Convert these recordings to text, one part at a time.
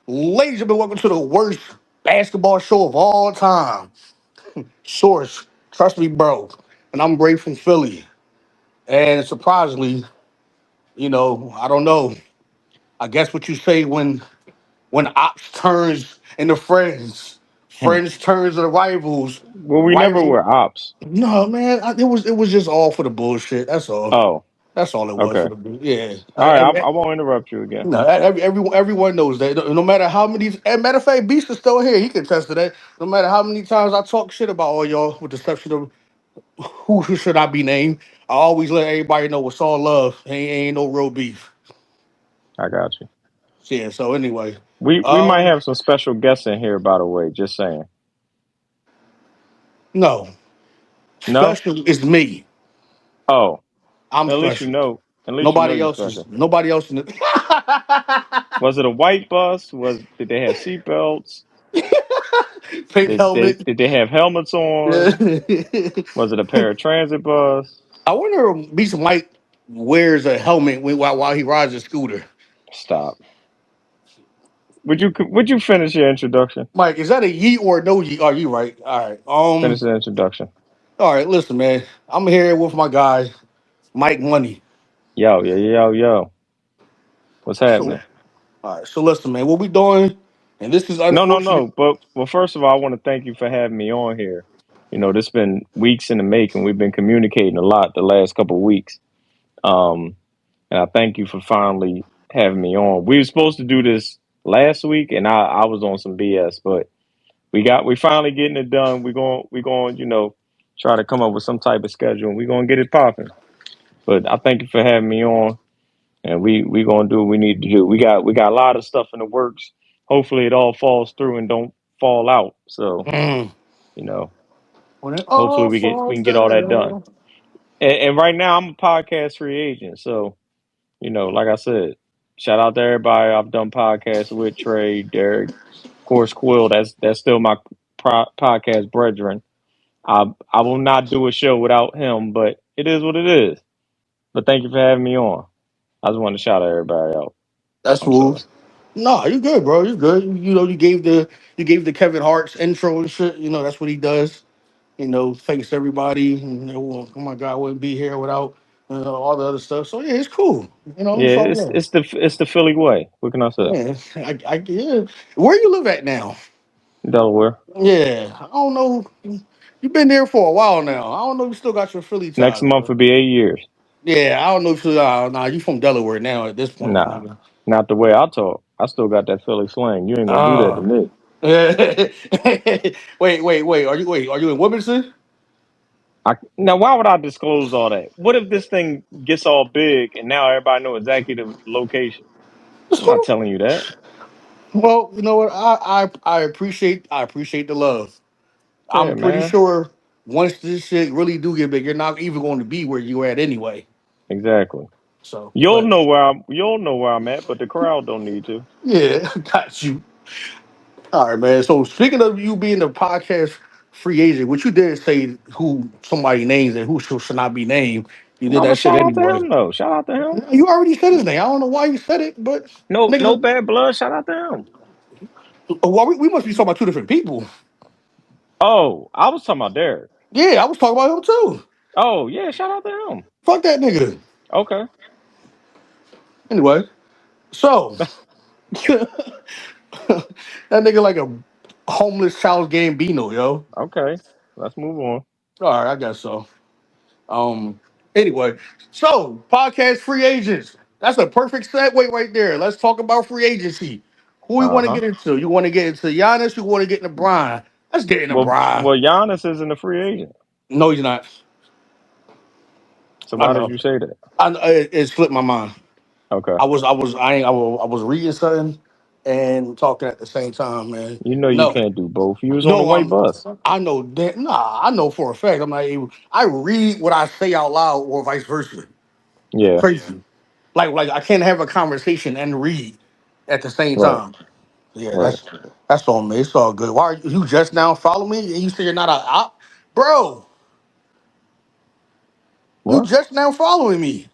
Ladies and gentlemen, welcome to the worst basketball show of all time. Source, trust me, bro. And I'm Ray from Philly. And surprisingly, I don't know. I guess what you say when ops turns into friends, Hmm. friends turns into rivals, Well, we never rival. were ops. No, man, it was just all for the bullshit. That's all. Oh, That's all it was for okay. the yeah. All right, I won't interrupt you again. No, everyone knows that. No matter how many, and matter of fact, Beast is still here. He can attest to that. No matter how many times I talk shit about all y'all, with the exception of who should I be named, I always let everybody know it's all love. Ain't no real beef. I got you. Yeah. So anyway, We might um, have some special guests in here, by the way. Just saying. no, No? special is me. Oh, I'm at least you special. know. At least you know Nobody you're else is. special. Nobody else in the Was it a white bus? Did they have seatbelts? pink Did they helmet. did they have helmets Yeah. on? Was it a paratransit bus? I wonder if Beast Mike wears a helmet while he rides a scooter. Stop. Would you finish your introduction? Mike, is that a yeet or a no yeet? Oh, you right. All right. Finish the introduction. All right. Listen, man. I'm here with my guy, Mike Money. Yo, yo, yo, yo. What's So, happening? all right. So listen, man. What we doing? And this is No, no, unfortunate. no. But well, first of all, I want to thank you for having me on here. This been weeks in the making. We've been communicating a lot the last couple of weeks. Um, and I thank you for finally having me on. We were supposed to do this last week, and I was on some BS, but we finally getting it done. We're going try to come up with some type of schedule, and we're gonna get it popping. But I thank you for having me on, and we gonna do what we need to do. We got a lot of stuff in the works. Hopefully, it all falls through and don't fall out. So Mm. you know, When it hopefully all we falls can get all that done. down. And right now, I'm a podcast free agent. So like I said, shout out to everybody I've done podcasts with: Trey, Derek, of course, Quill. That's still my podcast brethren. I will not do a show without him, but it is what it is. But thank you for having me on. I just want to shout everybody out. That's I'm sorry. smooth. No, you good, bro. You good. You gave the Kevin Hart's intro and shit. That's what he does. Thanks everybody. Oh my God, I wouldn't be here without all the other stuff. So yeah, it's cool. Yeah, It's all it's love. it's the it's the Philly way. What can I say? Yeah, yeah. Where you live at now? Delaware. Yeah, I don't know. You've been there for a while now. I don't know if you still got your Philly Next ties, month bro. will be 8 years. Yeah, I don't know if you. Nah, you from Delaware now at this point, my Nah, nigga. not the way I talk. I still got that Philly slang. You ain't gonna do that to Oh. me. Wait. Are you in Wilmington? Now, why would I disclose all that? What if this thing gets all big and now everybody know exactly the location? I'm not telling you that. Well, you know what? I appreciate the love. Yeah, I'm pretty man. sure once this shit really do get big, you're not even going to be where you at anyway. Exactly. So, You'll but know where I'm at, but the crowd don't need to. yeah, got you. All right, man. So speaking of you being a podcast free agent, which you did say who somebody names and who should not be named. You did No, that but shit shout out to anyway. him though. Shout out to him. You already said his name. I don't know why you said it, but No, no nigga, bad blood. Shout out to him. well, we must be talking about two different people. Oh, I was talking about Derek. Yeah, I was talking about him too. Oh, yeah, shout out to him. Fuck that nigga. Okay. Anyway, so that nigga like a homeless Charles Gambino, yo. Okay. Let's move on. All right, I guess so. Um. Anyway, so podcast free agents. That's a perfect segue right there. Let's talk about free agency. Who we want to Uh-huh. get into? You want to get into Giannis? You want to get into Brian? Let's get into Well, Brian. well, Giannis isn't a free agent. No, he's not. So I why did know. you say that? It slipped my mind. Okay. I was reading and talking at the same time, man. You know you No, can't do both. You was on the no, white bus. I know that. Nah, I know for a fact. I'm not able. I read what I say out loud, or vice versa. Yeah. Crazy. Like I can't have a conversation and read at the same Right. time. Yeah, Right. that's on me. It's all good. Why are you just now follow me and you say you're not a op, bro? You What? just now following me.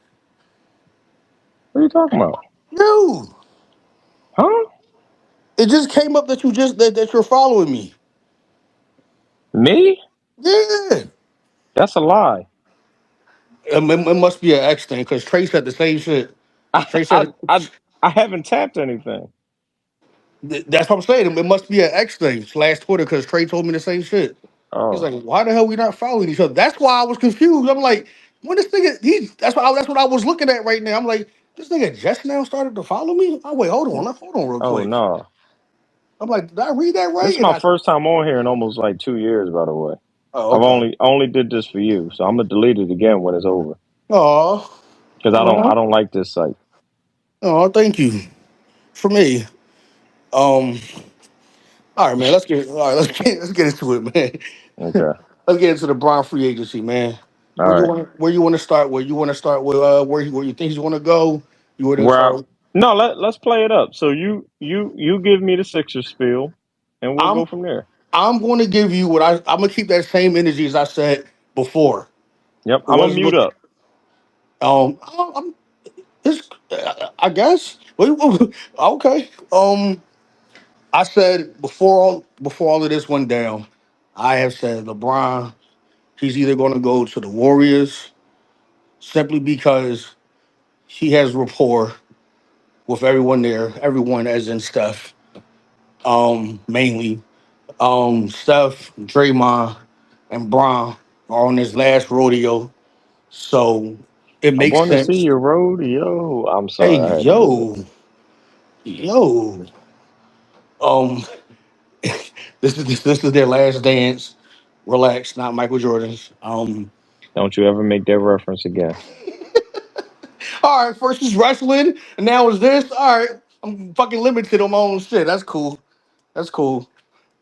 What are you talking about? You. Huh? It just came up that that you're following me. Me? Yeah. That's a lie. It must be an X thing because Trey said the same shit. I Trey I said I, I haven't tapped anything. that's what I'm saying. It must be an X thing slash Twitter because Trey told me the same shit. He's Oh, like, why the hell we not following each other? That's why I was confused. I'm like, when this nigga, that's what I was looking at right now. I'm like, this nigga just now started to follow me. Oh wait, hold on real oh quick. no. I'm like, did I read that This right? is And my I, first time on here in almost like 2 years, by the way. oh I've okay. only did this for you, so I'm gonna delete it again when it's over Oh, because I don't like this site. oh, thank you for me. Um, all right, man. Let's get into it, man. Okay, Let's get into the Bron free agency, man. all right. Where you want to start? Where you want to start with? Where you think you want to go? You want to Where I start? no, let's play it up. So you give me the Sixers spiel, and we'll I'm go from there. I'm going to give you what I'm gonna keep that same energy as I said before. Yep, It I'm gonna wasn't mute look. up. I'm it's, I guess. Okay. I said before all of this went down, I have said LeBron. He's either going to go to the Warriors simply because he has rapport with everyone there. Everyone, as in Steph, mainly. Steph, Draymond, and Bron are on his last rodeo, so it I makes want to see sense. your rodeo. I'm Hey, sorry, I had to do that. yo, um, this is their last dance. Relax, not Michael Jordan's. Don't you ever make that reference again. All right, first is wrestling, and now is this. All right, I'm fucking limited on my own shit. That's cool. That's cool.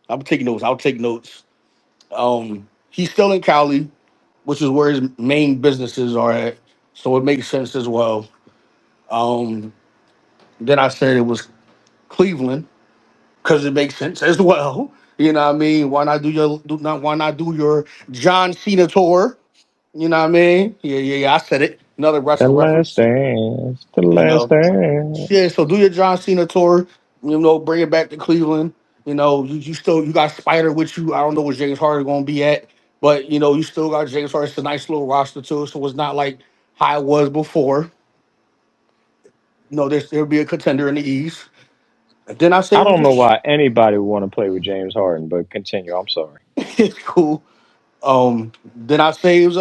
I'm taking notes. I'll take notes. He's still in Cali, which is where his main businesses are at, so it makes sense as well. Um, then I said it was Cleveland because it makes sense as well. You know what I mean? Why not do your John Cena tour? You know what I mean? Yeah. I said it. Another The wrestling last reference. dance, the You last know. dance. Yeah, so do your John Cena tour, bring it back to Cleveland. You got Spider with you. I don't know where James Harden gonna be at, but you still got James Harden. It's a nice little roster too, so it's not like how it was before. There'll be a contender in the East. And then I say I we don't know just why anybody would want to play with James Harden, but continue. I'm sorry. it's cool. Then I say it's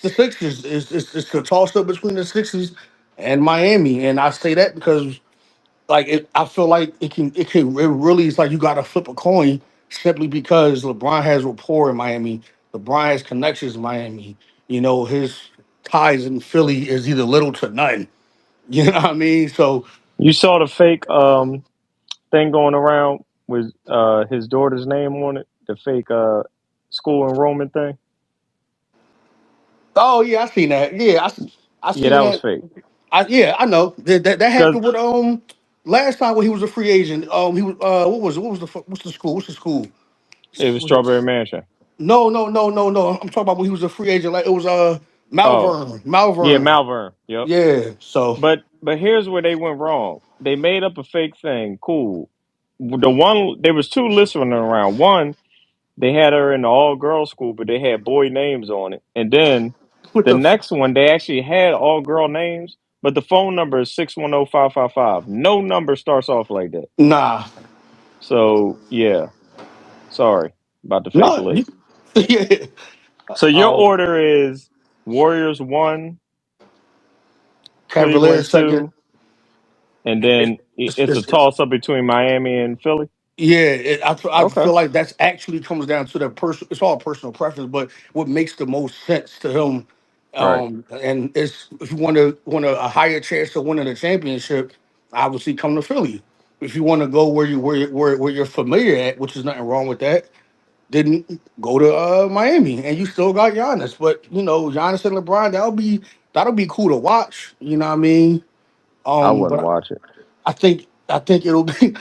the Sixers. It's a toss up between the Sixers and Miami, and I say that because I feel like it really is like you got to flip a coin simply because LeBron has rapport in Miami. LeBron has connections in Miami. His ties in Philly is either little to none. You know what I mean? So, You saw the fake thing going around with his daughter's name on it, the fake school enrollment thing. oh yeah, I seen that. Yeah, I Yeah, seen that was that. fake. I know that Because happened with last time when he was a free agent. He was what's the school? What's the school? it was Was it Strawberry Mansion. no. I'm talking about when he was a free agent. Like it was Oh, Malvern. yeah, Malvern. Malvern. Yep. Yeah. So But here's where they went wrong. They made up a fake thing. Cool. The one there was two lists running around. One, they had her in the all girls school, but they had boy names on it. And then what the the next one, they actually had all girl names, but the phone number is 610-555. No number starts off like that. nah. So yeah, sorry about the fake No. list. Yeah. So your Um order is Warriors one, Cavaliers Cleveland second. two, and It's, then it's, it's a it's, it's, toss up between Miami and Philly. yeah, I Okay, feel like that's actually comes down to the person. It's all personal preference, but what makes the most sense to him, right. and it's if you want a higher chance of winning a championship, obviously come to Philly. If you want to go where you're familiar at, which is nothing wrong with that, then go to Miami, and you still got Giannis. But Giannis and LeBron, that'll be cool to watch. You know what I mean? I wouldn't But watch it. I think it'll be.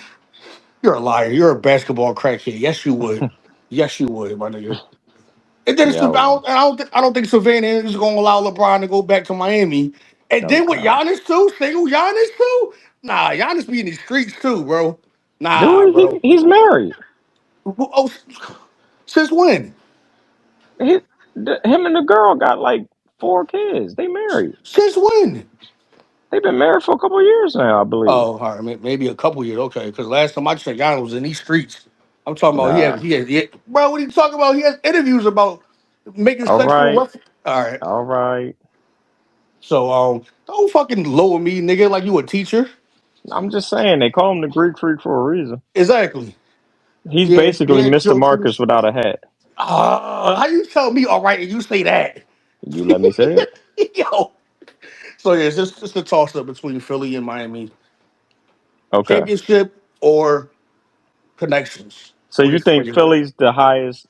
You're a liar. You're a basketball crackhead. Yes, you would. Yes, you would, my nigga. And then Yeah, I wouldn't. I don't think Savannah is going to allow LeBron to go back to Miami. And Oh then with God. Giannis too, single Giannis too. Nah, Giannis be in the streets too, bro. Nah, Dude, bro. he's married. Oh, since when? He, him and the girl got like 4 kids. They married. Since when? They've been married for a couple of years now, I believe. Oh, all right, maybe a couple years. Okay, because last time I checked, Yana was in these streets. I'm talking about Nah. bro. What are you talking about? He has interviews about making All sexual right. reference. All right, All right. so don't fucking lower me, nigga, like you a teacher. I'm just saying they call him the Greek freak for a reason. Exactly. He's Yeah, basically yeah, Mr. Marcus jokers. without a hat. How you tell me all right and you say that? You let me say it. Yo. So yeah, it's just a toss up between Philly and Miami Okay. championship or connections. So you What think do you think? Philly's the highest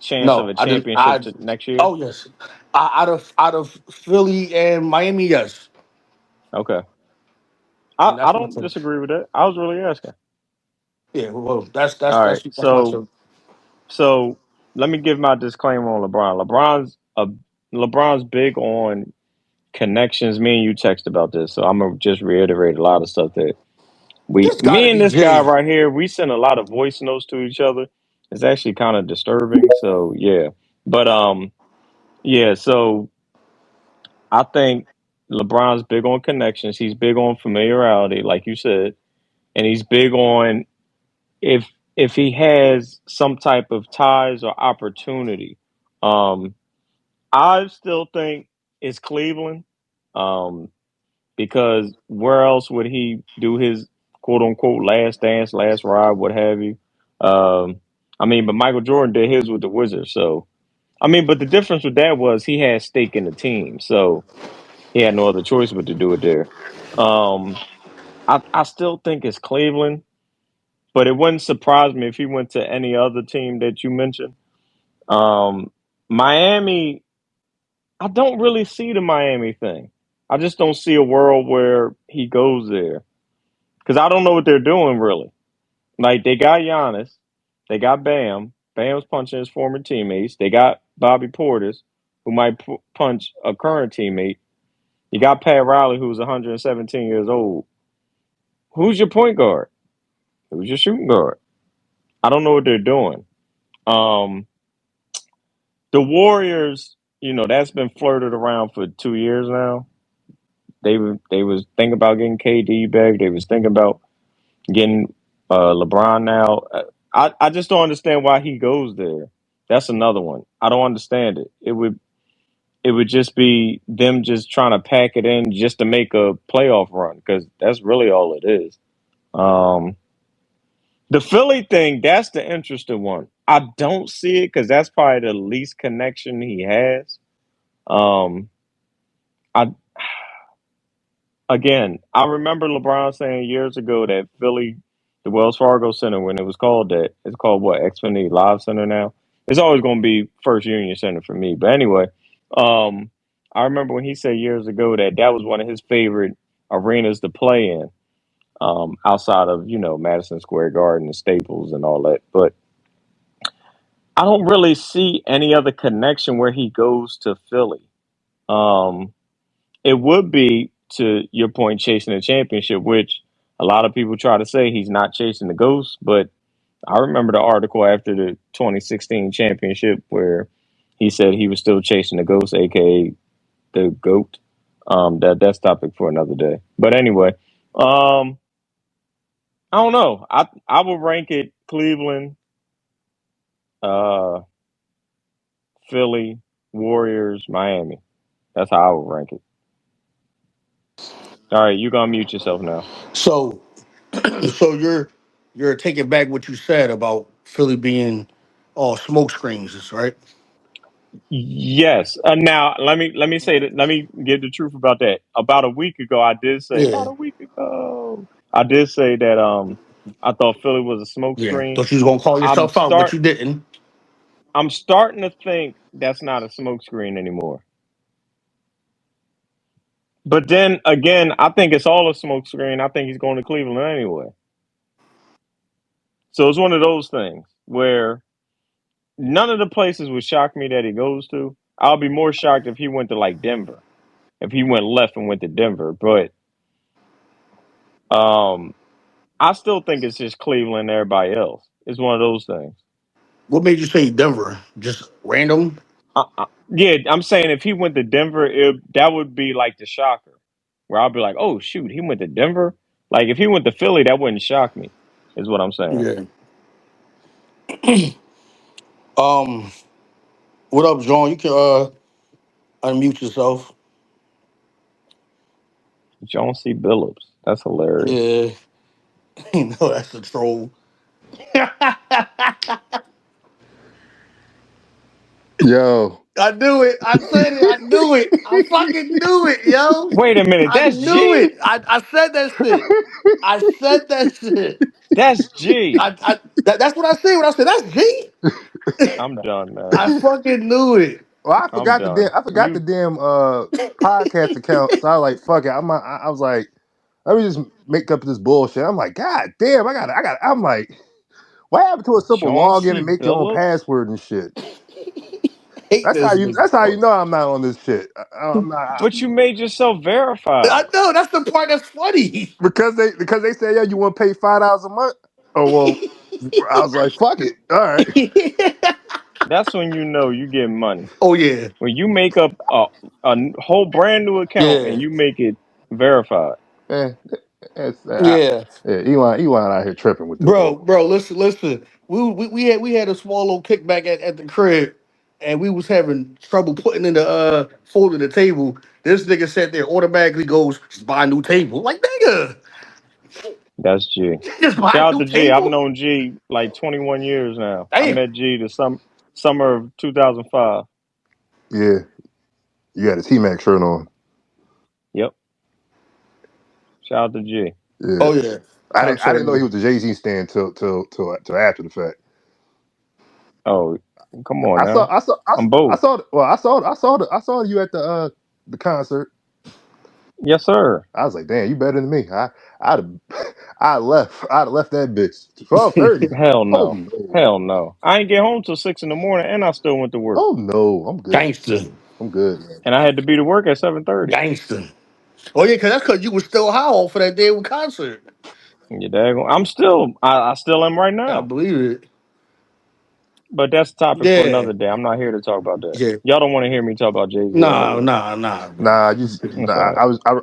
chance of No, a I didn't. championship to next year? Oh yes, out of Philly and Miami, yes, Okay. and I that's my don't take. disagree with that. I was really asking. Yeah, well, that's that's All right. that's that's my take. So let me give my disclaimer on LeBron. LeBron's big on connections. Me and you text about this, so I'm gonna just reiterate a lot of stuff that This got to me and be this guy Jay. right here, we send a lot of voice notes to each other. It's actually kind of disturbing. So yeah, but yeah. So I think LeBron's big on connections. He's big on familiarity, like you said, and he's big on if he has some type of ties or opportunity. Um, I still think it's Cleveland, um, because where else would he do his quote unquote last dance, last ride, what have you? I mean, but Michael Jordan did his with the Wizards, so I mean, but the difference with that was he had stake in the team, so he had no other choice but to do it there. Um, I still think it's Cleveland, but it wouldn't surprise me if he went to any other team that you mentioned. Um, Miami, I don't really see the Miami thing. I just don't see a world where he goes there because I don't know what they're doing really. Like they got Giannis, they got Bam. Bam's punching his former teammates. They got Bobby Portis, who might punch a current teammate. You got Pat Riley, who's 117 years old. Who's your point guard? Who's your shooting guard? I don't know what they're doing. Um, the Warriors, that's been flirted around for 2 years now. They was thinking about getting KD back. They was thinking about getting LeBron now. I just don't understand why he goes there. That's another one. I don't understand it. It would just be them just trying to pack it in just to make a playoff run because that's really all it is. Um, the Philly thing, that's the interesting one. I don't see it because that's probably the least connection he has. Um, I Again, I remember LeBron saying years ago that Philly, the Wells Fargo Center, when it was called that, it's called what, Xfinity Live Center now. It's always going to be First Union Center for me. But anyway, um, I remember when he said years ago that that was one of his favorite arenas to play in, outside of Madison Square Garden and Staples and all that. But I don't really see any other connection where he goes to Philly. Um, it would be, to your point, chasing a championship, which a lot of people try to say he's not chasing the ghost. But I remember the article after the 2016 championship where he said he was still chasing the ghost, aka the goat. That's topic for another day. But anyway, um, I don't know. I would rank it Cleveland, uh, Philly, Warriors, Miami. That's how I would rank it. All right, you gonna mute yourself now. So, so you're taking back what you said about Philly being all smoke screens, right? Yes. Now let me say that. Let me get the truth about that. About a week ago, I did say. Yeah, About a week ago, I did say that. I thought Philly was a yeah. smokescreen. Thought you was gonna call I'm yourself out, but start. you didn't. I'm starting to think that's not a smokescreen anymore. But then again, I think it's all a smokescreen. I think he's going to Cleveland anyway. So it's one of those things where none of the places would shock me that he goes to. I'll be more shocked if he went to like Denver. If he went left and went to Denver, but um I still think it's just Cleveland and everybody else. It's one of those things. What made you say Denver? Just random? Yeah, I'm saying if he went to Denver, that would be like the shocker, where I'll be like, "Oh shoot, he went to Denver." Like if he went to Philly, that wouldn't shock me. Is what I'm saying. Yeah. Um. What up, John? You can unmute yourself. John C. Billups, that's hilarious. Yeah. You know that's a troll. Yo, I knew it. I said it. I knew it. I fucking knew it, yo. Wait a minute, I that's knew G. it. I said that shit. I said that shit. That's G. That's what I said when I said that's G. I'm done, man. I fucking knew it. well, I I'm forgot the damn, done. I forgot the You damn podcast account. So I was like, fuck it. I was like, let me just make up this bullshit. I'm like, God damn, I'm like, what happened to a simple John login C. and make your own Billups. password and shit? Hate this nigga, That's how you bro. know I'm not on this shit. I'm not But you made yourself verified. I know that's the part that's funny. because they say, yeah, you want to pay $5 a month. Oh well, I was like, fuck it. All right, That's when you know you get money. Oh yeah, When you make up a whole brand new account yeah, and you make it verified. man. yeah. Yeah, Elon out here tripping with this Bro, whole. bro, listen. We had a small little kickback at the crib, and we was having trouble putting in the folding the table. This nigga sat there automatically goes, just buy a new table. Like nigga, That's G. just buy a Shout out new to G. I've table. known G like 21 years now. I Damn. met G summer of 2005. Yeah, you got a T Mac shirt on. Yep. Shout out to G. Yeah, Oh yeah, I didn't know he absolutely. was a Jay Z stand till after the fact. Oh, come on now. I'm I both. saw well I saw you at the concert. Yes, sir. I was like, damn, you better than me. I'd have I'd have left that bitch 12:30. Hell Oh no. no, Hell no. I ain't get home till 6 in the morning and I still went to work. oh no, I'm good. Gangster, I'm good, man. And I had to be to work at 7:30. gangster. Oh yeah, cause that's cause you was still high off for that damn concert. You daggone. I still am right I now. believe it. But that's a topic for Yeah, another day. I'm not here to talk about that. yeah. Y'all don't want to hear me talk about Jay-Z or Nah, Aaliyah. nah, nah, bro. That's all right.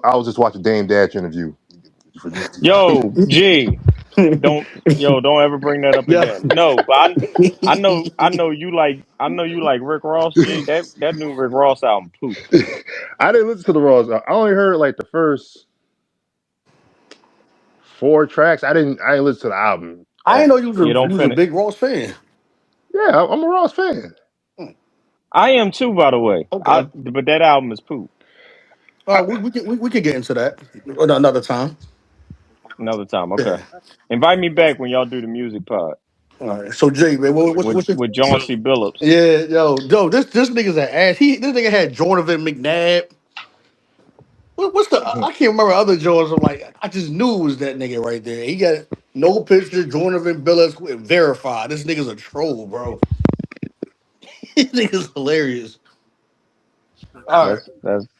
I was just watching Dame Dash interview. Yo, G, don't ever bring that up Yeah. again. No, but I know you like Rick Ross, G. That new Rick Ross album poop. I didn't listen to the Raws. I only heard like the first 4 tracks. I didn't listen to the album. I didn't know you was a, You don't you was a finish. big Ross fan. Yeah, I'm a Ross fan. Hmm, I am too, by the way. okay. But that album is poop. All I, right, we can get into that another time. Another time, okay. Yeah. Invite me back when y'all do the music pod All right. So Jay, man, what's your with John C. Billups. yeah, yo, this nigga's an ass. This nigga had Jordan McNabb. What's the I can't remember other Jordans. I'm like, I just knew it was that nigga right there. He got no picture, Jordan Billups verified. This nigga's a troll, bro. This nigga's hilarious. All right.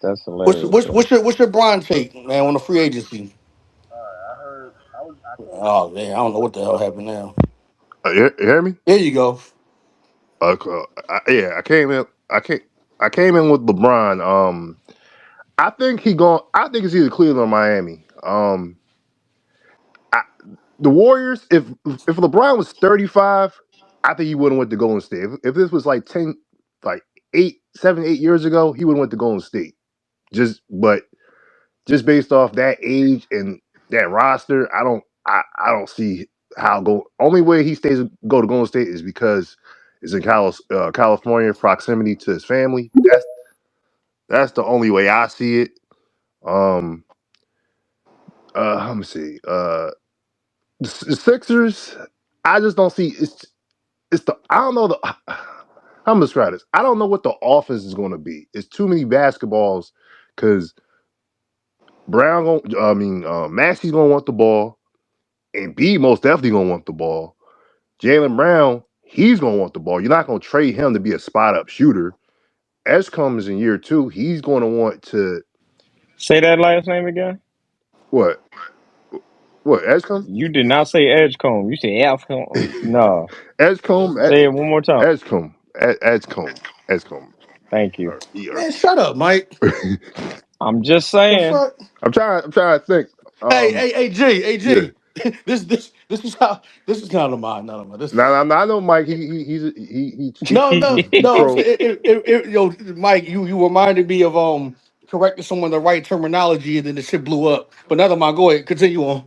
That's hilarious, bro. What's your Brian take, man, on the free agency? Oh man, I don't know what the hell happened now. you hear me? There you go. Yeah, I came in with LeBron. I think he going. I think it's either Cleveland or Miami. I, the Warriors. If LeBron was 35, I think he wouldn't went to Golden State. If this was like 10, like 8 7 8 years ago, he would have went to Golden State. But just based off that age and that roster, I don't see how go. Only way he stays go to Golden State is because it's in California, proximity to his family. That's the only way I see it. Um, let me see. The Sixers, I just don't see. It's the I don't know the. I'm gonna describe this. I don't know what the offense is going to be. It's too many basketballs because Maxi's gonna want the ball, and B most definitely gonna want the ball. Jaylen Brown, he's gonna want the ball. You're not gonna trade him to be a spot up shooter. S comes in year 2, he's gonna want to Say that last name again. what? What Edgecombe? You did not say Edgecombe. You said Edgecombe. No. Edgecombe, Say it one more time. Edgecombe, Edgecombe, Edgecombe. Thank you. Or Man, shut up, Mike. I'm just The saying. fuck? I'm trying to think. Hey, G, hey, Yeah. G. This is how this is not of mine. This Now I know Mike. He no. I'm troll. saying, yo, Mike, you reminded me of correcting someone the right terminology, and then the shit blew up. But never mind. Go ahead, continue on.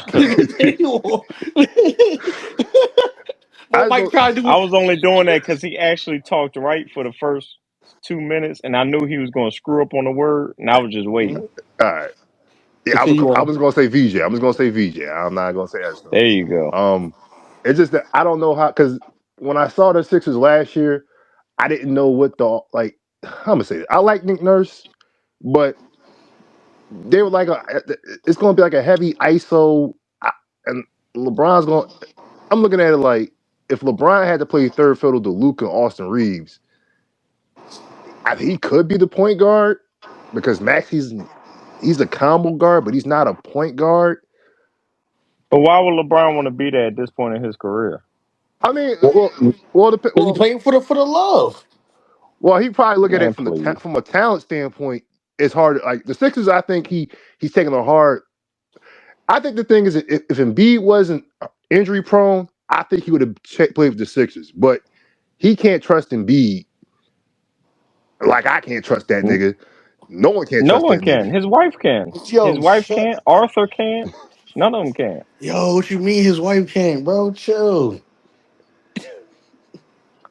Continue on. I What just Mike go. tried to I do? was only doing that because he actually talked right for the first 2 minutes, and I knew he was going to screw up on the word, and I was just waiting. Mhm. All right. Yeah, Continue I on. was gonna say VJ. I was gonna say VJ. I'm not gonna say Edgecombe. There you go. Um, it's just that I don't know how because when I saw the Sixers last year, I didn't know what the like. I'm gonna say it. I like Nick Nurse, but they were like it's gonna be like a heavy ISO, and LeBron's going. I'm looking at it like if LeBron had to play third fiddle to Luke and Austin Reeves, he could be the point guard because Max he's a combo guard, but he's not a point guard. But why would LeBron want to be there at this point in his career? I mean, Well, because he well, playing for the love. well, he probably look at it Man, from please. from a talent standpoint. It's hard. Like the Sixers, I think he's taking a hard. I think the thing is, if Embiid wasn't injury prone, I think he would have played with the Sixers. But he can't trust Embiid like I can't trust that nigga. No one can't No trust one that can. nigga. His wife can. His Yo, wife shut. can't. Arthur can't. None of them can. Yo, what you mean his wife came, bro? Chill.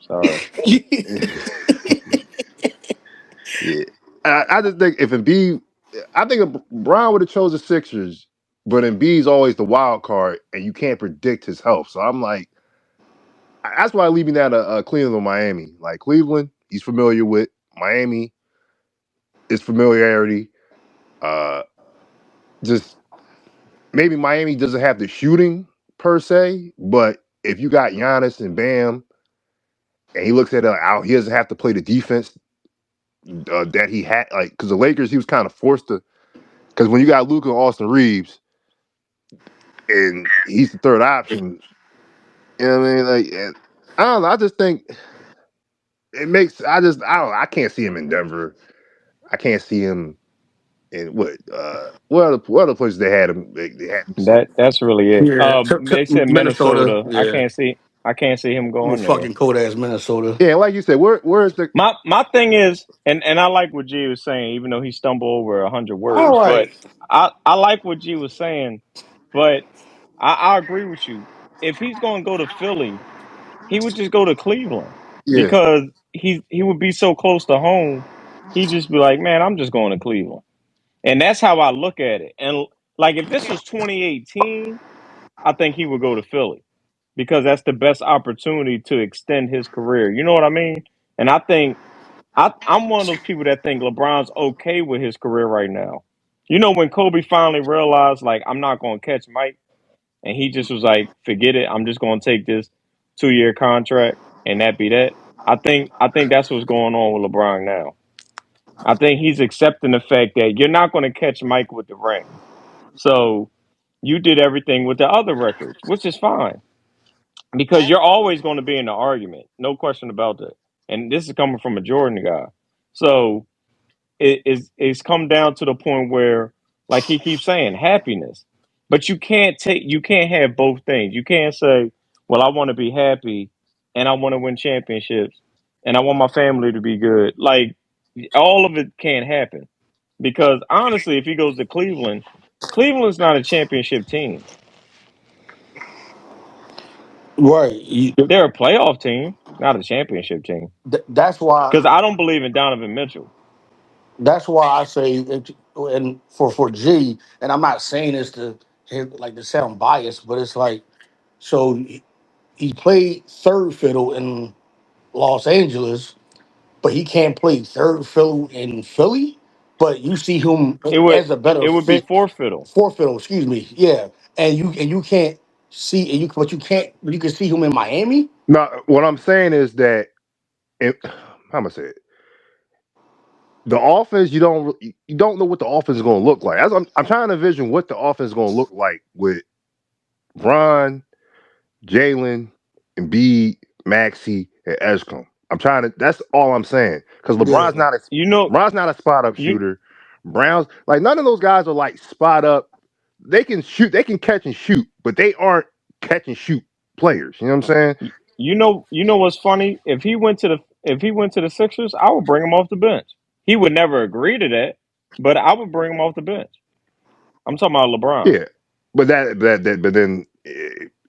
Sorry. Yeah, I just think if Embiid, I think if Brown would have chose the Sixers, but Embiid's always the wild card, and you can't predict his health. So I'm like, that's why I leave him out of Cleveland or Miami. Like Cleveland, he's familiar with. Miami is familiarity. Uh, just maybe Miami doesn't have the shooting per se, but if you got Giannis and Bam, and he looks at it out, he doesn't have to play the defense that he had. Like because the Lakers, he was kind of forced to. Because when you got Luka and Austin Reeves, and he's the third option, you know what I mean? Like, and I don't know. I just think it makes. I don't. I can't see him in Denver. I can't see him in what other places they had him. They had him sit. That's really it. Yeah, They said Minnesota. Minnesota. Yeah, I can't see him you going there. fucking cold ass Minnesota. Yeah, like you said, where is the My thing is, and I like what G was saying, even though he stumbled over 100 words. All But right. I like what G was saying. But I agree with you. If he's going to go to Philly, he would just go to Cleveland yeah? because he would be so close to home. He'd just be like, man, I'm just going to Cleveland, and that's how I look at it. And like if this was 2018, I think he would go to Philly because that's the best opportunity to extend his career. You know what I mean? And I think I'm one of those people that think LeBron's okay with his career right now. You know, when Kobe finally realized, like, I'm not going to catch Mike, and he just was like, forget it. I'm just going to take this 2 year contract, and that be that. I think that's what's going on with LeBron now. I think he's accepting the fact that you're not going to catch Mike with the ring. So you did everything with the other records, which is fine because you're always going to be in the argument. No question about that. And this is coming from a Jordan guy. So it's come down to the point where, like he keeps saying, happiness. But you can't have both things. You can't say, well, I want to be happy and I want to win championships and I want my family to be good. Like all of it can't happen. Because honestly, if he goes to Cleveland, Cleveland's not a championship team. Right. They're a playoff team, not a championship team. That's why. Because I don't believe in Donovan Mitchell. That's why I say, and for G, and I'm not saying this to sound biased, but it's like so he played third fiddle in Los Angeles, but he can't play third fiddle in Philly. But you see him It would as a better it would be fit, forfeital. fourth fiddle, excuse me, yeah. And you can't see and you but you can't but you can see him in Miami. No, what I'm saying is that how am I say it? the offense, you don't know what the offense is going to look like. I'm trying to envision what the offense is going to look like with Bron, Jaylen, Embiid, Maxi, and Escom. I'm trying to. That's all I'm saying. Because Yeah. You know, LeBron's not a spot up you shooter. Brown's like none of those guys are like spot up. They can shoot. They can catch and shoot, but they aren't catch and shoot players. You know what I'm saying? you know what's funny? If he went to the Sixers, I would bring him off the bench. He would never agree to that, but I would bring him off the bench. I'm talking about LeBron. Yeah, but but then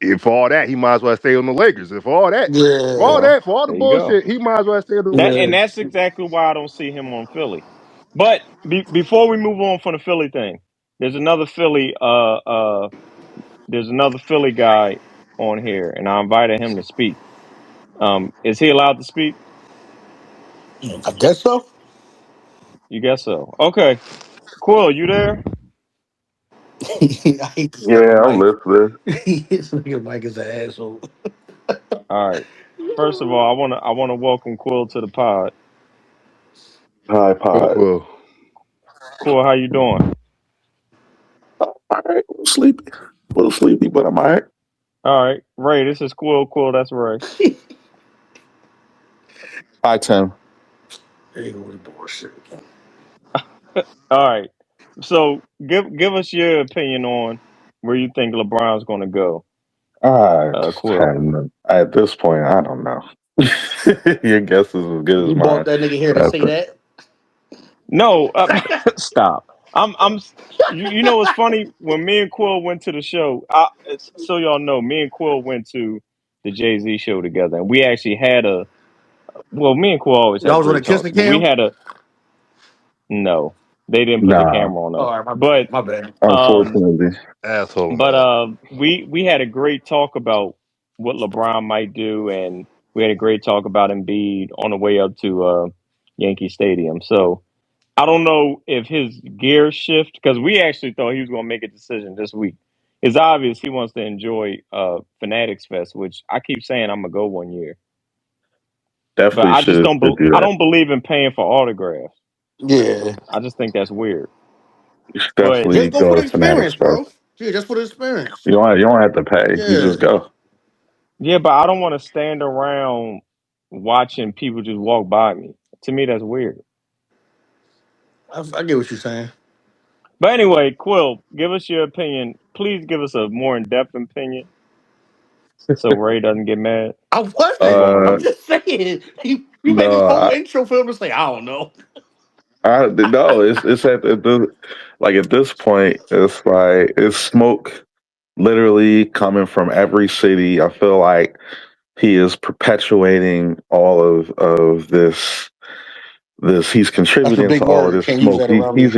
if for all that, he might as well stay on the Lakers. If for all that, Yeah. for all the There you go. bullshit, he might as well stay on the. And Yeah. that's exactly why I don't see him on Philly. But before we move on from the Philly thing, there's another Philly there's another Philly guy on here, and I invited him to speak. Is he allowed to speak? I guess so. You guess so. Okay. Quill, you there? I hate this nigga Yeah, I'm Mike. listening. This nigga Mike is an asshole. All right. First of all, I wanna welcome Quill to the pod. Hi, Well, pod. well, Quill, how you doing? All right, a little sleepy, but I'm all right. All right. Ray, this is Quill. Quill, that's Ray. Hi, Tim. There you go with the bullshit. All right. So give us your opinion on where you think LeBron's gonna go. I Quill. have no, at this point, I don't know. Your guess is as good as You bought mine. that nigga here to That's say it. that? No, stop. I'm. You know what's funny? When me and Quill went to the show, so y'all know, me and Quill went to the Jay Z show together, and we actually had a. Well, me and Quill always Y'all have was on a great talks, kissing but we cam? had a. No, they didn't put the Nah, camera on Oh, us, all right, my but bad. My bad. um, unfortunately. asshole. we had a great talk about what LeBron might do, and we had a great talk about Embiid on the way up to Yankee Stadium. So I don't know if his gear shift because we actually thought he was going to make a decision this week. It's obvious he wants to enjoy Fanatics Fest, which I keep saying I'm gonna go one year, but Definitely should do I that. don't believe in paying for autographs. Yeah. I just think that's weird. You should But definitely Just go go for the to Fanatics experience, Fest. bro. Yeah, just for the experience. You don't have to pay. You Yeah. just go. yeah, but I don't want to stand around watching people just walk by me. To me, that's weird. I get what you're saying. But anyway, Quill, give us your opinion. Please give us a more in-depth opinion so Ray doesn't get mad. I Move wasn't. on. I'm Uh, just saying. You made this whole no, intro film to say, I don't know. no. It's like at this point, it's like it's smoke literally coming from every city. I feel like he is perpetuating all of this. He's That's a contributing big to all of word. this Can't use smoke. that around me.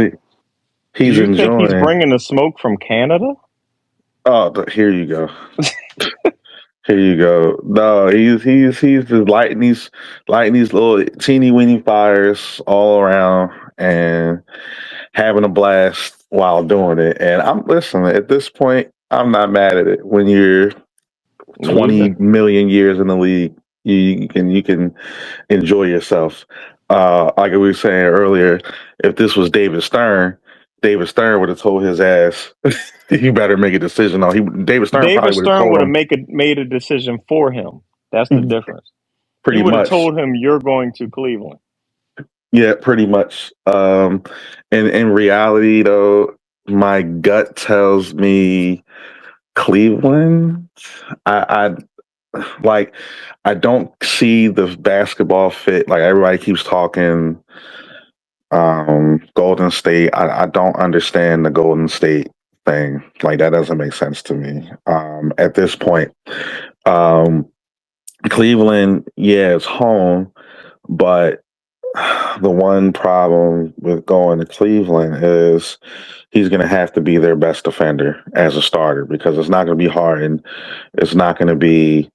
Do He's you think he's enjoying. bringing the smoke from Canada? Oh, here you go. Here you go. No, he's just lighting these little teeny weeny fires all around and having a blast while doing it. And I'm listening. At this point, I'm not mad at it. When you're Me 20 either. million years in the league, you can enjoy yourself. Like we were saying earlier, if this was David Stern would have told his ass, "You better make a decision." On David Stern David probably would have Stern would told have made a decision for him. That's the him difference. He pretty would have much. told him, "You're going to Cleveland." Yeah, pretty much. And in reality, though, my gut tells me Cleveland. Like I don't see the basketball fit. Like everybody keeps talking Golden State. I don't understand the Golden State thing. Like that doesn't make sense to me. At this point. Um Cleveland, yeah, it's home, but the one problem with going to Cleveland is he's going to have to be their best defender as a starter because it's not going to be Harden. It's not going to be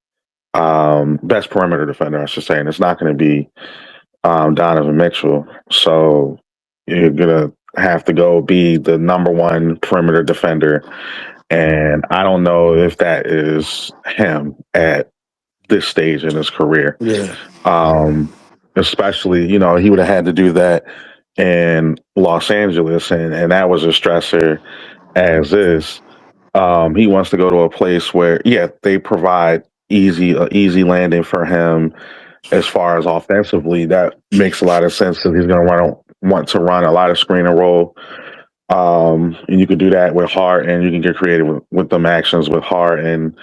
best perimeter defender, I should say, and it's not going to be Donovan Mitchell. So you're going to have to go be the number one perimeter defender. And I don't know if that is him at this stage in his career. Yeah. Um, Especially, he would have had to do that in Los Angeles, and that was a stressor as is. He wants to go to a place where, yeah, they provide easy landing for him as far as offensively. That makes a lot of sense because he's going to want to run a lot of screen and roll. And you can do that with Hart, and you can get creative with them actions with Hart, and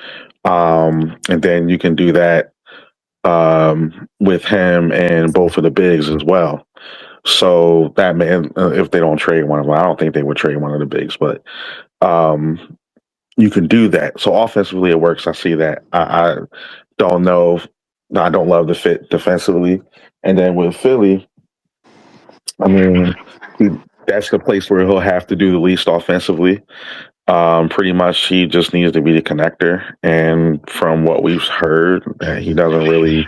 then you can do that with him and both of the bigs as well. So that man, if they don't trade one of them, I don't think they would trade one of the bigs, but um, you can do that. So offensively, it works. I see that. I don't know. I don't love the fit defensively, and then with Philly, I mean, he, that's the place where he'll have to do the least offensively. Pretty much, he just needs to be the connector, and from what we've heard, he doesn't really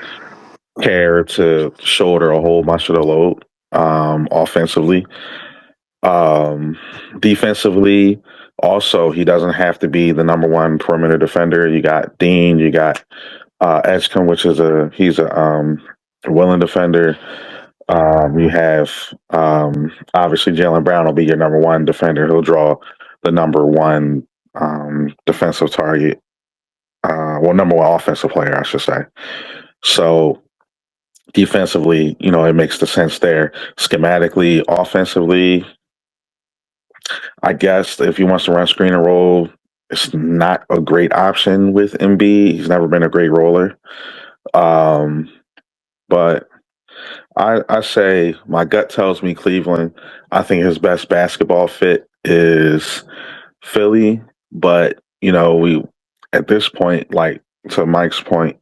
care to shoulder a whole bunch of the load offensively. Um, Defensively, also, he doesn't have to be the number one perimeter defender. You got Dean, you got Edgecombe, which is he's a willing defender. You have obviously Jaylen Brown will be your number one defender. He'll draw the number one defensive target. Number one offensive player, I should say. So defensively, it makes the sense there. Schematically, offensively, I guess if he wants to run screen and roll, it's not a great option with MB. He's never been a great roller. Um, but I say my gut tells me Cleveland. I think his best basketball fit is Philly. But, we at this point, like to Mike's point,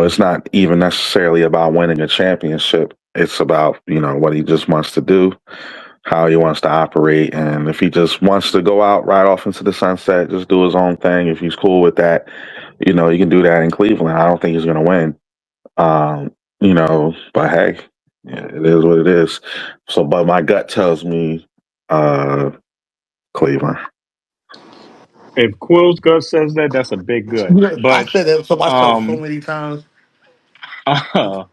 it's not even necessarily about winning a championship. It's about, what he just wants to do, how he wants to operate. And if he just wants to go out right off into the sunset, just do his own thing, if he's cool with that, he can do that in Cleveland. I don't think he's going to win. But hey, yeah, it is what it is. So, but my gut tells me Cleveland. If Quill's gut says that, that's a big gut. I But said that to myself so um, many times. uh,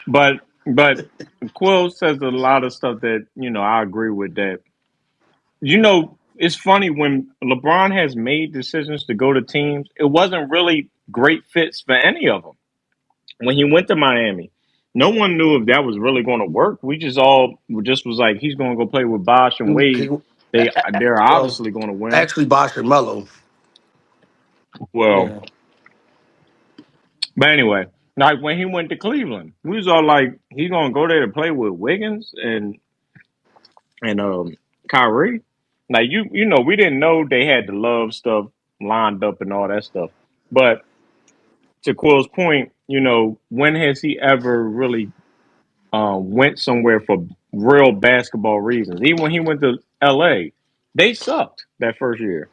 but Quill says a lot of stuff that I agree with. That it's funny when LeBron has made decisions to go to teams, it wasn't really great fits for any of them. When he went to Miami, no one knew if that was really going to work. We just was like, he's going to go play with Bosh and Wade. They're Well, obviously going to win. actually, Bosh and Mello. Well, Yeah. but anyway, like when he went to Cleveland, we was all like, he's going to go there to play with Wiggins and Kyrie. Like we didn't know they had the love stuff lined up and all that stuff. But to Quill's point, when has he ever really went somewhere for real basketball reasons? Even when he went to LA, they sucked that first year.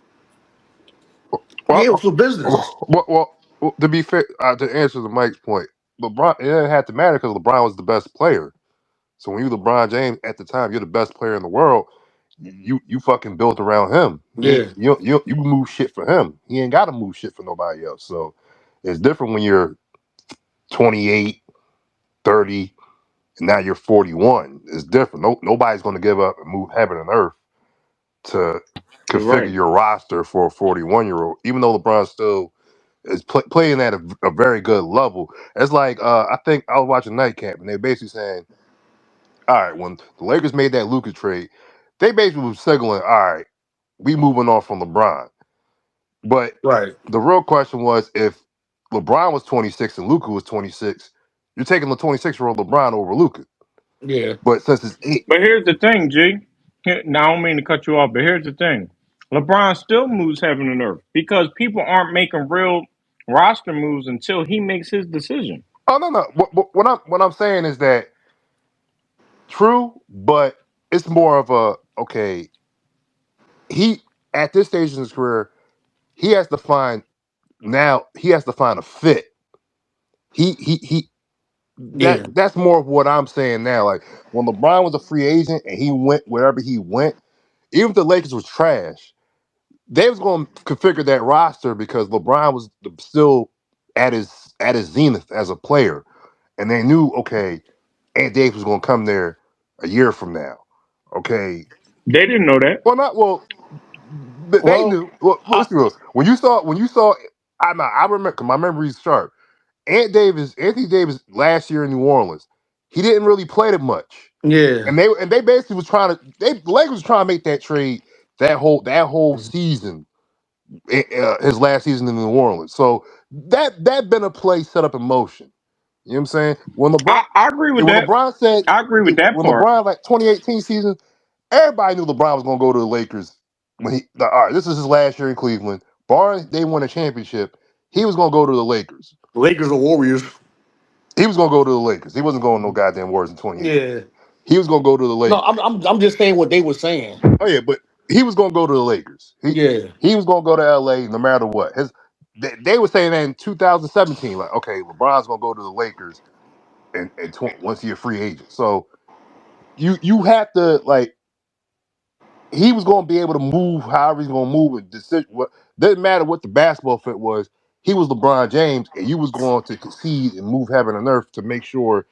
Yeah, it was Well, for business. to be fair, to answer the Mike's point, LeBron it didn't have to matter because LeBron was the best player. So when you LeBron James at the time, you're the best player in the world. You fucking built around him. Yeah. You move shit for him. He ain't got to move shit for nobody else. So it's different when you're 28, 30, and now you're 41. It's different. Nobody's going to give up and move heaven and earth to You're configure right. your roster for a 41-year-old. Even though LeBron still is playing at a very good level. It's like I think I was watching Nightcap and they're basically saying, all right, when the Lakers made that Luka trade, they basically was signaling, all right, we moving on from LeBron. But Right. the real question was if LeBron was 26 and Luka was 26, you're taking the 26-year-old LeBron over Luka. Yeah. But since it's eight, But here's the thing, G. Now, I don't mean to cut you off, but here's the thing. LeBron still moves heaven and earth because people aren't making real roster moves until he makes his decision. oh no no, what I'm saying is that true, but it's more of a okay. He at this stage in his career, he has to find he has to find a fit. He Yeah. that's more of what I'm saying now. Like when LeBron was a free agent and he went wherever he went, even if the Lakers was trash, they was going to configure that roster because LeBron was still at his zenith as a player, and they knew okay, Ant Davis was going to come there. a year from now. Okay. They didn't know that. Well, not well. They Well, knew. Well, I, let's be real. When you saw, I remember. 'Cause my memory's sharp. Anthony Davis, last year in New Orleans, he didn't really play that much, yeah, and they basically was trying to. The Lakers was trying to make that trade that whole season, his last season in New Orleans. So that been a play set up in motion. You know what I'm saying? I agree with When that. LeBron said I agree with that when part. LeBron like 2018 season, everybody knew LeBron was going to go to the Lakers. All right, this is his last year in Cleveland. Barring they won a championship, he was going to go to the Lakers. Lakers or Warriors. He was going to go to the Lakers. He wasn't going to no goddamn Warriors in 2018. Yeah. He was going to go to the No, Lakers. I'm just saying what they were saying. Oh yeah, but he was going to go to the Lakers. Yeah. He was going to go to LA no matter what. They were saying that in 2017, like, okay, LeBron's going to go to the Lakers and once he's a free agent. So you have to like he was going to be able to move however he's going to move and decision. What doesn't matter what the basketball fit was. He was LeBron James, and you was going to concede and move heaven and earth to make sure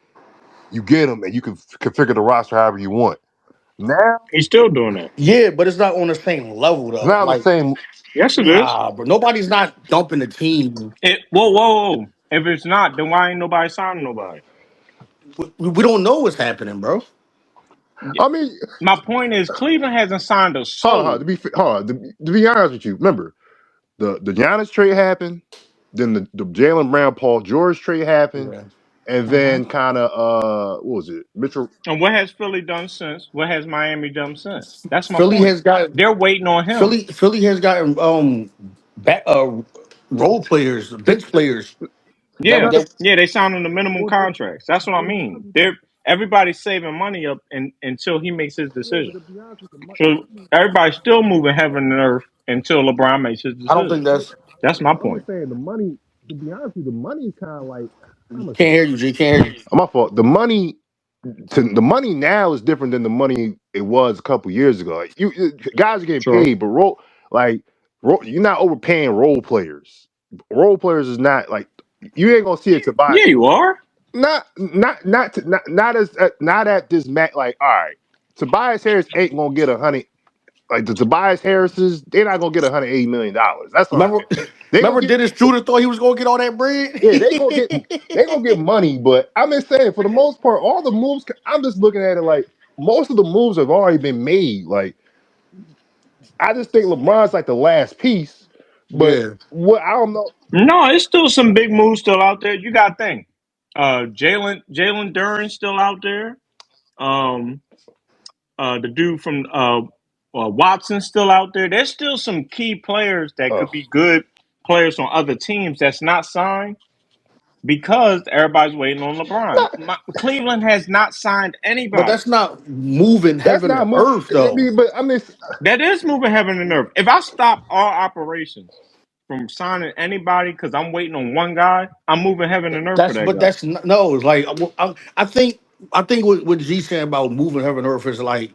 you get him, and you can configure the roster however you want. Now He's still doing that. Yeah, but it's not on the same level it's though. not on the Like, same. Yes, it is. nah, bro. Nobody's not dumping the team. Whoa. If it's not, then why ain't nobody signing nobody? We don't know what's happening, bro. Y- I mean, My point is, Cleveland hasn't signed a hold on, soul. to be honest with you, remember the Giannis trade happened, then the Jaylen Brown Paul George trade happened, Yeah. and then kind of what was it, Mitchell? And what has Philly done since? What has Miami done since? That's my Philly point. has got They're waiting on him. Philly has gotten back role players, bench players Yeah, that yeah, they signed on the minimum contracts. That's what I mean. They're everybody's saving money up until he makes his Yeah, but decision. to be honest with you, the So money. everybody's still moving heaven and earth until LeBron makes his I don't think decision. that's That's my I'm just point. saying the money. To be honest with you, the money is kind of like how can't much is it? hear you, G. Can't hear you. My fault. The money now is different than the money it was a couple years ago. Like, guys are getting Sure. paid, but you're not overpaying role players. Role players is not like you ain't gonna see it to buy. Yeah, you are. Not as not at this match. Like, all right, Tobias Harris ain't gonna get 100. Like the Tobias Harris's, they're not gonna get $180 million. That's what I Remember, mean. They gonna remember, get Dennis Schroeder thought he was gonna get all that bread. yeah, they gonna get money. But I'm just saying, for the most part, all the moves. I'm just looking at it like most of the moves have already been made. Like I just think LeBron's like the last piece. But Yeah, what I don't know. No, it's still some big moves still out there. You got to think. Jalen Duren's still out there. Um, the dude from Watson's still out there. There's still some key players that Uh, could be good players on other teams that's not signed because everybody's waiting on LeBron. not, Cleveland has not signed but anybody. that's not moving that's heaven not and move. earth I though. mean, but I mean, That is moving heaven and earth. If I stop all operations from signing anybody because I'm waiting on one guy, I'm moving heaven and earth for that guy. No. It's like I think what G saying about moving heaven and earth is like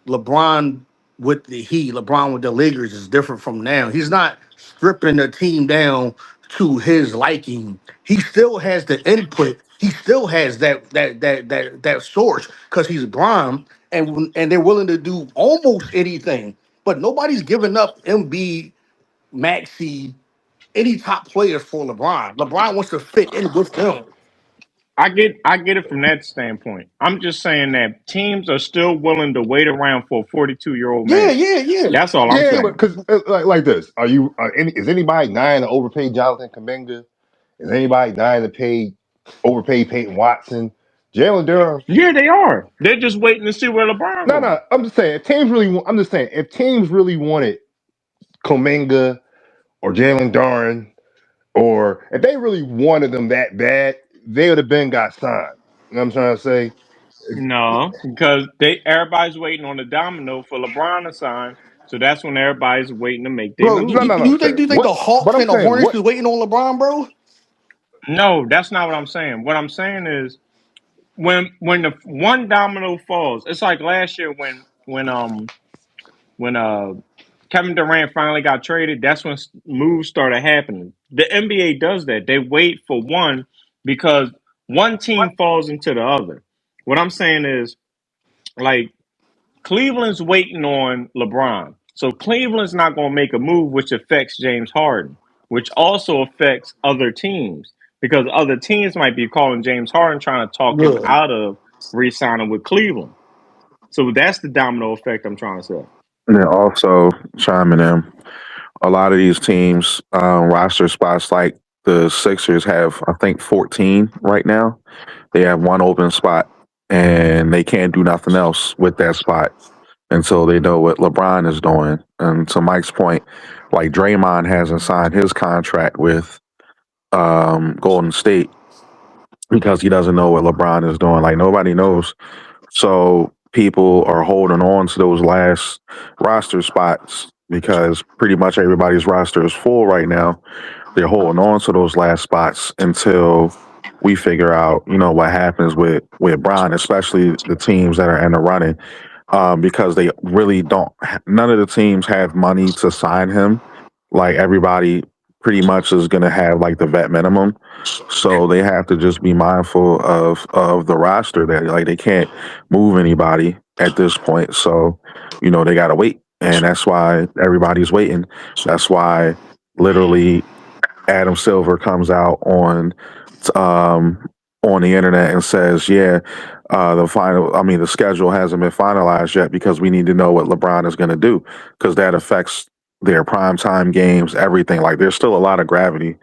LeBron with the Heat, LeBron with the Lakers is different from now. He's not stripping the team down to his liking. He still has the input. He still has that source because he's Bron, and they're willing to do almost anything. But nobody's giving up MB, Maxi, any top players for LeBron. LeBron wants to fit in with them. I get it from that standpoint. I'm just saying that teams are still willing to wait around for a 42-year-old Yeah, man. yeah, yeah. That's all I'm yeah, but saying. because like this, is anybody dying to overpay Jonathan Kaminga? Is anybody dying to overpay Peyton Watson? Jalen Durham. Yeah, they are. They're just waiting to see where LeBron No, going. no. I'm just saying, if teams really wanted Kuminga or Jalen Darn, or if they really wanted them that bad, they would have been got signed. You know what I'm trying to say? No, because they everybody's waiting on the domino for LeBron to sign. So that's when everybody's waiting to make their Bro, No, move. no, do no. you think What? the But Hawks I'm and the saying Hornets what? is waiting on LeBron, bro? No, that's not what I'm saying. What I'm saying is when the one domino falls, it's like last year when Kevin Durant finally got traded. That's when moves started happening. The NBA does that. They wait for one because one team falls into the other. What I'm saying is Like Cleveland's waiting on LeBron. So Cleveland's not going to make a move which affects James Harden, which also affects other teams because other teams might be calling James Harden trying to talk him Good. out of re-signing with Cleveland. So that's the domino effect I'm trying to say. And then also chiming in, a lot of these teams roster spots like the Sixers have, I think, 14 right now. They have one open spot, and they can't do nothing else with that spot until they know what LeBron is doing. And to Mike's point, like Draymond hasn't signed his contract with Golden State because he doesn't know what LeBron is doing. Like nobody knows. So people are holding on to those last roster spots because pretty much everybody's roster is full right now. They're holding on to those last spots until we figure out, what happens with Bron, especially the teams that are in the running, because they really don't. None of the teams have money to sign him. Like everybody, pretty much is going to have like the vet minimum, so they have to just be mindful of the roster that like they can't move anybody at this point. So they got to wait, and that's why everybody's waiting. That's why literally Adam Silver comes out um, on the internet and says, "Yeah, the schedule hasn't been finalized yet because we need to know what LeBron is going to do because that affects their primetime games, everything. Like, there's still a lot of gravity,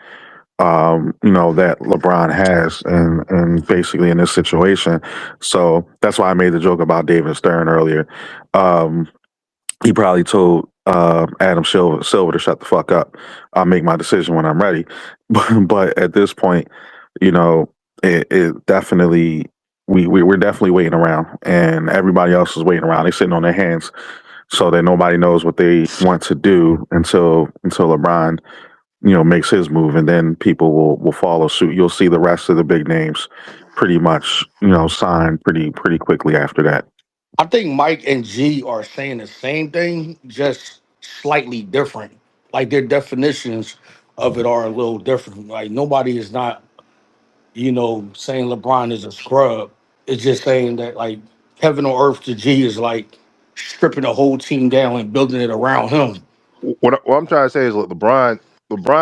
that LeBron has, and basically in this situation. So that's why I made the joke about David Stern earlier. Um, he probably told Adam Silver to shut the fuck up. I'll make my decision when I'm ready. But at this point, you know, it definitely we're definitely waiting around, and everybody else is waiting around. They're sitting on their hands, so that nobody knows what they want to do until LeBron makes his move, and then people will follow suit. You'll see the rest of the big names pretty much sign pretty quickly after that. I think Mike and G are saying the same thing, just slightly different. Like their definitions of it are a little different. Like nobody is not, saying LeBron is a scrub. It's just saying that like heaven or earth to G is like stripping the whole team down and building it around him. What I'm trying to say is, look, LeBron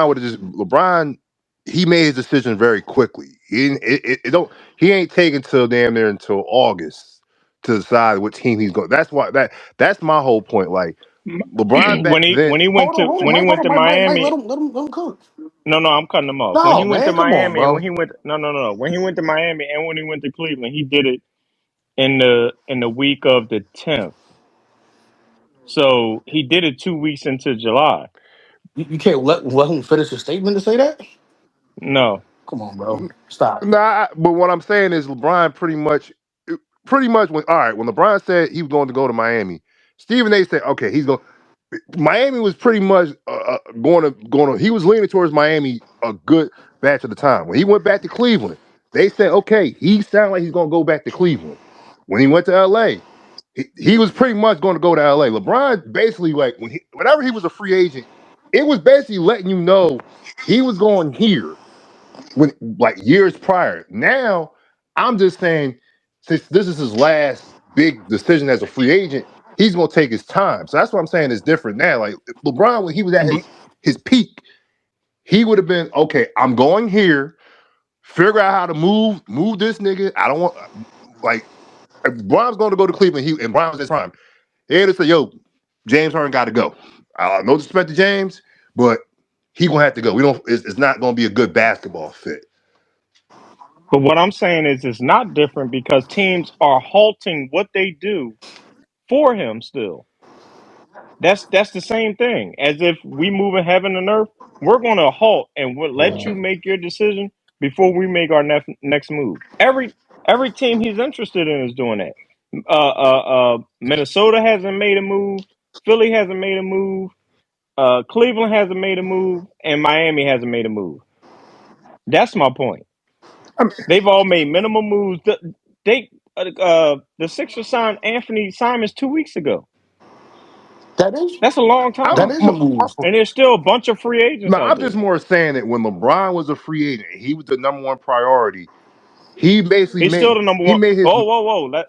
would have just LeBron. He made his decision very quickly. He didn't. It don't. He ain't taking till damn near until August to decide what team he's going. That's my whole point. Like LeBron back when he then. when he went Hold on, to hold on, when he Mike, hold went on, to Mike, Miami. let him cook. No, no, I'm cutting him off. When he No, went to man, come on, Miami and when bro. he went no, no, no, no. When he went to Miami and when he went to Cleveland, he did it in the week of the 10th. So he did it 2 weeks into July. You can't let him finish his statement to say that. No. Come on, bro, stop. Nah, but what I'm saying is LeBron pretty much when all right when LeBron said he was going to go to Miami, Stephen A. said okay he's going. Miami was pretty much going to. He was leaning towards Miami a good batch of the time. When he went back to Cleveland, they said, okay, he sounded like he's going to go back to Cleveland. When he went to L.A., he was pretty much going to go to L.A. LeBron basically like whenever he was a free agent, it was basically letting you know he was going here when like years prior. Now I'm just saying since this is his last big decision as a free agent, he's gonna take his time. So that's what I'm saying is different now. Like LeBron, when he was at his peak, he would have been okay. I'm going here. Figure out how to move this nigga. I don't want like if Brian's going to go to Cleveland. And Brian was at his prime. They had to say, "Yo, James Harden got to go." No disrespect to James, but he gonna have to go. We don't. It's not gonna be a good basketball fit. But what I'm saying is it's not different because teams are halting what they do for him still. That's the same thing. As if we move in heaven and earth, we're going to halt and we'll let you make your decision before we make our next move. Every team he's interested in is doing that. Minnesota hasn't made a move. Philly hasn't made a move. Cleveland hasn't made a move, and Miami hasn't made a move. That's my point. I mean, They've all made minimal moves. The Sixers signed Anthony Simons 2 weeks ago. That is That's a long that time, is a move. and there's still a bunch of free agents no, out I'm there. just more saying that when LeBron was a free agent, he was the number one priority. He basically He's still made the number he one. made his Oh, whoa, whoa!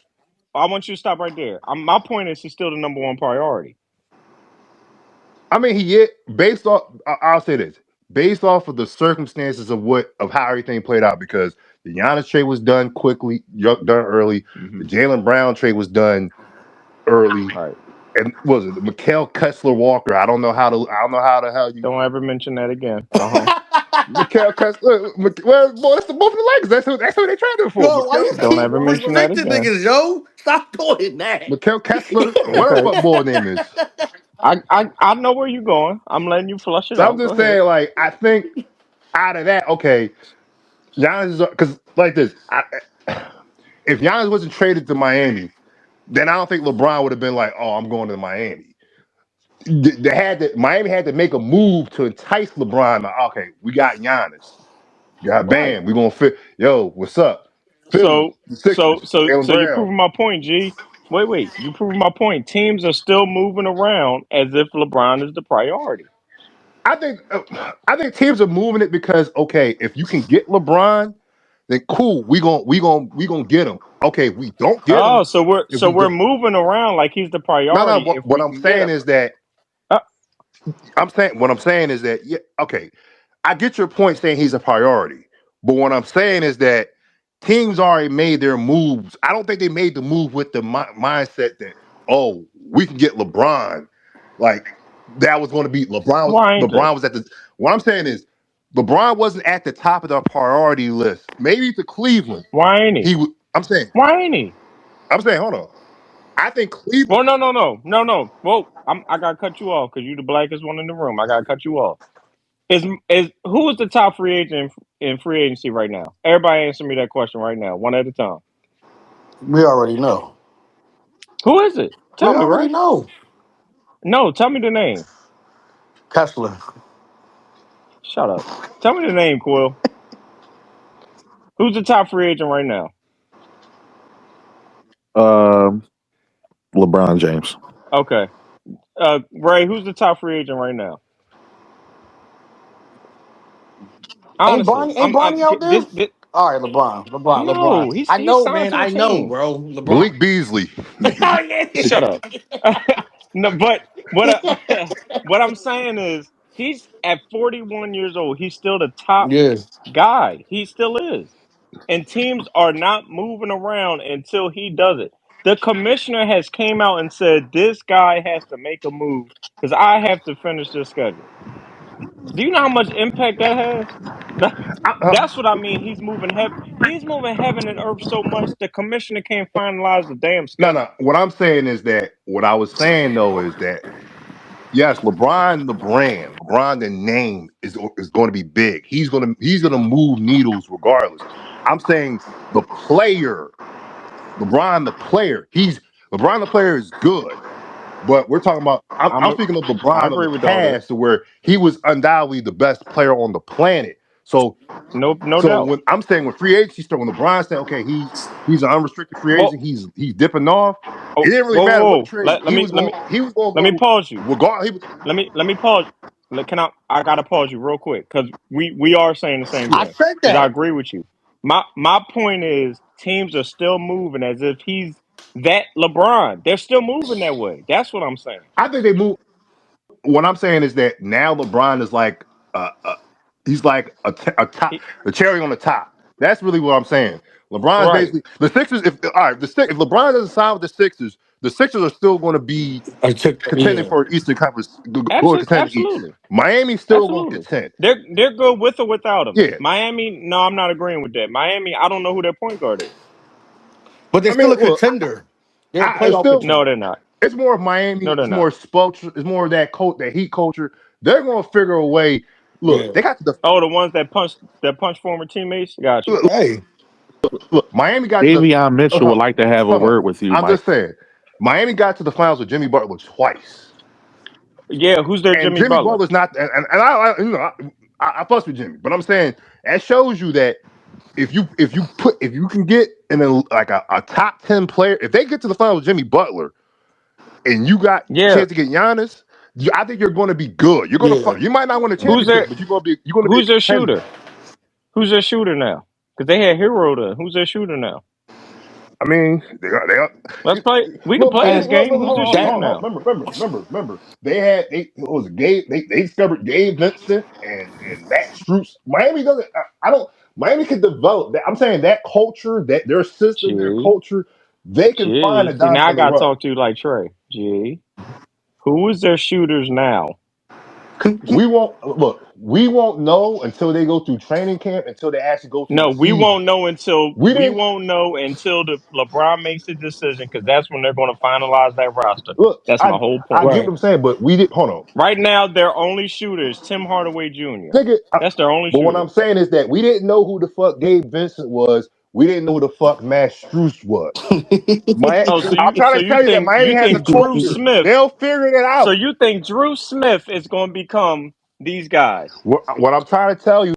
I want you to stop right there. My point is, he's still the number one priority. I mean, he is based off. I'll say this: based off of the circumstances of how everything played out, because the Giannis trade was done quickly, done early. The Hmm. Jaylen Brown trade was done early, Right. and what was it the Mikael Kessler Walker? I don't know how the hell you Don't ever mention that again. Uh-huh. Mikael Kessler. Well, boy, that's the both of the Lakers. That's who they traded for. Yo, why Mikael you Don't Kessler. keep ever mention that restricting again. niggas, yo? Stop doing that. Mikael Kessler, whatever the Okay. fuck boy name is. I know where you're going. I'm letting you flush it So I'm out. Go just ahead. saying, like, I think out of that, okay, Giannis is because like this. If Giannis wasn't traded to Miami, then I don't think LeBron would have been like, "Oh, I'm going to Miami." Miami had to make a move to entice LeBron. Like, okay, we got Giannis. Got Right. Bam. We gonna fit. Yo, what's up? Philly, So the so Sixers, so Jalen so you're Brown. proving my point, G. Wait. You proving my point. Teams are still moving around as if LeBron is the priority. I think I think teams are moving it because okay, if you can get LeBron, then cool. We gonna get him. Okay, if we don't get Oh, him, so we're if so we we're don't, moving around like he's the no, no. priority What, if what we I'm can get saying him. is that Uh, what I'm saying is that yeah, okay. I get your point saying he's a priority, but what I'm saying is that teams already made their moves. I don't think they made the move with the mindset that oh we can get LeBron, like that was going to be why ain't they? LeBron was at the. What I'm saying is LeBron wasn't at the top of the priority list. Maybe to Cleveland, Why ain't he? he. I'm saying. Why ain't he? I'm saying. Hold on. I think Cleveland. Well, no. Whoa, I gotta cut you off because you the blackest one in the room. I gotta cut you off. Is who is the top free agent in free agency right now? Everybody answer me that question right now, one at a time. We already know. Who is it? We Tell me, already right? know. No, tell me the name. Kessler. Shut up. Tell me the name, Quill. Who's the top free agent right now? Um, LeBron James. Okay. Ray, who's the top free agent right now? Ain't Honestly, Bonnie? Ain't Bonnie out there? this. All right, LeBron. No, LeBron. I he's know, signed man. to the I know, team. bro. LeBron. Malik Beasley. Oh yeah. Shut up. No, but what I'm saying is he's at 41 years old. He's still the top Yeah. guy. He still is. And teams are not moving around until he does it. The commissioner has came out and said this guy has to make a move because I have to finish this schedule. Do you know how much impact that has? That's what I mean. He's moving heaven. He's moving heaven and earth so much the commissioner can't finalize the damn No, no. schedule. What I'm saying is that what I was saying though is that yes, LeBron, the brand, LeBron, the name is going to be big. He's gonna move needles regardless. I'm saying the player, LeBron, the player. LeBron, the player is good, but we're talking about. I'm speaking of I LeBron of agree the with all that. past, to where he was undoubtedly the best player on the planet. So, No so doubt. when I'm saying when free agency started, when LeBron said, okay, he's an unrestricted free Well, agent, he's dipping off. It oh, didn't really whoa, matter what whoa. trade he was going to Let me go pause you. regardless. He was, Let me pause. Can I gotta pause you real quick because we are saying the same I thing said because I that. agree with you. My point is teams are still moving as if he's that LeBron. They're still moving that way. That's what I'm saying. I think they moved. What I'm saying is that now LeBron is like he's like a top, He- the cherry on the top. That's really what I'm saying. LeBron's right. basically the Sixers. If all right, if LeBron doesn't sign with the Sixers are still going to be I took contending yeah. for Eastern Conference, going to Absolutely. contend the East. Absolutely. Miami's still going to Absolutely. contend. They're good with or without him. Yeah, Miami. No, I'm not agreeing with that. Miami. I don't know who their point guard is. But they're I mean, still a look, contender. They're a it's playoff still No, contender. they're not. it's more of Miami. No, they're It's not. more culture. It's more of that heat culture. They're going to figure a way. Look, Yeah. they got to the Oh, the ones that punch former teammates. Got you. look, Hey. look, Miami got to the. Davion Mitchell would Hold like to have a on. word with you, I'm Mike. just saying, Miami got to the finals with Jimmy Butler twice, Yeah, who's their and Jimmy Jimmy Butler? Butler's not. And I fuss with Jimmy, but I'm saying that shows you that if you can get in like a top 10 player, if they get to the finals with Jimmy Butler, and you got Yeah. chance to get Giannis, I think you're going to be good. You're going to Yeah. you might not win a Who's championship, their but you're going to be a Who's their contender. shooter? Who's their shooter now? Because they had Hero then. Who's their shooter now? I mean, Let's play. We can look, play Miami. this And Look, game. look, Who's hold the on, shooter that hold on. now? Remember. They had what was it, Gabe? They discovered Gabe Vincent and Matt Strus. Miami doesn't. I don't. Miami can develop that. I'm saying that culture, that their system, their G. culture, they can find G. a See, diamond now I in the gotta rough. talk to you like Trey. G. Who is their shooters now? We won't look. We won't know until they go through training camp, until they actually go through the No, season. We we didn't won't know until the LeBron makes the decision because that's when they're going to finalize that roster. look. That's my whole I point. get what right. I'm saying, but we didn't. Hold on. Right now, their only shooter is Tim Hardaway Jr. Nigga, That's their only but what shooter. I'm saying is that we didn't know who the fuck Gabe Vincent was. We didn't know who the fuck Matt Strus was. Miami, Oh, I'm trying to tell you that Miami you has a think Drew culture. Smith? They'll figure it So out. you think Drew Smith is going to become these guys? What I'm trying to tell you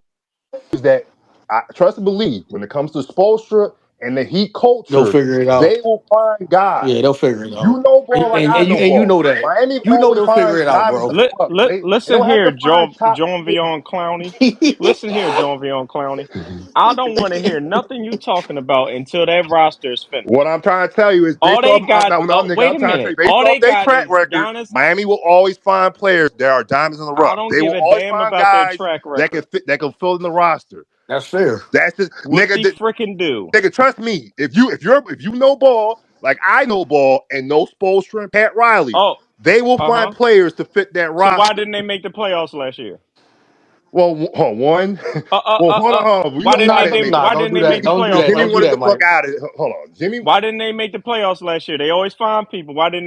is that I trust and believe when it comes to Spoelstra and the Heat They'll culture, figure it out. they will find guys. Yeah, they'll figure it out. You know ball like I know And you ball. know that. Miami You know always they'll figure finds it out, diamonds in bro. the rough. They Listen don't have here, to find top. John Vion Clowney. Listen here, John Vion Clowney. I don't want to hear nothing you talking about until that roster is What finished. I'm trying to tell you is All based they off got, no, oh, nigga, wait I'm a trying to tell minute. you, based All off they their got track is record, Giannis. Miami will always find players that are diamonds in the I rough. don't They give will a always damn find about their guys track that record. can fill in the roster. That's fair. That's just nigga. Whoopty freaking do. Nigga, trust me. If you know ball like I know ball and know Spoelstra and Pat Riley, Oh, they will uh find huh. players to fit that So why roster. didn't they make the playoffs last year? Well, one. Well, hold on. Why didn't Nah, they? nah, Why don't didn't do they that. make the Don't do playoffs that. Jimmy Don't last do wanted year? the that, fuck Mike. out of it. Hold on, Jimmy. Why didn't they make the playoffs last year? They always find people. Why didn't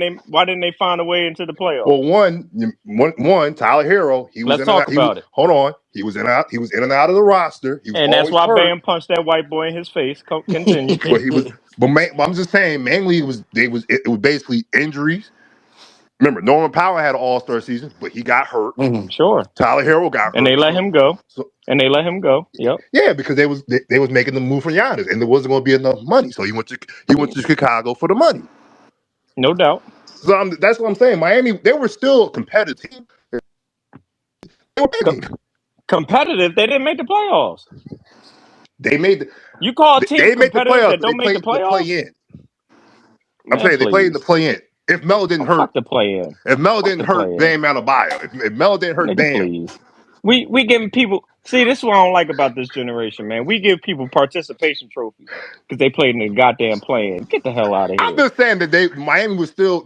they find a way into the playoffs? Well, one, Tyler Hero. He was Let's in and talk out. about it. Hold on. He was in and out. He was in and out of the roster. He was And that's always why hurt. Bam punched that white boy in his face. Continue. But he was. But I'm just saying. Mainly, it was basically injuries. Remember, Norman Powell had an All Star season, but he got hurt. Mhm. Sure. Tyler Hero got And they hurt. let him go. So Yep. yeah, because they was making the move for Giannis, and there wasn't going to be enough money, so he went to Chicago for the money. No doubt. So that's what I'm saying. Miami, they were still competitive. They were Co- winning. competitive. They didn't make the playoffs. They made You call a team they made the competitive playoffs, that but they don't make the played the play playoffs? in. I'm Man, saying they played in the please. play in. If Melo didn't Oh, hurt, fuck the play in. if Melo Fuck didn't the play hurt in. Bam Adebayo, if Melo didn't hurt Nigga, Bam, please. We giving people see this is what I don't like about this generation, man. We give people participation trophies because they played in the goddamn play-in. Get the hell out of I'm here. just saying that Miami was still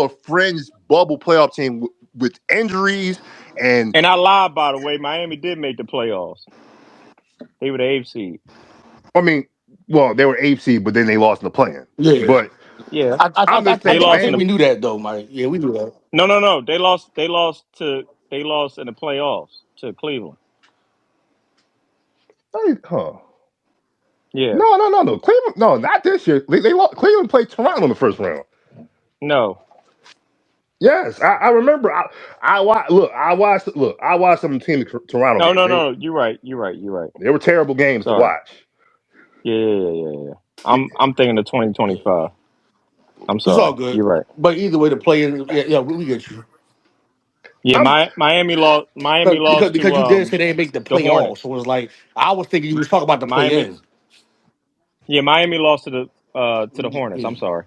a fringe bubble playoff team with injuries and And I lied, by the way. Miami did make the playoffs. They were the eighth seed. I mean, well, they were AFC, but then they lost in the play-in. Yeah. But Yeah, I'm just they saying, I lost in think the we Miami. knew that though, Mike. Yeah, we knew that. no. They lost in the playoffs to Cleveland. Huh? Yeah, No. Cleveland, no, not this year. They lost. Cleveland played Toronto in the first round. no, Yes, I remember. I watched. Look, I watched. Look, I watched some team Toronto games. no. You're right. You're right. They were terrible games to Sorry. watch. Yeah. I'm thinking of 2025. I'm It's all sorry. good. You're right. But either way, the play in, yeah, we get you. Yeah, I'm. Miami lost. Miami Because lost to you did say they didn't make the the playoffs. Hornets. So it was like, I was thinking you was talking about the play Miami, in. yeah, Miami lost to the Hornets. I'm sorry.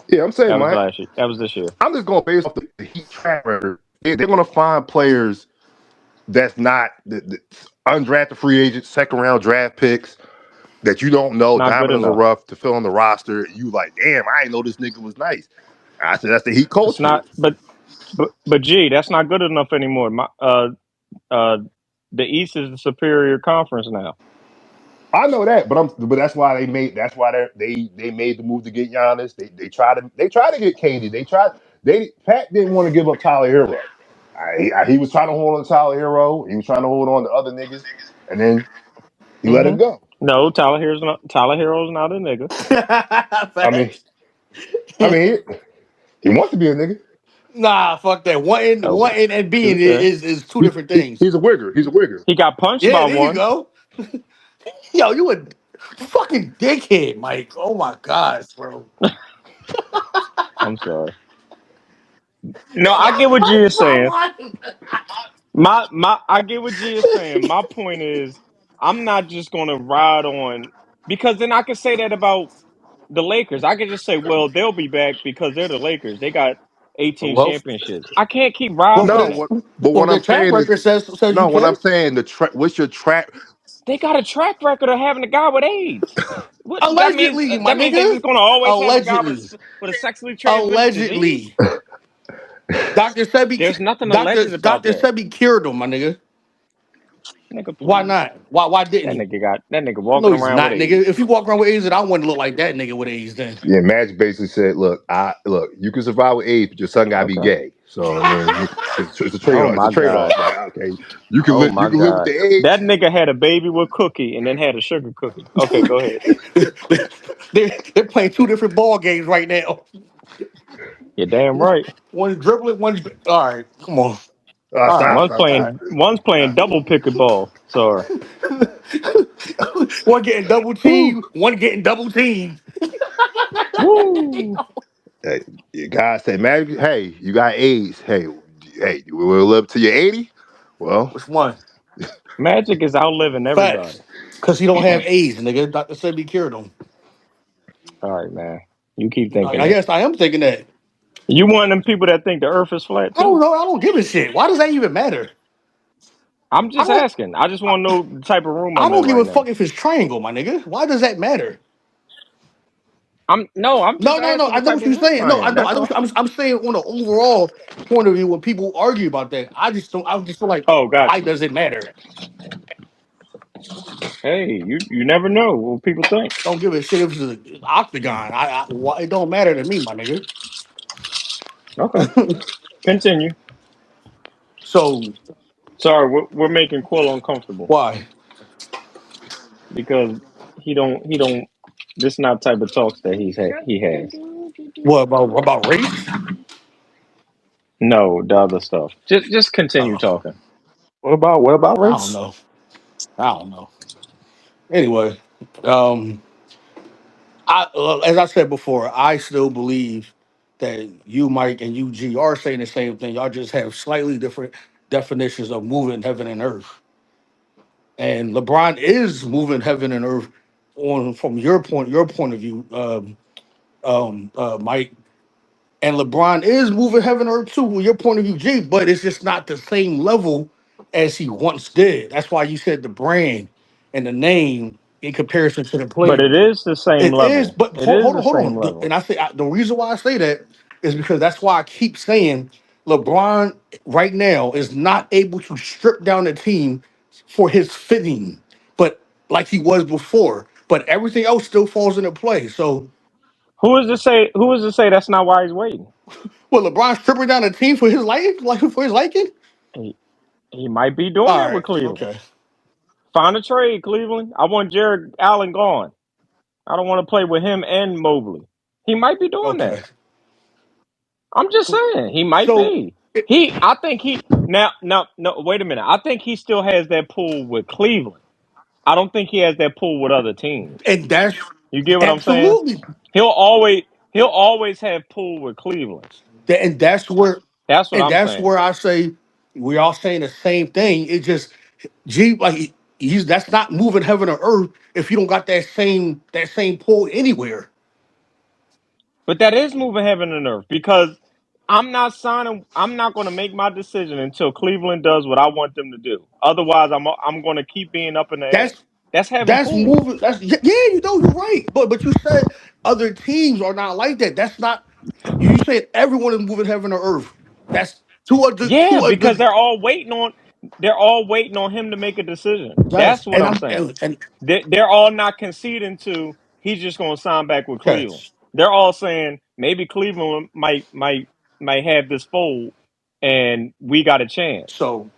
Yeah, I'm saying, That was man. last year. That was this year. I'm just going based off the Heat track record. They're going to find players that's not the undrafted free agents, second round draft picks that you don't know, Not good diamond in the enough. rough to fill on the roster. You like, damn, I didn't know this nigga was nice. I said that's the Heat It's culture. not. But gee, that's not good enough anymore. Uh, the East is the superior conference now. I know that, but that's why they made the move to get Giannis. They tried to get KD. They Pat didn't want to give up Tyler Hero. He was trying to hold on to Tyler Hero. He was trying to hold on to other niggas, and then he let Hmm. him go. No, Tyler Hero's not a nigga. I mean, Facts. I mean, he wants to be a nigga. Nah, fuck that. Okay. Wanting and being Okay. is two different things. He's a wigger. He's a wigger. He got punched Yeah, by there you one. go. Yo, you a fucking dickhead, Mike. Oh my gosh, bro. I'm sorry. No, I get what G is saying. I get what G is saying. My point is, I'm not just gonna ride on. because then I could say that about the Lakers. I could just say, well, they'll be back because they're the Lakers. They got 18 Well, championships. I can't keep well, riding No, on that. what? But well, what their I'm track saying is, record says you no. What I'm can. saying, what's your track? They got a track record of having a guy with AIDS. What that means? Allegedly, my That means they nigga. just gonna always have a guy Allegedly, with a sexually transmitted disease. allegedly. Doctor Sebi, There's nothing Doctor alleged about Doctor that. Sebi cured him, my nigga. Nigga, Why please. not? Why didn't he? That nigga No, walking he's around with not, nigga. AIDS. If you walk around with AIDS, then I wouldn't look like that nigga with AIDS. Then Yeah, Magic basically said, look, you can survive with AIDS, but your son gotta be Okay. gay. So I mean, it's a trade Oh off. It's a my trade off. god. Like, okay, Oh you my can live with god. the AIDS. That nigga had a baby with Cookie and then had a sugar cookie. Okay, go ahead. they're playing two different ball games right now. You're damn right. One's dribbling, one's all right. Come on, all right, Stop, stop, all stop. right. One's playing double pickleball. Sorry. One getting double Whew. teamed, one getting double teamed. Woo. Hey, you guys say, Magic, hey, you got AIDS. Hey, you will live till you're 80. Well, Which one? Magic is outliving everybody. Facts. Because he don't have AIDS, nigga. Doctor said he cured him. All right, man. You keep thinking I that. guess I am thinking that. You one of them people that think the earth is flat I don't too? know. I don't give a shit. Why does that even matter? I'm I just don't. asking. I just want to know the type of room I I'm in don't give a right fuck now. if it's triangle, my nigga. Why does that matter? I'm just No. asking I what know type what of you're room saying. I No, I in. know. That's I know. all. I'm saying on an overall point of view when people argue about that. I just don't. I just feel like, Oh, got why you. does it matter? Hey, you never know what people think. Don't give a shit if it's an octagon. It don't matter to me, my nigga. Okay, continue. So Sorry, we're making Quill uncomfortable why? because he don't. This is not the type of talks that he has. What about race? No, the other stuff. Just continue Oh, talking. What about I don't race? know. I don't know. Anyway, um, as I said before, I still believe that you, Mike, and you, G, are saying the same thing. Y'all just have slightly different definitions of moving heaven and earth. And LeBron is moving heaven and earth on from your point of view, Mike. And LeBron is moving heaven and earth too, from your point of view, G. But it's just not the same level as he once did. That's why you said the brand and the name in comparison to the But players. it is the same It is, level. but It is the hold same on. level. And I say the reason why I say that is because that's why I keep saying LeBron right now is not able to strip down the team for his fitting, but like he was before. But everything else still falls into play. So, Who is to say? Who is to say that's not why he's waiting? will LeBron stripping down the team for his like for his liking? He, he might be doing All that with right, Cleveland. okay, Find a trade, Cleveland. I want Jared Allen gone. I don't want to play with him and Mobley. He might be doing that. okay. I'm just saying he might So, be. I think he now. No, wait a minute. I think he still has that pull with Cleveland. I don't think he has that pull with other teams. and that's You get what I'm saying? absolutely He'll always he'll always have pull with Cleveland. and that's where That's what I'm saying. I say we all saying the same thing. It just G like he's that's not moving heaven or earth if you don't got that same pull anywhere. But that is moving heaven and earth because I'm not signing. I'm not going to make my decision until Cleveland does what I want them to do. Otherwise, I'm going to keep being up in the air. That's That's having that's pool. moving. That's yeah. You know you're right. But you said other teams are not like that. That's not. You said everyone is moving heaven or earth. That's Yeah, to a because the they're all waiting on him to make a decision. yes. That's what I'm saying. And They're all not conceding to he's just going to sign back with Cleveland. yes. They're all saying maybe Cleveland might have this fold and we got a chance. So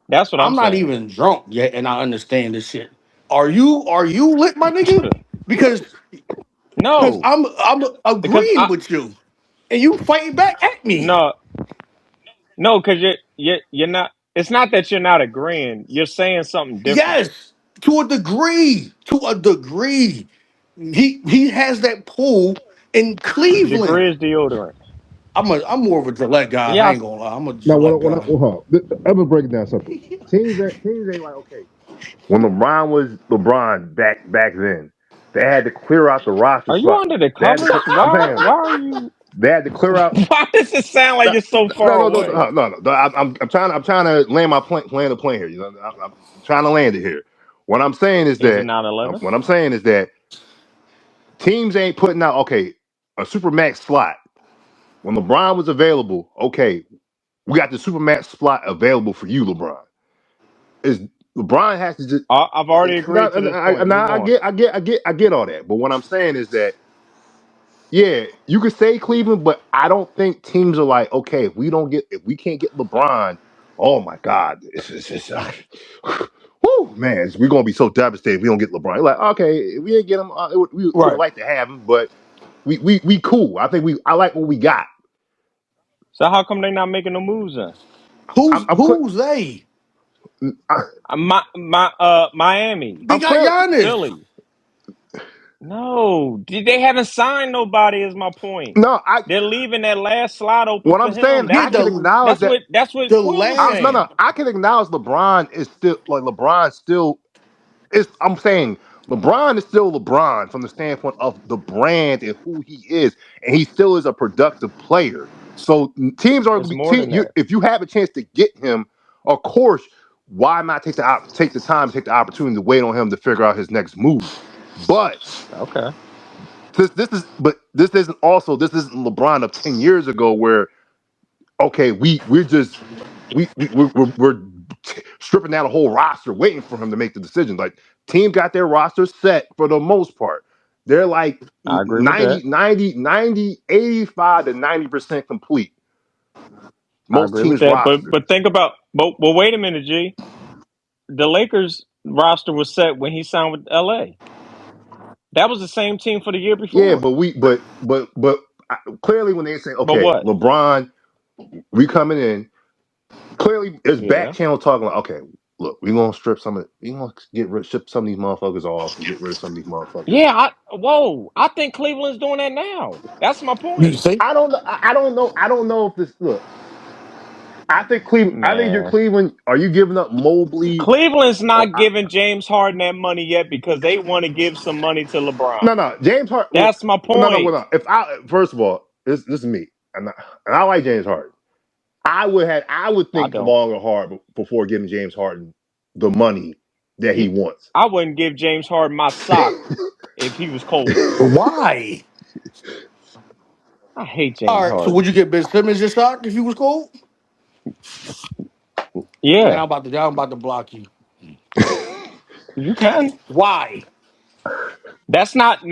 That's what I'm I'm not saying. even drunk yet, and I understand this shit. Are you lit, my nigga? Because No, I'm because agreeing I with you, and you fighting back at me. no no because you're not. It's not that you're not agreeing. You're saying something different. Yes, to a degree. To a degree, he has that pull in Cleveland. Degree is deodorant. I'm more of a Gillette guy. I Yeah, ain't gonna lie. I'm a Now, Gillette guy. I'm gonna break it down simple. Teams ain't like okay. When LeBron was LeBron back then. They had to clear out the roster Are you spot. under the They had to. covers? I'm Why? saying Why are you? they had to clear out. Why does it sound like No, you're so far away? no. I'm trying to land my plane, land the plane here. You know, I'm trying to land it here. What I'm saying is Is it that 9/11? what I'm saying is that teams ain't putting out a super max slot when LeBron was available. Okay, we got the super max slot available for you, LeBron. Is LeBron has to just I've already now, agreed to this point. now Move on. I get all that. But what I'm saying is that yeah, you could say Cleveland, but I don't think teams are like, okay, if we can't get LeBron, oh my God, whoo, man, we're gonna be so devastated if we don't get LeBron. You're like, okay, if we didn't get him, we would have Right. liked to have him, but we cool. I like what we got. So how come they not making no moves then? I'm cl- Who's they? I, Miami, They I'm got clear. Giannis. Philly. No, they haven't signed nobody. Is my point. No, I They're leaving that last slot open what for I'm saying, him. Yeah, I can acknowledge that. That's what the Quill was last saying. I can acknowledge LeBron still I'm saying LeBron is still LeBron from the standpoint of the brand and who he is, and he still is a productive player. So teams are going It's to be more than that. if you have a chance to get him, of course, why not take the time, take the opportunity to wait on him to figure out his next move? But Okay, this isn't LeBron of 10 years ago where okay, we're stripping down a whole roster, waiting for him to make the decision. Like team got their roster set for the most part. They're like I agree with that. 85 to 90% complete. I Most agree with teams' that. But rosters. think about. But wait a minute, G. The Lakers roster was set when he signed with LA. That was the same team for the year Yeah, before. clearly when they say, But okay, what? LeBron, we coming in, clearly it's back Yeah. channel talking like, okay, look, we gonna ship some of these motherfuckers off and get rid of some of these motherfuckers. Yeah. Whoa. I think Cleveland's doing that now. That's my you point. think? I don't know if this look. I think Cleveland. I think you're Man. Cleveland. Are you giving up Mobley? Cleveland's Or, not giving James Harden that money yet because they want to give some money to LeBron. no. James Harden. That's my Well, point. no. If I first of all, this is me, and I like James Harden. I would I think don't. long and hard before giving James Harden the money that he wants. I wouldn't give James Harden my sock if he was cold. Why? I hate All James right. So would Harden. you get Ben Simmons your shot if he was cold? Man, Yeah, I'm about to block you. you can. Why? That's not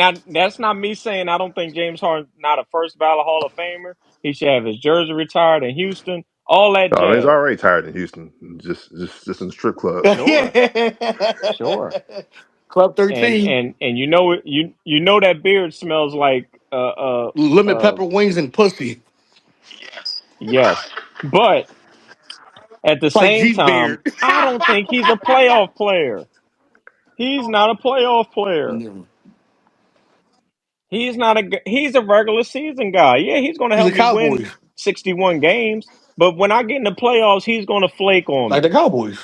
me saying I don't think James Harden's not a first ballot Hall of Famer. He should have his jersey retired in Houston. All that Oh, he's jazz. already tired in Houston, just in the strip club. Sure, sure. Club And 13. and and you know that beard smells like Lemon pepper wings and pussy. yes. But at the It's like same G's time, beard. I don't think he's a playoff player. He's not a playoff player. He's a regular season guy. Yeah, he's going to He's a help me win Cowboys. 61 games, but when I get in the playoffs, he's going to flake on Like the me. Cowboys.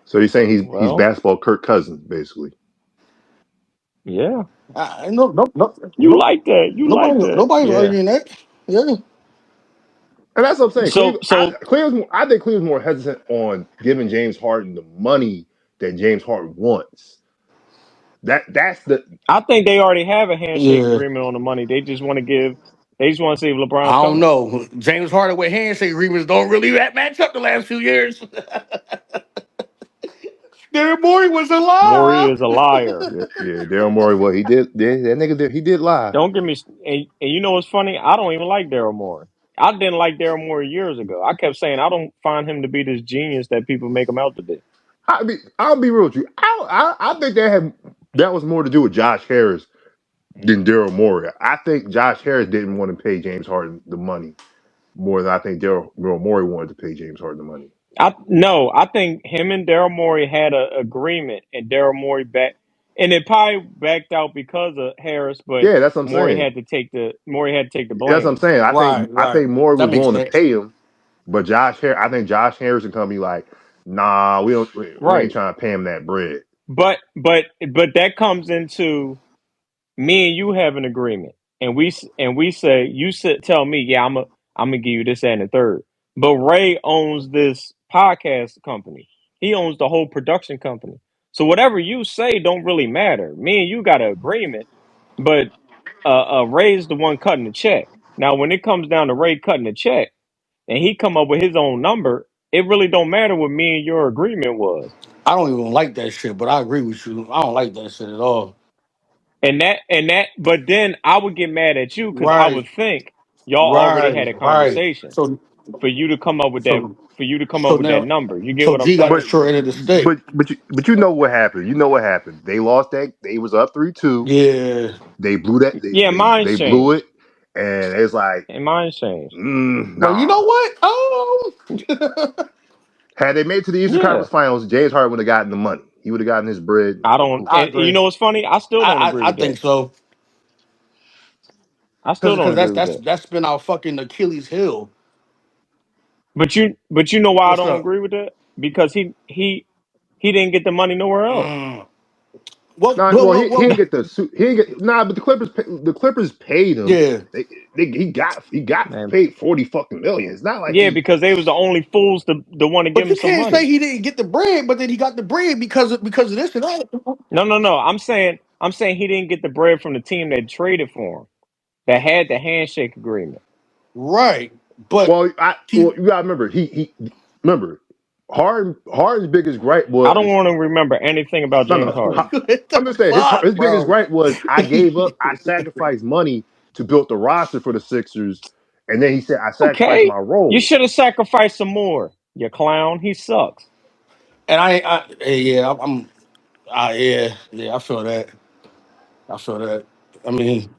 So you're saying he's Well, basketball Kirk Cousins basically. yeah. No, no, no, You no, like that. You like that. nobody's Yeah. arguing that. Yeah. And that's what I'm saying. So so I think Cleveland's more hesitant on giving James Harden the money that James Harden wants. That's the I think they already have a handshake Yeah. agreement on the money. They just want to see if I LeBron's don't coming. know. James Harden with handshake agreements don't really match up the last few years. Daryl Morey was a Maury lie. is a liar. yeah, Daryl Morey. What he did, that nigga did, he did lie. Don't give me and you know what's funny? I don't even like Daryl Morey. I didn't like Daryl Morey years ago. I kept saying I don't find him to be this genius that people make him out to be. I'll be real with you. I think that was more to do with Josh Harris than Daryl Morey. I think Josh Harris didn't want to pay James Harden the money more than I think Daryl Morey wanted to pay James Harden the money. I think him and Daryl Morey had an agreement, and Daryl Morey and it probably backed out because of Harris, but Yeah, that's what I'm saying. Morey had to take the That's what I'm blame. saying. I Right. think Morey That was makes willing to sense. pay him, but I think Josh Harris and company like, nah, we don't, we ain't Right. trying to pay him that bread. but that comes into me and you have an agreement, and we say you tell me, yeah, I'm gonna give you this and the third. But Ray owns this podcast company. He owns the whole production company. So whatever you say don't really matter. Me and you got an agreement, but Ray's the one cutting the check. Now, when it comes down to Ray cutting the check, and he come up with his own number, it really don't matter what me and your agreement was. I don't even like that shit, but I agree with you. I don't like that shit at all. But then I would get mad at you because I Right, would think y'all already had right, a right. conversation So, for you to come up with that so, for you to come up so with that now, number. You get so what I'm G got the saying? But short end of the stick. but you know what happened. You know what happened. They lost that. They was up 3-2. Yeah, They blew that. Yeah, mine's They blew it, changed. and it's like, And mine's changed. but you know nah. what? Had they made it to the Eastern Yeah. Conference Finals, James Harden would have gotten the money. He would have gotten his bread. I don't I and you agree. know what's funny? I still don't agree I with think that. so I still don't because agree with that. that's been our fucking Achilles heel. But you know why I What's don't up? agree with that? Because he didn't get the money nowhere else. Mm. Well, Nah, well, well, well, he well, didn't get the suit. He didn't get nah, but the Clippers paid him. yeah. He got Man. paid 40 fucking million. It's not like Yeah, he. because they was the only fools to want to give But him you some can't say money. he didn't get the bread, but then he got the bread because of this and that. No, no, no. I'm saying he didn't get the bread from the team that traded for him, that had the handshake agreement. Right, but he You gotta remember remember Harden's biggest gripe I don't was want to remember anything about no James no. Harden. what I'm the just saying fuck, his biggest bro? gripe was I sacrificed money to build the roster for the Sixers, and then he said I sacrificed Okay, my you role. should have sacrificed some more. You clown. He sucks. And yeah, yeah, I feel that. I feel that. I mean,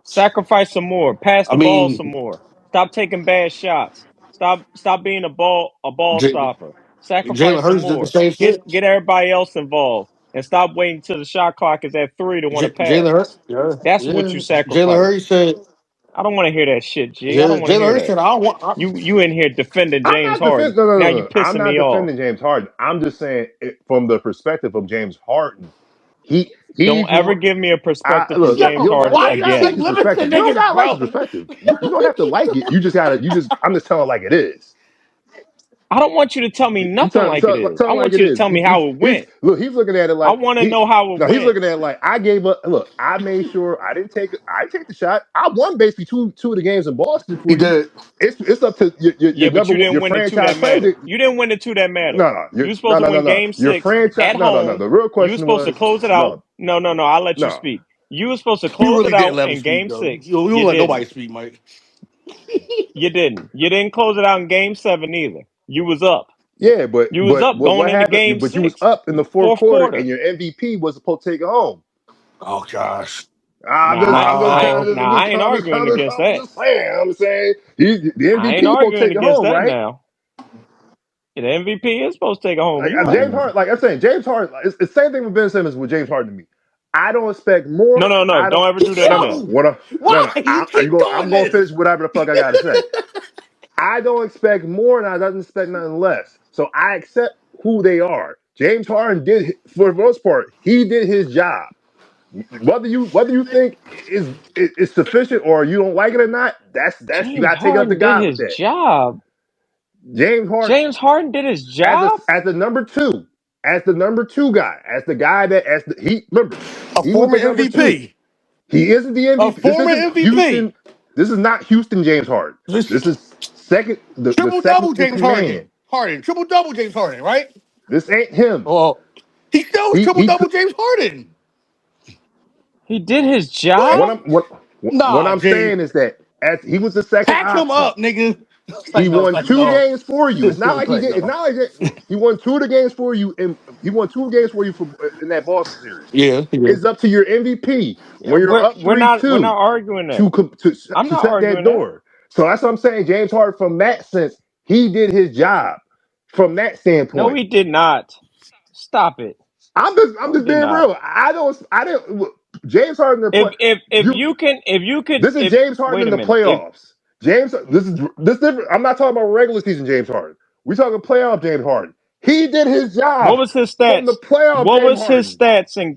Sacrifice some more. Pass I the ball some mean, more. Stop taking bad shots. Stop being a ball J- stopper. Sacrifice Jalen some Hurts did the more. same Get shit. get everybody else involved and stop waiting till the shot clock is at 3 to want to Jalen pass. Hurts, yeah, That's what you yeah. Jalen sacrifice. Hurts said, I don't want to hear that shit, G. I yeah, don't want to Jalen hear Hurts that. said, I don't want. You in here defending I'm James not Harden. defending. No, no, Now no, you no. I'm pissing not me off. defending James Harden. I'm just saying it, from the perspective of James Harden, he's Don't ever more. give me a I perspective from look. James Yo, Harden why you gotta Like keep again. his limiting perspective. You don't niggas, gotta like his bro? perspective. You don't have to like it. You just gotta. You just. I'm just telling like it is. I don't want you to tell me You nothing like it is. tell I him like want it you to is. tell me how it He's went. look. He's looking at it I like want to he. know how it No, he's went. looking at it like I gave up. Look, I made sure I didn't take. I didn't take the shot. I won basically two of the games in Boston He for you. did. It's up to your Yeah, but number you one, didn't your win the two franchise that player. matter. You didn't win the two that matter. No, no, You were supposed to win no. game Your six franchise. at No. home. The real You were question supposed to was close it out. no, No, no, no. I'll let you no. speak. You were supposed to You close really it didn't out let him in speak game though. six. You You don't let nobody didn't. speak, Mike. You didn't. You didn't close it out in game seven either. You was up. Yeah, but You was up what going into happened? game But you was six, up in the fourth fourth quarter, and quarter. your MVP was supposed to take it home. Oh gosh. I ain't arguing against I'm that. just saying. I'm saying the I ain't MVP supposed to arguing take it against home, that right? now. Yeah, the MVP is supposed to take it home. Like You're right. James Harden, like I'm saying, James Harden. It's the same thing with Ben Simmons with James Harden to me. I don't expect No, more. no, no. I don't. Don't ever do that No, no. again. Yo, No, no. why you keep I'm doing going to this? finish whatever the fuck I got to say. I don't expect more, and I don't expect nothing less. So I accept who they are. James Harden did, for the most part, he did his job. Whether you think is sufficient or you don't like it or not, that's you James got to take it up to Harden did God with his that. job. James Harden James Harden did his as a job. as the number two, as the number two guy, as the guy that he remember A he was former the number two. MVP. He isn't the A MVP. This former isn't MVP. Houston. This is not Houston James Harden. This This is second the triple second double in James command. Harden. Harden. Triple double James Harden, right? This ain't him. Well, he still was triple He double could. James Harden. He did his What? What job. what Nah, I'm G. saying is that as he was the second Pack him option, up, nigga. he Like no, won like two no. games for you. It's not like he Like did. It's no. not like that. He won two of the games for you, and he won two games for you for in that Boston series. Yeah, yeah. It's up to your MVP Yeah, when you're we're up we're three not we're two not arguing that. to com- to I'm to not shut that arguing that. door. So that's what I'm saying. James Harden, from that sense, he did his job. From that No, standpoint, he did not. Stop it. I'm No, he just did being not. real. I didn't. Look, James Harden in the If play. if if You you can if you could This is if James Harden wait in a the minute if playoffs. This different. I'm not talking about regular season James Harden. We're talking playoff James Harden. He did his What job was his from the stats? playoff, What James was his Harden. stats in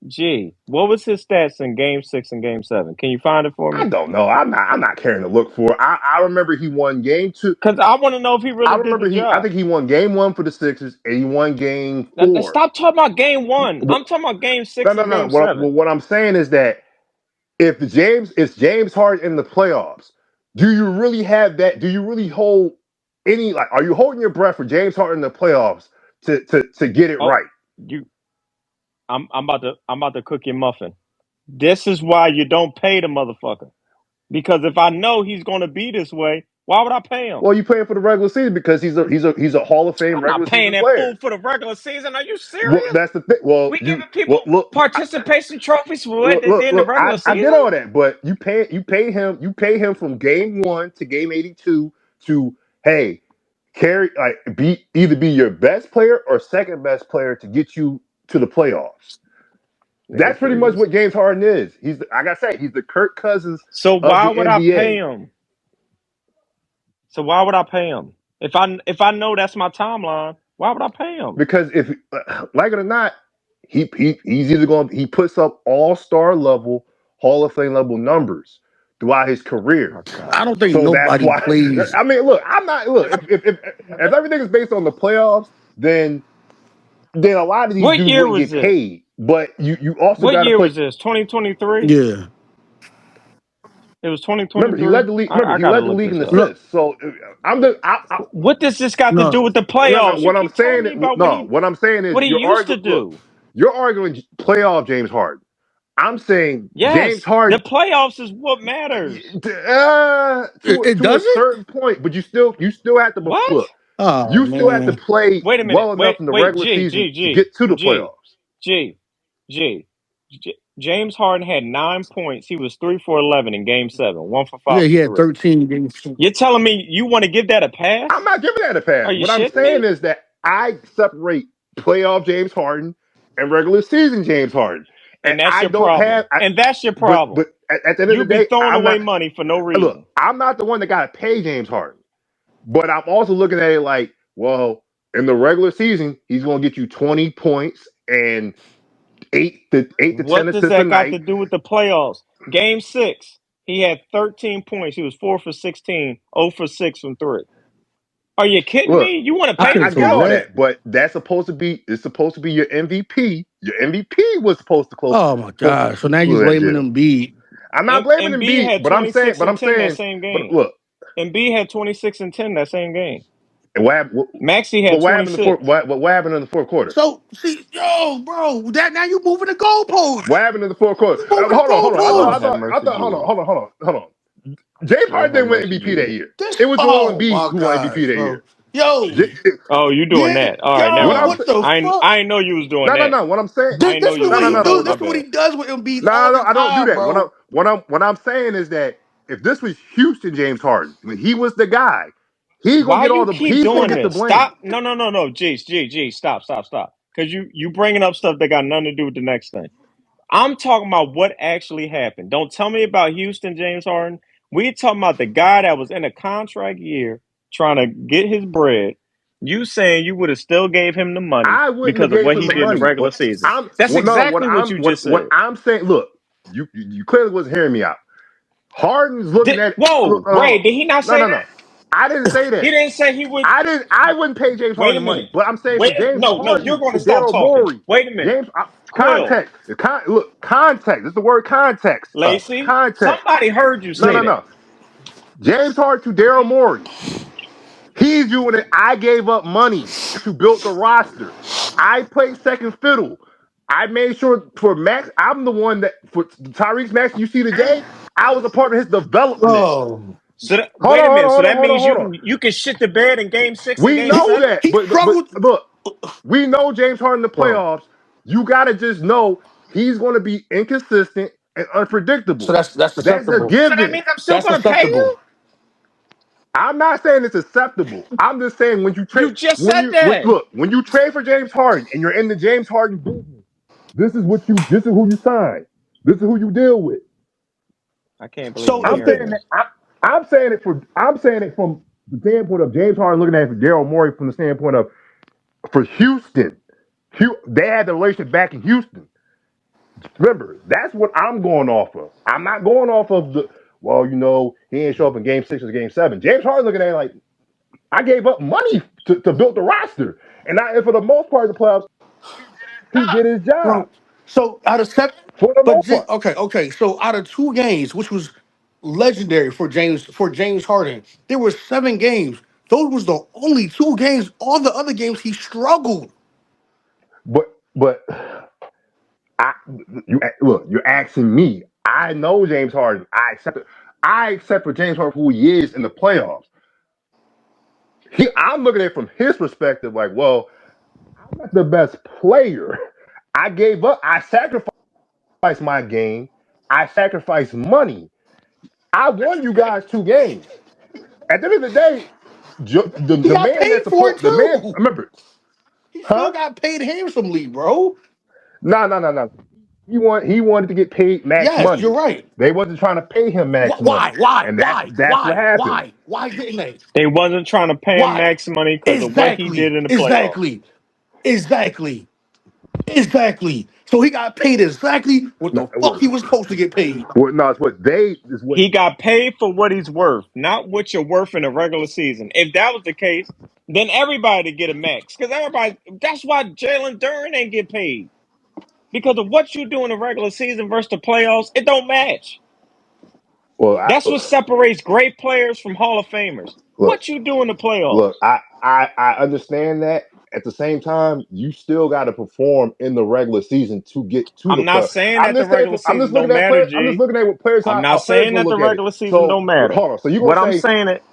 G? What was his stats in Game 6 and Game 7? Can you find it for I me? don't know. I'm not caring to look for it. I remember he won game two. Because I want to know if he I really did the remember I job. think he won game one for the Sixers and he won game Now, four. stop talking about Game 1. What, I'm talking about Game no, 6 no, and no. Game 7. What I'm saying is that if it's James Harden in the playoffs, do you really have that? Do you really hold any like? Are you holding your breath for James Harden in the playoffs to get it Oh, right? you. I'm about to cook your muffin. This is why you don't pay the motherfucker. Because if I know he's going to be this way, why would I pay him? Well, you paying for the regular season because he's a Hall of Fame I'm not regular paying season that player. fool for the regular season. Are you Well, serious? that's the thing. Well, We giving well people look. participation trophies for what they did in the Look, regular I get season? all that, but you pay him from game one to game 82 to hey, carry like be your best player or second best player to get you to the playoffs. Nigga, That's pretty much please. what James Harden is. Like I said, he's the Kirk Cousins So of why the would I pay NBA. him? So why would I pay him? If I know that's my timeline, why would I pay him? Because if like it or not, he's either going he puts up all star level, Hall of Fame level numbers throughout his career. Oh I God. don't think So that's nobody why. plays. I mean, look, I'm not look if everything is based on the playoffs, then a lot of these What dudes year wouldn't was get this? paid. But you also What got to year put. was this? 2023? Yeah. It was Remember, he led 2023. the league. Remember, I he gotta led the look league in this up. Look, assists. So I'm the. What does this got to do no. with the No, no. playoffs? You What I'm keep telling saying, me about no. What I'm saying is, what he you're used to arguing. Look, do. you're arguing playoff James Harden. I'm saying James Yes, the Harden playoffs is what matters. It to a doesn't? certain point, but you still have to What? look. Oh You still have to man. play Wait a minute. well enough Wait, in the wait. regular G, season G, to G, get to the G, playoffs. G, G. James Harden had 9 points. He was 3 for 11 in Game 7, 1 for 5 Yeah, he from had three. 13 games. You're telling me you want to give that a I'm pass? not giving that a pass. Are you What I'm shitting saying me? is that I separate playoff James Harden and regular season James Harden, and And that's I your don't have. problem. And that's your But problem. at the end of You the be day, throwing I'm away not. money for no Look, reason. I'm not the one that got to pay James Harden, but I'm also looking at it like, well, in the regular season, he's going to get you 20 points and 8 to 10 What does assists a that got to night. do with the playoffs? Game 6, he had 13 points. He was 4 for 16, 0 for 6 from three. Are you kidding Look, me? You want to I pay I can't this get believe guy? all that. that, but that's supposed to be it's supposed to be your MVP. Your MVP was supposed to Oh my God. So now you close that blaming deal. them beat. I'm not blaming Embiid Embiid, had but 26 I'm and 10 that saying, same but game. look, Embiid had 26 and 10 that same game. what happened? Maxie But had what happened in the fourth? 26. What happened in the fourth quarter? So see, yo, bro, that now you moving the goalpost. What happened in the fourth quarter? You moving the Hold on. Lord goalpost. have mercy, Jesus. Hold on. James Lord Harden have didn't win mercy, MVP that Jesus. year. This It was Joel oh Embiid my who won MVP gosh, that bro. year. Yo, Oh, you doing yeah, that? All right, never What yo, I'm mind. what saying? the fuck? I ain't know you was doing No, that. no. What I'm saying? I ain't know This you is was what he doing do. that. My This is what bad. he does with Embiid all No, the I don't do time, that. bro. What I'm saying is that if this was Houston James Harden, when he was the guy, Why you keep he's gonna doing get the this? blame. Stop. No, no, no, no. G. Stop, stop, stop. Because you bringing up stuff that got nothing to do with the next thing. I'm talking about what actually happened. Don't tell me about Houston, James Harden. We talking about the guy that was in a contract year trying to get his bread. You saying you would have still gave him the money I wouldn't have because of gave what him he the did in the money. regular What season. I'm That's what no exactly what you just what said. I'm saying. Look, you clearly wasn't hearing me out. Harden's looking at Whoa, look. Ray, did he not say No. that? I didn't say He that. didn't say he would. I wouldn't pay James Wait Harden a the money, minute. but I'm saying for Wait. James No, you're Harden going to to stop Daryl talking. Morey, Wait a minute. James Quill, context. Look, context. This is the word context. Lacey, Context. somebody heard you say that. No. James Harden to Daryl Morey. He's doing it. I gave up money to build the roster. I played second fiddle. I made sure for Max, I'm the one that for Tyrese Max you see today, I was a part of his development. Bro, So wait a minute. So that means Hold on. you can shit the bed in Game 6 and We Game know he 7. that, he but struggled, look, we know James Harden in the bro. playoffs. You gotta just know he's going to be inconsistent and So unpredictable. that's That's a acceptable. So that given. means I'm still That's going to pay acceptable. you. I'm not saying it's acceptable. I'm just saying You just said that. when you trade for James Harden and you're in the James Harden business, this is who you sign. This is who you deal with. I can't believe So I'm I'm hearing saying that this. I'm saying it from the standpoint of James Harden looking at it for Daryl Morey from the standpoint of for Houston. They had the relationship back in Houston. Remember, that's what I'm going off of. I'm not going off of the he ain't show up in game 6 or game 7. James Harden looking at it like I gave up money to build the roster. And for the most part of the playoffs, he did his job. bro. So out of seven, For the but most part. okay. So out of two games, which was legendary for James Harden, there were 7 games. Those was the only 2 games. All the other games he struggled. But I look, you're asking me. I know James Harden. I accept for James Harden who he is in the playoffs. I'm looking at it from his perspective, like, well, I'm not the best player. I gave up. I sacrificed my game. I sacrificed money. I won you guys 2 games. At the end of the day, He the got man paid that for it support the man. too. Remember, He still huh? got paid handsomely, bro. No, no, no, no. He wanted to get paid max Yes, you're money. right. They wasn't trying to pay him max money, Why? Why? and Why? that's what Why? happened. Why? Why didn't they? They wasn't trying to pay him Why? max money because of what he Exactly. did in the playoffs. Exactly. Exactly. Exactly. So he got paid exactly what No, the fuck he was supposed to get paid. no, it's what they is what. He got paid for what he's worth, not what you're worth in a regular season. If that was the case, then everybody get a max. Because everybody, that's why Jalen Duren ain't get paid. Because of what you do in the regular season versus the playoffs, it don't match. Well, That's what separates great players from Hall of Famers. look, What you do in the look. playoffs. I understand that. At the same time, you still got to perform in the regular season to get to the I'm not playoff. saying that the regular I'm just season looking don't at matter, players. I'm just G. looking at what players I'm how not players saying gonna that the look at it. regular season So don't matter. hold on. So you're gonna What I'm say saying it,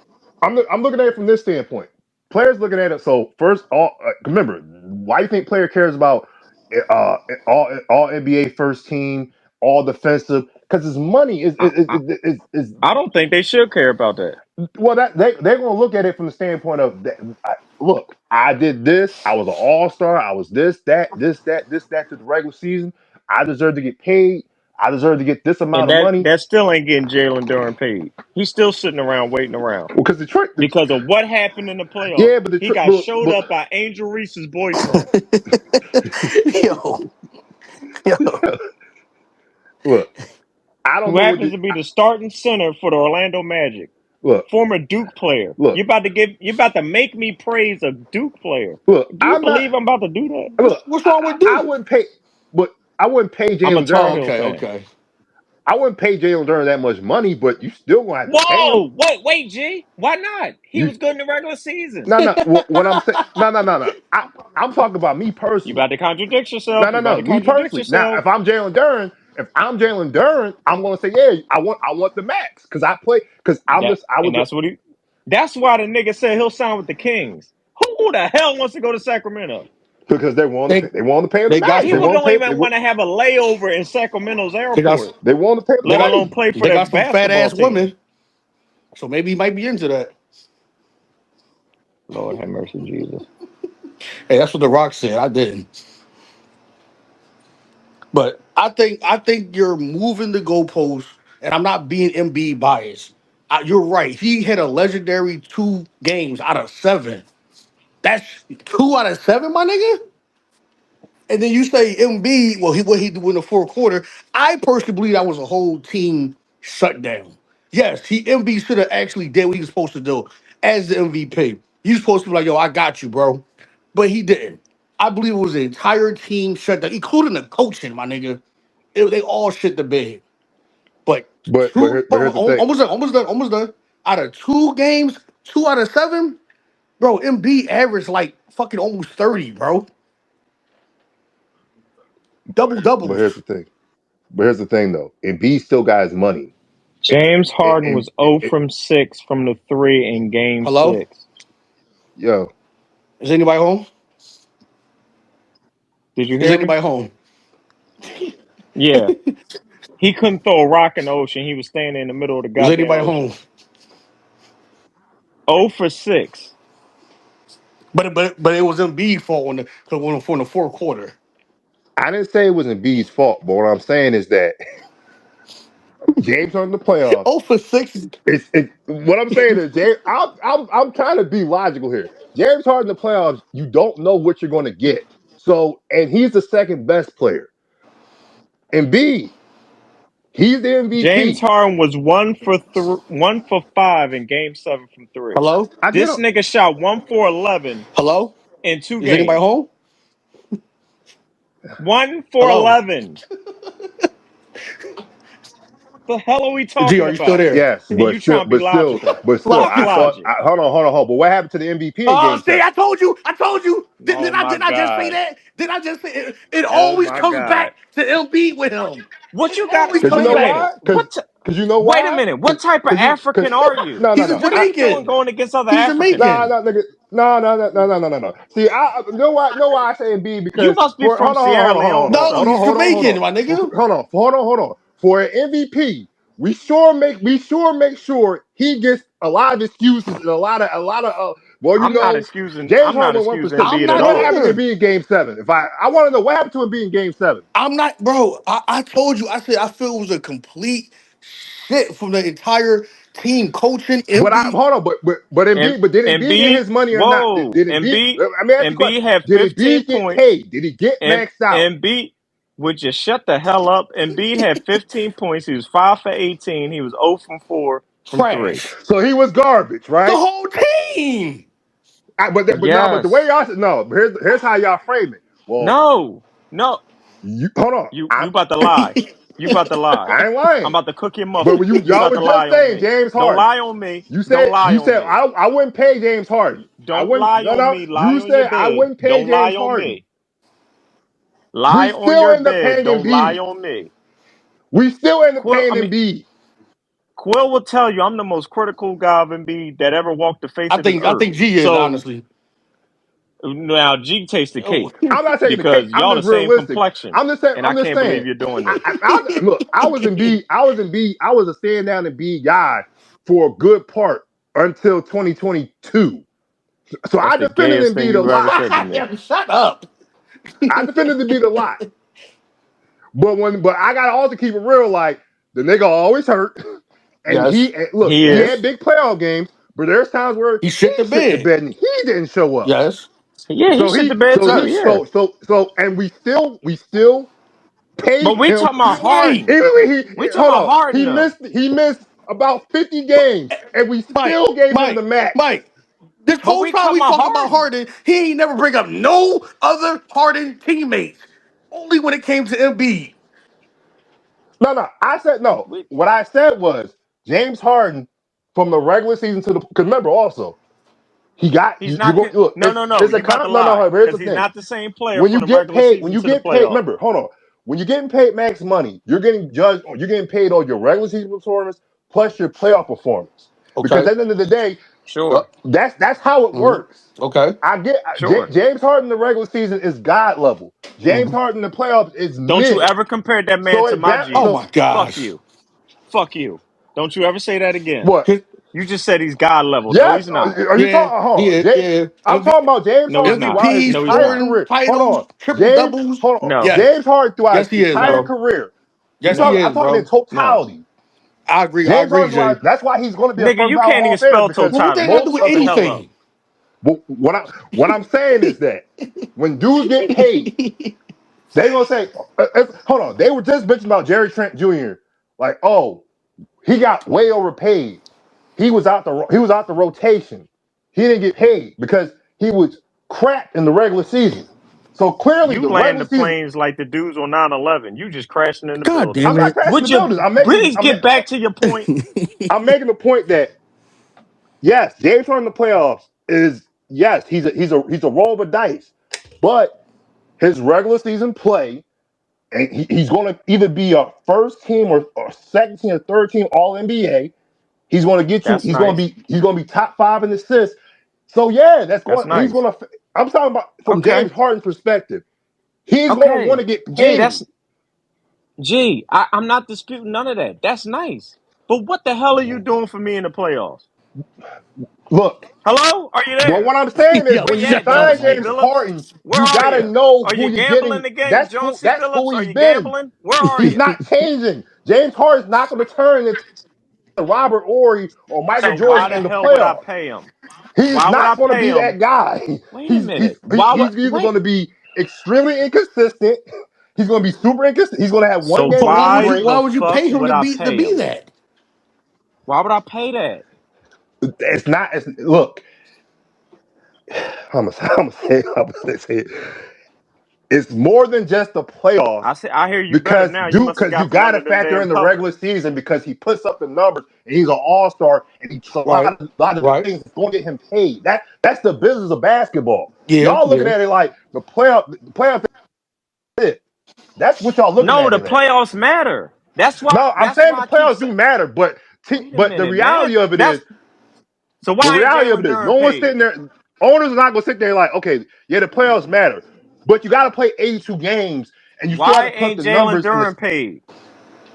I'm looking at it from this standpoint. Players looking at it. So first, remember, why do you think player cares about uh, all NBA first team, all defensive? Because his money I, I, is I don't think they should care about that. well. That they're going to look at it from the standpoint of that, look, I did this. I was an all star. I was this that to the regular season. I deserve to get paid. I deserve to get this amount And of that money that still ain't getting Jalen Duran paid. He's still sitting around waiting around because Detroit. because of what happened in the playoffs. Yeah, but He Detroit. got showed up by Angel Reese's boyfriend, yo, yo. Look, I don't who know what. happens to be the starting center for the Orlando Magic, Look, former Duke player. look, You about to make me praise a Duke player. look. Do you I'm not. believe I'm about to do that? Look, What's wrong with I Duke? wouldn't pay, but I wouldn't pay I'm a Jalen Tar Oh, Durant. Heel okay, fan. okay. I wouldn't pay Jalen Durant that much money, but you still gonna have to pay him. Whoa, wait, G. Why not? He You was good in the regular season. no, no. What I'm saying, no. I'm talking about me You personally. about to contradict yourself. No, You no, about no. to Me contradict personally. Now, yourself. if I'm Jalen Duran, I'm gonna say, yeah, I want the max because I play because I was And that's what he. That's why the nigga said he'll sign with the Kings. Who the hell wants to go to Sacramento? because They they want to pay the they got max. People some don't even want to have a layover in Sacramento's they got airport, they want to pay the they let got alone money play for they their got some fat basketball ass team. women. So maybe he might be into that. Lord have mercy, Jesus. Hey, that's what The Rock said. I didn't. But I think you're moving the goalposts, and I'm not being MB biased. You're right. He had a legendary 2 games out of 7. That's 2 out of 7, my nigga. And then you say MB, well, what he do in the fourth quarter. I personally believe that was a whole team shutdown. Yes, MB should have actually did what he was supposed to do as the MVP. He's supposed to be like, yo, I got you, bro. But he didn't. I believe it was the entire team shutdown, including the coaching, my nigga. They all shit the bed. But two, but here's the thing. almost done. Out of 2 games, 2 out of 7, bro, MB averaged like fucking almost 30, bro. Double But doubles. here's the thing. But here's the thing though. And B still got his money. James Harden And was 0 from 6 from the three in game Hello? 6. yo, Is anybody home? Did you Is hear me? anybody home? Yeah. He couldn't throw a rock in the ocean. He was standing in the middle of the Is goddamn anybody home? ocean. 0 for 6. But it was Embiid fault for the fourth quarter. I didn't say it wasn't B's fault, but what I'm saying is that James are in the playoffs. Oh for six. What I'm saying is, James, I'm trying to be logical here. James Harden in the playoffs, you don't know what you're going to get. So, and he's the second best player. Embiid, he's the James MVP. Harden was 1 for 5 in Game 7 from three. Hello? I get This him. nigga shot 1 for 11 Hello? in two Is anybody games. home? 1 for Hello? 11. The hell are we G, talking are you still about? there? Yes, And you trying to be logical? but still, Fuck I thought. logic. Hold on, hold on, hold on. But what happened to the MVP in Oh, Game see, Seven? I told you. Oh my Didn't I just say god. that? Did I just say it? It Oh always my comes god. back to Embiid with him. What It you got? always Because you comes Wait know a back. minute. why? Because you know Wait a why? minute. What type of Because African are you? no, no, He's a no. What are you doing Jamaican. going against other He's Africans? Nah, Jamaican. nah, nigga. No, no, no, no, no, no, no, no. See, I know why. Know why I say Embiid You because must be for from Sierra Leone or No, he's something. Jamaican, my nigga. hold on. For an MVP, we sure make sure he gets a lot of excuses and a lot of. Well, you I'm not know, excusing. James I'm not Harden went 1 for 6. excusing I'm Embiid at not What all. happened to either. Embiid in Game 7? If I want to know what happened to Embiid in Game 7. I'm not, bro. I told you. I said I feel it was a complete shit from the entire team, coaching, But I Embiid. hold on, And Embiid, but did Embiid get Embiid, his money or not? whoa, Did Embiid? Let me ask you a question. Embiid had Did 15 Embiid get points. paid? Did he get And maxed out? Embiid, would you shut the hell up? Embiid had 15 points. He was 5 for 18. He was 0 from 4 from three. Trash. So he was garbage, The right? whole team. But the way Yes. y'all no. Here's how y'all frame it. Well, No. No. hold on. You about to lie. You about to lie. I ain't I'm lying. about to cook your But muffin. when you You y'all about were to just lie on saying me. James Don't Harden. lie on me. You Don't said lie you on said me. I wouldn't pay James Harden. I Don't wouldn't. lie No, on no. me. Lie You on your said I bed. wouldn't pay Don't lie James on Harden. me. We Lie on still your end up bed. paying Don't lie Embiid. on me. We still end up Quill, paying I mean, Embiid. Quill will tell you I'm the most critical guy of Embiid that ever walked the face of this I earth. think G is So honestly. now G takes the Oh. cake I'm not taking the cake. because I'm y'all the just same realistic. complexion, I'm and I just can't saying. believe you're doing this. Look, I was in B. I was a stand down in B guy for a good part until 2022. So That's I the defended gayest thing Embiid a you've ever lot. said to me. Shut up. I defended Embiid a lot. But I gotta also keep it real. Like the nigga always hurt, and Yes. look, He he had is. big playoff games, but there's times where He shit he the shit the bed. bed and he didn't show up. Yes. Yeah, he shit the bed too. Yes. Yeah, And we still paid but we him. talking about Right. Harden. Even when We talking hold about on, Harden though. he missed about 50 games, and we Mike, still gave him the max. Mike. This But whole we time talking we about talking about Harden. Harden, he ain't never bring up no other Harden teammates. Only when it came to Embiid. No, no, I said no. We What I said was James Harden from the regular season to the. Because remember, also he got he's you not. go look. No, no, no. It's a You about to comp. No, no. lie Here's because the he's thing. not the same player from the regular When season you to the get paid, playoffs. remember, hold on. When you're getting paid max money, you're getting judged. You're getting paid on your regular season performance plus your playoff performance. Because Okay. at the end of the day, Sure, that's how it Hmm. works. Okay. sure. James Harden in the regular season is God level. James Hmm. Harden in the playoffs is Don't you mid. ever compare that man So to it my ba- Oh G. so my Fuck gosh. you. Fuck you. Don't you ever say that again. what? His- You just said he's God level. No, Yes. he's not. Are you yeah, talking? he Hold on. is. Yeah. I'm talking about James No, he's Harden not. throughout his MVP, No, he's entire not. scoring, career. Hold titles, on. triple doubles. Hold on. No, Yes. James Harden throughout Yes, his he is, entire bro. career. Yes, he no, I'm is, talking in bro. no. totality. I agree. I James agree, Harden Jay. throughout. That's why he's going to be a Nigga, first you ballot can't Hall even of Famer spell because Well, what they got to do totality. most with of Shut the the hell up. anything? what I'm saying is that when dudes get paid, they gonna say, hold on. They were just bitching about Jerry Trent Jr. Like, oh, he got way overpaid. He was out the rotation. He didn't get paid because he was crap in the regular season. So clearly, You the land regular the season. planes like the dudes on 9/11. You just crashing in the God building. I'm damn not it. crashing the Would you buildings. please get back to your point? I'm making the point that yes, James Harden in the playoffs is yes, he's a roll of the dice, but his regular season play, and he's going to either be a first team or second team or third team All NBA. He's going to get you. That's nice. He's going to be top five in assists. So yeah, that's That's going. He's nice. going to. I'm talking about from Okay. James Harden's perspective. He's going to want Okay. to get G, that's paid. I'm not disputing none of that. That's nice. But what the hell are you doing for me in the playoffs? Look, Hello? Are you well, there? what I'm saying is Yo, Where when you you at, shut John up, sign C. Mike. James Billups? Harden, Where you are got to you? know Are who you you're getting. gambling again, John C. That's who Billups? Are he's you been. gambling? Where are He's you? not changing. James Harden's not going to turn into Robert Ory or Michael So why Jordan the in the hell would I playoffs. pay him? He's Why would I not going to pay be him? that guy. Wait a minute. Why would He's either wait? going to be extremely inconsistent. He's going to be super inconsistent. He's going to have So one game So where he's why great. the why would you fuck pay him would to I be pay him? that? Why would I pay that? It's not. Look, I'm gonna say it. It's more than just the playoffs I hear you better now. You must have because you got from got to under them factor damn in the regular covers. season because he puts up the numbers and he's an all star and he's a Right. lot of Right. things that's going to get him paid. That's the business of basketball. Yeah. Y'all looking Yeah. at it like the playoff. It. That's what y'all looking No, at the it as. playoffs matter. That's why. No, I'm That's saying why the I keep playoffs do saying. matter, Wait a but the minute, man. reality of it That's is so. the Why ain't reality of Jalen it is Duren no one's paid? sitting there. Owners are not going to sit there like, okay, yeah, the playoffs matter, but you got to play 82 games and you still have Why to put ain't the Jalen numbers in the Duren paid?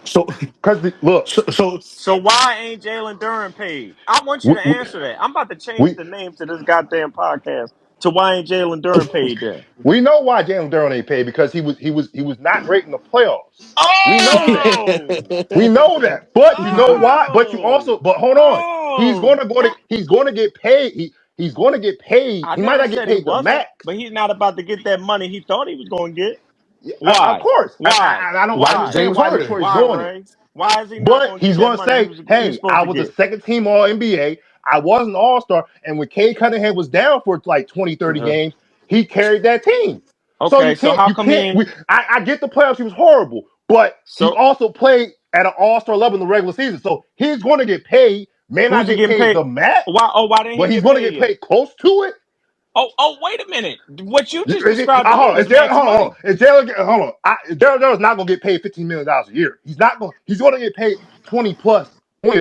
So because look, so So why ain't Jalen Duren paid? I want you we, to answer that. I'm about to change we the name to this goddamn podcast to why ain't Jalen Duren paid then? we know why Jalen Duran ain't paid because he was not great in the playoffs. We know that. Oh, We know that. But you know why? But you oh, also but hold on. oh! That He's going to get paid. He's going to get paid. I He might never not get said he paid the wasn't, max. but he's not about to get that money he thought he was going to get. Yeah, of Why? course. Why? I don't like Why? understand James why Harden. Detroit's Why, doing it. Ray? Why is he not But going to get he's that going to money say, he was hey, supposed I to was a get? second team All NBA. I was an All Star. And when Cade Cunningham was down for like 20, 30 Uh-huh. games, he carried that team. So Okay, so how you come he can't, ain't? I get the playoffs, he was horrible, but he So also played at an All Star level in the regular season. So he's going to get paid, may who's not he get getting paid paid? the max, Why? Oh, why didn't he but he's get going to paid get yet? paid close to it. Oh, wait a minute. What you just Is it, described to me hold on, was max hold on. money. Is Jalen, hold on. Jalen Jones not going to get paid $15 million a year. He's not going. He's going to get paid 20 plus, 20,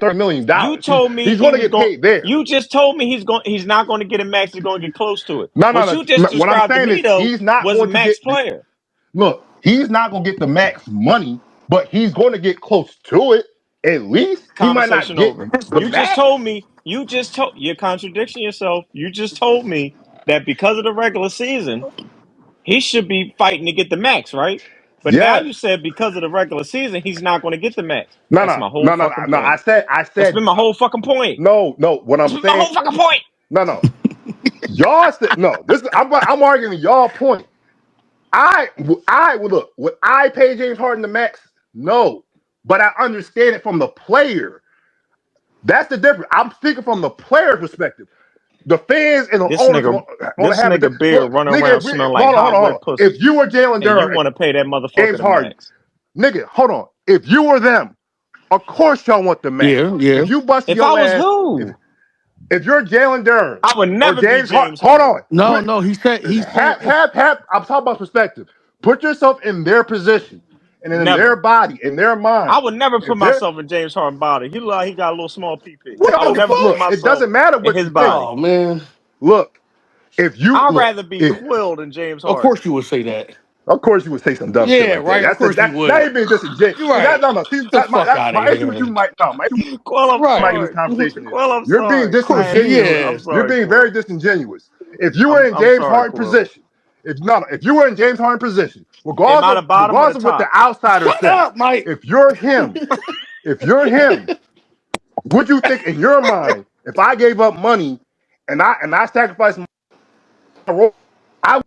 You $30 million. told me He's he going to was get going. paid there. You just told me he's not going to get a max. He's going to get close to it. No, no, What you just no. What I'm described to saying me is though he's not was a going to max get. player. Look, he's not going to get the max money, but he's going to get close to it. At least he might not Conversation get over. the max. You just told, you're contradicting yourself. You just told me that because of the regular season, he should be fighting to get the max, right? But now Yes. you said because of the regular season, he's not going to get the max. No, That's no, my whole no, no, fucking no. point. I That's said, been my whole fucking point. no, no. What That's I'm been my saying, whole fucking point. no, no. Y'all said no. I'm arguing y'all point. I would look. Would I pay James Harden the max? No, but I understand it from the player. That's the difference. I'm speaking from the player perspective. The fans and the This owners nigga, want to this have it. nigga beard Look, running nigga, around if we, smelling like hot hold wet on. If pussy, you were Jalen and you Duran, want to pay that motherfucker James the Harden, max. nigga, hold on. If you were them, of course y'all want the max. Yeah. Yeah. If you busted If I your was ass, who, if you're Jalen Duran I would or never be James Harden, James hold on. Harden. No. Put No. He said. I'm talking about perspective. Put yourself in their position and in their Never. body, in their I mind. would never put If they're myself in James Harden body. He look like he got a little small PP. I What would the never put fuck? look, it myself doesn't matter in what his you think. body. Oh man. Look, if you I'd look, rather be if Quill than James Of Harden. course you would say that. of course you would say some dumb shit Yeah. like that. Right. Of That's course you that would. ain't being disingenuous. You're That right. no no. See Get the fuck that out of my issue with you here. might no my issue Quill, I'm might Right. in this sorry. conversation is Quill, I'm you're being sorry. Of I course. had to disingenuous. do it. I'm Yeah. You're sorry, being Quill. very disingenuous. If you were in I'm James sorry, Harden Quill. position, if you were in James Harden position, Am I the bottom or the regardless of what the top? outsider Shut say, up, Mike. if you're him, if you're him, would you think in your mind if I gave up money and I sacrificed my role, I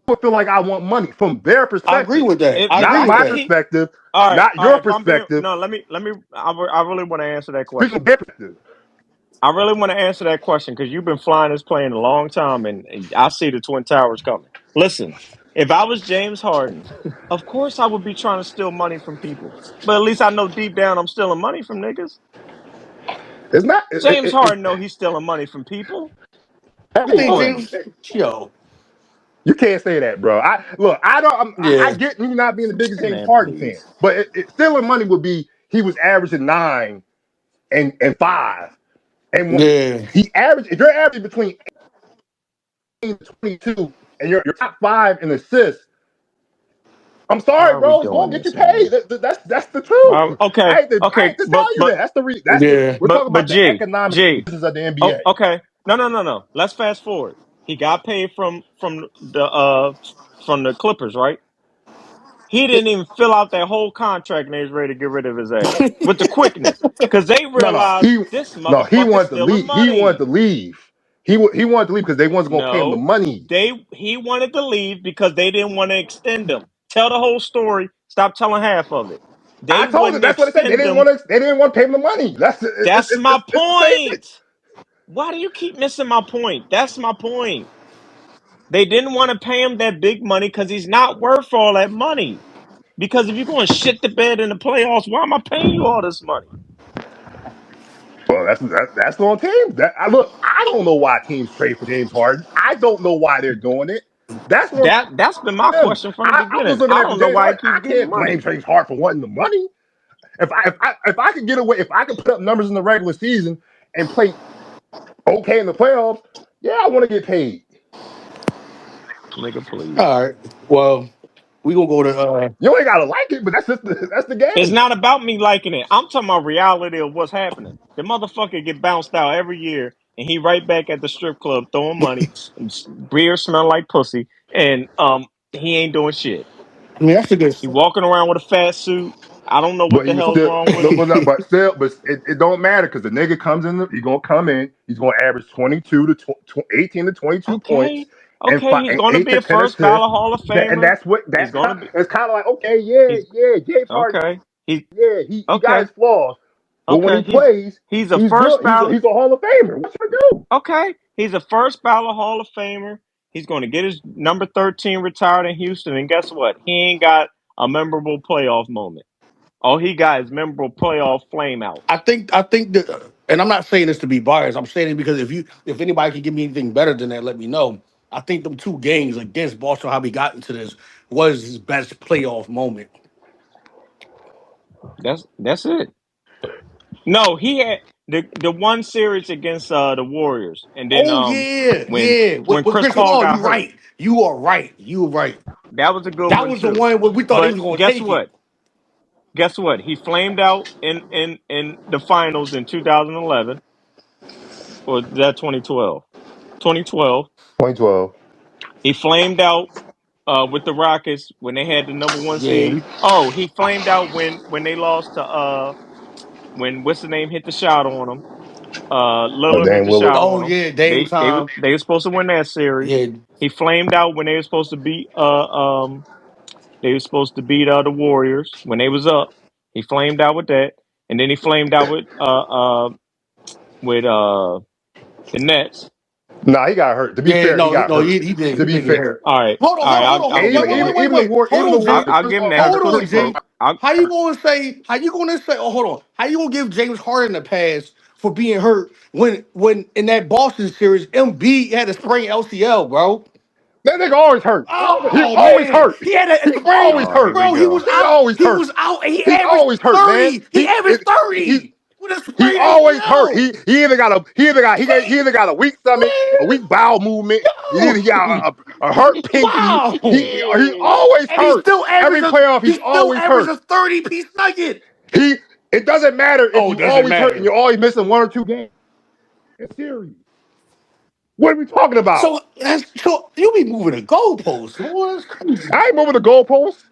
would feel like I want money from their I agree perspective, with that. If I if agree not I with my if that. he perspective, all right, not all right. your If I'm being perspective. no, let me. I really want to answer that Speaking question. of their perspective. I really want to answer that question because you've been flying this plane a long time, and I see the Twin Towers coming. Listen, if I was James Harden, of course I would be trying to steal money from people. But at least I know deep down I'm stealing money from niggas. It's not. James Harden know he's stealing money from people. I Come think on. James. Yo. You can't say that, bro. I don't. I Yeah. get me not being the biggest James Man, Harden fan, please. but stealing money would be he was averaging 9 and 5, and Yeah. he averaged. If you're averaging between 18 to 22, and you're top 5 in assists, I'm Why sorry, are we bro. It's going doing to get you this, man? paid. That's the truth. Okay, I okay, hate to tell you that. Yeah. We're talking but about the G, economics of the G, business of the oh, NBA. okay. No. Let's fast forward. He got paid from the Clippers, right? He didn't even fill out that whole contract and they was ready to get rid of his ass with the quickness. Cause they No, no, realized this he motherfucker's wanted to stealing leave. He wanted money. to leave. he wanted to leave because they wasn't going to pay him the No, money. he wanted to leave because they didn't want to extend him. Tell the whole story. Stop telling half of it. They I told him wouldn't that's what they said. extend him. They didn't want to pay him the money. That's my It's the same thing. point. Why do you keep missing my point? That's my point. They didn't want to pay him that big money because he's not worth all that money. Because if you're going to shit the bed in the playoffs, why am I paying you all this money? Well, that's on teams. Look, I don't know why teams trade for James Harden. I don't know why they're doing it. That's on That's been my them. question from the I was beginning. looking I at for don't know James why he Harden. keeps I getting can't blame money. James Harden for wanting the money. If I could get away, if I could put up numbers in the regular season and play okay in the playoffs, yeah, I want to get paid. Nigga, please. All right. Well, we gonna go to You ain't gotta like it, but that's the It's game. not about me liking it. I'm talking about reality of what's happening. The motherfucker get bounced out every year, and he right back at the strip club throwing money, and beer smell like pussy, and he ain't doing shit. I mean that's a good He walking around with a fat suit. I don't know what But the he was hell's still, wrong with him. but it don't matter because the nigga comes in. He gonna come in. He's gonna average 18 to 22 points Okay, okay, he's and gonna eight be to a ten first assists. ballot Hall of And Famer. that's what He's gonna be. it's kind of like okay, He's James Harden, okay. He yeah, he got okay. his flaws, but when he Okay, plays, he's a he's good. first ballot. He's a Hall of Famer. What you do? Okay, he's a first ballot Hall of Famer. He's going to get his number 13 retired in Houston, and guess what? He ain't got a memorable playoff moment. All he got is memorable playoff flameouts. I think that, and I'm not saying this to be biased. I'm saying it because if anybody can give me anything better than that, let me know. I think them two games against Boston, how we got into this, was his best playoff moment. That's it. No, he had the one series against the Warriors, and then Oh yeah, when yeah. when With Chris Chris Paul Paul, got you hurt, right. You are right. You are right. that was a good That one was the too. one where we thought they But was gonna guess take it. what? Guess what? He flamed out in the finals in 2011 or that 2012. 2012. 2012. He flamed out with the Rockets when they had the number one Yeah. seed. Oh, he flamed out when they lost to when what's the name hit the shot on him. Lillard hit Dame the Lillard. shot Oh on him. yeah, Dame time. They were supposed to win that series. Yeah. He flamed out when they were supposed to beat they were supposed to beat the Warriors when they was up. He flamed out with that, and then he flamed out with the Nets. Nah, he got hurt. To be Yeah, fair, he no, got no, hurt. he did. To He be did get fair, hurt. All right, Hold on, all right. hold on, hold on, I'll hold on. and give Wait, him wait, that. wait, wait, even wait. Hold on, Jay. I'll Chris give him Paul that got because hurt. Hold Chris on, Chris Paul Jay. Paul. got How you gonna say? How you gonna say? Oh, hold on. How you gonna give James Harden a pass for being hurt when in that Boston series, MB had a sprained LCL, bro? that nigga always hurt. He Oh always man, hurt. he had a He sprained, always Oh, here hurt. we bro. He was go. He out. always He hurt. was out, and he He averaged always hurt, man. 30. He averaged 30 with a He sprained always hurt. ACL. He either got a weak stomach, a weak bowel movement. Either Man, he got a hurt pinky. wow. He always And he hurt. still Every averaged a playoff, he he's still always averaged hurt. a 30-piece nugget. He it doesn't matter if Oh, you does it always hurt and matter? you're always missing one or two games. It's serious. What are we talking about? So you be moving the goalposts. Boy, that's crazy. I ain't moving the goalposts.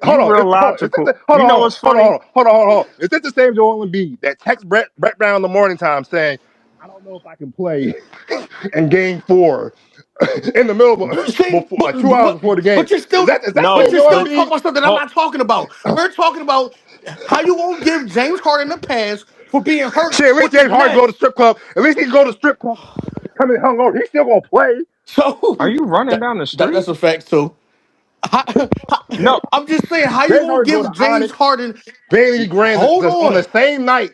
Hold You on, real hold on. Is this logical. the, hold You on, know hold on, what's hold on, funny? hold on. Is this the same Joel Embiid that texts Brett Brown in the morning time saying, "I don't know if I can play in Game 4 in the middle of See, before 2 hours before the game"? but you're Is still that but same No, you're Joel still the Embiid? talking about something I'm ho- not talking about. We're talking about how you gonna give James Harden a pass for being hurt Shit, at least with the James Harden go to Nets. strip club. At least he can go to strip club. Come in hungover. He's still gonna play. are So you running that, down the that's street? a fact too. No, I'm just saying, how you James gonna Harden go to give James Onyx, Harden? Bailey Grand Hold on the on, same night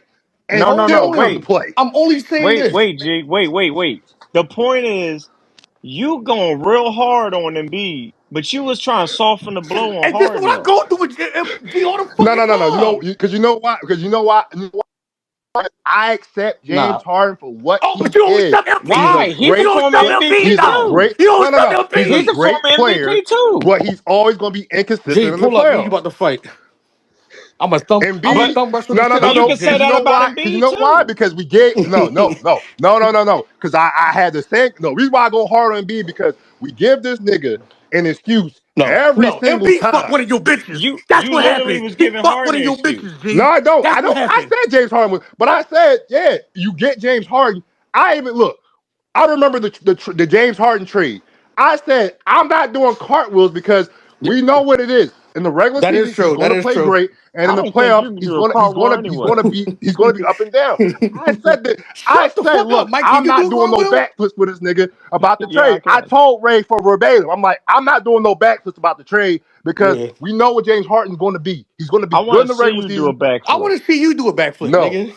and no, hold no. still come to on. Wait, play. I'm only saying this. G. Wait. The point is, you going real hard on Embiid, but you was trying to soften the blow on And this is Harden what I though. go through with G all the No, fucking no, no, no. You know, time. because you know why? Because you know why? I accept James Nah. Harden for what Oh, but he you don't is. accept He's a Embiid. Why? He's You a great. don't former accept MVP Embiid He's a now. too. great. You don't No, no, accept no. He's a He's a Embiid. great former player, MVP too. but he's always going to be G, inconsistent in the pull up. Me and you playoffs. about to fight. I'm a But Embiid, thumb wrestle the no, no, shit no, but out you you, no. can say Because G. you that know about why? Because you Embiid know why? too. Because we gave no. Because I had the same. No, reason why I go hard on Embiid because we give this nigga an excuse every No. single Embiid fuck time. one of your bitches. That's You what literally happened. was He giving fucked one Harden of an your excuse. bitches, No, G. I don't. That's what I happened. said James Harden was, but I said, yeah, you get James Harden. I even look. I remember the James Harden trade. I said I'm not doing cartwheels because we know what it is. In the regular That is season, he's true. going That to is play true. great, and in I the don't think playoffs, you can do a cartwheel anyway. he's going to be up and down. I said that. I Shut the said, fuck up, look, Mike. Can I'm you do not a doing no cartwheel? backflips with this nigga about the Yeah, I trade. I can. told Ray for verbatim. I'm like, I'm not doing no backflips about the trade because Yeah. we know what James Harden's going to be. He's going to be I good want in to the see regular you do a season. I backflip. want to see you do a backflip, No, nigga.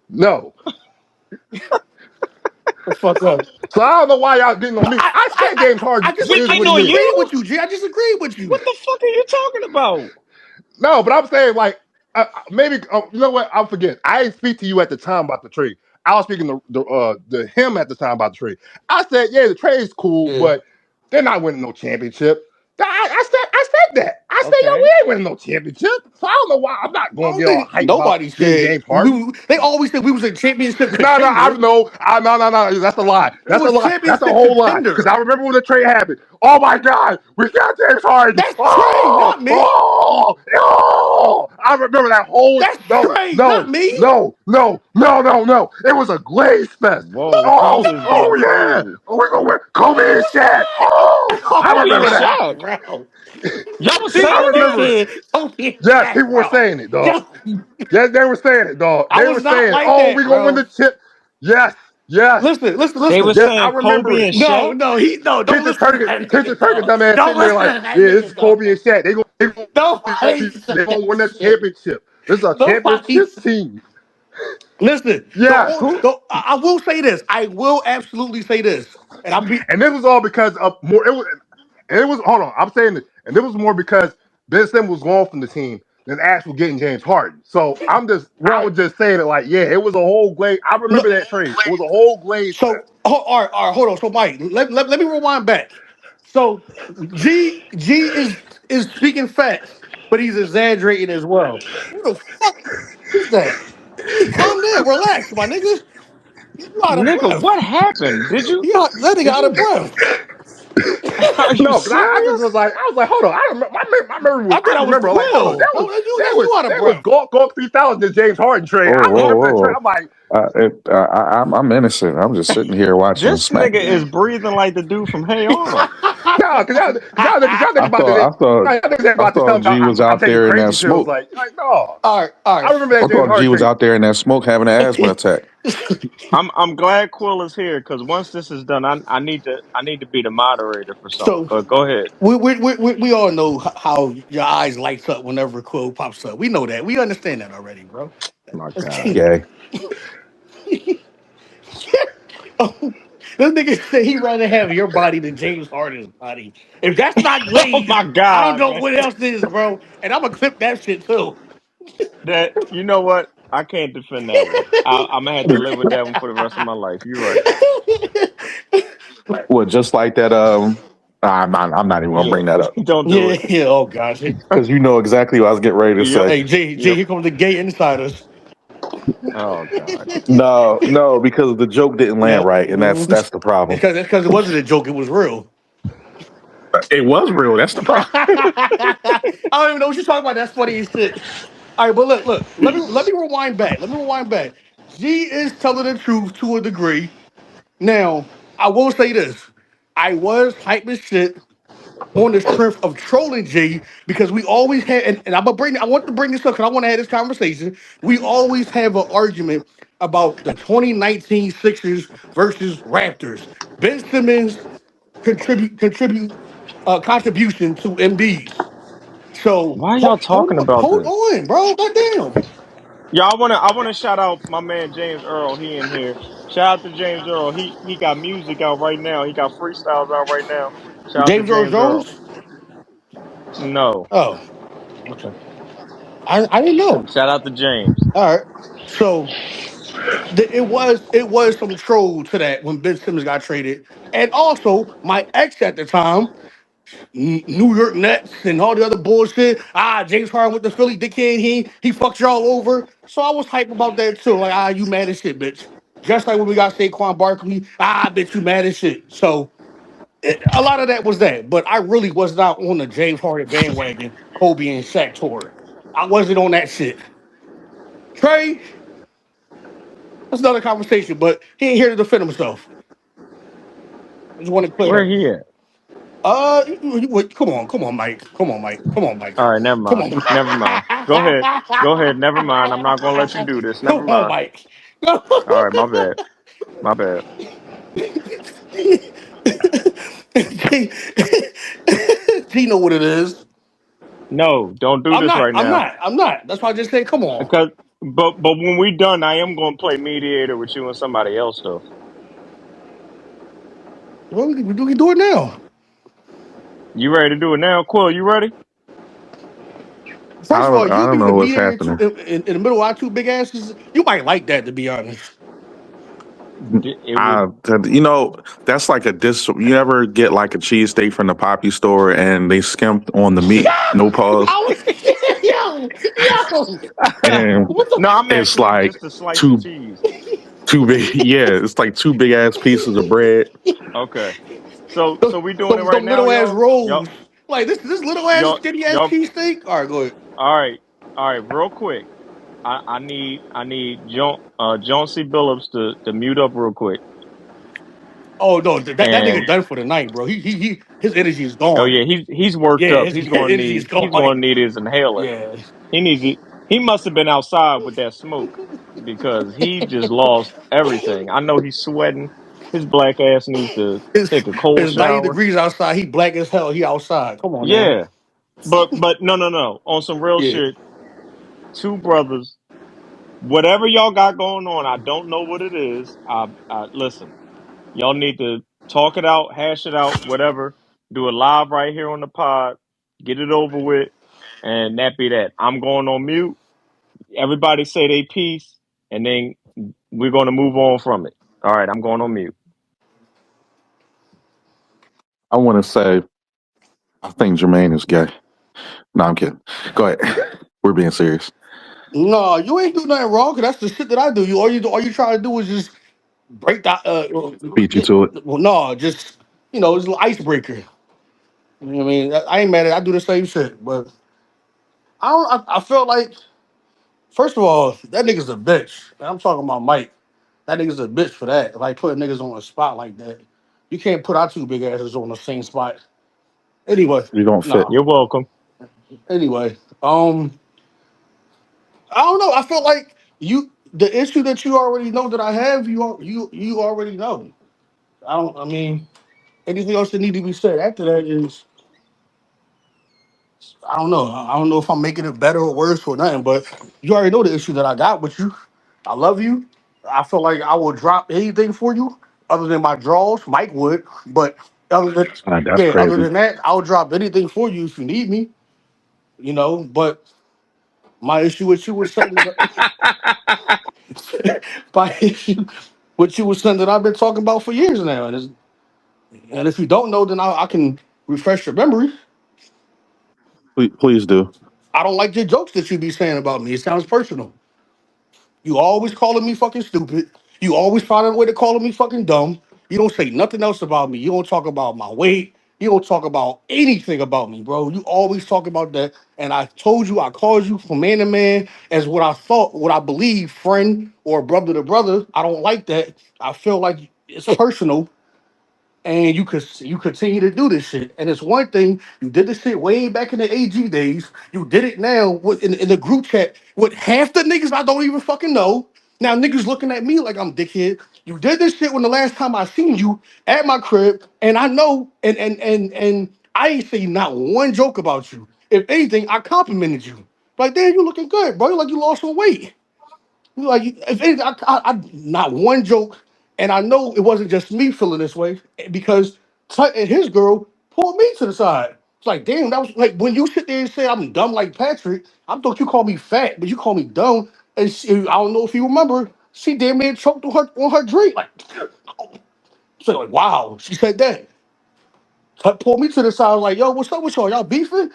no. The fuck up. So I don't know why y'all getting on me. I said James I Harden just We is I what getting he on just is. agreed with you? you, G. I just agreed with you. What the fuck are you talking about? No, but I'm saying like maybe you know what? I'm forgetting. I didn't speak to you at the time about the trade. I was speaking to the him at the time about the trade. I said, yeah, the trade's cool, Yeah. but they're not winning no championship. I said that. I said, yo, we Okay. ain't winning no championship. So I don't know why I'm not I gonna don't get all think hype about nobody getting said James Harden. they always said we was a championship No, no, I contender. know. No. That's a lie. It That's a was lie. That's a championship whole lie. Because contender. I remember when the trade happened. Oh my God, we got James Harden. That's Trey, Oh, not me. oh, oh. I remember that whole That's Trey, not me. no. It was a glaze fest. Whoa, he Oh, is oh getting yeah. crazy. Oh, we're gonna win. Kobe and Shaq. What? Oh, I Oh Kobe and remember my that. Shaq. god, bro. Y'all was This saying I nigga remember that? it. said, "Oh yeah, Yes, Shaq, people were bro." saying it, dog. Yo, Yes, they were saying it, dog. I They was were not saying, like "Oh, that, we gonna win bro. the chip." Yes, yes, They were yes. I saying remember Kobe it. and Shaq. No, don't listen to that Pinter nigga, Turkett, dog. dumbass, Don't sitting there listen like, to that "Yeah, this is nigga, dog. Kobe and Shaq. Nobody said They that gonna win that shit. championship. This is a Nobody. championship team." Listen, Yes, Who? I will say this. I will absolutely say this, and I'm be and this was all because of more. And it was. Hold on, I'm saying this, and it was more because Ben Simmons was gone from the team than actually getting James Harden. So I right. was just saying it like, yeah, it was a whole glaze. I No, remember that trade. It was a whole glaze so fest. all right, hold on. So Mike, let me rewind back. So G is speaking facts, but he's exaggerating as well. Who the fuck is that? Hey, calm down, relax, my nigga. You out of Nigga, breath. what happened? That nigga Did out of you, breath. are you No, because I just serious? was like, hold on. I remember my memory was. I thought I I was remember like, hold on, Quill. Oh, you out of that was breath. Gawk 3000 the James Harden trade. Whoa, I whoa, remember Hey, that trade. whoa! I'm like, I'm innocent. I'm just sitting here watching this nigga SmackDown. is breathing like the dude from Hey Arnold. no, because y'all think I about thought, it. I thought, Y'all niggas I about to tell thought me G was I'm out taking there in that crazy pills. smoke. Like no. all I right. remember I that James thought Harden G was trade. out there in that smoke having an asthma attack. I'm glad Quill is here because once this is done, I need to be the moderator for something. So But go ahead. we all know how your eyes lights up whenever Quill pops up. We know that. We understand that already, bro. My God. Gay. Oh, this nigga said he rather have your body than James Harden's body. If that's not Oh glaze, my I don't God, know man. what else is, bro. And I'm gonna clip that shit too. That you know what? I can't defend that one. I'm gonna have to live with that one for the rest of my life. You're right. Well, just like that. I'm not even gonna Yeah, bring that up don't do Yeah, it. yeah. Oh gosh. because you know exactly what I was getting ready to Yep, say. Hey, G, yep. here comes the gay insiders. Oh God. No, no, because the joke didn't land Yep. right, and that's the problem. Because it wasn't a joke. It was real. It was real. That's the problem. I don't even know what you're talking about. That's funny as shit. All right, but look. Let me rewind back. Let me rewind back. G is telling the truth to a degree. Now, I will say this: I was hype as shit on the strength of trolling G because we always had, and I'm gonna bring. I want to bring this up because I want to have this conversation. We always have an argument about the 2019 Sixers versus Raptors. Ben Simmons contribution to MBs. So Why y'all talking about hold this? on, bro. Goddamn. Yeah, I wanna shout out my man James Earl. He in here. Shout out to James Earl. He got music out right now. He got freestyles out right now. Shout out to James Earl James Earl. Jones. No. Oh, okay. I didn't know. Shout out to James. All right. So it was some troll to that when Ben Simmons got traded, and also my ex at the time, New York Nets and all the other bullshit. James Harden with the Philly dickhead. He fucked y'all over. So I was hype about that too. Like you mad as shit, bitch. Just like when we got Saquon Barkley. Bitch, you mad as shit. So a lot of that was that, but I really was not on the James Harden bandwagon, Kobe and Shaq tour. I wasn't on that shit. Trey, that's another conversation, but he ain't here to defend himself. I just want to clear Where that. he at? Come on, Mike. Come on, Mike. Come on, Mike. All right, never Come mind. on. Never mind. Go ahead. Go ahead. Never mind. I'm not gonna let you do this. Never Come on, mind. Mike. All right, my bad. My bad. G, G know what it is. No, don't do I'm this not. right I'm now. not. I'm not. That's why I just say, come on. Because but when we done, I am gonna play mediator with you and somebody else though. Well, we can do it now. You ready to do it now, Quill? You ready? First of all, I you don't being know the what's mediator happening. in the middle of our two big asses, you might like that, to be honest. It would. You know, that's like a dis. You ever get like a cheesesteak from the Poppy store and they skimped on the meat, no pause, I was, yo, and what No, I'm it's actually like just a slice of two cheese. too big. Yeah, it's like two big ass pieces of bread. Okay. So we doing it those right now, little ass y'all? Y'all rolls, like this little ass y'all skinny ass y'all cheesesteak. All right, go ahead. all right. All right, real quick. I need John C. Billups to mute up real quick. Oh no, that nigga And done for the night, bro. His energy is oh gone. yeah, he's worked Yeah, up. his energy is He's gone. gonna need his inhaler. Yeah, He needs it. He must have been outside with that smoke because he just lost everything. I know he's sweating. His black ass needs to it's take a cold it's 90 shower. degrees outside. He black as hell. He outside. Come on, man. Yeah, but no. On some real Yeah. shit, two brothers. Whatever y'all got going on, I don't know what it is. I listen. Y'all need to talk it out, hash it out, whatever. Do it live right here on the pod. Get it over with, and that be that. I'm going on mute. Everybody say they piece, and then we're going to move on from it. All right, I'm going on mute. I want to say, I think Jermaine is gay. No, I'm kidding. Go ahead. We're being serious. No, you ain't do nothing wrong. Cause that's the shit that I do. All you try to do is just break that. Beat you to it. Well, no, just it's an icebreaker. You know what I mean? I ain't mad at it. I do the same shit, but I don't. I felt like first of all, that nigga's a bitch. I'm talking about Mike. That nigga's a bitch for that. Like putting niggas on a spot like that. You can't put our two big asses on the same spot. Anyway, We don't fit. no. You're welcome. Anyway, I don't know. I feel like the issue that you already know that I have, you already know. I don't. I mean, anything else that need to be said after that is I don't know. I don't know if I'm making it better or worse or nothing. But you already know the issue that I got with you. I love you. I feel like I will drop anything for you, other than my draws. Mike would, but other than That's yeah, other crazy. than that, I'll drop anything for you if you need me. But my issue with you was something. My issue with you was something that I've been talking about for years now, and if you don't know, then I can refresh your memory. Please do. I don't like your jokes that you be saying about me. It sounds personal. You always calling me fucking stupid. You always find a way to calling me fucking dumb. You don't say nothing else about me. You don't talk about my weight. You don't talk about anything about me, bro. You always talk about that. And I told you, I called you from man to man as what I thought, what I believe, friend or brother to brother. I don't like that. I feel like it's personal and you continue to do this shit. And it's one thing you did this shit way back in the AG days. You did it now in the group chat with half the niggas I don't even fucking know. Now niggas looking at me like I'm dickhead. You did this shit when the last time I seen you at my crib, and I know, and I ain't say not one joke about you. If anything, I complimented you. Like, damn, you looking good, bro. You like you lost some weight. Like, if anything, not one joke, and I know it wasn't just me feeling this way because Tut and his girl pulled me to the side. It's like, damn, that was like when you sit there and say I'm dumb like Patrick. I thought you called me fat, but you call me dumb. And I don't know if you remember, she damn near choked on her drink. Like, so like, wow, she said that. Tut pulled me to the side, like, yo, what's up with y'all? Y'all beefing?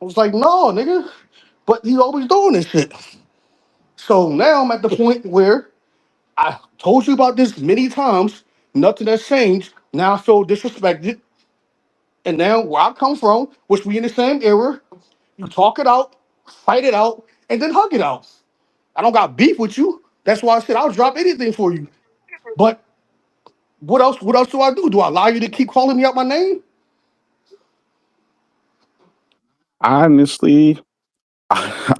I was like, no, nigga. But he's always doing this shit. So now I'm at the point where I told you about this many times. Nothing has changed. Now I feel disrespected. And now where I come from, which we in the same era, you talk it out, fight it out, and then hug it out. I don't got beef with you. That's why I said I'll drop anything for you. But What else? What else do I do? Do I allow you to keep calling me out my name? Honestly,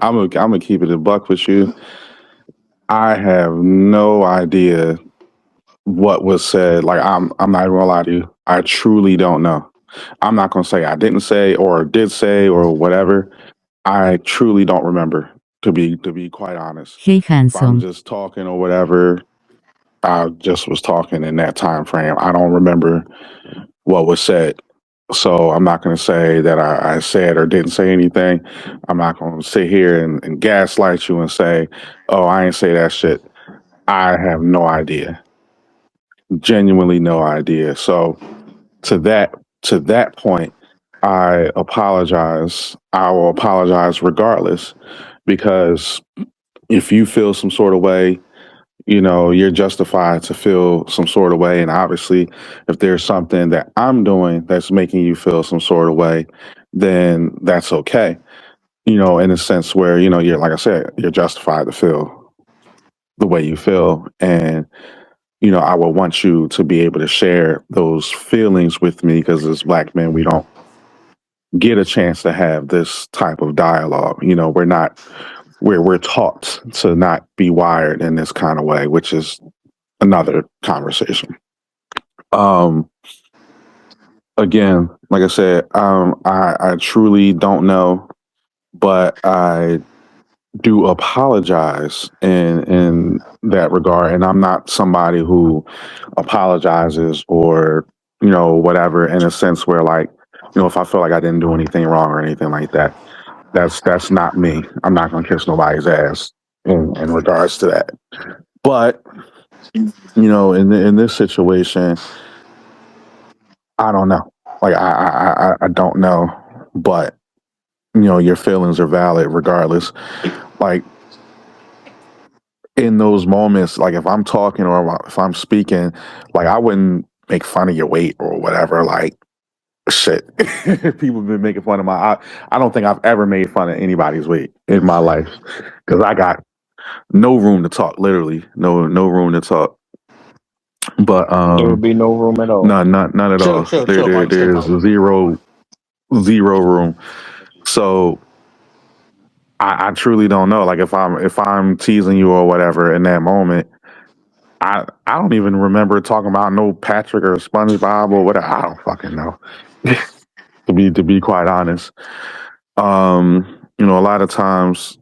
I'm gonna keep it a buck with you. I have no idea what was said. Like I'm not even gonna lie to you. I truly don't know. I'm not gonna say I didn't say or did say or whatever. I truly don't remember, to be quite honest. Hey If I was handsome. just talking or whatever, I just was talking in that time frame. I don't remember what was said. So I'm not going to say that I said or didn't say anything. I'm not going to sit here and gaslight you and say, "Oh, I ain't say that shit." I have no idea, genuinely no idea. So to that to that point, I apologize. I will apologize regardless because if you feel some sort of way, you're justified to feel some sort of way. And obviously, if there's something that I'm doing that's making you feel some sort of way, then that's okay. In a sense where, you're, like I said, you're justified to feel the way you feel. And, I would want you to be able to share those feelings with me because as black men, we don't get a chance to have this type of dialogue. We're taught to not be wired in this kind of way, which is another conversation. Um, Again, like I said, I truly don't know, but I do apologize in that regard, and I'm not somebody who apologizes or whatever in a sense where like if I feel like I didn't do anything wrong or anything like that. That's not me. I'm not gonna kiss nobody's ass in regards to that. But in this situation, I don't know. Like I don't know, but your feelings are valid regardless. Like in those moments, like if I'm talking or if I'm speaking, like I wouldn't make fun of your weight or whatever. Like shit, people have been making fun of my. I don't think I've ever made fun of anybody's weight in my life because I got no room to talk. Literally, no room to talk. But There would be no room at all. none at Chill, all. chill, There chill, there Mike. Chill, there's Mike. zero room. So I truly don't know. Like if I'm teasing you or whatever in that moment, I don't even remember talking about no Patrick or SpongeBob or whatever. I don't fucking know. To be quite honest. A lot of times,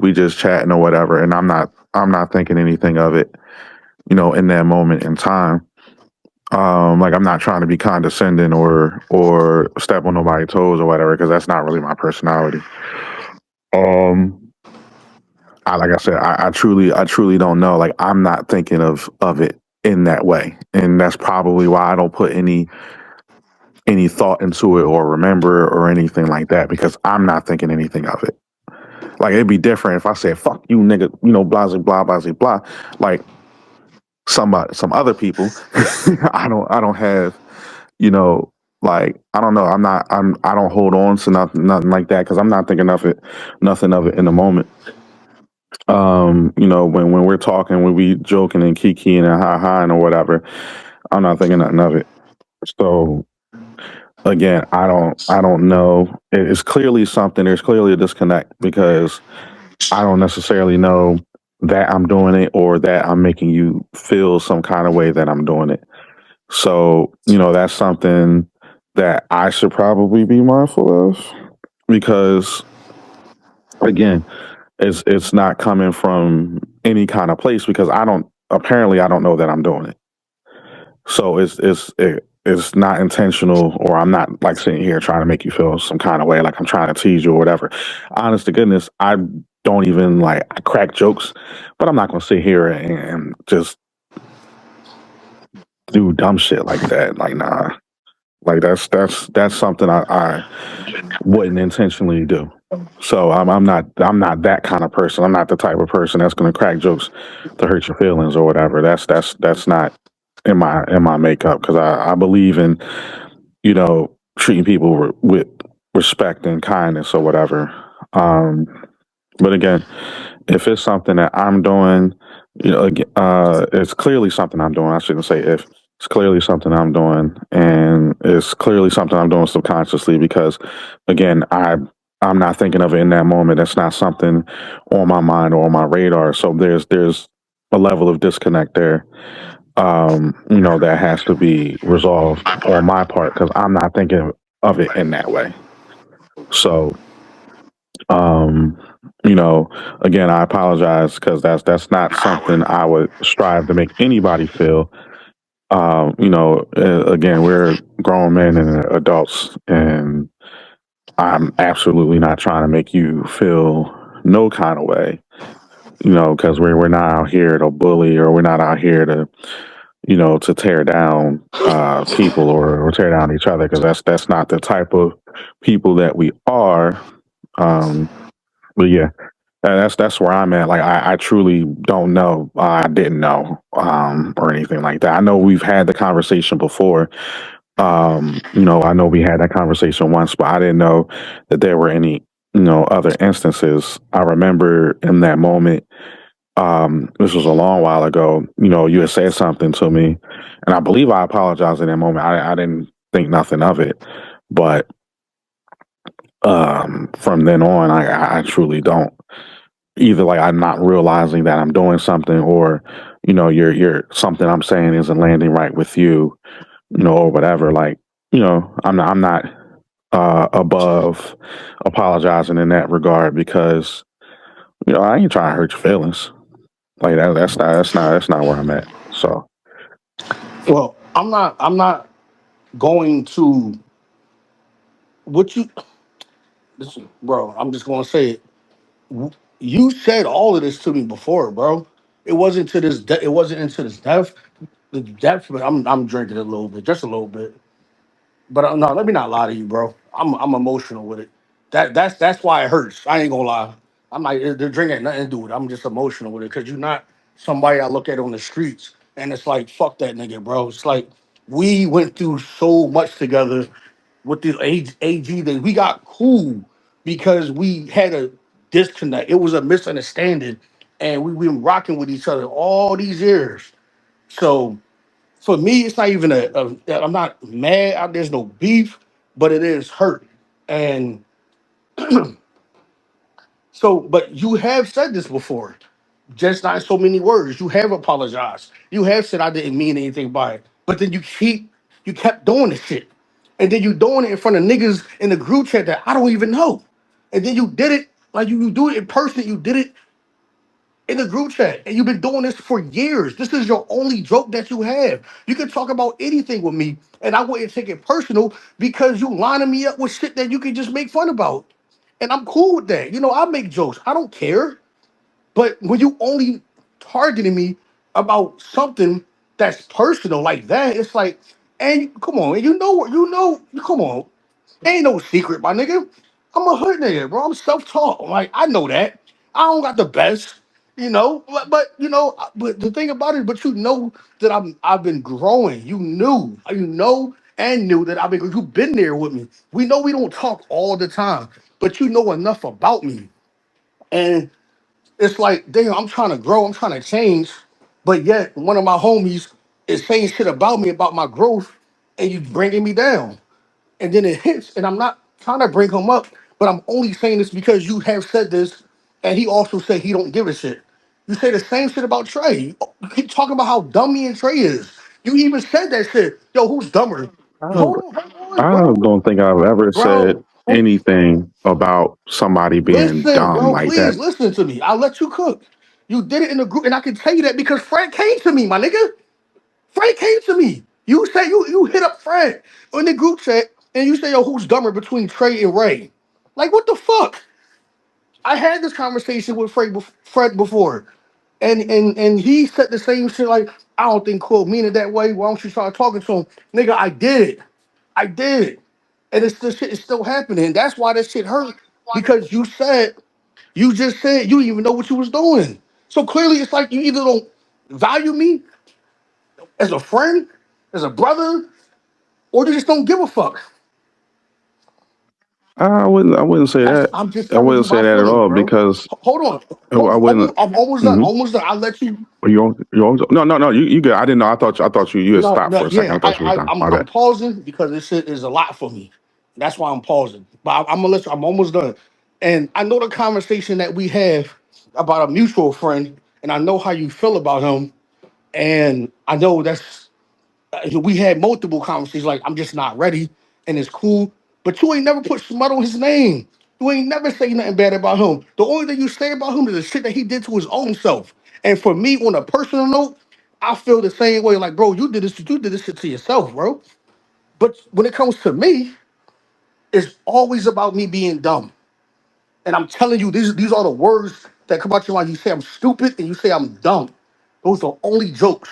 we just chatting or whatever, and I'm not thinking anything of it, in that moment in time. Like I'm not trying to be condescending or step on nobody's toes or whatever, because that's not really my personality. Um, like I said, I truly don't know. Like I'm not thinking of it in that way, and that's probably why I don't put any thought into it or remember or anything like that because I'm not thinking anything of it. Like it'd be different if I said "fuck you, nigga," blah blah blah blah blah. Like some other people, I don't have you know like I don't know. I don't hold on to nothing like that because I'm not thinking of it, nothing of it in the moment. When we're talking, when we joking and kikiing and ha ha and or whatever, I'm not thinking nothing of it. So again, I don't know. It's clearly something. There's clearly a disconnect because I don't necessarily know that I'm doing it or that I'm making you feel some kind of way that I'm doing it. So that's something that I should probably be mindful of because again, it's not coming from any kind of place because I don't know that I'm doing it. So it's not intentional or I'm not like sitting here trying to make you feel some kind of way like I'm trying to tease you or whatever. Honest to goodness, I don't even like I crack jokes, but I'm not gonna sit here and just do dumb shit like that. Like nah. Like that's something I wouldn't intentionally do. So I'm not that kind of person. I'm not the type of person that's gonna crack jokes to hurt your feelings or whatever. That's not in my makeup because I believe in treating people with respect and kindness or whatever. Um, but again, if it's something that I'm doing it's clearly something I'm doing. I shouldn't say if. It's clearly something I'm doing, and it's clearly something I'm doing subconsciously because, again, I'm not thinking of it in that moment. It's not something on my mind or on my radar. So there's a level of disconnect there, that has to be resolved on my part because I'm not thinking of it in that way. So, um, you know, again, I apologize because that's not something I would strive to make anybody feel. Again, we're grown men and adults, and I'm absolutely not trying to make you feel no kind of way. Because we're not out here to bully, or we're not out here to to tear down people, or tear down each other, because that's not the type of people that we are. Um, but yeah, that's where I'm at. Like I truly don't know. I didn't know or anything like that. I know we've had the conversation before. I know we had that conversation once, but I didn't know that there were any other instances. I remember in that moment. This was a long while ago. You had said something to me, and I believe I apologized in that moment. I didn't think nothing of it, but from then on, I truly don't. Either like I'm not realizing that I'm doing something, or you're something I'm saying isn't landing right with you, or whatever. Like I'm not above apologizing in that regard because I ain't trying to hurt your feelings. Like that's not where I'm at. So Well, I'm not going to what you listen, bro. I'm just gonna say it. You said all of this to me before, bro. It wasn't to this. It wasn't into this depth. The depth. But I'm drinking a little bit, just a little bit. But no, let me not lie to you, bro. I'm emotional with it. That's why it hurts. I ain't gonna lie. I'm like the drink ain't nothing to do with it. I'm just emotional with it because you're not somebody I look at on the streets and it's like fuck that nigga, bro. It's like we went through so much together with this AG days. We got cool because we had a disconnect. It was a misunderstanding, and we been rocking with each other all these years. So for me, it's not even I'm not mad. There's no beef, but it is hurt. And so, but you have said this before, just not in so many words. You have apologized. You have said I didn't mean anything by it. But then you kept doing this shit. And then you doing it in front of niggas in the group chat that I don't even know. And then you did it like you do it in person. You did it in the group chat, and you've been doing this for years. This is your only joke that you have. You can talk about anything with me, and I wouldn't take it personal because you lining me up with shit that you can just make fun about. And I'm cool with that. I make jokes. I don't care. But when you only targeting me about something that's personal like that, it's like, and come on, come on. Ain't no secret, my nigga. I'm a hood nigga, bro. I'm self-taught. Like, I know that. I don't got the best, but the thing about it, but that I've been growing. You knew that you've been there with me. We know we don't talk all the time, but you know enough about me. And it's like, damn, I'm trying to grow, I'm trying to change, but yet one of my homies is saying shit about me, about my growth, and you bringing me down. And then it hits, and I'm not trying to bring him up, but I'm only saying this because you have said this, and he also said he don't give a shit. You say the same shit about Trey. You keep talking about how dumb me and Trey is. You even said that shit. Yo, who's dumber? I don't, Hold on, I bro. don't think I've ever said Bro, anything about somebody being listen, dumb bro, like that. please listen to me. I'll let you cook. You did it in the group, and I can tell you that because Fred came to me, my nigga. Fred came to me. You say you hit up Fred in the group chat, and you say, yo, who's dumber between Trey and Ray? Like, what the fuck? I had this conversation with Fred before, and he said the same shit. Like, I don't think Quill mean it that way. Why don't you start talking to him, nigga? I did, and it's the shit is still happening. That's why this shit hurt because you just said you didn't even know what you was doing. So clearly, it's like you either don't value me as a friend, as a brother, or you just don't give a fuck. I wouldn't say That's that. I'm just I telling you wouldn't say my that at feelings, all bro. because Hold on, I wouldn't. I'm almost done. Mm-hmm. Almost done. I'll let you. No, no, no. You good? I didn't know. I thought you had No, stopped no, for a second. yeah. I thought you was done. My I'm bad. pausing because this shit is a lot for me. That's why I'm pausing. But I'm gonna listen. I'm almost done. And I know the conversation that we have about a mutual friend, and I know how you feel about him. And I know that's we had multiple conversations. Like I'm just not ready, and it's cool. But you ain't never put smut on his name. You ain't never say nothing bad about him. The only thing you say about him is the shit that he did to his own self. And for me, on a personal note, I feel the same way. Like, bro, you did this shit to yourself, bro. But when it comes to me, it's always about me being dumb. And I'm telling you, these are the words that come out your mind. You say I'm stupid and you say I'm dumb. Those are only jokes.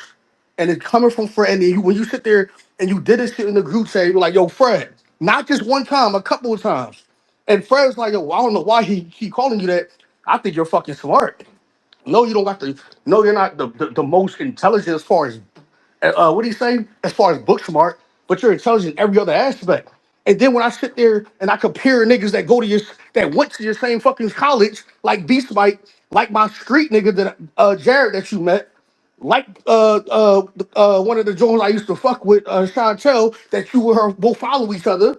And it's coming from Fred. And then when you sit there and you did this shit in the group chat, you're like, yo, Fred, not just one time, a couple of times. And Fred's like, yo, I don't know why he calling you that. I think you're fucking smart. No, you don't got the. No, you're not the most intelligent as far as what do you say? As far as book smart, but you're intelligent in every other aspect. And then when I sit there and I compare niggas that go to your that went to your same fucking college, like Beast Mike, like my street nigga that Jared that you met, like one of the Jones I used to fuck with, Chantel, that you and her both follow each other.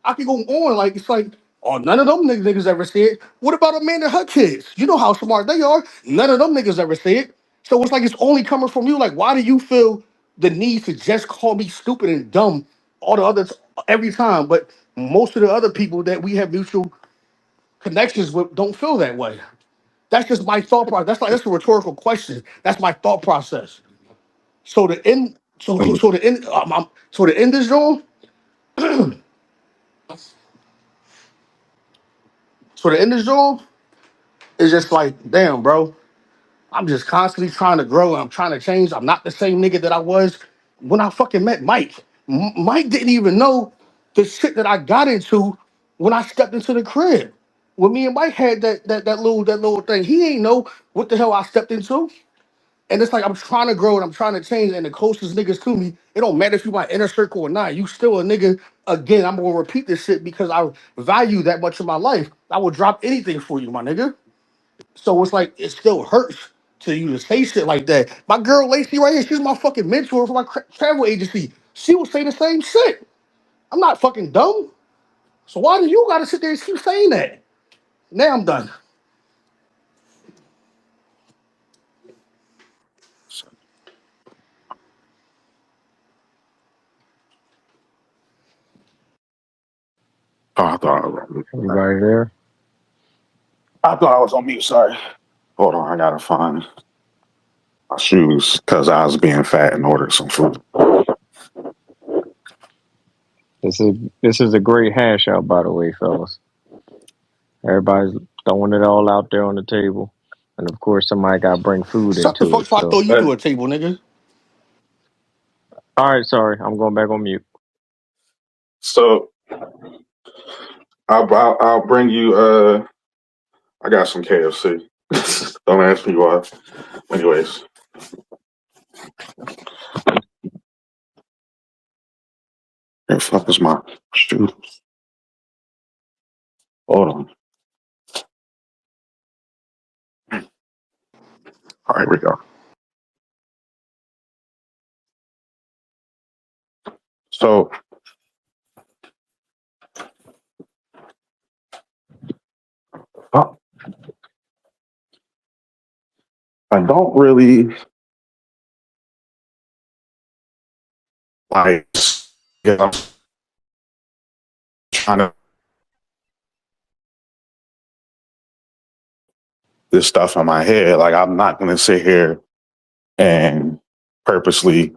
I can go on. Like it's like, oh, none of them niggas ever said. What about Amanda and her kids? You know how smart they are. None of them niggas ever said. So it's like it's only coming from you. Like, why do you feel the need to just call me stupid and dumb all the others every time? But most of the other people that we have mutual connections with don't feel that way. That's just my thought process. That's a rhetorical question. That's my thought process. So the end. So When so the end. So the end is wrong. So the end is wrong. It's just like, damn, bro. I'm just constantly trying to grow. I'm trying to change. I'm not the same nigga that I was when I fucking met Mike. Mike didn't even know the shit that I got into when I stepped into the crib. When me and Mike had that little thing, he ain't know what the hell I stepped into. And it's like I'm trying to grow and I'm trying to change. And the closest niggas to me, it don't matter if you my inner circle or not. You still a nigga. Again, I'm gonna repeat this shit because I value that much in my life. I would drop anything for you, my nigga. So it's like it still hurts to you to say shit like that. My girl Lacey right here, she's my fucking mentor for my travel agency. She will say the same shit. I'm not fucking dumb. So why do you gotta sit there and keep saying that? Now I'm done. oh, I thought I was on mute. Everybody there? I thought I was on mute. Sorry. Hold on. I gotta find my shoes because I was being fat and ordered some food. This is a great hash out, by the way, fellas. Everybody's throwing it all out there on the table, and of course, somebody got to bring food Shut the into fuck it. before I throw So, you through a table, nigga. all right, sorry, I'm going back on mute. So I'll bring you. I got some KFC. Don't ask me why. Anyways, where the fuck is my shoes? Hold on. All right, we go. So uh, I don't really like. Yeah, I'm trying to this stuff in my head. Like I'm not gonna sit here and purposely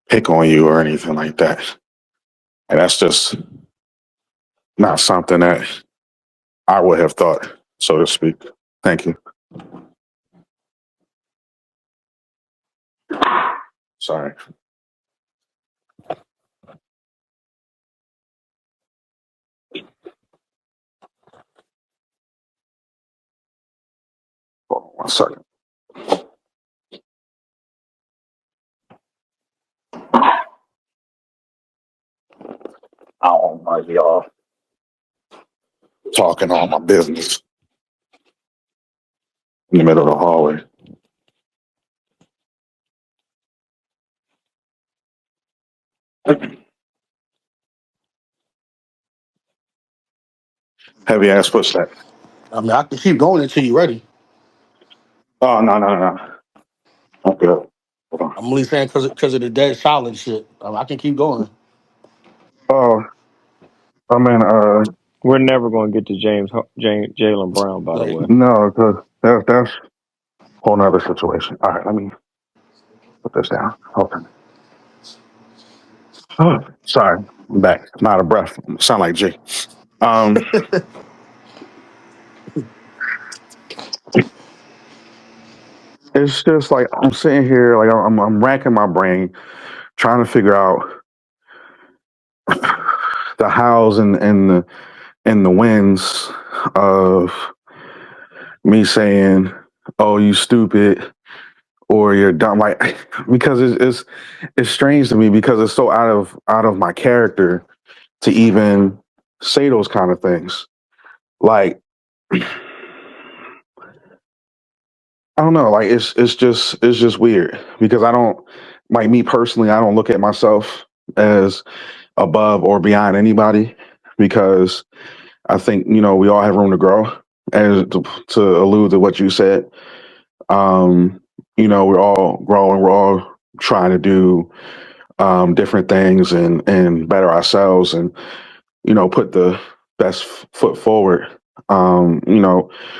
pick on you or anything like that. And that's just not something that I would have thought, so to speak. Thank you. Sorry. Hold on 1 second. I don't know, y'all. talking all my business in the middle of the hallway. Heavy ass footsteps. I mean, I can keep going until you're ready. Oh no no no no. I'm good. Hold on. I'm only saying because of the dead silence shit. I can keep going. Oh, I mean, We're never going to get to Jaylen Brown, by the Like, way. no, because that's a whole nother situation. All right, let me put this down. Okay. Oh, sorry, I'm back. I'm out of breath. Sound like G. Um, it's just like I'm sitting here, like I'm racking my brain, trying to figure out the hows and the wins of me saying, "Oh, you stupid," or "You're dumb." Like because it's strange to me because it's so out of my character to even say those kind of things. Like I don't know, like it's just weird because I don't like me personally. I don't look at myself as above or beyond anybody because I think we all have room to grow. And to allude to what you said, we're all growing. We're all trying to do different things and better ourselves and put the best foot forward.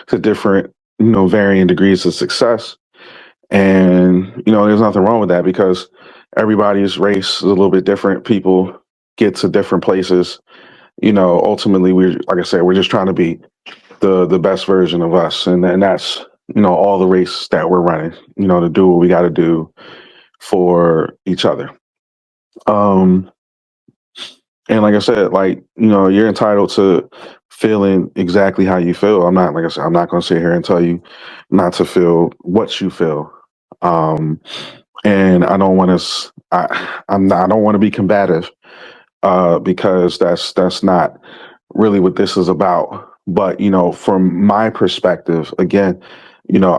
To different varying degrees of success. And there's nothing wrong with that because everybody's race is a little bit different. People get to different places. Ultimately, we're like I said, we're just trying to be the best version of us, and that's all the race that we're running. To do what we got to do for each other. Um, and like I said, like you're entitled to feeling exactly how you feel. I'm not like I said, I'm not going to sit here and tell you not to feel what you feel. Um, and I don't want to. I'm not. I don't want to be combative because that's not really what this is about. But from my perspective, again,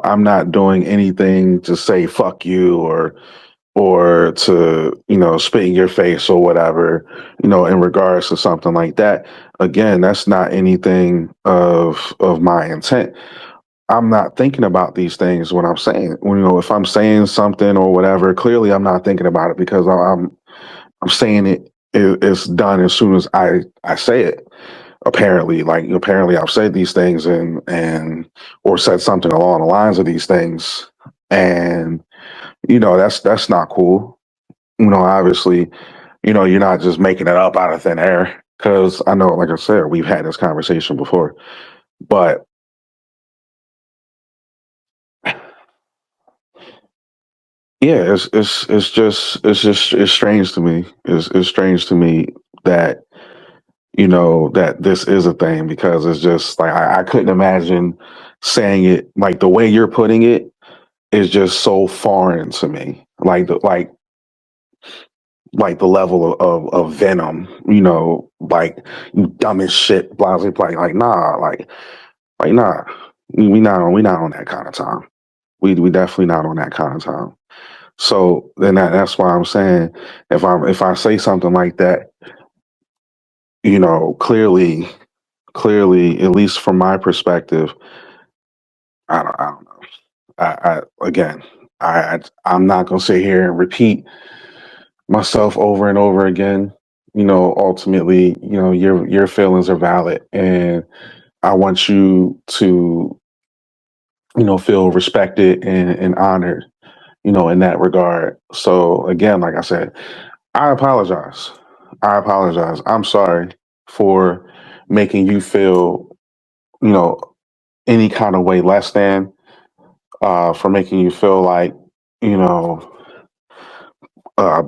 I'm not doing anything to say "fuck you" or to spit in your face or whatever. In regards to something like that. Again, that's not anything of my intent. I'm not thinking about these things when I'm saying, if I'm saying something or whatever, clearly I'm not thinking about it because I'm saying it's done as soon as I say it. Apparently, like apparently I've said these things and or said something along the lines of these things. And, that's not cool. Obviously, you're not just making it up out of thin air. Cause I know, like I said, we've had this conversation before. But yeah, it's strange to me. It's strange to me that that this is a thing because it's just like I couldn't imagine saying it like the way you're putting it is just so foreign to me. Like the level of venom, like you dumb as shit, blah blah blah. Like nah, like nah. We not on that kind of time. We definitely not on that kind of time. So then that's why I'm saying if I say something like that, clearly, at least from my perspective, I don't know. Again, I'm not gonna sit here and repeat myself over and over again. Ultimately, your feelings are valid, and I want you to feel respected and honored. In that regard. So again, like I said, I apologize. I apologize. I'm sorry for making you feel, you know, any kind of way less than, for making you feel like, you know,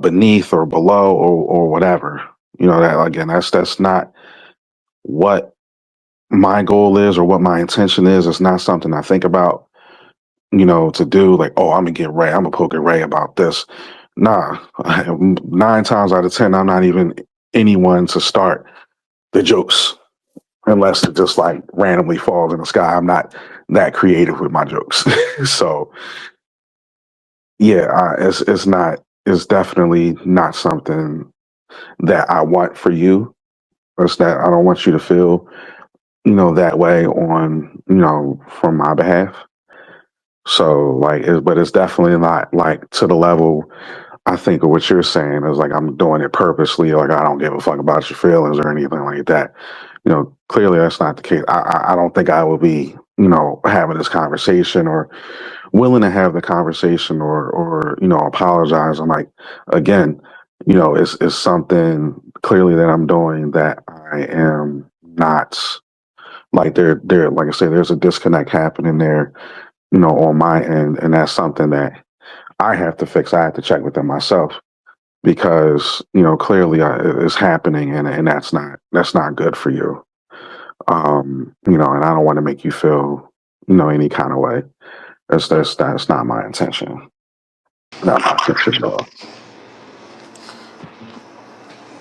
beneath or below or whatever. That again, that's not what my goal is or what my intention is. It's not something I think about, to do like, oh, I'm gonna get Ray, I'm gonna poke at Ray about this. Nah, 9 times out of 10, I'm not even anyone to start the jokes. unless it just like randomly falls in the sky. I'm not that creative with my jokes. So yeah, it's not, it's definitely not something that I want for you. It's that I don't want you to feel, that way on, from my behalf. So like, but it's definitely not like to the level I think of what you're saying is like I'm doing it purposely. Like I don't give a fuck about your feelings or anything like that. Clearly that's not the case. I don't think I would be, having this conversation or willing to have the conversation or apologize. I'm like, again, it's something clearly that I'm doing that I am not like there like I say, there's a disconnect happening there, on my end, and that's something that I have to fix. I have to check within myself because clearly it's happening, and that's not good for you. And I don't want to make you feel any kind of way. That's not my intention. Not my intention at all.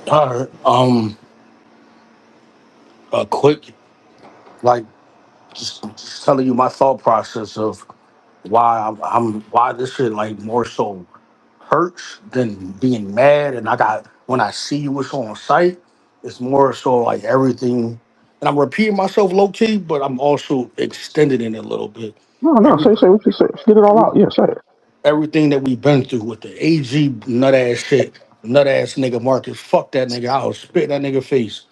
All right. A quick, like, just telling you my thought process of why why this shit like more so hurts than being mad. And I got when I see what's on site, it's more so like everything. And I'm repeating myself low key, but I'm also extending it a little bit. No, no, Every, say what you say. Get it all every out. Yeah, say it. everything that we've been through with the AG nut ass shit, nut ass nigga Marcus. Fuck that nigga. I was spit in that nigga face.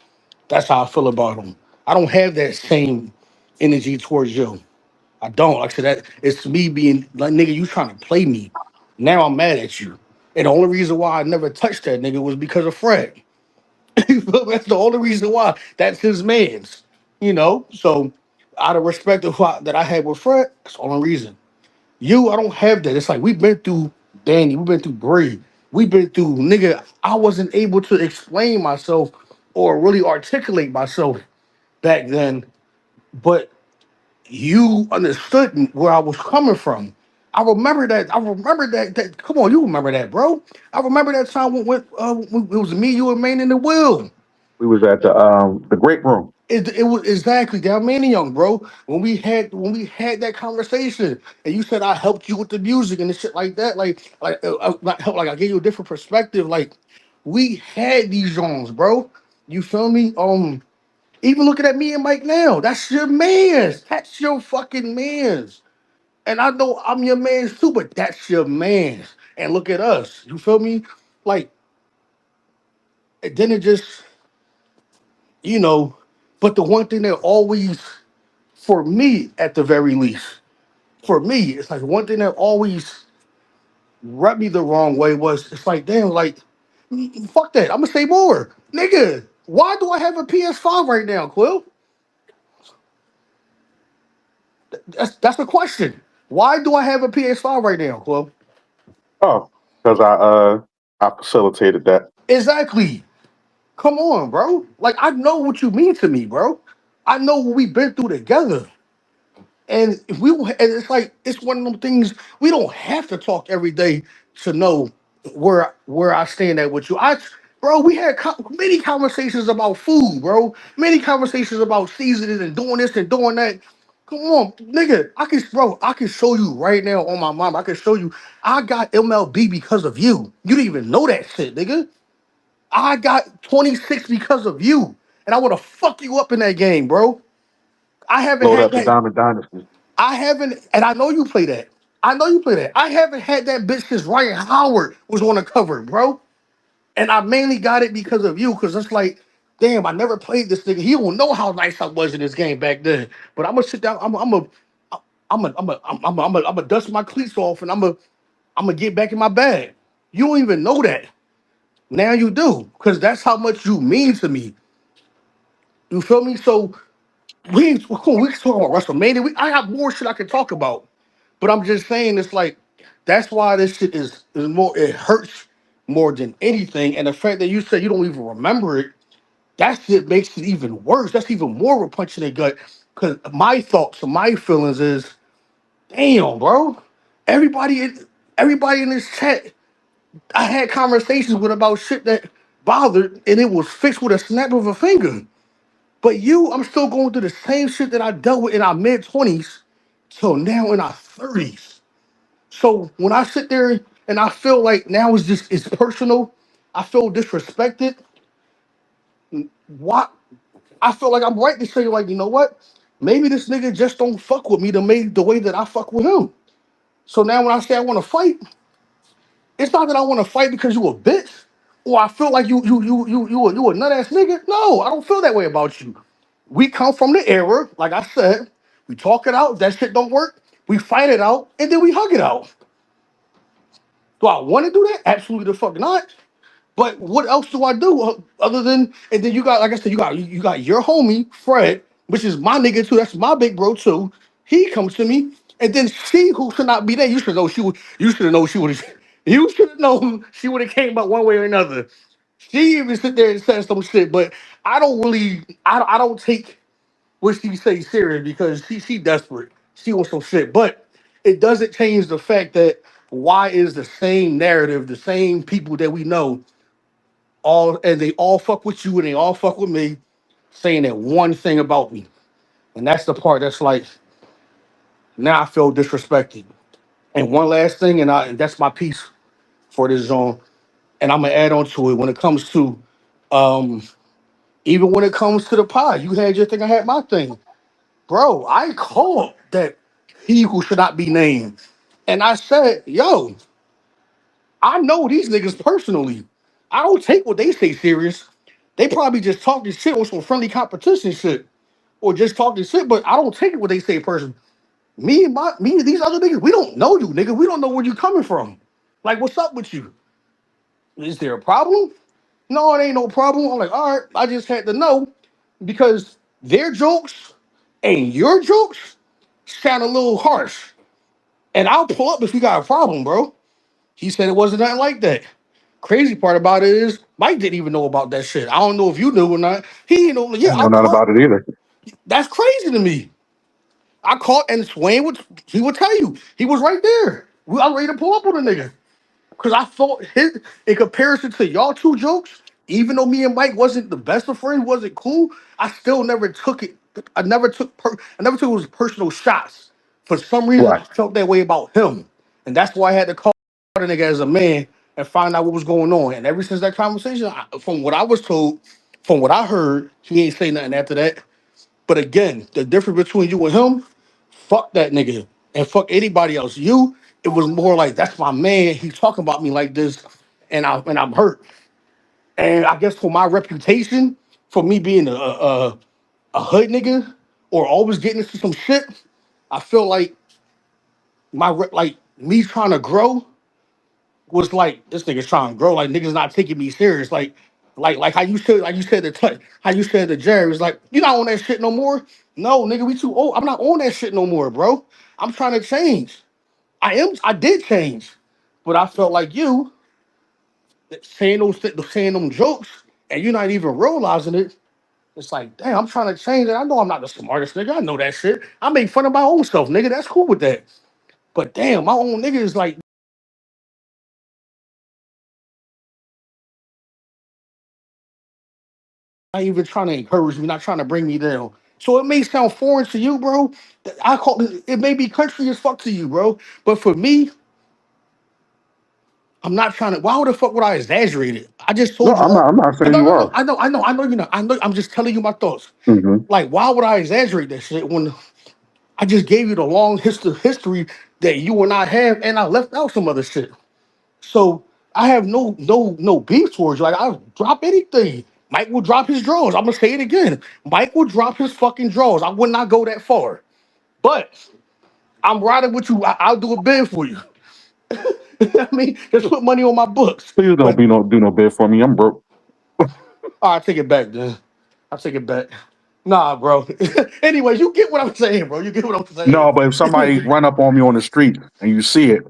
That's how I feel about him. I don't have that same energy towards you. I don't. Like I said, that it's me being like, nigga, you trying to play me. Now I'm mad at you. And the only reason why I never touched that nigga was because of Fred. You feel me? That's the only reason why. That's his man's. So out of respect that I had with Fred, that's the only reason. You, I don't have that. It's like we've been through Danny, we've been through Bree, we've been through nigga. I wasn't able to explain myself or really articulate myself back then, but you understood where I was coming from. I remember that. I remember that. Come on, you remember that, bro? I remember that time when it was me, you, and Maine in the wheel. We was at the great room. It was exactly that man young, bro. When we had that conversation, and you said I helped you with the music and the shit like that, not help, like I gave you a different perspective. Like we had these songs, bro. You feel me? Even looking at me and Mike now, that's your man's. That's your fucking man's. And I know I'm your man's too, but that's your man's. And look at us. You feel me? Like, and then it just, you know, but the one thing that always, for me at the very least, for me, it's like one thing that always rubbed me the wrong way was it's like, damn, like, fuck that. I'm gonna say more. Nigga, why do I have a PS5 right now, Quill? That's a question. Why do I have a PS5 right now, Quill? Oh, because I facilitated that. Exactly. Come on, bro. Like I know what you mean to me, bro. I know what we've been through together. And if we and it's like it's one of them things we don't have to talk every day to know where I stand at with you. Bro, we had many conversations about food, bro. Many conversations about seasoning and doing this and doing that. Come on, nigga. I can show you right now on my mom. I can show you I got MLB because of you. You didn't even know that shit, nigga. I got 26 because of you. And I would have fucked you up in that game, bro. I haven't Load had up the that. Diamond Dynasty. I haven't, and I know you play that. I know you play that. I haven't had that bitch since Ryan Howard was on the cover, bro. And I mainly got it because of you, because it's like, damn, I never played this nigga. He don't know how nice I was in this game back then. But I'm gonna sit down. I'm gonna dust my cleats off, and I'm gonna get back in my bag. You don't even know that. Now you do, because that's how much you mean to me. You feel me? So come on, we can talk about WrestleMania. I have more shit I can talk about. But I'm just saying it's like that's why this shit is more it hurts more than anything. And the fact that you said you don't even remember it, that shit makes it even worse. That's even more of a punch in the gut. Cause my thoughts and my feelings is, damn, bro. Everybody in everybody in this chat, I had conversations with about shit that bothered and it was fixed with a snap of a finger. But I'm still going through the same shit that I dealt with in our mid 20s till now in our 30s. So when I sit there and I feel like now it's personal, I feel disrespected. What I feel like I'm right to say, like, you know what? Maybe this nigga just don't fuck with me the way that I fuck with him. So now when I say I want to fight, it's not that I want to fight because you a bitch, or I feel like you a nut ass nigga. No, I don't feel that way about you. We come from the era, like I said, we talk it out. That shit don't work. We fight it out, and then we hug it out. Do I want to do that? Absolutely the fuck not. But what else do I do other than, and then you got, like I said, you got your homie Fred, which is my nigga too. That's my big bro too. He comes to me, and then she, who should not be there, you should know she would. You should have known she would have. You should have known she would have came out one way or another. She even sit there and said some shit, but I don't really, I don't take what she say serious because she desperate. She wants some shit, but it doesn't change the fact that why is the same narrative, the same people that we know all, and they all fuck with you and they all fuck with me, saying that one thing about me. And that's the part that's like, now I feel disrespected. And one last thing, and that's my piece for this zone. And I'm gonna add on to it when it comes to um even when it comes to the pie. You had your thing, I had my thing. Bro, I called that he who should not be named. And I said, yo, I know these niggas personally. I don't take what they say serious. They probably just talking shit on some friendly competition shit. Or just talking shit, but I don't take it what they say person. Me and these other niggas, we don't know you, nigga. We don't know where you coming from. Like, what's up with you? Is there a problem? No, it ain't no problem. I'm like, all right, I just had to know because their jokes and your jokes sound a little harsh. And I'll pull up if you got a problem, bro. He said it wasn't nothing like that. Crazy part about it is Mike didn't even know about that shit. I don't know if you knew or not. He didn't know. I Yeah, don't I know nothing caught. about it either. That's crazy to me. I caught and Swain would tell you he was right there. I was ready to pull up on the nigga because I thought his in comparison to y'all two jokes, even though me and Mike wasn't the best of friends, wasn't cool. I still never took it. I never took it as personal shots. For some reason, Right. I felt that way about him, and that's why I had to call the nigga as a man and find out what was going on. And ever since that conversation, from what I was told, from what I heard, he ain't say nothing after that. But again, the difference between you and him, fuck that nigga and fuck anybody else. You, it was more like that's my man. He's talking about me like this, and I'm hurt. And I guess for my reputation, for me being a hood nigga or always getting into some shit, I feel like like me trying to grow was like this nigga's trying to grow. Like niggas not taking me serious. Like how you said how you said to Jerry was like you not on that shit no more. No nigga, we too old. I'm not on that shit no more, bro. I'm trying to change. I did change, but I felt like you saying them jokes and you're not even realizing it. It's like, damn, I'm trying to change it. I know I'm not the smartest nigga. I know that shit. I make fun of my own self, nigga. That's cool with that. But damn, my own nigga is like not even trying to encourage me, not trying to bring me down. So it may sound foreign to you, bro. I call it may be country as fuck to you, bro. But for me, I'm not trying to. Why the fuck would I exaggerate it? I just No, told you all. I'm not saying No, you no, no. are. I know you're not. I know. I'm just telling you my thoughts. Hmm. Like, why would I exaggerate that shit when I just gave you the long history that you and I have, and I left out some other shit. So I have no beef towards you. Like I drop anything. Mike will drop his drawers. I'm gonna say it again. Mike will drop his fucking drawers. I would not go that far. But I'm riding with you. I'll do a bid for you. I mean, just put money on my books. Please don't But be no do no bid for me. I'm broke. I take it back, then. I take it back. Nah, bro. Anyways, you get what I'm saying, bro. You get what I'm saying. No, but if somebody run up on me on the street and you see it,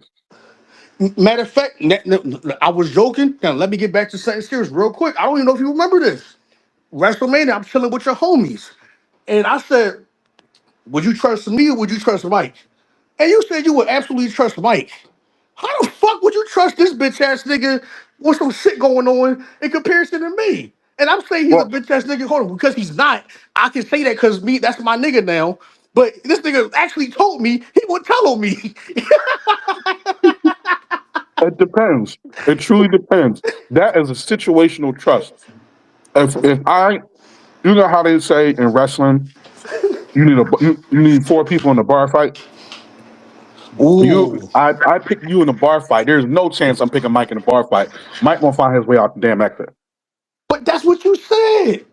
Matter of fact, I was joking. Now let me get back to something serious real quick. I don't even know if you remember this. WrestleMania, I'm chilling with your homies. And I said, would you trust me or would you trust Mike? And you said you would absolutely trust Mike. How the fuck would you trust this bitch ass nigga with some shit going on in comparison to me? And I'm saying he's a Well, bitch ass nigga. Hold on, because he's not. I can say that because me, that's my nigga now. But this nigga actually told me he would tell on me. it depends. It truly depends. That is a situational trust. If I, you know how they say in wrestling, you need four people in a bar fight. Ooh. I pick you in a bar fight. There's no chance I'm picking Mike in a bar fight. Mike won't find his way out the damn exit. But that's what you said.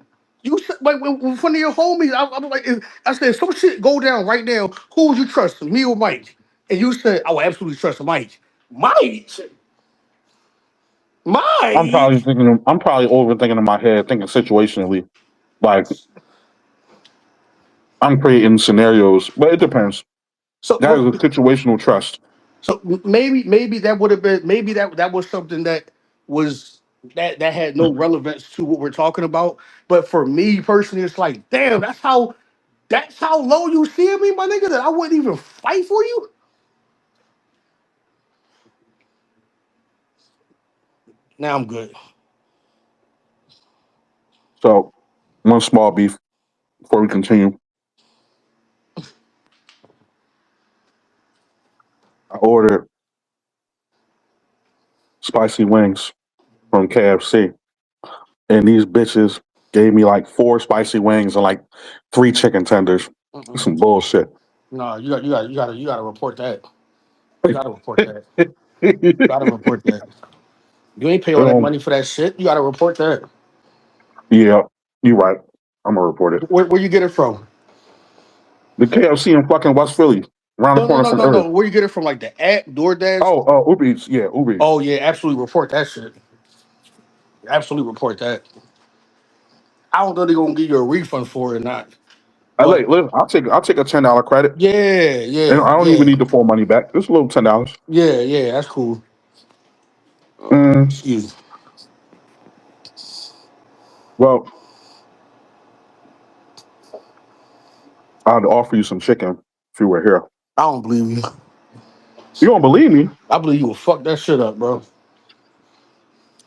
You said like when front of your homies, I was like, I said, some shit go down right now. Who would you trust, me or Mike? And you said, I would absolutely trust Mike. Mike, Mike. I'm probably overthinking in my head, thinking situationally. Like I'm creating scenarios, but it depends. So, That is a situational trust. so maybe that would have been maybe that was something that was that had no relevance to what we're talking about. But for me personally, it's like, damn, that's how low you see me, my nigga. That I wouldn't even fight for you. Now I'm good. So one small beef before we continue. I ordered spicy wings from KFC, and these bitches gave me like four spicy wings and like three chicken tenders. Mm-mm. Some bullshit. No, you gotta report that. You gotta report that. Gotta report that. You ain't pay all that Um, money for that shit. You gotta report that. yeah, you're right. I'm gonna report it. Where you get it from? The KFC in fucking West Philly, around the No, no, corner no, from no, Earth. no. Where you get it from? Like the app, DoorDash? Oh, Uber Eats. Yeah, Uber Eats. Oh yeah, absolutely report that shit. Absolutely report that. I don't know they're gonna give you a refund for it or not. I But look, I'll take a $10 credit, yeah, and yeah, I don't even yeah, need the full money back. Just a little $10. yeah, yeah. That's cool. Mm, Excuse me. well, I'd offer you some chicken if you were here. I don't believe you. You don't believe me? I believe you will fuck that shit up, bro.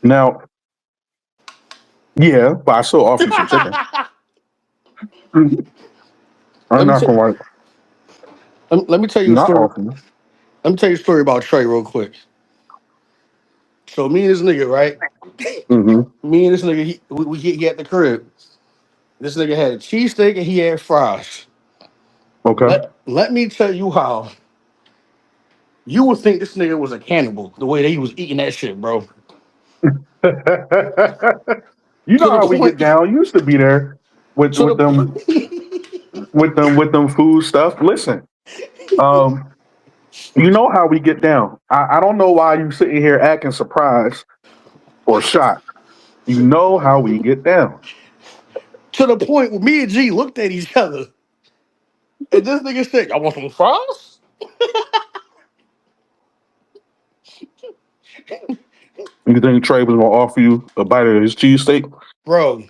Now, yeah, but I still offer you some chicken. I'm let me not t- gonna like let me tell you a not story. offer you. Let me tell you a story about Trey real quick. So me and this nigga, right? Mm-hmm. Me and this nigga, he at the crib. This nigga had a cheesesteak and he had fries. Okay. Let me tell you how you would think this nigga was a cannibal the way that he was eating that shit, bro. You To know the how we get point, down. You used to be there with to the with them point. with them food stuff. Listen, um, you know how we get down. I don't know why you sitting here acting surprised or shocked. You know how we get down. To the point where me and G looked at each other and this nigga said, "I want some fries?" You think Trey was gonna offer you a bite of his cheesesteak? Bro,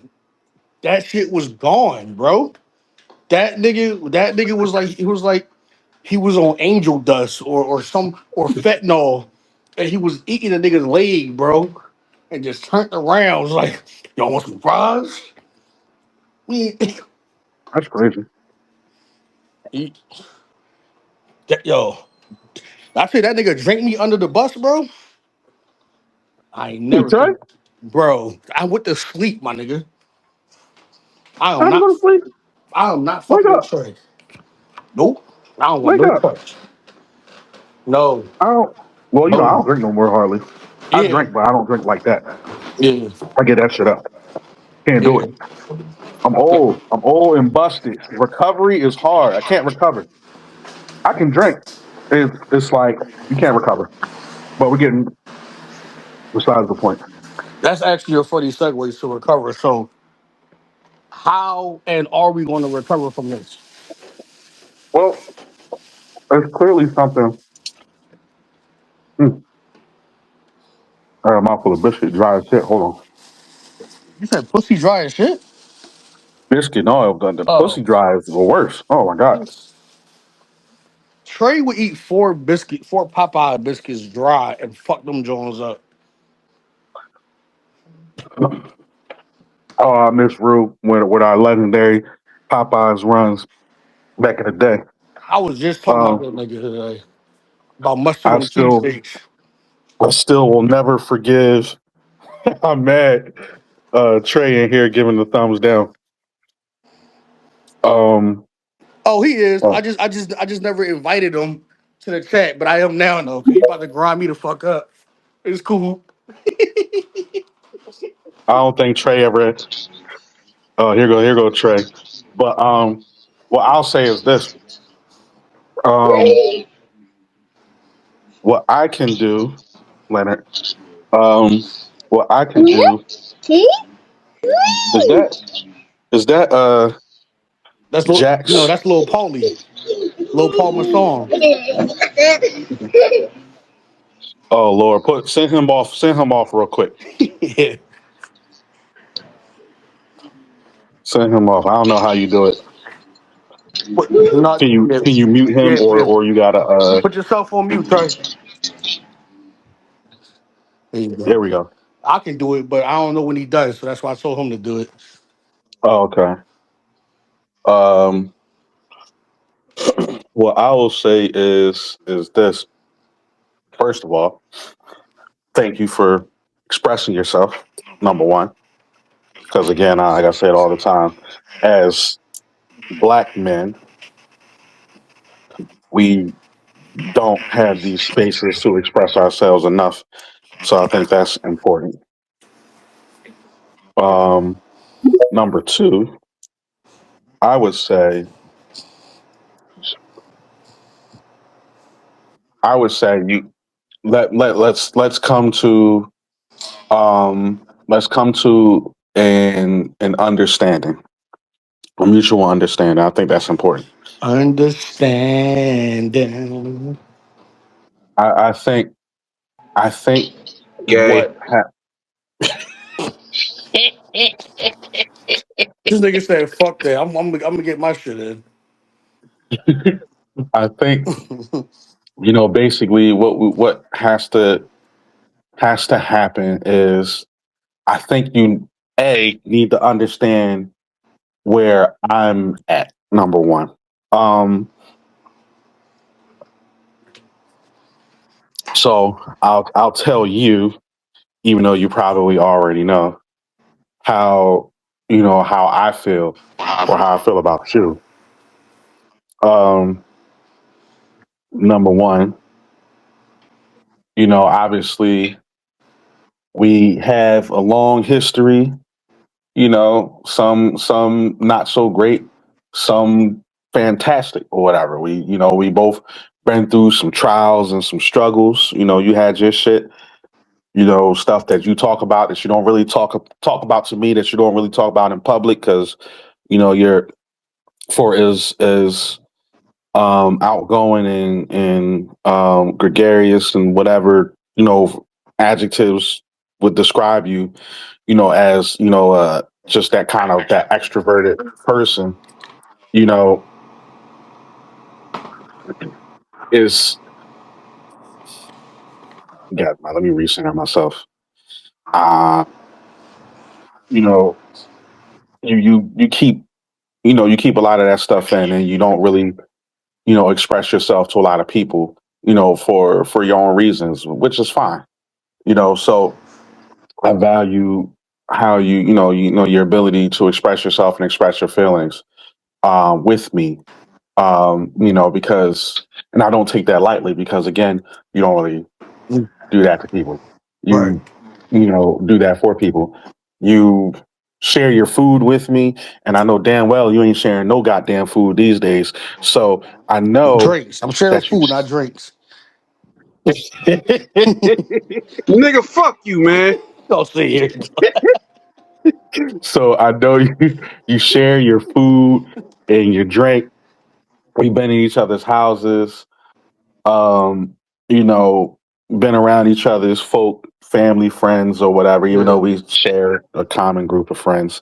that shit was gone, bro. That nigga was like he was on angel dust or fentanyl, and he was eating a nigga's leg, bro, and just turned around was like, "Y'all want some fries?" We, That's crazy. he- yo, I say that nigga drank me under the bus, bro. I ain't Hey, never Trey, think, bro. I went to sleep, my nigga. I am time to not. go to sleep. I am not Wake fucking with up. Trey. Nope. I don't want Wake no up. parts. No. I don't. Well, I No. don't drink no more hardly. I Yeah. drink, but I don't drink like that. Yeah. I get that shit up. Can't do Yeah. it. I'm old. I'm old and busted. Recovery is hard. I can't recover. I can drink. It's like you can't recover. But we're getting besides the point. That's actually a funny segue to recover. So, how and are we going to recover from this? Well, there's clearly something. Mm, I got a mouthful of biscuit, dry as shit. Hold on. You said pussy dry as shit. Biscuit, no, the Oh, pussy dry is the worst. Oh my god. Trey would eat four Popeye biscuits dry and fuck them Jones up. Oh, I miss Rue with our legendary Popeyes runs back in the day. I was just talking about Um, that nigga today. About mustard I on still, cheesesteaks. I still will never forgive. I'm mad. Trey in here giving the thumbs down. Um, Oh, he is. oh, I just never invited him to the chat, but I am now though, because he about to grind me the fuck up. It's cool. I don't think Trey ever. Oh, here go Trey. But what I'll say is this: um, what I can do, Leonard. Um, what I can do is that That's no, Jack's. that's Lil Paulie, Lil Paul Masson. Oh Lord, put send him off real quick. Yeah, Send him off. I don't know how you do it. but not yeah, Can you mute him yeah, yeah. or you gotta Put yourself on mute, Trey. There you go. there we go. I can do it, but I don't know when he does, so that's why I told him to do it. Oh, okay. Um what I will say is this. First of all, thank you for expressing yourself, number one. Because again, like I say it all the time, as black men, we don't have these spaces to express ourselves enough. So I think that's important. Um, Number two, I would say, you let's come to an understanding, a mutual understanding. I think that's important. Understanding. I think I think Gay. what ha- This nigga said, "Fuck that. I'm gonna get my shit in." I think basically what has to happen is I think you need to understand where I'm at. Number one, um, so I'll tell you, even though you probably already know how how I feel or how I feel about you. Um, Number one, obviously we have a long history. Some not so great, some fantastic or whatever. We both been through some trials and some struggles. You had your shit. Stuff that you talk about that you don't really talk about to me that you don't really talk about in public because you're for as outgoing and gregarious and whatever adjectives would describe you as just that kind of that extroverted person you know is God, let me recenter myself. uh you know you keep you keep a lot of that stuff in and you don't really express yourself to a lot of people for your own reasons, which is fine. So I value how your ability to express yourself and express your feelings with me. Because and I don't take that lightly because again, you don't really do that to people. Right. You do that for people. You share your food with me, and I know damn well you ain't sharing no goddamn food these days. So I know Drinks. I'm sharing that you. food, not drinks. Nigga, fuck you, man. Go see it. So I know you share your food and your drink. We've been in each other's houses. Um, you know, been around each other's folk, family, friends, or whatever. Even Yeah. though we share a common group of friends,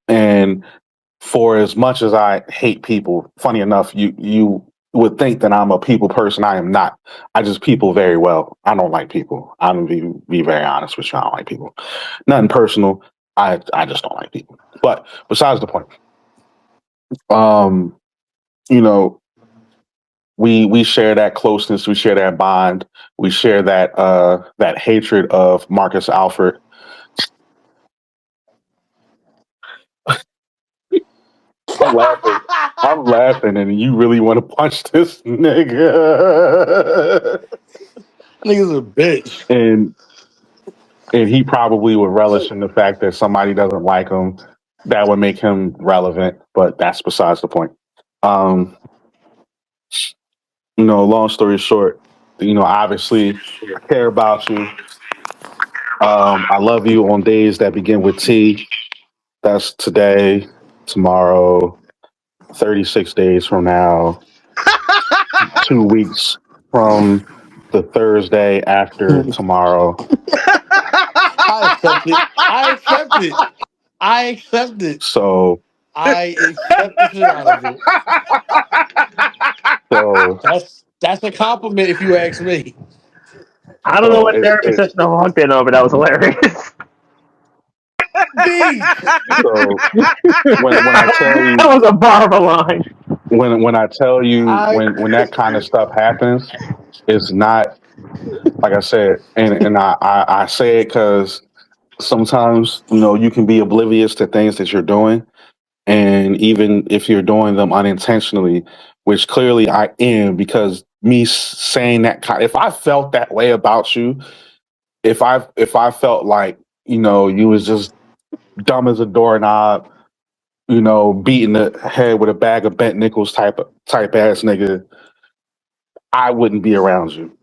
and for as much as I hate people, funny enough, you would think that I'm a people person. I am not. I just people very well. I don't like people. I'm gonna be very honest with you. I don't like people. Nothing personal. I just don't like people. But besides the point, um, you know, we share that closeness, we share that bond, we share that hatred of Marcus Alford. I'm laughing. I'm laughing, and you really want to punch this nigga. Nigga's a bitch. and and he probably would relish in the fact that somebody doesn't like him. That would make him relevant, but that's besides the point. Um, long story short, obviously I care about you. I love you on days that begin with T. That's today, tomorrow, 36 days from now, 2 weeks from the Thursday after tomorrow. I accept it. I accept it. I accept it. So, I accept the shit out of it. so, That's a compliment if you ask me. I don't know so what therapy it session I walked in on, but that was hilarious. Beast. so when I tell That you was a bar of a line. when I tell you I when that kind of stuff happens, it's not like I said, and I say it because sometimes you can be oblivious to things that you're doing, and even if you're doing them unintentionally, which clearly I am, because me saying that if I felt that way about you, if I felt like you was just dumb as a doorknob, beating the head with a bag of bent nickels type ass nigga, I wouldn't be around you.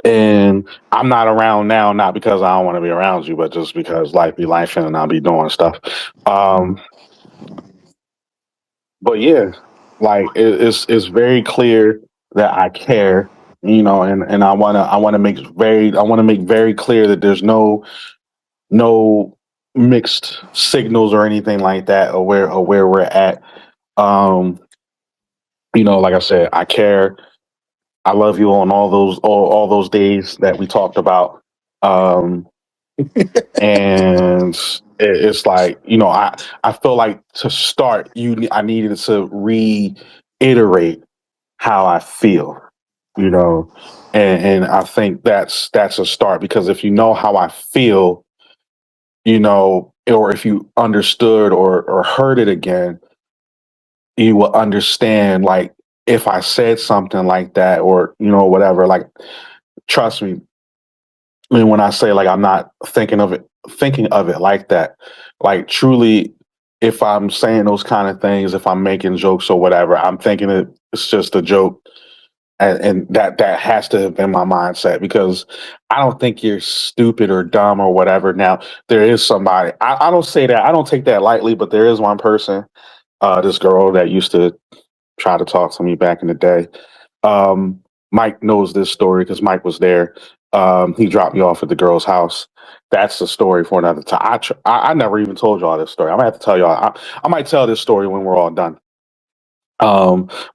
And I'm not around now, not because I don't want to be around you, but just because life be life and I'll be doing stuff. Um, but yeah, like it's very clear that I care, and I want to make very clear that there's no mixed signals or anything like that, or where we're at. Um, like I said, I care. I love you on all those days that we talked about. Um, and it's like I feel like to start I needed to reiterate how I feel, you know, and I think that's a start, because if you know how I feel, or if you understood or heard it again, you will understand, like, if I said something like that, or whatever, like, trust me. I mean, when I say, like, I'm not thinking of it like that, like, truly, if I'm saying those kind of things, if I'm making jokes or whatever, I'm thinking it's just a joke, and that has to have been my mindset, because I don't think you're stupid or dumb or whatever. Now, there is somebody, I don't say that, I don't take that lightly, but there is one person, this girl that used to try to talk to me back in the day. Um, Mike knows this story because Mike was there. He dropped me off at the girl's house. That's a story for another time. I never even told y'all this story. I'm gonna have to tell y'all. I might tell this story when we're all done.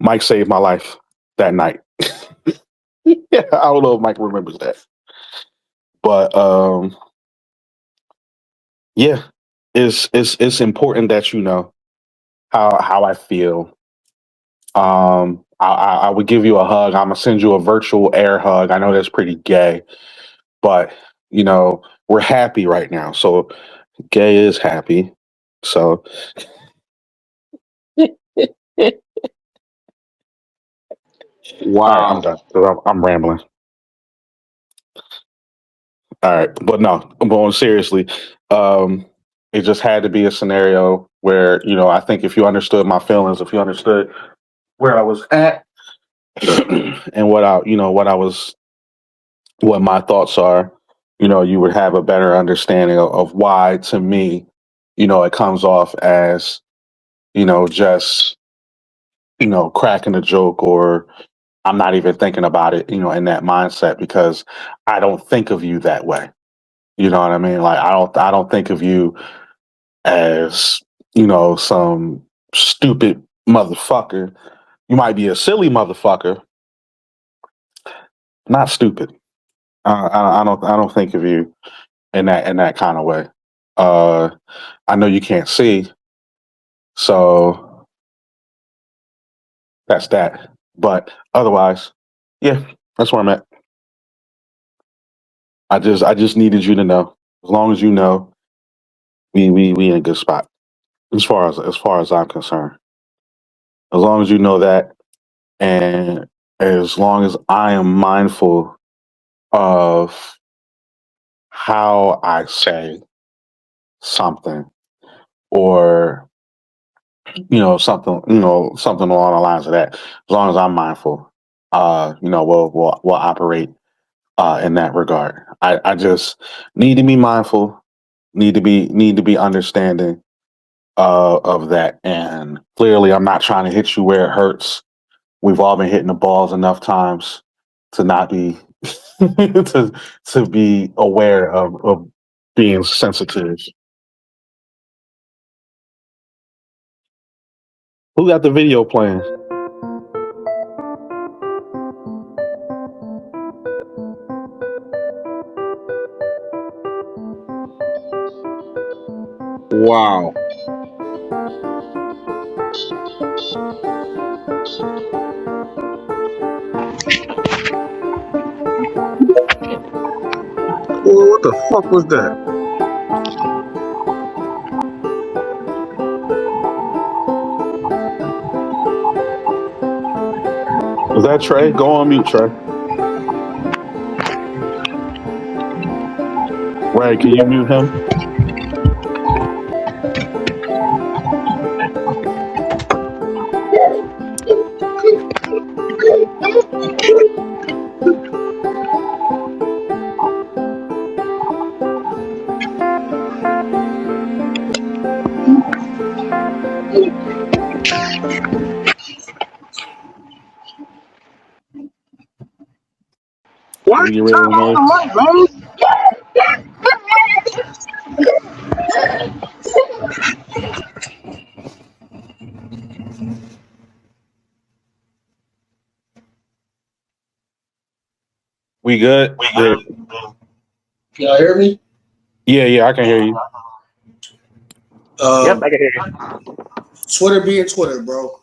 Mike saved my life that night. Yeah, I don't know if Mike remembers that, but yeah, it's important that you know how I feel. I would give you a hug. I'm gonna send you a virtual air hug. I know that's pretty gay, but we're happy right now. So gay is happy. So all right, I'm Wow. done. 'Cause I'm rambling. All right, but no, I'm going seriously. Um, it just had to be a scenario where I think if you understood my feelings, if you understood where I was at, and what my thoughts are, you would have a better understanding of why, to me, it comes off as just cracking a joke, or I'm not even thinking about it, in that mindset, because I don't think of you that way. You know what I mean? Like, I don't think of you as, some stupid motherfucker. You might be a silly motherfucker, not stupid. I don't think of you in that kind of way. I know you can't see, so that's that. But otherwise, yeah, that's where I'm at. I just needed you to know. As long as you know, we in a good spot. As far as I'm concerned. As long as you know that, and as long as I am mindful of how I say something, or something along the lines of that. As long as I'm mindful, we'll operate in that regard. I just need to be mindful, need to be understanding of that. And clearly, I'm not trying to hit you where it hurts. We've all been hitting the balls enough times to not be to be aware of being sensitive. Who got the video playing? Wow. Well, what the fuck was that? Was that Trey? Go on mute, Trey. Ray, can you mute him? Why Let me get you rid of turn the on noise. the mic, man? We good? Y'all hear me? Yeah, yeah, I can hear you. Yep, Um, I can hear you. Twitter being Twitter, bro.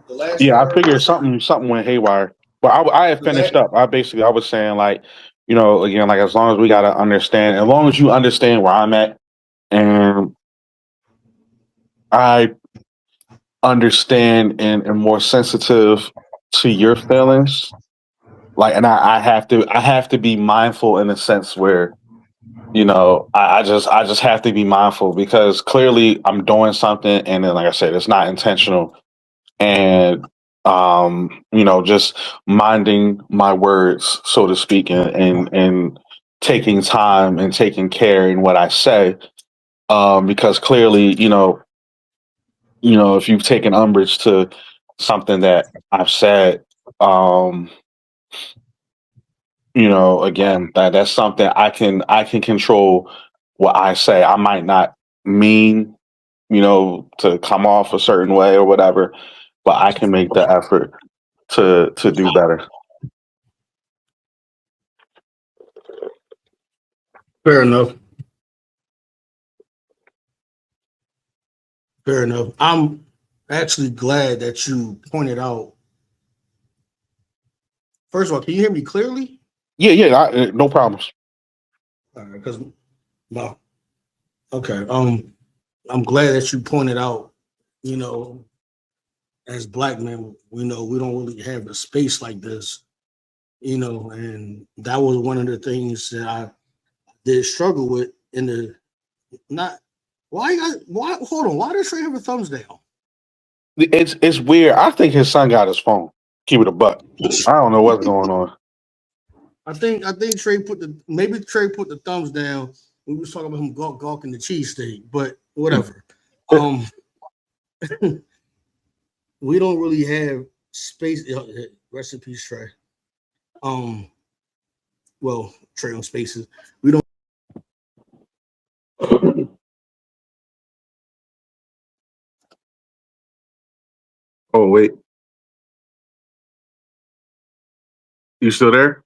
The last thing Yeah, I I heard figured was something went haywire. But I had the finished last. up. I was saying, like, again, like, as long as we gotta understand, as long as you understand where I'm at, and I understand and more sensitive to your feelings, like, and I have to be mindful in a sense where, I just have to be mindful, because clearly I'm doing something, and then, like I said, it's not intentional. And just minding my words, so to speak, and taking time and taking care in what I say, because clearly, if you've taken umbrage to something that I've said, um again, that's something I can control. What I say, I might not mean, to come off a certain way or whatever, but I can make the effort to do better. Fair enough. Fair enough. I'm actually glad that you pointed out. First of all, can you hear me clearly? Yeah, yeah, no problems. Because no, okay. I'm glad that you pointed out. You know, as black men, we know we don't really have a space like this. And that was one of the things that I did struggle with in the not. Why? Hold on. Why does Trey have a thumbs down? It's weird. I think his son got his phone. Keep it a buck. I don't know what's going on. I think Trey put the thumbs down. We was talking about him gawking the cheesesteak, but whatever. Um, we don't really have space. Rest in peace, Trey. Um, well, Trey on spaces. We don't. Oh wait, you still there?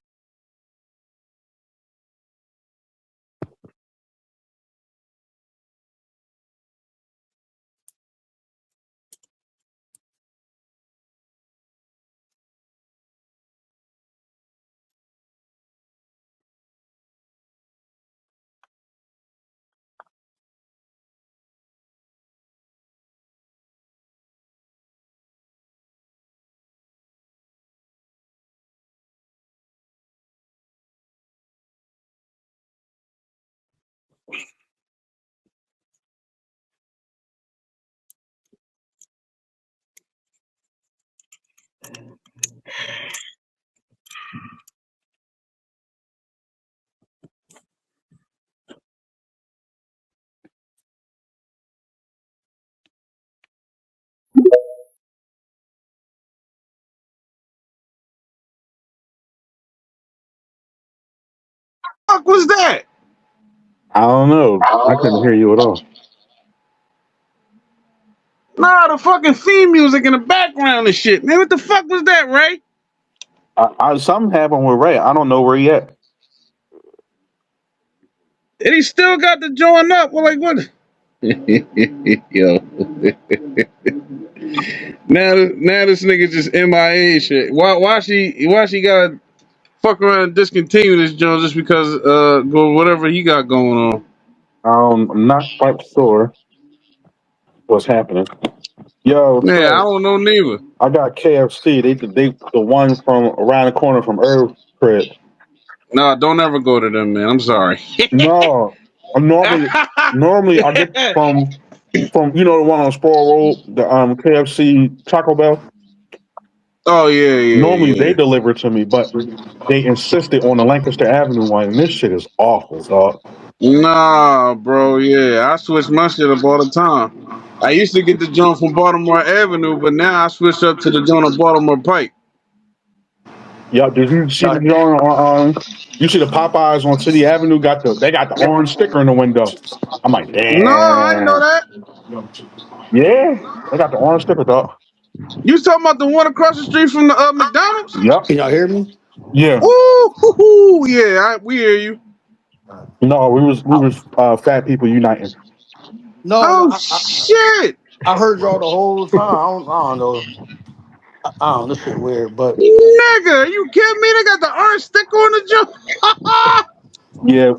Fuck was that? I don't know. I couldn't hear you at all. Nah, the fucking theme music in the background and shit. Man, what the fuck was that, Ray? Something happened with Ray. I don't know where he at. And he still got the joint up. Well, like what? Yo. Now this nigga just MIA shit. Why she gotta fuck around and discontinue this joint just because go whatever he got going on? I'm not quite sure what's happening. Yo, Yeah, I so don't know neither. I got KFC. They the one from around the corner from Irv's crib. No, don't ever go to them, man. I'm sorry. No, I'm normally I get from the one on Sproul Road, the KFC Taco Bell. Oh yeah, Normally yeah, they yeah. deliver it to me, but they insisted on the Lancaster Avenue one, and this shit is awful, dog. Nah, bro. Yeah, I switch my shit up all the time. I used to get the joint from Baltimore Avenue, but now I switched up to the joint on Baltimore Pike. Yeah, did you see the Now, joint you see the Popeyes on City Avenue they got the orange sticker in the window. I'm like, No, I didn't know damn. that. Yeah, they got the orange sticker, dog. You was talking about the one across the street from the McDonald's? Yep. can y'all hear me? Yeah. Ooh, hoo, hoo. Yeah, we hear you. No, we I, was fat people uniting. no, Oh shit, I heard y'all the whole time. I don't know. I don't know. This shit weird, but nigga, you kidding me? They got the orange sticker on the joint. Yeah,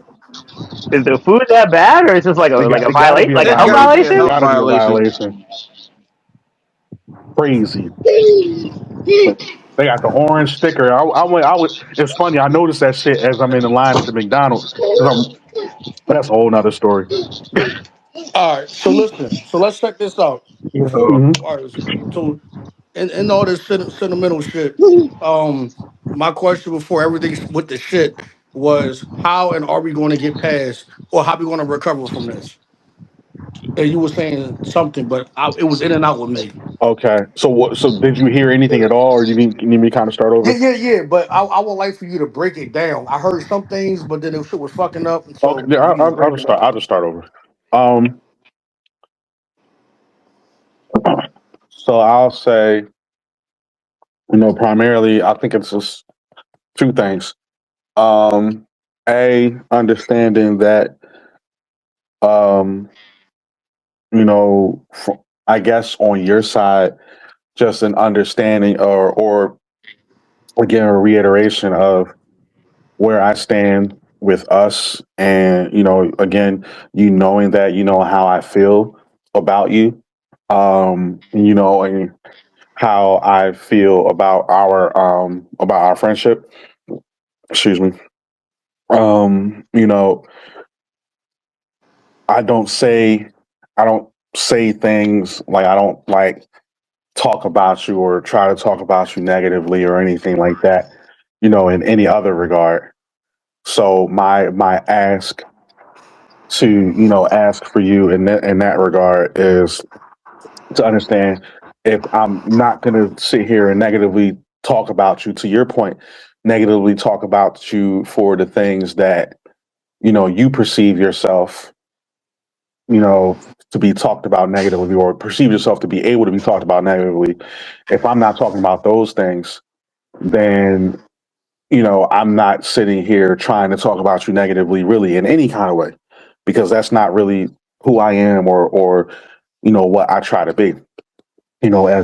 Is the food that bad, or is this like a it gotta violation, be a like a It's health got to violation. be a It violation? health gotta be a violation. violation. Crazy. They got the orange sticker. I would. It's funny. I noticed that shit as I'm in the line at the McDonald's. 'Cause but that's a whole nother story. all right. So listen. So let's check this out. Before, Hmm. all right. So in all this sentimental shit, my question before everything with the shit was how and are we going to get past, or how we going to recover from this? And you were saying something, but it was in and out with me. Okay. So what? So did you hear anything at all, or you need me to kind of start Yeah, over? yeah, yeah. But I would like for you to break it down. I heard some things, but then the shit was fucking up. And Okay. so Yeah, if you can I'll break just it start. down. I'll just start over. Um. So I'll say, primarily, I think it's just two things. Um. Understanding that, um, I guess on your side, just an understanding or again a reiteration of where I stand with us, and again, knowing that how I feel about you, and how I feel about our friendship. Excuse me. You know, I don't say I don't say things like I don't like talk about you or try to talk about you negatively or anything like that, in any other regard. So my ask for you in that regard is to understand if I'm not going to sit here and negatively talk about you, to your point, negatively talk about you for the things that you perceive yourself, you know, to be talked about negatively, or perceive yourself to be able to be talked about negatively. If I'm not talking about those things, then I'm not sitting here trying to talk about you negatively, really, in any kind of way, because that's not really who I am, or what I try to be,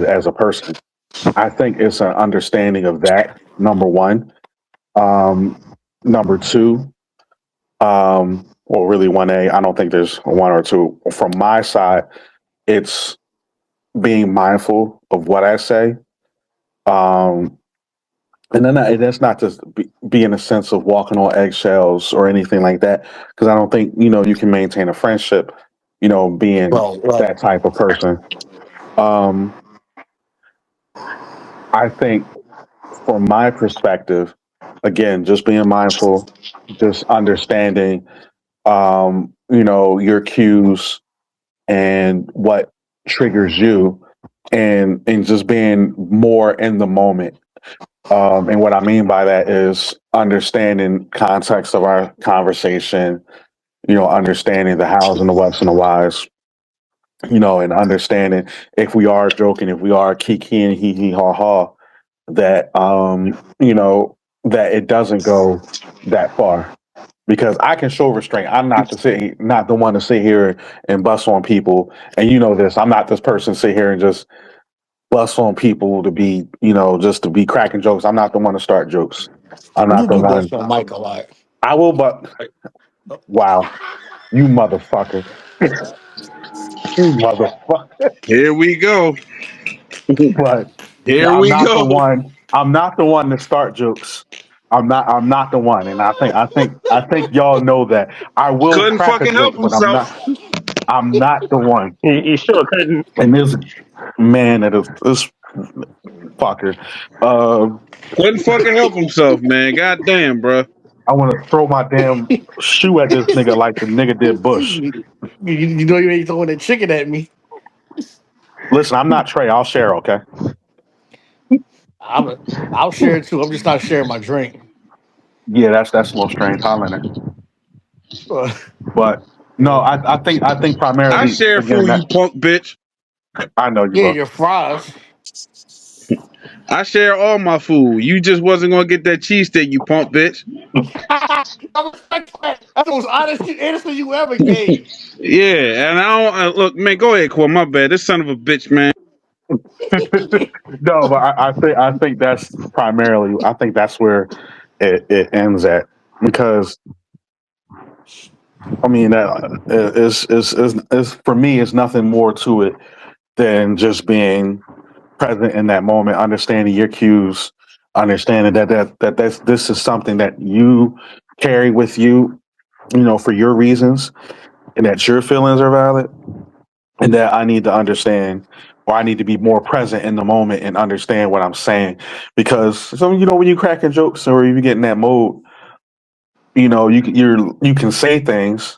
as a person. I think it's an understanding of that. Number one. Number two. Well, really one A. I don't think there's one or two. From my side, it's being mindful of what I say. Um, And then that's not just be in a sense of walking on eggshells or anything like that, because I don't think you can maintain a friendship, being Right, right. that type of person. Um, I think from my perspective, again, just being mindful, just understanding, your cues and what triggers you, and just being more in the moment. And what I mean by that is understanding context of our conversation, understanding the hows and the whats and the whys, and understanding if we are joking, if we are kikiing, hee hee ha ha, that that it doesn't go that far. Because I can show restraint. I'm not the one to sit here and bust on people. And you know this. I'm not this person to sit here and just bust on people to be, just to be cracking jokes. I'm not the one to start jokes. I'm not You the do one. bust on Mike a lot. I will, but wow, you motherfucker, you motherfucker. Here we go. But Here I'm we not the go. one. I'm not the one to start jokes. I'm not. I'm not the one. And I think y'all know that. I will Couldn't crack a fucking help joke, but I'm himself. not. I'm not the one. You sure couldn't? And this man, that is this fucker. Uh, Couldn't fucking help himself, man. God damn, bro. I want to throw my damn shoe at this nigga like the nigga did Bush. You know you ain't throwing that chicken at me. Listen, I'm not Trey. I'll share. Okay. I'm a, I'll share it too. I'm just not sharing my drink. Yeah, that's a little strange, Highlander. Uh, But no, I think I primarily share again food, that you punk bitch. I know you, yeah, bro. your fries. I share all my food. You just wasn't gonna get that cheesesteak, you punk bitch. That's the most honest answer you ever gave. Yeah, and I don't look, man. Go ahead, Quan. My bad. This son of a bitch, man. No, but I think that's primarily. I think that's where it ends at, because I mean that is for me is nothing more to it than just being present in that moment, understanding your cues, understanding that this is something that you carry with you, for your reasons, and that your feelings are valid, and that I need to understand, or I need to be more present in the moment and understand what I'm saying. Because when you cracking jokes or you get in that mode, you can say things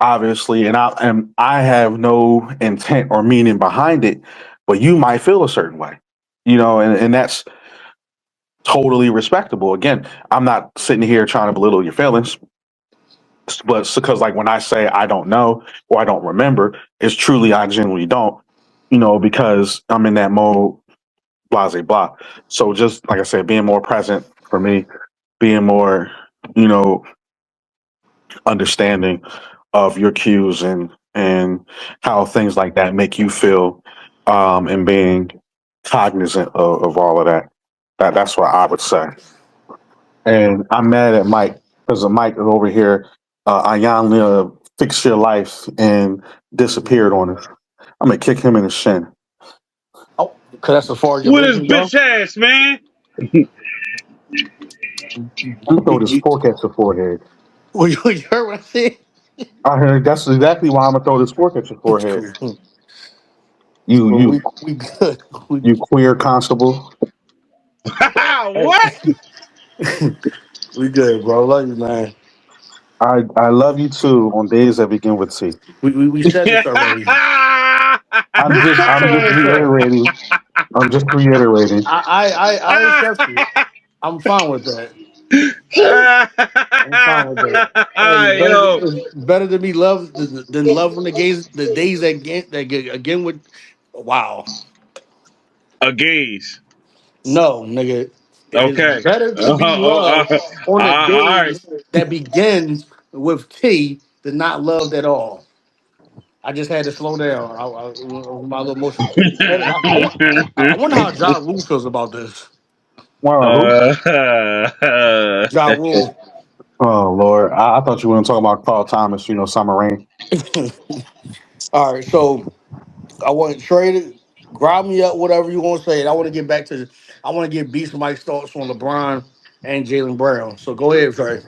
obviously, and I have no intent or meaning behind it, but you might feel a certain way, and that's totally respectable. Again, I'm not sitting here trying to belittle your feelings, but because like when I say I don't know or I don't remember, it's truly I genuinely don't, because I'm in that mode, blah blah blah. So just like I said, being more present for me, being more, you know, understanding of your cues and how things like that make you feel, and being cognizant of all of that. That's what I would say. And I'm mad at Mike because Mike is over here. Ayan fixed your life and disappeared on us. I'm gonna kick him in the shin. Oh, because that's as far as your With his bacon go. bitch ass, man. I'm gonna throw this You, fork at your forehead. you heard what I said? I heard that's exactly why I'm gonna throw this fork at your forehead. Well, You you we good. you queer constable. What? We good, bro. Love you, man. I love you too on days that begin with T. We said this already. I'm just reiterating. I'm just reiterating. I accept it. I'm fine with that. I'm fine with that. Hey, Yo, better to be loved than love on the days that get again with. Wow, a gaze. no, nigga. It is Okay. better to be loved on the All right. days that begins with T than not loved at all. I just had to slow down. My little emotion. And I wonder how Ja Rule feels about this. Well, who? uh, Ja Rule. Oh Lord, I thought you were going to talk about Carl Thomas. Summer rain. All right, so I want to trade it, grab me up, whatever you want to say. And I want to get back to I want to get Beast Mike's thoughts on LeBron and Jaylen Brown. So go ahead, Trey.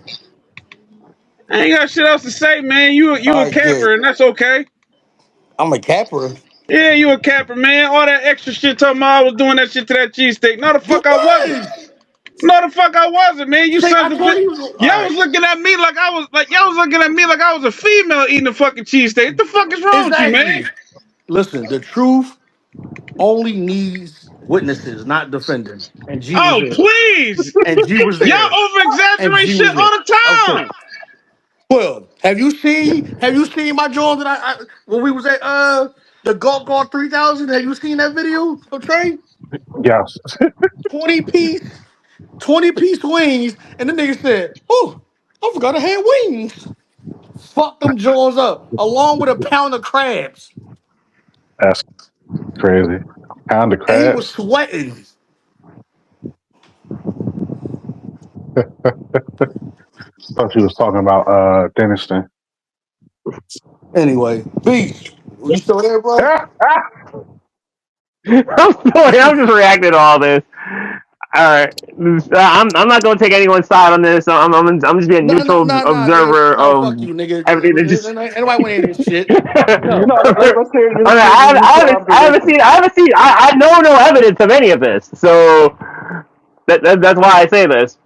I ain't got shit else to say, man. You All a right, good. capper, and that's okay. I'm a capper. Yeah, you a capper, man. All that extra shit talking about I was doing that shit to that cheesesteak. No, the You fuck I wasn't. was. No, the fuck I wasn't, man. You Say, sons I of told bitch. you. All Y'all right. was looking at me like y'all was looking at me like I was a female eating a fucking cheesesteak. What the fuck is wrong with you, man? Exactly. Listen, the truth only needs witnesses, not defenders. And G was Oh, there. please. And G was there. Y'all over And exaggerate G shit was there. all the Okay. time. Well, have you seen my drawing that I when we was at the Golf Golf 3000? Have you seen that video of Trey? Yes. 20 piece, 20-piece wings, and the nigga said, "Oh, I forgot I had wings." Fuck them jaws up, along with a pound of crabs. That's crazy. Pound of And he was crabs. sweating. Thought she was talking about Denniston. Anyway, Beast, you still there, bro? I'm sorry, I'm just reacting to all this. All right, I'm not gonna take anyone's side on this. I'm just being a No, no, neutral no, no, observer no, fuck of you, nigga. everything that just. Anybody want to hear this shit? You No. know, let's hear I, mean, your neutral I haven't observation. seen, I know no evidence of any of this, so that's why I say this.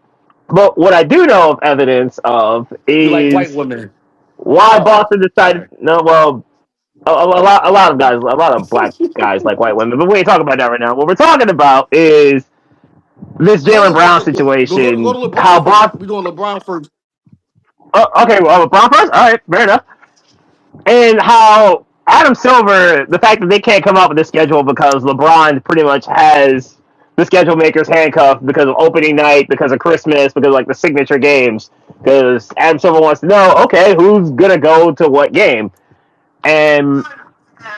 But what I do know of evidence of You like white is women. why Oh, Boston all decided. right. No, well, a lot of guys, a lot of black guys like white women, but we ain't talking about that right now. What we're talking about is this No, Jalen no, go, Brown go, go, go situation. to LeBron How first. Boston. We going LeBron first. Oh, okay, well, LeBron first. All right, fair enough. And how Adam Silver, the fact that they can't come up with a schedule because LeBron pretty much has the schedule makers handcuffed because of opening night, because of Christmas, because of like the signature games. Because Adam Silver wants to know, okay, who's gonna go to what game? And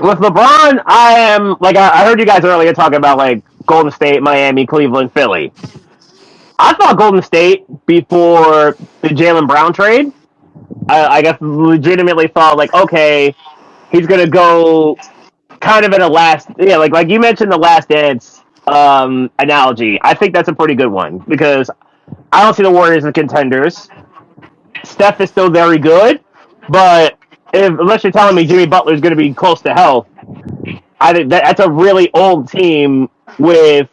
with LeBron, I am like I heard you guys earlier talking about like Golden State, Miami, Cleveland, Philly. I thought Golden State before the Jalen Brown trade. I guess legitimately thought like, okay, he's gonna go kind of in a last, yeah, like you mentioned the last dance analogy. I think that's a pretty good one because I don't see the Warriors as contenders. Steph is still very good, but unless you're telling me Jimmy Butler is going to be close to health, I think that's a really old team with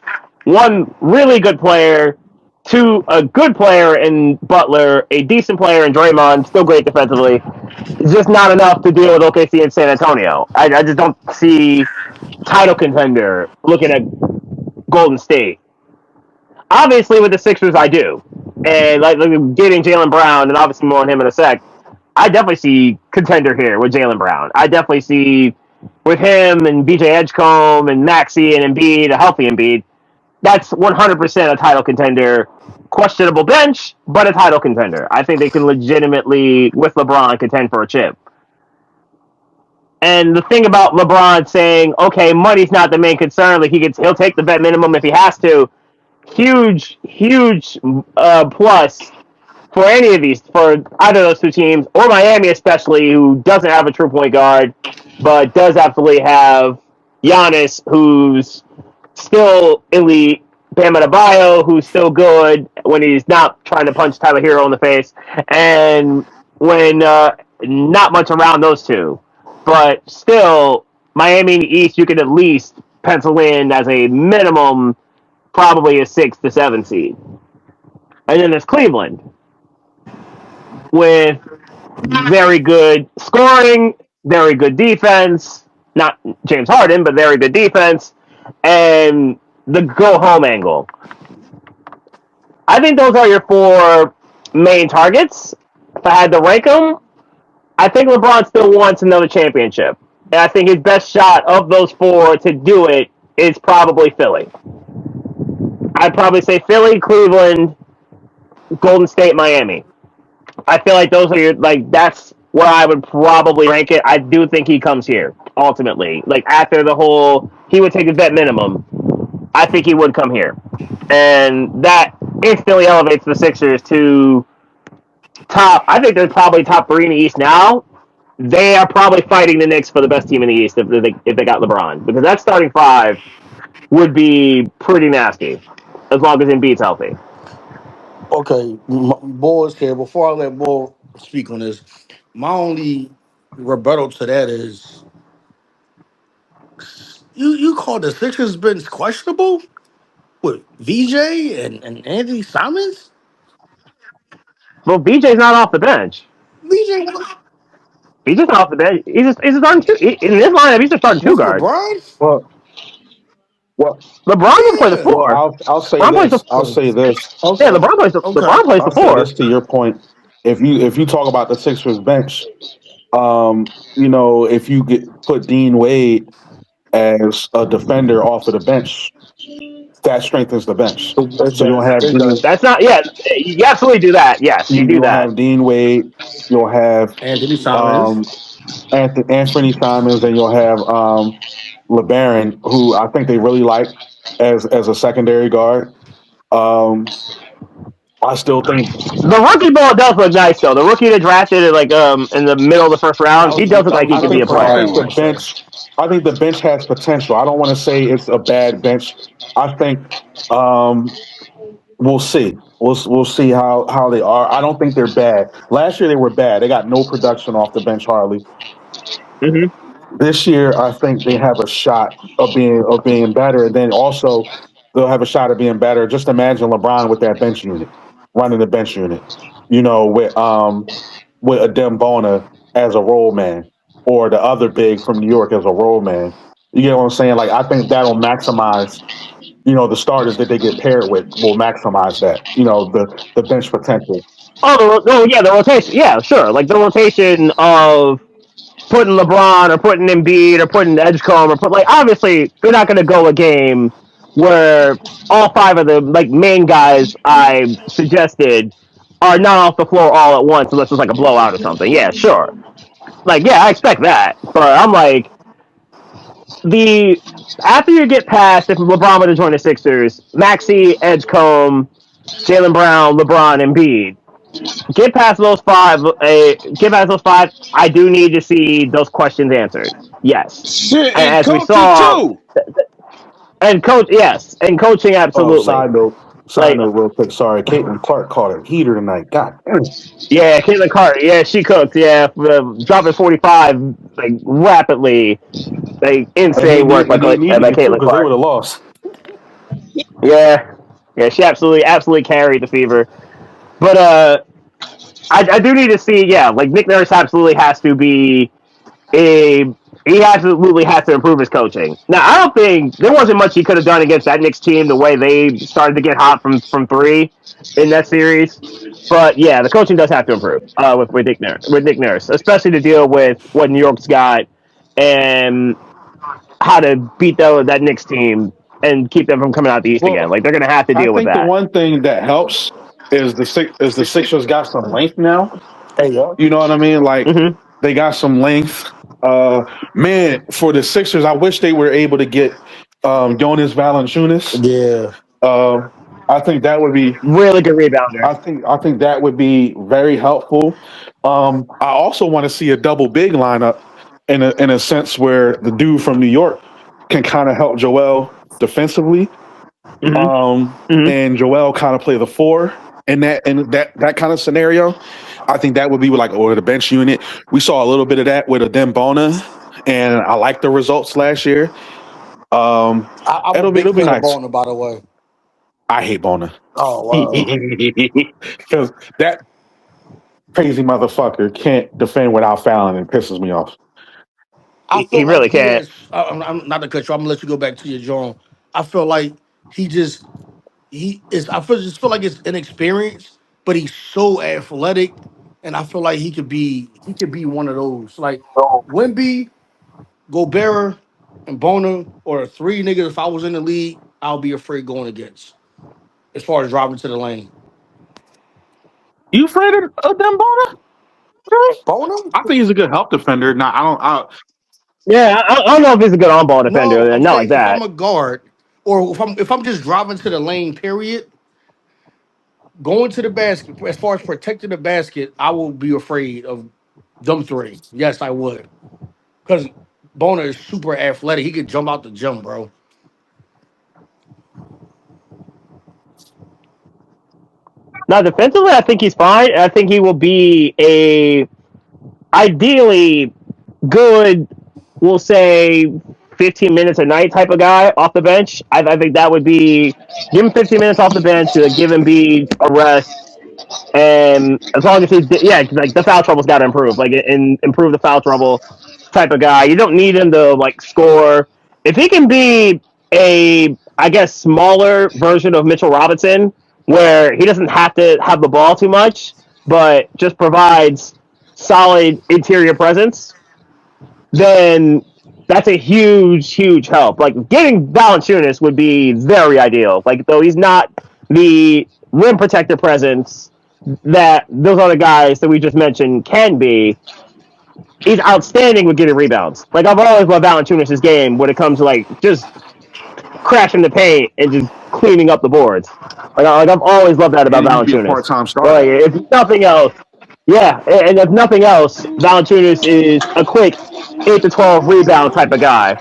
one really good player, two a good player in Butler, a decent player in Draymond, still great defensively. It's just not enough to deal with OKC and San Antonio. I just don't see title contender looking at Golden State. Obviously, with the Sixers, I do. And like getting Jaylen Brown, and obviously more on him in a sec, I definitely see contender here with Jaylen Brown. I definitely see with him and BJ Edgecombe and Maxey and Embiid, a healthy Embiid, that's 100% a title contender. Questionable bench, but a title contender. I think they can legitimately, with LeBron, contend for a chip. And the thing about LeBron saying, okay, money's not the main concern, like he'll take the vet minimum if he has to. Huge plus for any of these, for either of those two teams, or Miami especially, who doesn't have a true point guard, but does absolutely have Giannis, who's still elite, Bam Adebayo, who's still good when he's not trying to punch Tyler Hero in the face, and when not much around those two. But still, Miami in the East, you could at least pencil in as a minimum, probably a 6 to 7 seed. And then there's Cleveland with very good scoring, very good defense. Not James Harden, but very good defense, and the go home angle. I think those are your four main targets. If I had to rank them, I think LeBron still wants another championship. And I think his best shot of those four to do it is probably Philly. I'd probably say Philly, Cleveland, Golden State, Miami. I feel like those are your like that's where I would probably rank it. I do think he comes here ultimately. Like after the whole, he would take a vet minimum. I think he would come here, and that instantly elevates the Sixers to top. I think they're probably top three in the East now. They are probably fighting the Knicks for the best team in the East if they got LeBron, because that starting five would be pretty nasty. as long as Embiid's healthy. Okay, Bull is here. Before I let Bull speak on this, my only rebuttal to that is you call the Sixers bench questionable with VJ and Anthony Simons? Well, BJ's not off the bench. VJ He's just not off the bench. He's just starting two. In this lineup, he's just starting two with guard. LeBron? Well, well, LeBron will play the Yeah. well. four. I'll say LeBron plays the this. I'll say this. yeah. Okay. Okay. LeBron plays the I'll say this four. to your point. If you talk about the Sixers bench, if you put Dean Wade as a defender off of the bench, that strengthens the bench. It So you'll does. have It Dean, does. That's not. Yeah, you absolutely do that. Yes, you do you'll that. have Dean Wade, you'll have Anthony Simons. um, Anthony Simons, and you'll have LeBaron, who I think they really like as a secondary guard. Um, I still think The rookie ball does look nice though. The rookie that drafted like in the middle of the first round, he does look That like was he I could be a think Jennifer I player. Hall, I think the want to say. bench I think the bench has potential. I don't want to say it's a bad bench. I think um, we'll see. We'll see how they are. I don't think they're bad. Last year they were bad. They got no production off the bench hardly. Hmm. This year I think they have a shot of being better, and then also they'll have a shot of being better. Just imagine LeBron with that bench unit, running the bench unit. With a Dembona as a role man, or the other big from New York as a role man. You get what I'm saying? Like I think that'll maximize. The starters that they get paired with will maximize that. The bench potential. Yeah, the rotation. Yeah, sure. Like the rotation of putting LeBron or putting Embiid or putting Edgecombe or put like obviously they're not going to go a game where all five of the like main guys I suggested are not off the floor all at once unless it's like a blowout or something. Yeah, sure. Like yeah, I expect that, but I'm like the after you get past if LeBron were to join the Sixers, Maxi, Edgecombe, Jaylen Brown, LeBron, Embiid. Get past those five. I do need to see those questions answered. Yes, Shit, and and as we coaching saw, too. and coach, yes, and coaching Oh, absolutely. side Like note, real quick. Sorry, Caitlin Clark caught a heater tonight. God damn. yeah, Caitlin Carter, yeah, she cooked. Yeah, dropping 45 like rapidly. Like insane work And they by needed it too Caitlin because they would Clark. have lost. Yeah, yeah, she absolutely carried the fever. But I do need to see. Yeah, like Nick Nurse absolutely has to be a he absolutely has to improve his coaching. Now, I don't think there wasn't much he could have done against that Knicks team the way they started to get hot from three in that series. But yeah, the coaching does have to improve with Nick Nurse, especially to deal with what New York's got and how to beat that Knicks team and keep them from coming out the East again. Well, Like they're gonna have to I deal with think the that. one thing that helps is the Sixers got some length now. Hey, yo. You know what I mean? Like Hmm. they got some length. Man, for the Sixers, I wish they were able to get Jonas Valanciunas. Yeah. Um, I think that would be. Really good rebounder. I think that would be very helpful. I also want to see a double big lineup in a sense where the dude from New York can kind of help Joel defensively, Hmm. Hmm. and Joel kind of play the four in that kind of scenario. I think that would be like or the bench unit. We saw a little bit of that with a Dembona, and I like the results last year. Um, I'm a big it'll be fan of nice. Bona, by the way. I hate Bona Oh, wow. because that crazy motherfucker can't defend without fouling and pisses me off. I He feel like really he can't. has. I'm not to cut you. I'm gonna let you go back to your John. I feel like he just he is. Just feel like it's inexperienced, but he's so athletic, and I feel like he could be one of those like Wimby, Gobert, and Bona, or three niggas. If I was in the league, I'll be afraid going against as far as driving to the lane. You afraid of Dembona? Really? Bona? I think he's a good help defender. Now I don't. Yeah, I don't know if he's a good on ball No, defender. I'm Not saying like if I'm that. a guard, or if I'm just driving to the lane. Period. Going to the basket, as far as protecting the basket, I will be afraid of them three. Yes, I would. Because Bona is super athletic. He could jump out the gym, bro. Now, defensively, I think he's fine. I think he will be a ideally good, we'll say, 15 minutes a night type of guy off the bench. I think that would be give him 15 minutes off the bench to give him be a rest. And as long as he's yeah, like the foul trouble's got to improve, like and improve the foul trouble type of guy. You don't need him to like score. If he can be a, I guess, smaller version of Mitchell Robinson, where he doesn't have to have the ball too much, but just provides solid interior presence, then that's a huge, huge help. Like getting Valanciunas would be very ideal. Like though he's not the rim protector presence that those other guys that we just mentioned can be, he's outstanding with getting rebounds. Like I've always loved Valanciunas' game when it comes to like just crashing the paint and just cleaning up the boards. Like I've always loved that about And he could be a Valanciunas. part-time But like, starter. if nothing else, yeah, and if nothing else, Valanciunas is a quick 8 to 12 rebound type of guy.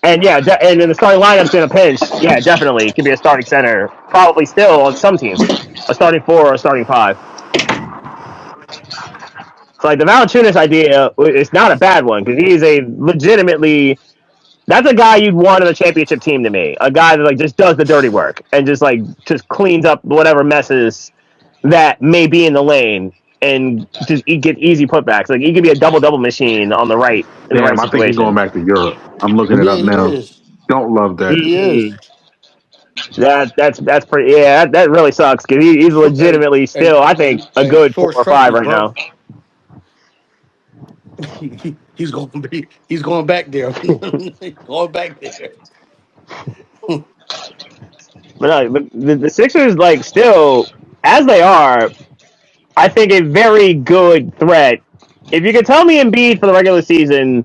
And yeah, and in the starting lineups in a pinch, yeah, definitely he could be a starting center. Probably still on some teams, a starting four or a starting five. So like the Valanciunas idea is not a bad one because he's a legitimately that's a guy you'd want on a championship team to me. A guy that like just does the dirty work and just cleans up whatever messes that may be in the lane and just get easy putbacks. Like he could be a double double machine on the right in the right Damn, I think he's going situation. back to Europe. I'm looking it Yeah, up he now. is. Don't love that. He is. Mm, that's pretty. Yeah, that really sucks because he's Hey, legitimately hey, still I think a hey, good four Source, or trust five me, right bro. now. He's going back there. Going back there. But no, but the Sixers like still as they are, I think a very good threat. If you could tell me Embiid for the regular season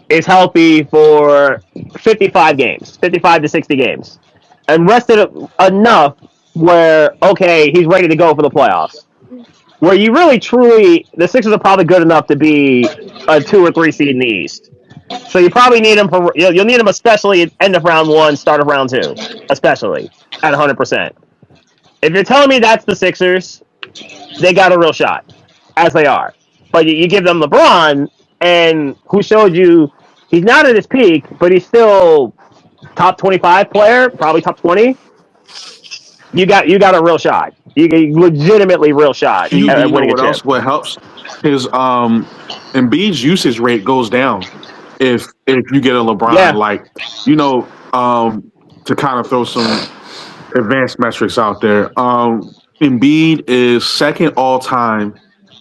is healthy for 55 games, 55 to 60 games, and rested enough where okay he's ready to go for the playoffs. Where you really truly the Sixers are probably good enough to be a 2 or 3 seed in the East. So you probably need him for you'll need him especially at end of round one, start of round two, especially at 100%. If you're telling me that's the Sixers, they got a real shot, as they are. But you give them LeBron, and who showed you he's not at his peak, but he's still top 25 player, probably top 20. You got a real shot. You got a legitimately real shot And at you know winning a what else? chip. What helps? His Embiid's usage rate goes down if you get a LeBron, Yeah. like, to kind of throw some advanced metrics out there. Embiid is second all time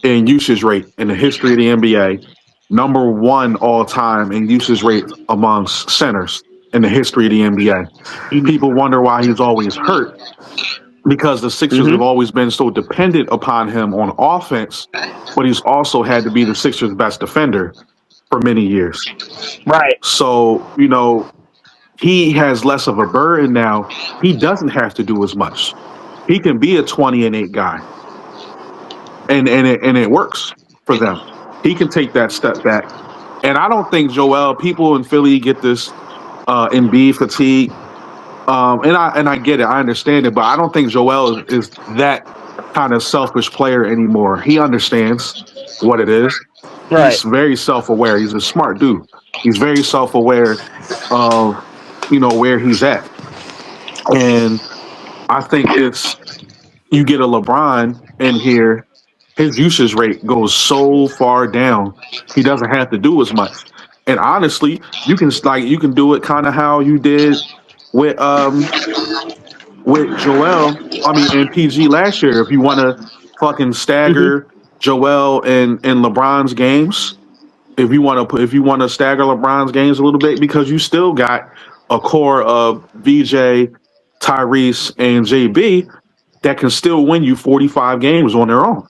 in usage rate in the history of the NBA. Number one all time in usage rate amongst centers in the history of the NBA. People wonder why he's always hurt because the Sixers have Mm-hmm. always been so dependent upon him on offense, but he's also had to be the Sixers' best defender for many years. Right. So, he has less of a burden now. He doesn't have to do as much. He can be a 20-8 guy, and it works for them. He can take that step back. And I don't think Joel, people in Philly get this Embiid fatigue. And I get it, I understand it, but I don't think Joel is that kind of selfish player anymore. He understands what it is. Right. He's very self-aware. He's a smart dude. He's very self-aware of where he's at. And I think it's you get a LeBron in here, his usage rate goes so far down. He doesn't have to do as much. And honestly, you can do it kind of how you did with Joel. I mean, in PG last year. If you want to fucking Mm-hmm. stagger Joel and LeBron's games, if you want to stagger LeBron's games a little bit, because you still got a core of VJ, Tyrese, and JB that can still win you 45 games on their own.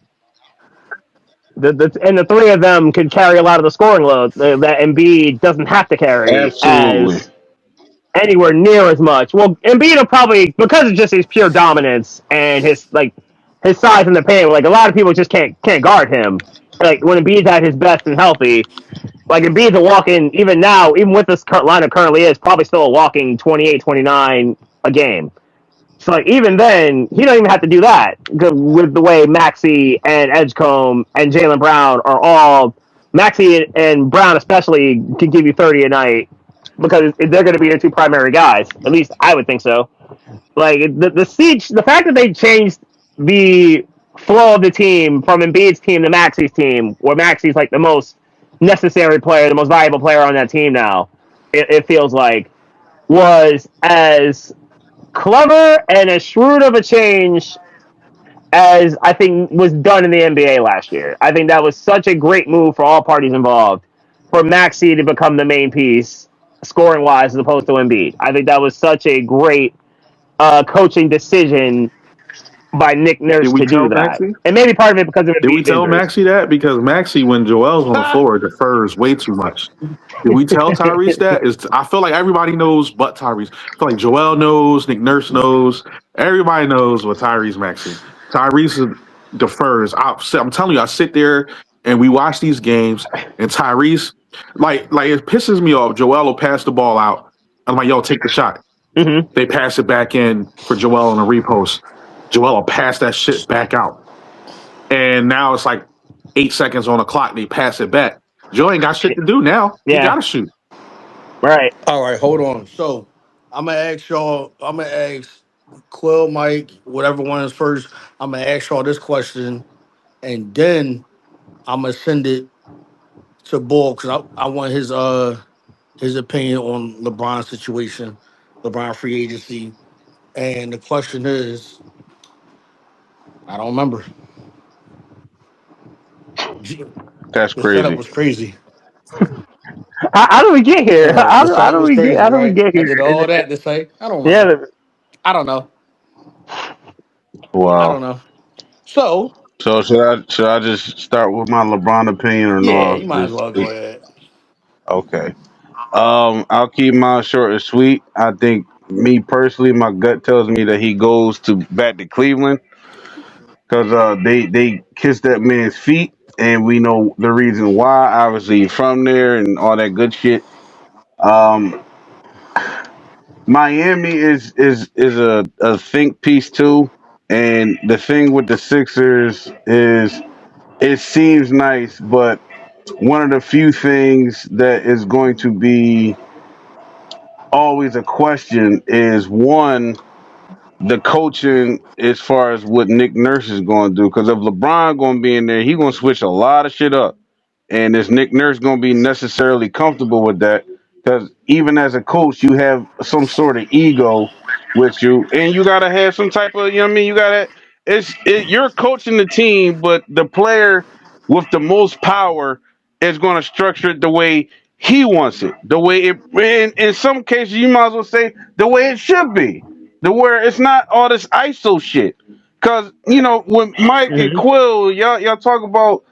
And the three of them can carry a lot of the scoring load that Embiid doesn't have to carry Absolutely. as anywhere near as much. Well, Embiid will probably because of just his pure dominance and his size in the paint. Like a lot of people just can't guard him. Like when Embiid's at his best and healthy, like Embiid's a walking even now, even with this current lineup currently is probably still a walking 28, 29 a game. So like even then, he don't even have to do that with the way Maxi and Edgecombe and Jaylen Brown are all Maxi and Brown especially can give you 30 a night because they're going to be your two primary guys. At least I would think so. Like the siege, the fact that they changed the flow of the team from Embiid's team to Maxi's team, where Maxi's like the most necessary player, the most valuable player on that team now. It feels like was as clever and as shrewd of a change as I think was done in the NBA last year. I think that was such a great move for all parties involved for Maxi to become the main piece, scoring wise, as opposed to Embiid. I think that was such a great coaching decision by Nick Did Nurse we to do tell that. Maxie? And maybe part of it because of Did we Embiid's tell injuries. Maxie that? Because Maxie, when Joel's on the floor, defers way too much. Did we tell Tyrese that? I feel like everybody knows but Tyrese. I feel like Joel knows, Nick Nurse knows, everybody knows what Tyrese Maxey. Tyrese defers. I'm telling you, I sit there and we watch these games, and Tyrese, like it pisses me off. Joel will pass the ball out. I'm like, yo, take the shot. Mm-hmm. They pass it back in for Joel on a repost. Joel will pass that shit back out. And now it's like 8 seconds on the clock. They pass it back. Joe ain't got shit to do now. He got Yeah. to shoot. Right. All right, hold on. So I'm gonna ask y'all. I'm gonna ask Quill, Mike, whatever one is first. I'm gonna ask y'all this question, and then I'm gonna send it to Bull because I want his opinion on LeBron's situation, LeBron free agency, and the question is, I don't remember. That's The setup crazy. was crazy. How do we get here? Yeah, the How setup do was we get? crazy, How do we right? get I here? did all that to say I don't Yeah. remember. I don't know. I don't Wow. know. So So should I just start with my LeBron opinion or yeah, no? you might as Just well go ahead. okay. I'll keep mine short and sweet. I think me personally, my gut tells me that he goes to back to Cleveland because they kissed that man's feet, and we know the reason why. Obviously, from there and all that good shit. Um, Miami is a think piece too, and the thing with the Sixers is it seems nice, but one of the few things that is going to be always a question is one the coaching as far as what Nick Nurse is going to do. Because if LeBron going to be in there, he going to switch a lot of shit up. And is Nick Nurse going to be necessarily comfortable with that? Because even as a coach, you have some sort of ego with you, and you got to have some type of, you know what I mean? You got to, you're coaching the team, but the player with the most power is going to structure it the way he wants it. The way it, in some cases, you might as well say the way it should be the where it's not all this ISO shit. Cause when Mike and Mm-hmm. Quill, y'all talk about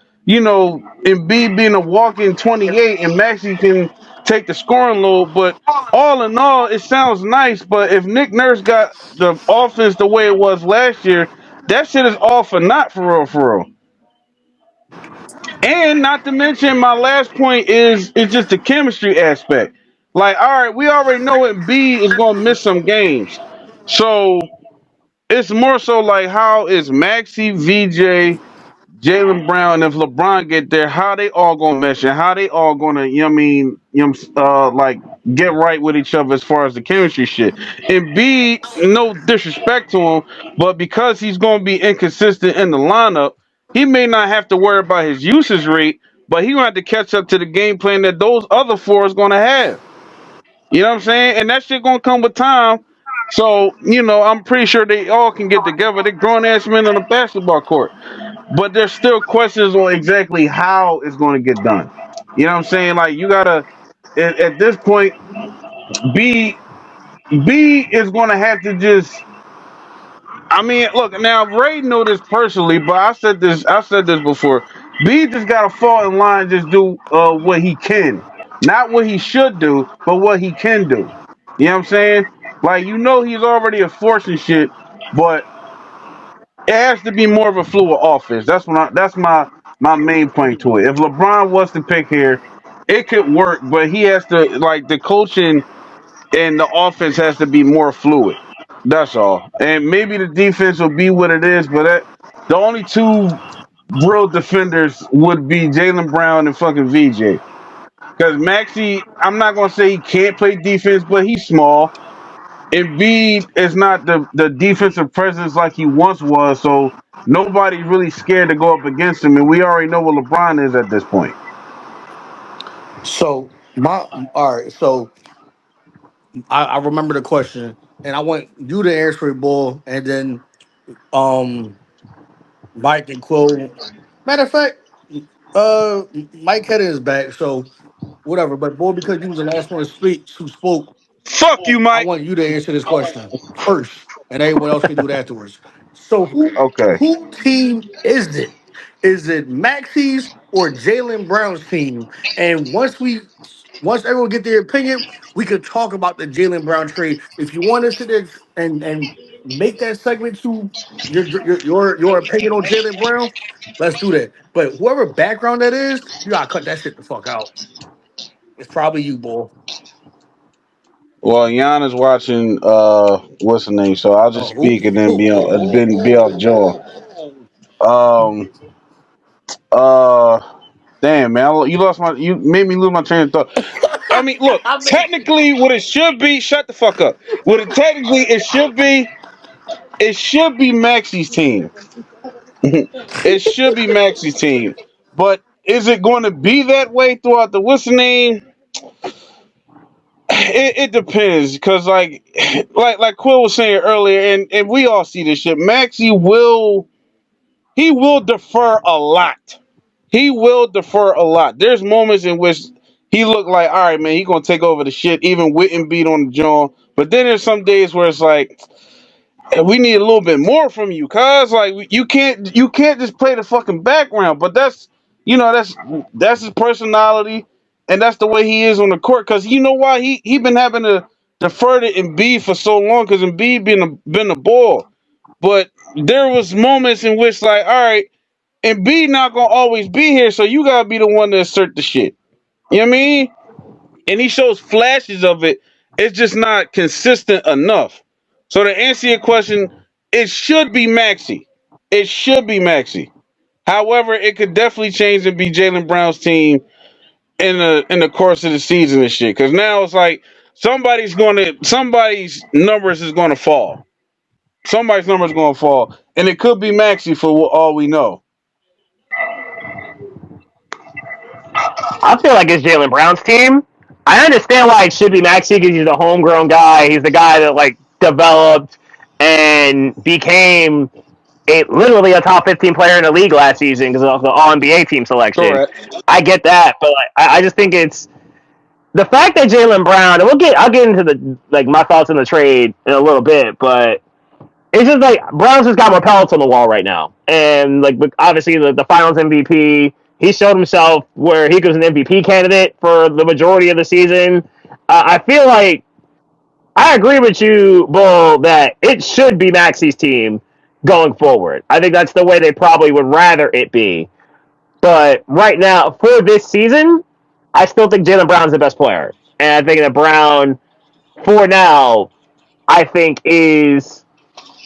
Embiid being a walking 28 and Maxi can take the scoring load, but all in all, it sounds nice. But if Nick Nurse got the offense the way it was last year, that shit is all for not for real, for real. And not to mention, my last point is just the chemistry aspect. Like, all right, we already know Embiid is gonna miss some games, so it's more so like how is Maxi, VJ, Jalen Brown, and if LeBron get there, how they all gonna mesh and how they all gonna, like get right with each other as far as the chemistry shit. And B, no disrespect to him, but because he's gonna be inconsistent in the lineup, he may not have to worry about his usage rate, but he gonna have to catch up to the game plan that those other four is gonna have. You know what I'm saying? And that shit gonna come with time. So, I'm pretty sure they all can get together. They grown ass men on a basketball court. But there's still questions on exactly how it's gonna get done. You know what I'm saying? Like you gotta at this point, B B is gonna have to just I mean, look, now Ray know this personally, but I said this before. B just gotta fall in line, just do what he can. Not what he should do, but what he can do. You know what I'm saying? Like he's already a force and shit, but it has to be more of a fluid offense. That's my main point to it. If LeBron was to pick here, it could work, but he has to like the coaching and the offense has to be more fluid. That's all. And maybe the defense will be what it is, but the only two real defenders would be Jaylen Brown and fucking VJ. Because Maxi, I'm not gonna say he can't play defense, but he's small. Embiid is not the defensive presence like he once was, so nobody's really scared to go up against him. And we already know what LeBron is at this point. So my all right. So I remember the question, and I want you to answer it, Bull, and then um Mike and Quill. Matter of fact, uh Mike Hedden is back, so whatever. But Bull, because you was the last one to speak, who spoke, Fuck you, I Mike. want you to answer this question first, and everyone else can do it afterwards. So Okay. who team is it? Is it Maxi's or Jalen Brown's team? And once everyone get their opinion, we could talk about the Jalen Brown trade. If you want to sit there and make that segment to your opinion on Jalen Brown, let's do that. But whoever background that is, you gotta cut that shit the fuck out. It's probably you, boy. Well, Jan is watching. What's the name? So I'll just Who? speak and then be off Joe. Um. Uh. Damn, man, you made me lose my train of thought. I mean, look, I mean, technically, what it should be, shut the fuck up. What it technically it should be Maxi's team. It should be Maxi's team. But is it going to be that way throughout the what's the name? It depends, because like Quill was saying earlier, and we all see this shit. He will defer a lot. He will defer a lot. There's moments in which he looked like, all right, man, he gonna take over the shit, even with Embiid on the jaw. But then there's some days where it's like, we need a little bit more from you, cuz like you can't just play the fucking background. But that's his personality, and that's the way he is on the court. Cause you know why he been having to defer to Embiid for so long, because Embiid been a ball. But there was moments in which like, all right, Embiid not gonna always be here, so you gotta be the one to assert the shit. You know what I mean? And he shows flashes of it. It's just not consistent enough. So to answer your question, it should be Maxi. It should be Maxi. However, it could definitely change and be Jalen Brown's team in the course of the season and shit. Because now it's like somebody's numbers is gonna fall. Somebody's numbers gonna fall, and it could be Maxi for all we know. I feel like it's Jalen Brown's team. I understand why it should be Maxi because he's a homegrown guy. He's the guy that like developed and became literally a top 15 player in the league last season because of the All NBA team selection. Correct. I get that, but like, I just think it's the fact that Jalen Brown. And I'll get into the like my thoughts on the trade in a little bit, but it's just like Brown's just got more pellets on the wall right now, and like obviously the Finals MVP. He showed himself where he was an MVP candidate for the majority of the season. I feel like I agree with you, Bull, that it should be Maxi's team going forward. I think that's the way they probably would rather it be. But right now, for this season, I still think Jalen Brown's the best player. And I think that Brown, for now, I think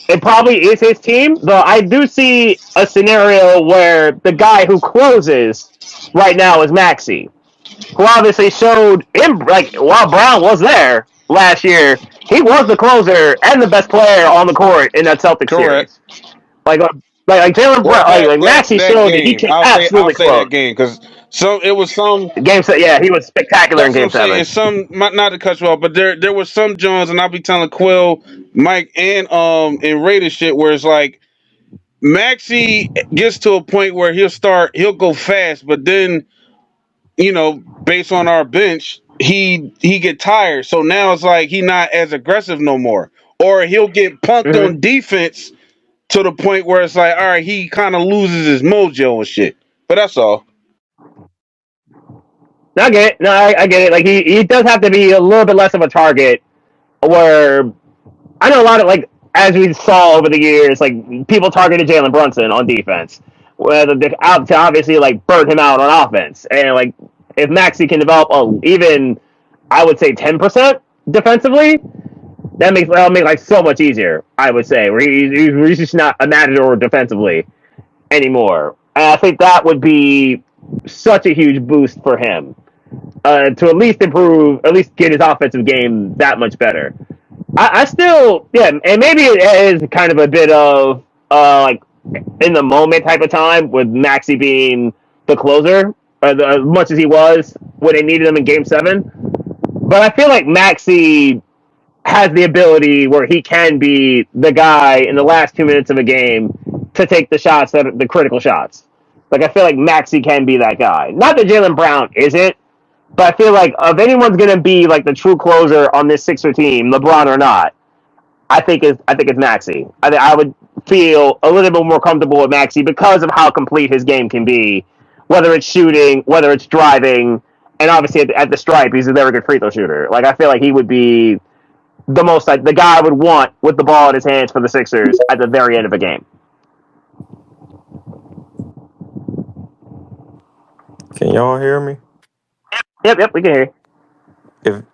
it probably is his team, though I do see a scenario where the guy who closes right now is Maxi, who obviously showed him like while Brown was there last year, he was the closer and the best player on the court in that Celtics Correct. series. Like like Jalen Well, Brown, like Maxi that showed that he game, can I'll absolutely say that close. game because it was some. Game set, yeah, he was spectacular in That's what Game I'm saying. Seven. It's some not to cut you off, but there was some Jones, and I'll be telling Quill, Mike, and Raider shit where it's like Maxi gets to a point where he'll go fast, but then based on our bench, he get tired. So now it's like he not as aggressive no more, or he'll get punked Mm-hmm. on defense to the point where it's like, all right, he kind of loses his mojo and shit. But that's all. No, I get it. No, I get it. Like he does have to be a little bit less of a target. Where I know a lot of like as we saw over the years, like people targeted Jalen Brunson on defense, whether they to obviously like burn him out on offense, and like if Maxi can develop even I would say 10% defensively, That'll make like so much easier. I would say where he's just not a matador defensively anymore. And I think that would be such a huge boost for him to at least improve, at least get his offensive game that much better. I still, yeah, and maybe it is kind of a bit of like in the moment type of time with Maxi being the closer, as much as he was when they needed him in Game 7. But I feel like Maxi has the ability where he can be the guy in the last 2 minutes of a game to take the shots that are the critical shots. Like I feel like Maxi can be that guy. Not that Jaylen Brown isn't, but I feel like if anyone's gonna be like the true closer on this Sixer team, LeBron or not, I think it's Maxi. I would feel a little bit more comfortable with Maxi because of how complete his game can be, whether it's shooting, whether it's driving, and obviously at the stripe, he's a very good free throw shooter. Like I feel like he would be the most like the guy I would want with the ball in his hands for the Sixers at the very end of a game. Can y'all hear me? Yep, we can hear you.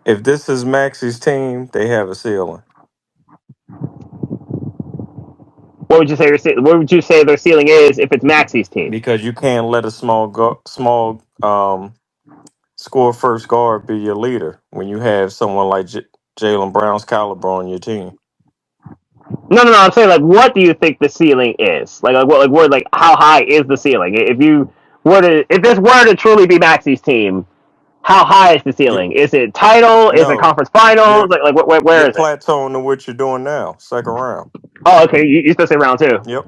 If this is Maxi's team, they have a ceiling What would you say their ceiling is if it's Maxi's team? because you can't let a small score first guard be your leader when you have someone like Jalen Brown's caliber on your team. No. I'm saying like, what do you think the ceiling is? Like how high is the ceiling? If you were to, if this were to truly be Maxi's team, how high is the You, ceiling? Is it title? Is it no, conference finals? you're Where you're is it? plateauing to what you're doing now, second round. Oh, okay. You still say round two. Yep,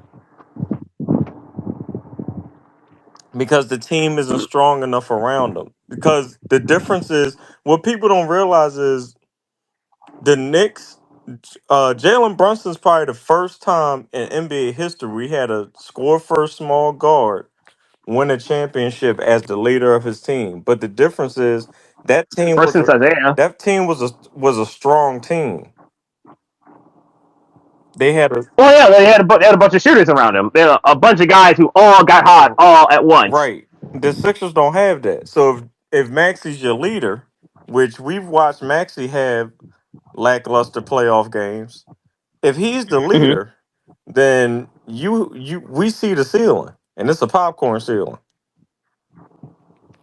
because the team isn't strong enough around them. Because the difference is what people don't realize is the Knicks. Jalen Brunson's probably the first time in NBA history we had a score first small guard win a championship as the leader of his team. But the difference is First since Isaiah. that team was a strong team. They had a Well, yeah, they had a bunch of shooters around him. They had a bunch of guys who all got hot all at once. right. The Sixers don't have that. So if Maxi's your leader, which we've watched Maxi have lackluster playoff games, if he's the Mm-hmm. leader, then you we see the ceiling, and it's a popcorn ceiling.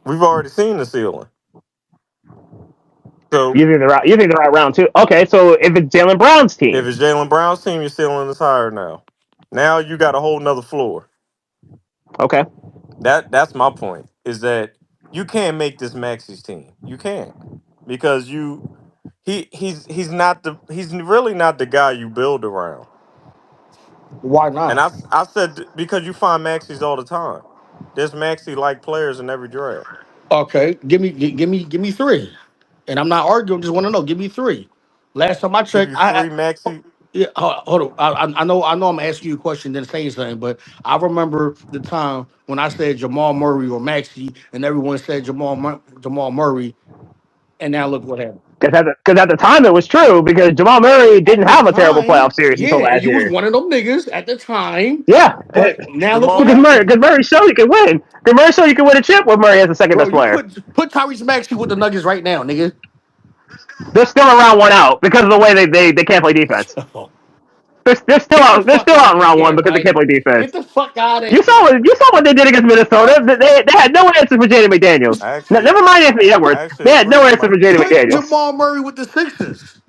We've already seen the ceiling. So You think they're at round two? Okay, so if it's Jalen Brown's if team, it's Jalen Brown's team, your ceiling is higher now. Now you got a whole nother floor. okay. That's my point. Is that you can't make this Maxi's team. You can't because he's not he's really not the guy you build around. Why And not? I said because you find Maxis all the time. There's Maxi like players in every draft. Okay, give me three. And I'm not arguing. Just want to know. Give me three. Last time I Give checked, you three oh, Maxi. yeah. Hold on. I know I'm asking you a question, then saying something, but I remember the time when I said Jamal Murray or Maxi, and everyone said Jamal Murray, and now look what happened. Because at the time it was true because Jamal Murray At didn't the have a terrible time, playoff series yeah, until and last you was year. one of them niggas at the time, Yeah, but now look what Jamal happened, because Murray showed you can win. Because Murray showed you can win a chip with Murray as the second bro. best You player. put Tyrese Maxey with the Nuggets right now, nigga. They're still around one out because of the way they can't play defense. Get the They're fuck still out out in of round one here, because they man. can't play Get defense. the fuck out of here. You saw what they did against Minnesota. They had no answer for Jaden McDaniels. I actually Never mind Anthony I Edwards. actually They had agree no with answer for Mike. Jaden Put McDaniels. Jamal Murray with the Sixers.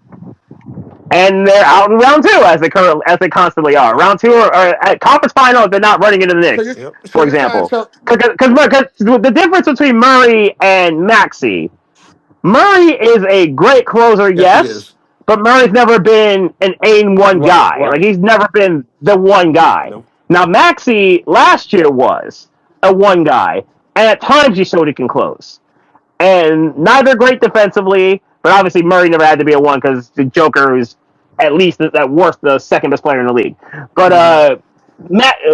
And they're out in round two as they constantly are. Round two or at conference final if they're not running into the Knicks, Yep. for You're trying to example. tell. Because the difference between Murray and Maxey, Murray is a great closer, Yes, he yes, is. but Murray's never been an aim one Right, guy. Like right. he's never been the one guy. Nope. Now Maxey last year was a one guy, and at times he showed he can close. And neither great defensively, but obviously Murray never had to be a one because the Joker is at least at worst the second best player in the league. But Hmm.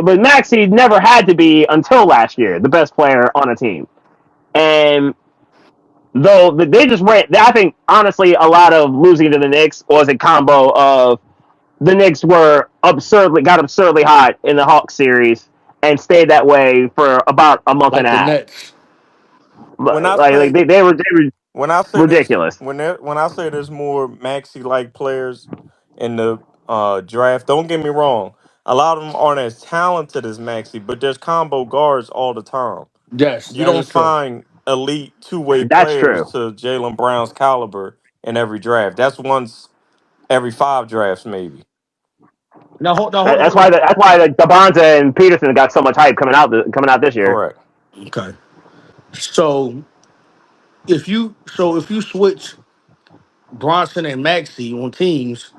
but Maxey never had to be until last year the best player on a team. And though they just ran, I think honestly a lot of losing to the Knicks was a combo of the Knicks got absurdly hot in the Hawks series and stayed that way for about a month and Like a the half. Nets. When I Like say they were. when I say there's Ridiculous. when I say there's more Maxi like players in the draft, don't get me wrong. A lot of them aren't as talented as Maxi, but there's combo guards all the time. Yes, You that don't is true. find elite two-way That's players true. to Jalen Brown's caliber in every draft. That's once every five drafts, maybe. Now That's hold on. why the Bonza and Peterson got so much hype coming out this year. Correct. Okay. So if you switch Bronson and Maxi on teams,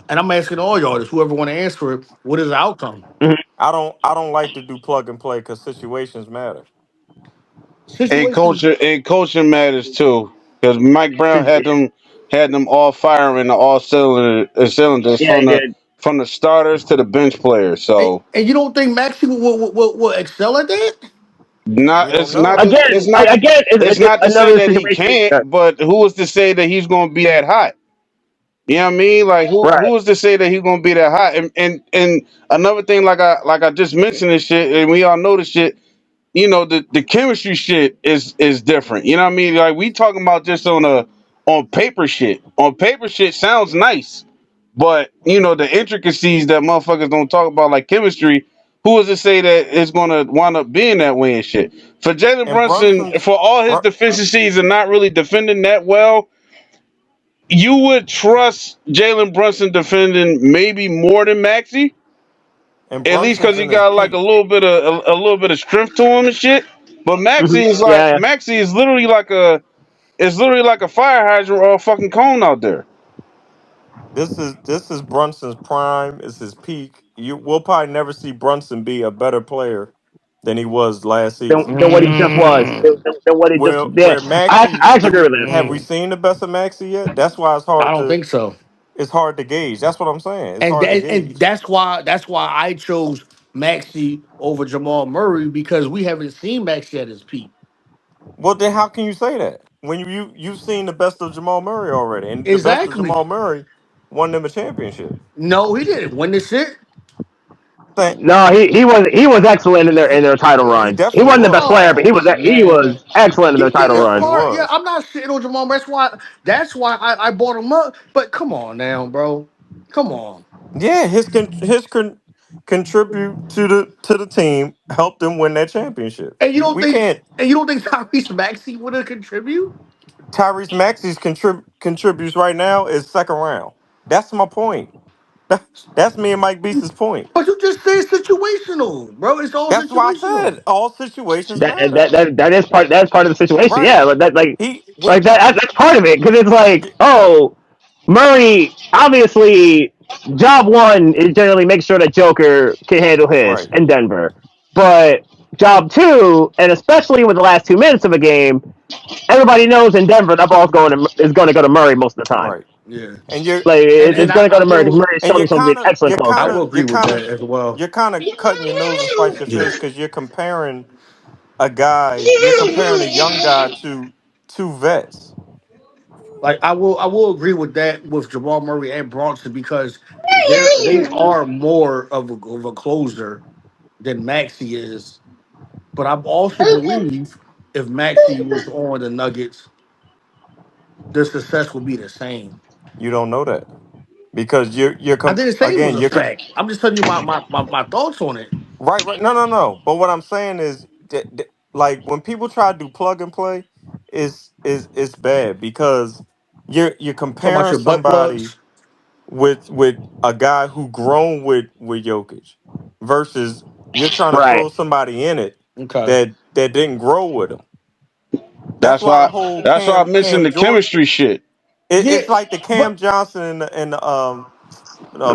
and I'm asking all y'all this, whoever want to answer it, what is the outcome? Mhm. I don't like to do plug and play because situations matter. And Situations. coaching matters too, because Mike Brown It- had them all firing all cylinders yeah, he did. from the starters to the bench players. So And you don't think Maxi will excel at that? We don't know. Again, it's it's not to say another that he situation. can't, but who is to say that he's going to be that hot? You know what I mean? Like Right. who is to say that he's going to be that hot? And another thing, like I just mentioned this shit, and we all know this shit. You know, the chemistry shit is different. You know what I mean? Like we talking about just on paper shit. On paper shit sounds nice, but you know the intricacies that motherfuckers don't talk about, like chemistry. Who is to say that it's gonna wind up being that way and shit? For Jalen And Brunson, Brunson's for all his Brun- deficiencies and not really defending that well, you would trust Jalen Brunson defending maybe more than Maxi, and at least because Brunson's he in his got like peak. a little bit of strength to him and shit. But Yeah, yeah. Maxi is literally like a fire hydrant or a fucking cone out there. This is Brunson's prime. Is his peak. You will probably never see Brunson be a better player than he was last season. Than what he just was. Mm, Than what he just. Yeah, Where Maxi, I actually do agree we with that. have we mm. seen the best of Maxi yet? That's why I don't think so. it's hard to gauge. That's what I'm saying. It's And hard to and gauge. that's why I chose Maxi over Jamal Murray because we haven't seen Maxi at his peak. Well, then how can you say that when you've seen the best of Jamal Murray already, and the best of Exactly. Jamal Murray won them a championship. No, he didn't win this shit. Think No, he was excellent in their title he run. He definitely wasn't the best was. player, but Oh he man. was excellent in their He title Yeah, definitely run. part. Yeah, was. I'm not shitting on Jamal. That's why I bought him up. But come on now, bro. Come on. Yeah, contribute to the team helped them win that championship. And you don't We think can't. and you don't think Tyrese Maxey would have contribute? Tyrese Maxey's contributes right now is second round. That's my point. That's me and Mike Beast's point. But you just said situational, bro. It's all That's why I situational. said all situations matter. That is part of the situation. Right. Yeah, but that He what like that's part of it because it's like, oh, Murray obviously job one is generally make sure that Joker can handle his right. in Denver, but job two, and especially with the last 2 minutes of a game, everybody knows in Denver that ball's going to go to Murray most of the time. Right. Yeah. And you're Like And it's I, going to go I to Murray because will Murray is showing himself to be an excellent I closer. will agree with that as well. you're kind of cutting your nose to spite your Yeah. face because you're comparing a young guy to two vets. Like I will agree with that with Jamal Murray and Bronson because they are more of a closer than Maxi is. But I also believe if Maxi was on the Nuggets, the success would be the same. You don't know that because I didn't say it was again a fact. I'm just telling you my thoughts on it. right. No. But what I'm saying is like when people try to do plug and play, is bad because you're Talking about comparing your butt somebody plugs. with a guy who grown with Jokic versus you're trying to Right. throw somebody in it Okay. that didn't grow with him. That's That's why the why whole I mentioned Cam the Jordan. chemistry shit. Yeah, It's like the but Cam Johnson and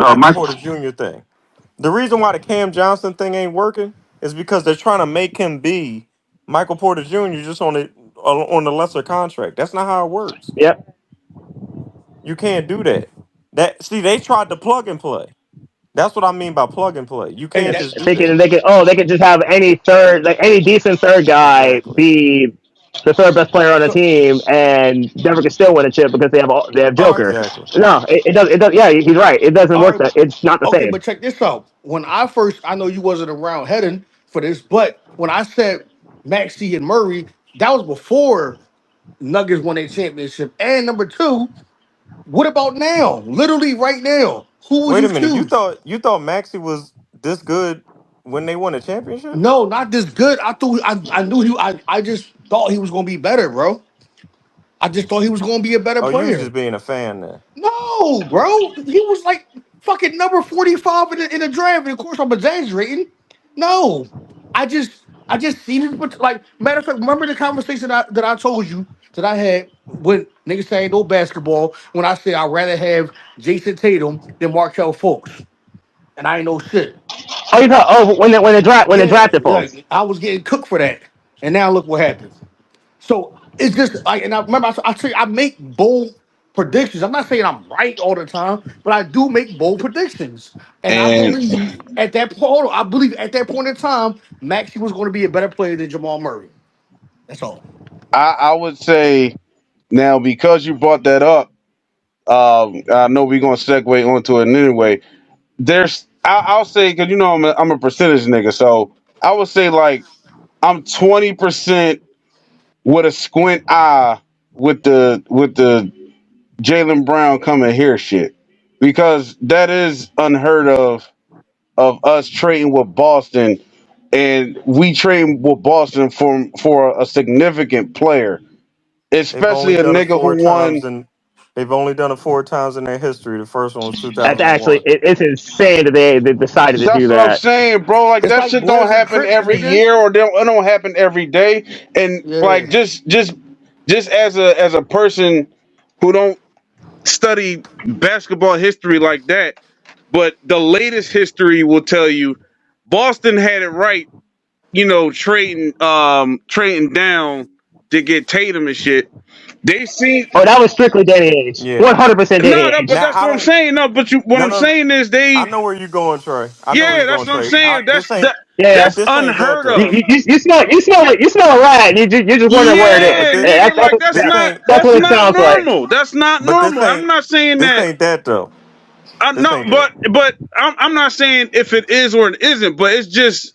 Oh, Michael my Porter Jr. thing. The reason why the Cam Johnson thing ain't working is because they're trying to make him be Michael Porter Jr. just on the lesser contract. That's not how it works. yep. You can't do that. They tried to plug and play. That's what I mean by plug and play. You and can't that just do that. They can just have any decent third guy Exactly. be the third best player on the so team, and Denver can still win a chip because they have all right. Joker. Exactly. No, it does. Yeah, he's right. It doesn't All work. right. That it's not the Okay, same. but check this out. I know you wasn't around heading for this, but when I said Maxi and Murray, that was before Nuggets won a championship. And number two, what about now? Literally right now, who would Wait you a minute. choose? You thought Maxi was this good when they won a championship? No, not this good. I knew I just thought he was gonna be better, bro. I just thought he was gonna be a better Oh, you was player. just being a fan then. No, bro. He was like fucking number 45 in the draft. And of course I'm exaggerating. No. I just seen it, but like matter of fact, remember the conversation that I told you that I had when niggas saying no basketball when I said I'd rather have Jason Tatum than Markel Fultz. And I ain't know shit. Oh, you thought, oh, when they Yeah, drafted folks. like I was getting cooked for that. And now look what happened. So it's just like, and I remember I say I make bold predictions. I'm not saying I'm right all the time, but I do make bold predictions. And I And believe at that point, hold on, I believe at that point in time, Maxie was going to be a better player than Jamal Murray. That's all. I would say now because you brought that up, I know we're gonna segue onto it anyway. I'll say because you know I'm a percentage nigga, so I would say like I'm 20% with a squint eye with the Jaylen Brown coming here shit because that is unheard of us trading with Boston and we trade with Boston for a significant player, They've especially only a done it nigga four who times won. and they've only done it four times in their history. The first one was That's actually 2001. it's insane that they decided to do That's what I'm that. saying, bro. Like It's that like shit don't Bloods and happen Crips, every nigga. year, or it don't happen every day. And Yeah. like just as a person who don't study basketball history like that, but the latest history will tell you Boston had it right. You know, trading down to get Tatum and shit. They seen Oh, that was strictly Danny Ainge. Yeah. 100% Danny no, no, but Ainge. Now that's I what I'm don't. saying. No, but what No, I'm no. saying is I they, know where you're going, Trey. I know where yeah, you're that's going, what I'm Trey. saying. Yeah. That's This ain't that unheard though. of. You smell a rat. You just wondering where it But is. Yeah, this Yeah, nigga, like this ain't that's that's what it not sounds like. normal. That's not but this normal. I'm ain't not saying this that. ain't that though. This No, ain't that. but I'm not saying if it is or it isn't. But it's just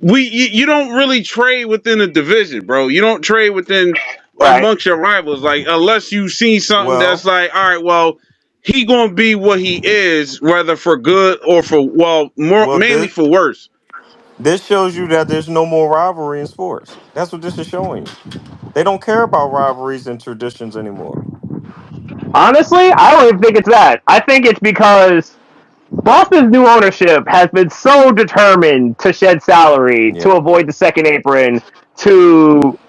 you don't really trade within a division, bro. You don't trade within Right. amongst your rivals, like unless you see something that's Well, like, all right, well, he gonna be what he is, whether for good or for well, more well mainly this for worse. this shows you that there's no more rivalry in sports. That's what this is showing you. They don't care about rivalries and traditions anymore. Honestly, I don't even think it's that. I think it's because Boston's new ownership has been so determined to shed salary to Yeah. avoid the second apron to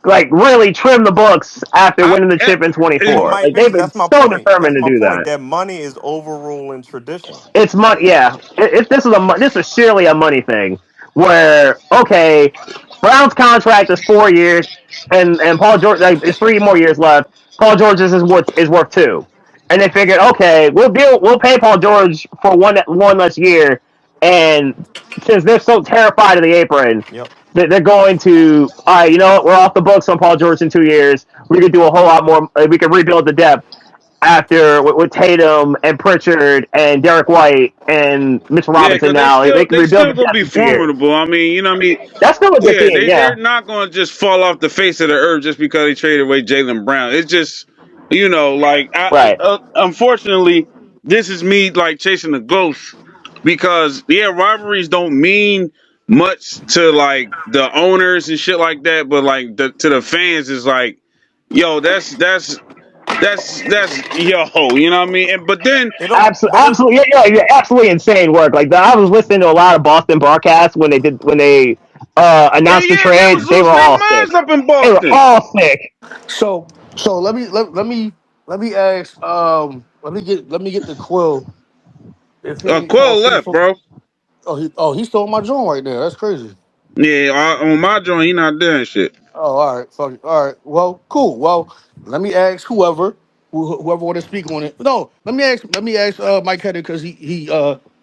like really trim the books after I, winning the eh, chip in But eh, 24. Mike Like they've Vick, been that's my so point. determined That's to my do point. that. That money is overruling tradition. It's money. Yeah, this is this is surely a money thing. Where okay, Brown's contract is 4 years, and Paul George like there's 3 more years left. Paul George's is worth two, and they figured okay, we'll pay Paul George for one less year, and since they're so terrified of the apron, Yep. they're going to all right. You know what? We're off the books on Paul George in 2 years. We could do a whole lot more. We could rebuild the depth after with Tatum and Pritchard and Derek White and Mitchell yeah, Robinson because now. They can they rebuild still the gonna depth be in 2 years. formidable. I mean, you know, what I mean, That's still a good yeah, team, they're yeah. not gonna just fall off the face of the earth just because they traded away Jaylen Brown. It's just, you know, like Right. unfortunately, this is me like chasing the ghost because yeah, rivalries don't mean much to like the owners and shit like that, but like to the fans is like, yo, that's yo, you know what I mean? And but then It don't. Absolutely, But it. absolutely, yeah, absolutely insane work. Like I was listening to a lot of Boston broadcasts when they yeah, announced the yeah, they trade. was They were losing their all sick. minds up in They were Boston. all sick. So let me ask let me get the Quill if he Quill talks to the left, bro. he's still on my joint right there. That's crazy. Yeah, on my joint, he not doing shit. Oh, all right, fuck it. All right, well, cool. Well, let me ask whoever want to speak on it. No, let me ask Mike Hedder because he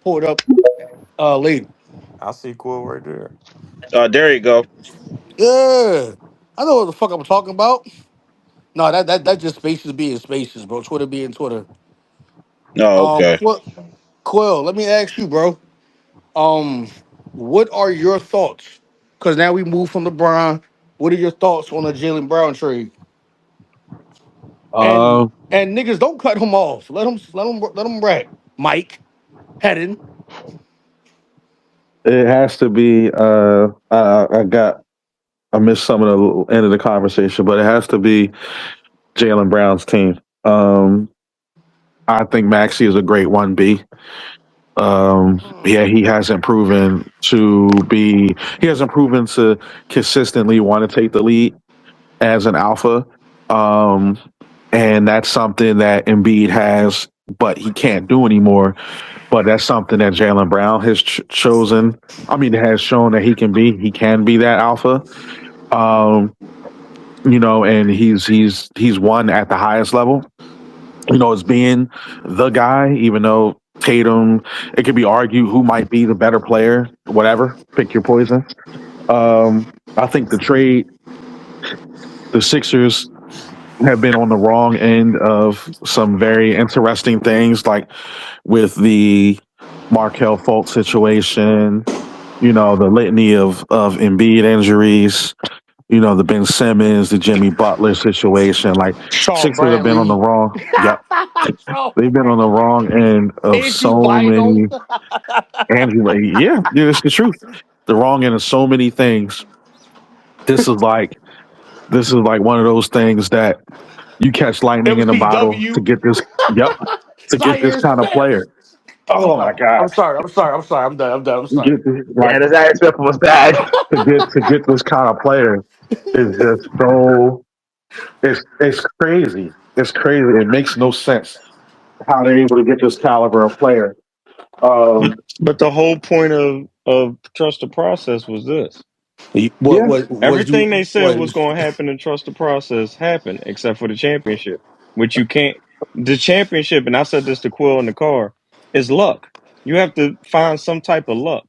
pulled up late. I see Quill right there. There you go. Yeah, I know what the fuck I'm talking about. No, that just spaces being spaces, bro. Twitter being Twitter. Oh, okay. Quill, let me ask you, bro. Um, what are your thoughts? Because now we move from LeBron. What are your thoughts on the Jalen Brown trade? And Um, and niggas don't cut him off. Let him rap. Mike Hedden. it has to be. I missed some of the end of the conversation, but it has to be Jalen Brown's team. I think Maxi is a great 1B. Yeah, he hasn't proven to consistently want to take the lead as an alpha. Um, and that's something that Embiid has, but he can't do anymore. But that's something that Jalen Brown has chosen. I mean, has shown that he can be. He can be that alpha. Um, and he's won at the highest level. As being the guy, even though Tatum, it could be argued who might be the better player, whatever, pick your poison. I think the Sixers have been on the wrong end of some very interesting things, like with the Markel Fultz situation, the litany of Embiid injuries, the Ben Simmons, the Jimmy Butler situation. Like Shaw Sixers have been on the Bradley. wrong. Yep. Shaw They've been on the wrong end of Angie so Bynum. many. Angela, yeah, it's the truth. The wrong end of so many things. This is like this is like one of those things that you catch lightning in a bottle to MCW. get this. Yep, to get this Cyrus kind of Smith. player. I'm Oh my sorry. I'm gosh, sorry. I'm sorry. I'm sorry. I'm done. I'm done. I'm you sorry. get this, Yeah, like the Zaire Smith was bad. to get this kind of player is just so it's crazy. It's crazy. It makes no sense how they're able to get this caliber of player. But Um, but the whole point of trust the process was this. What yeah, was Everything you they said was was going to happen in trust the process happened, except for the championship, which you can't. The championship, and I said this to Quill in the car, is luck. You have to find some type of luck.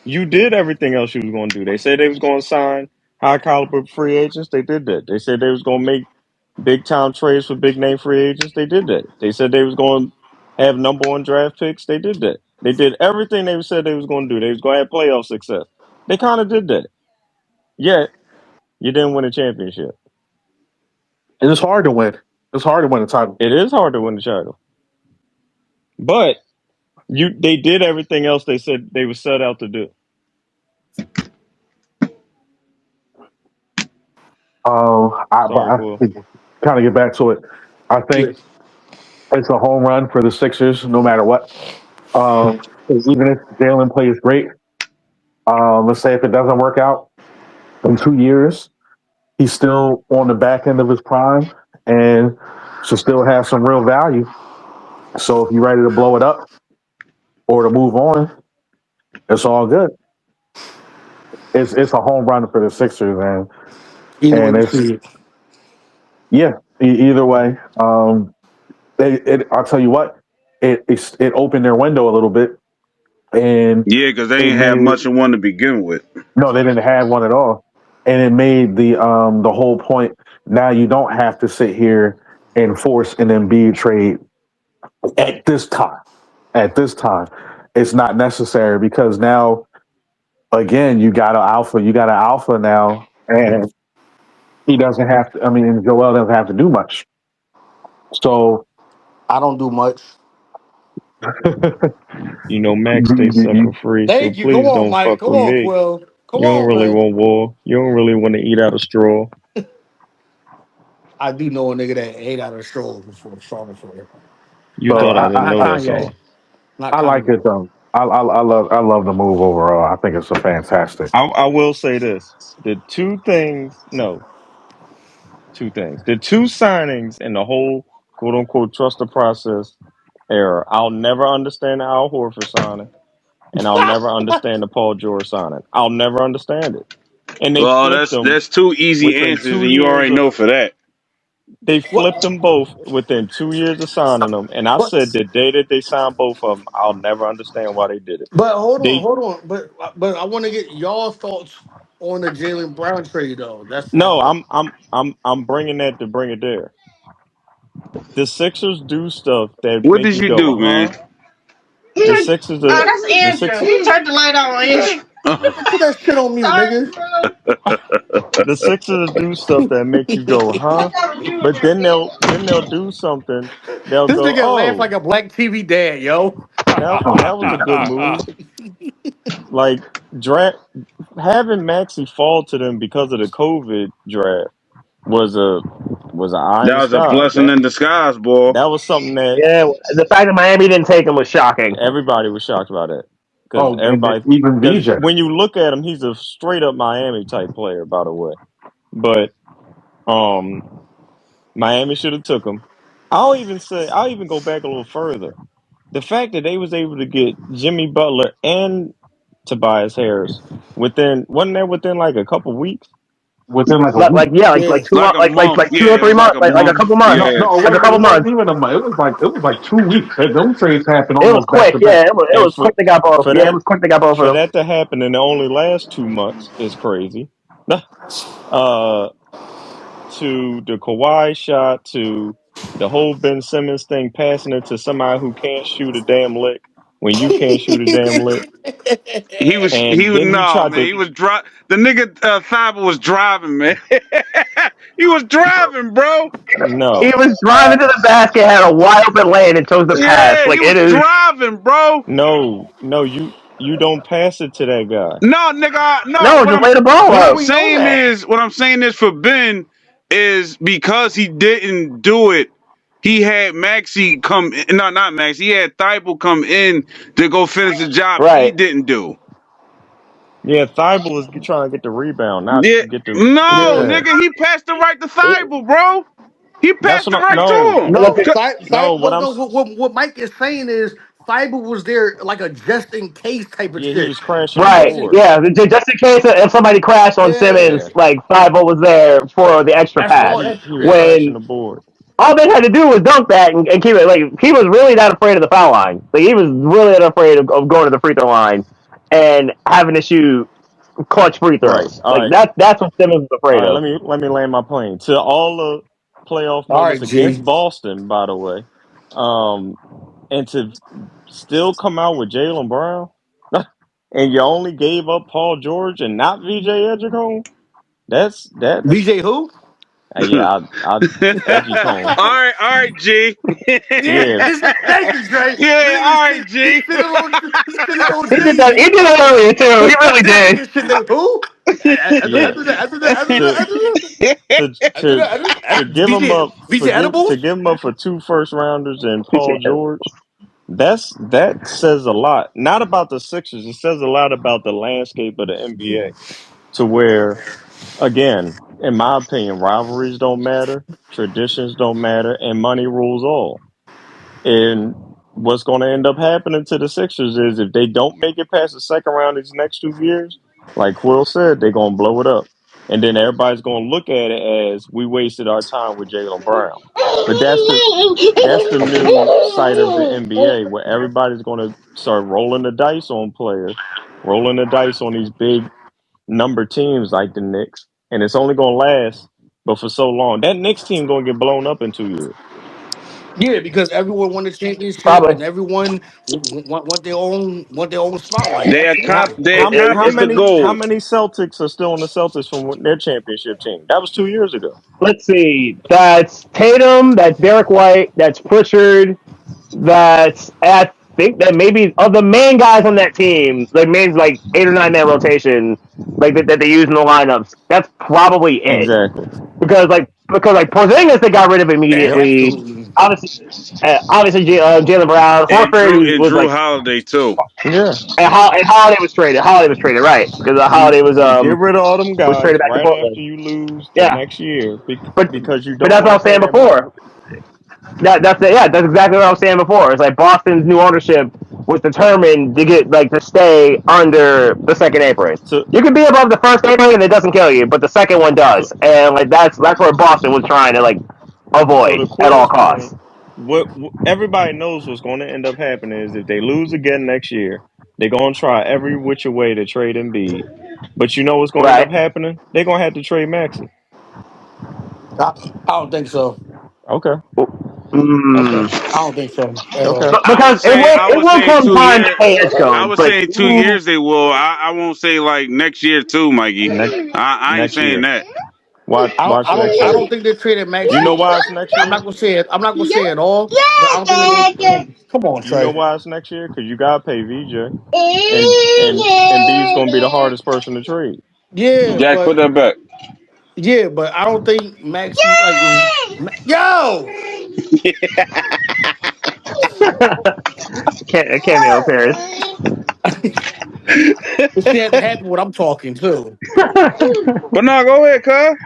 You did everything else you was going to do. They said they was going to sign high caliber free agents. They did that. They said they was going to make big time trades for big name free agents. They did that. They said they was going to have number one draft picks. They did that. They did everything they said they was going to do. They was going to have playoff success. They kind of did that. Yet you didn't win a championship. and it's hard to win. It's hard to win a title. It is hard to win the title, but they did everything else they said they were set out to do. But Sorry, Quill. I kind of get back to it. I think it's a home run for the Sixers, no matter what. 'Cause even if Jalen plays great, let's say if it doesn't work out in 2 years, he's still on the back end of his prime and should still have some real value. So if you're ready to blow it up or to move on, it's all good. It's a home run for the Sixers, either way and you it's see it. yeah. Either way, I'll tell you what, it opened their window a little bit, and Yeah, because they it ain't have made much of one to begin with. no, they didn't have one at all, and it made the whole point. Now you don't have to sit here and force an Embiid trade at this time. At this time, it's not necessary because now again you got an alpha now, and he doesn't have to. I mean, Joel doesn't have to do much. So I don't do much. You know, Max stay sucker free, so Thank you. Come please on, don't Mike. fuck Come with on, me. Quill. Come You don't on, really man. want war. You don't really want to eat out a straw. I do know a nigga that ate out of the stroll before. Sorry for it. You Not thought I didn't not know, that's Kanye. all. Not I like Kanye. it though. I love the move overall. I think it's a fantastic. I will say this: the two things, no, two things, the two signings in the whole quote unquote trust the process era. I'll never understand the Al Horford signing, and I'll never understand the Paul George signing. I'll never understand it. And they Well, flipped that's them that's two easy within answers, two and you years already of know for that. they What? flipped them both within 2 years of signing them. And I But said the day that they signed both of them, I'll never understand why they did it. but hold on, They hold on. But I want to get y'all thoughts on the Jalen Brown trade though. That's no, I'm bringing that to bring it there. The Sixers do stuff that What make did you you go, do, man? huh? The Sixers, Oh, that's the Andrew. six, He turned the light on, Andrew. Nigga, put that shit on mute, nigga. The Sixers do stuff that make you go, huh? But then they'll do something. They'll This go, nigga laugh like oh, a black TV dad, yo. that was a good move. Like draft having Maxi fall to them because of the COVID draft was a eye in That the was a sky. blessing in disguise, boy. That was something that Yeah, the fact that Miami didn't take him was shocking. everybody was shocked about it because Oh, and then everybody even because VJ. when you look at him, he's a straight up Miami type player, by the way. But um, Miami should have took him. I'll even go back a little further. The fact that they was able to get Jimmy Butler and Tobias Harris wasn't that within like a couple weeks? Within like a Like week. yeah, Yeah. like two Like months, a month. like two Yeah, or it three was like months, a like a month. couple No, months, Yeah. no, it like a wasn't. couple It wasn't months. even a month. It was like 2 weeks. Those trades happened It was almost back quick. to back. Yeah, it And was quick. They got both. for Yeah, it that was quick. They got both of for them. that to happen in the only last 2 months is crazy. uh, to the Kawhi shot, to the whole Ben Simmons thing, passing it to somebody who can't shoot a damn lick when you can't shoot a damn lick, He and was then he nah, tried man. to He was the nigga Thibault was driving, man. He was driving, bro. He no, was driving to the basket, had a wide open lane, and chose to pass. Yeah, he Like was it is driving, bro. no, you don't pass it to that guy. No, nigga, no. no, just lay the ball Yeah, up. we know that. What I'm saying is for Ben is because he didn't do it. He had Maxi come in, no, not Maxi. He had Thibault come in to go finish the job he Right. didn't do. Yeah, Thibault is trying to get the rebound, not Yeah, get the no, yeah. nigga, he passed the right to It, Thibault, bro. He That's passed what it I'm. right to him. look, No, No. What I'm. no. What Mike is saying is Fiber was there like a just in case type of Yeah, he shit. was crashing the That right. shit. boards. Yeah. Just in case if somebody crashed on Yeah, Yeah, Simmons, like Thibault was there for the extra that's yeah, all. pass. That, he was yeah. crashing When the board. all they had to do was dunk that and keep it. Like he was really not afraid of the foul line. Like he was really not afraid of going to the free throw line and having to shoot clutch free Right. throws. All Like right. that's what Simmons was All afraid right. of. Let me land my plane to all the playoff All moments right, G. against Boston, by the way, um, and to still come out with Jaylen Brown, and you only gave up Paul George and not VJ Edgecombe. That's VJ who? yeah. I Edgecombe. All right, G. Yeah, Yeah, thank you, Dre. Yeah, Nigga, all right, G. he shit on He did that. G. He did it earlier too. He really This did. nigga shit that who? yeah. To to to to give him VJ up VJ to edibles. give him up for two first rounders and Paul George. That says a lot. Not about the Sixers. It says a lot about the landscape of the NBA. To where, again, in my opinion, rivalries don't matter, traditions don't matter, and money rules all. And what's going to end up happening to the Sixers is if they don't make it past the second round these next 2 years, like Quill said, they're going to blow it up. And then everybody's going to look at it as we wasted our time with Jalen Brown. But that's the new side of the NBA where everybody's going to start rolling the dice on players, rolling the dice on these big number teams like the Knicks, and it's only going to last, but for so long. That Knicks team going to get blown up in 2 years. Yeah, because everyone won the championship Probably. and everyone want their own spotlight. That's How it. They how how accomplished the many how goal. many Celtics are still on the Celtics from their championship team? That was 2 years ago. Let's see. That's Tatum. That's Derek White. That's Pritchard. That's I think that maybe of the main guys on that team, like main like 8 or 9 man rotation, like that they use in the lineups. That's probably it. Exactly. Because Porzingis they got rid of immediately. Absolutely. Obviously, Jalen Brown, Horford And was Drew like, Holiday too. Yeah. and Holiday was traded. Holiday was traded, right? Because You Holiday you get rid of all them was guys traded back to right after Portland. you lose the Yeah, next year but because you but don't that's what want I to was pay saying that money. before. That's it. Yeah, that's exactly what I was saying before. It's like Boston's new ownership was determined to get like to stay under the second apron. So You can be above the first apron and it doesn't kill you, but the second one so does, and like that's where Boston was trying to like so to avoid at all Quill's point, costs. what everybody knows what's going to end up happening is if they lose again next year, they're going to try every which way to trade Embiid. But you know what's going to end up Right. happening? They're going to have to trade Maxi. I don't think so. Okay. Okay. Mm. I don't think so at Okay. all. Because I it would will say come two time to year. pay I Edgecombe, would but say 2 years they will. I won't say like next year too, Mikey. Next I ain't next saying year. that. Watch next I year. don't think they traded You know Maxi. why it's next I'm not year? gonna say it. I'm not gonna say it all, but I don't think they. Come on, You know Trey. why it's next year? Because you gotta pay VJ, and B is gonna be the hardest person to trade. Yeah, Jack, put but that back. I don't think Maxi like yo. cameo appearance. This shit had to happen when I'm talking too. But no, go ahead, cuz.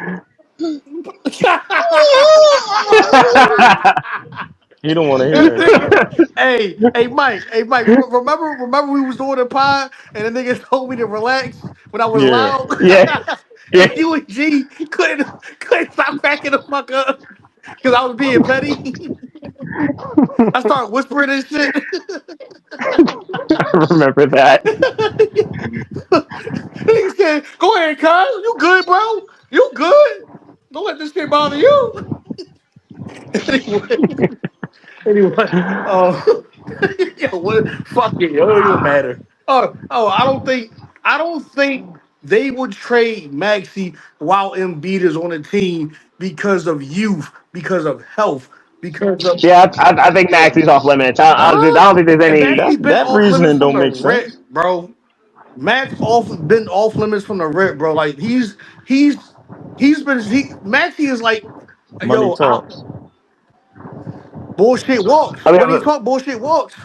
He don't want to hear that shit. Mike. Remember we was doing the pod and the niggas told me to relax when I was Yeah. loud, Yeah, yeah. and you and G couldn't stop cracking the fuck up because I was being petty. I started whispering and shit. I remember that. Niggas said, "Go ahead, cuz. You good, bro? You good? Don't let this shit bother you." anyway, anyway, yo, what? Fuck it, yo, it don't even matter. I don't think they would trade Maxi while Embiid is on the team because of youth, because of health, because of Yeah, I think Maxi's off limits. I huh? don't think there's And any. Maxi been That off limits reasoning from don't the make rip, sense. bro. Max been off limits from the rip, bro. Like he's Maxi is like, Money yo, out talks. bullshit walks. I mean, When he talk bullshit walks.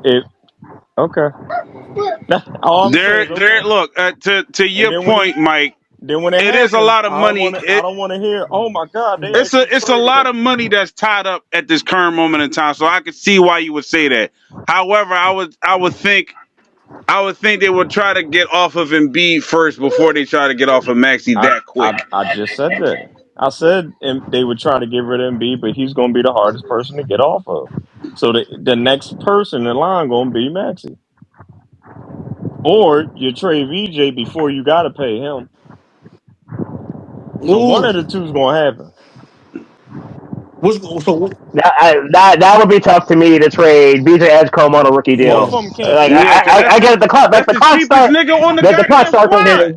It okay. All I'm saying is There. okay. Look, to And your point, Mike. then when it It is a happens, lot of money. I don't want to hear. Oh my God, they It's actually a traded lot him. of money that's tied up at this current moment in time. So I could see why you would say that. However, I would think they would try to get off of Embiid first before they try to get off of Maxi that quick. I just said that. I said they would try to get rid of Embiid, but he's going to be the hardest person to get off of. So the next person in line going to be Maxi, or you trade VJ before you got to pay him. So one Ooh, of the two is going to happen. what's so? that would be tough to me to trade BJ Edgecombe on a rookie Both deal. of them can't Like stay Yeah, because healthy. I get it, that's the the clock cheapest start nigga on the the clock goddamn starts on squad. his.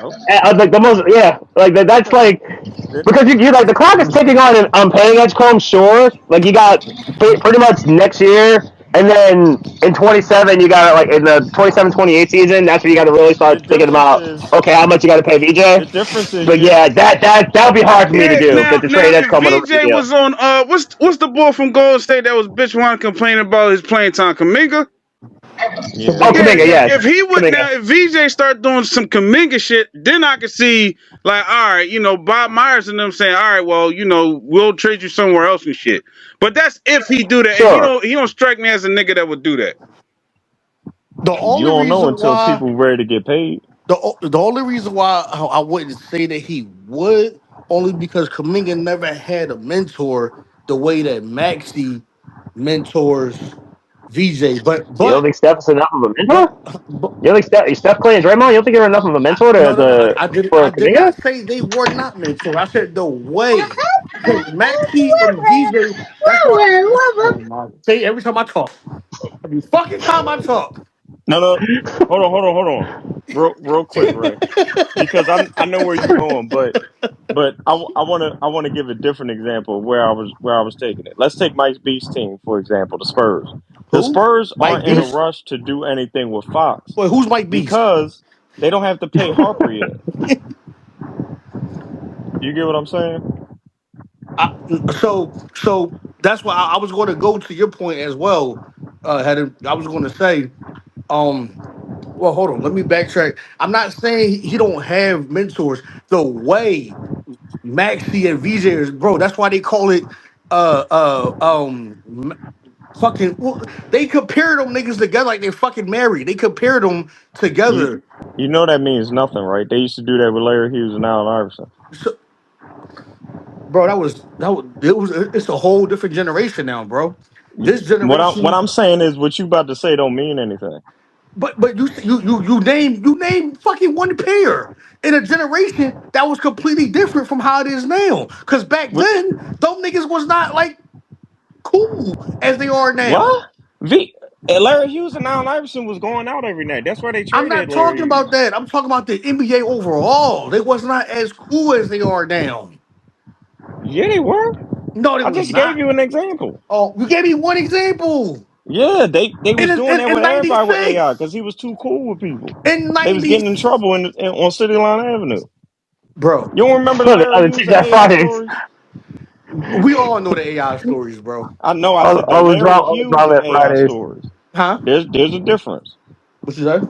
Oh, Like the most, yeah, like that's okay. like Then because you like the clock is ticking on paying Edgecombe, sure. Like you got pretty much next year, and then in 27 you got like in the 27-28 season. That's when you got to really the start thinking difference about is okay, how much you got to pay VJ. the difference is But you yeah, that would be hard for me to Yeah, do now to now trade if Edgecombe on a rookie VJ deal. was on what's the boy from Golden State that was bitch wanting to complain about his playing time, Kaminga? yeah. Oh, Kaminga. Yeah, Kaminga, if yes, he would Kaminga, now, if VJ start doing some Kaminga shit, then I could see like, all right, Bob Myers and them saying, all right, well, we'll trade you somewhere else and shit. But that's if he do that, and sure. he don't strike me as a nigga that would do that. The You only don't know reason until why people ready to get paid. the only reason why I wouldn't say that he would only because Kaminga never had a mentor the way that Maxi mentors VJ. You don't think Steph is enough of a mentor? But You don't think Steph Clay and Draymond? You don't think you're enough of a mentor no. I for did Kaminga? not say they were not mentors. I said the way because Maxi and VJ. That's why. Oh my! Say every time I talk, every fucking time I talk. No, no. Hold on. Real quick, Ray, because I know where you're going, but I want to give a different example of where I was taking it. Let's take Mike B's team for example, the Spurs. The Who? Spurs Mike aren't in a Beast? rush to do anything with Fox Wait, who's Mike Beast? because they don't have to pay Harper yet. You get what I'm saying? I, so that's why I was going to go to your point as well. I was going to say, um, well, hold on, let me backtrack. I'm not saying he don't have mentors. The way Maxi and VJ is, bro. That's why they call it, uh, uh, um, m- fucking. Well, they compare them niggas together like they fucking married. They compared them You together. you know that means nothing, right? They used to do that with Larry Hughes and Allen Iverson. So, bro, it's a whole different generation now, bro. This What generation. I'm saying is what you about to say don't mean anything. but you name fucking one pair in a generation that was completely different from how it is now. Cause back What? then, them niggas was not like cool as they are now. What? V. Larry Hughes and Allen Iverson was going out every night. That's why they I'm traded not Larry talking about Hughes. that. I'm talking about the NBA overall. They was not as cool as they are now. Yeah, they were. No, they I was just gave not. you an example. Oh, you gave me one example. Yeah, they was doing that In with everybody with AI '96, because he was too cool with people. in They was '90s, getting in trouble on City Line Avenue. bro. You don't remember the on Larry the Hughes and TGI AI Fridays. stories? We all know the AI stories, bro. I know. I said the Larry On the Hughes and Bravo AI Fridays. stories. Huh? There's a difference. What you say?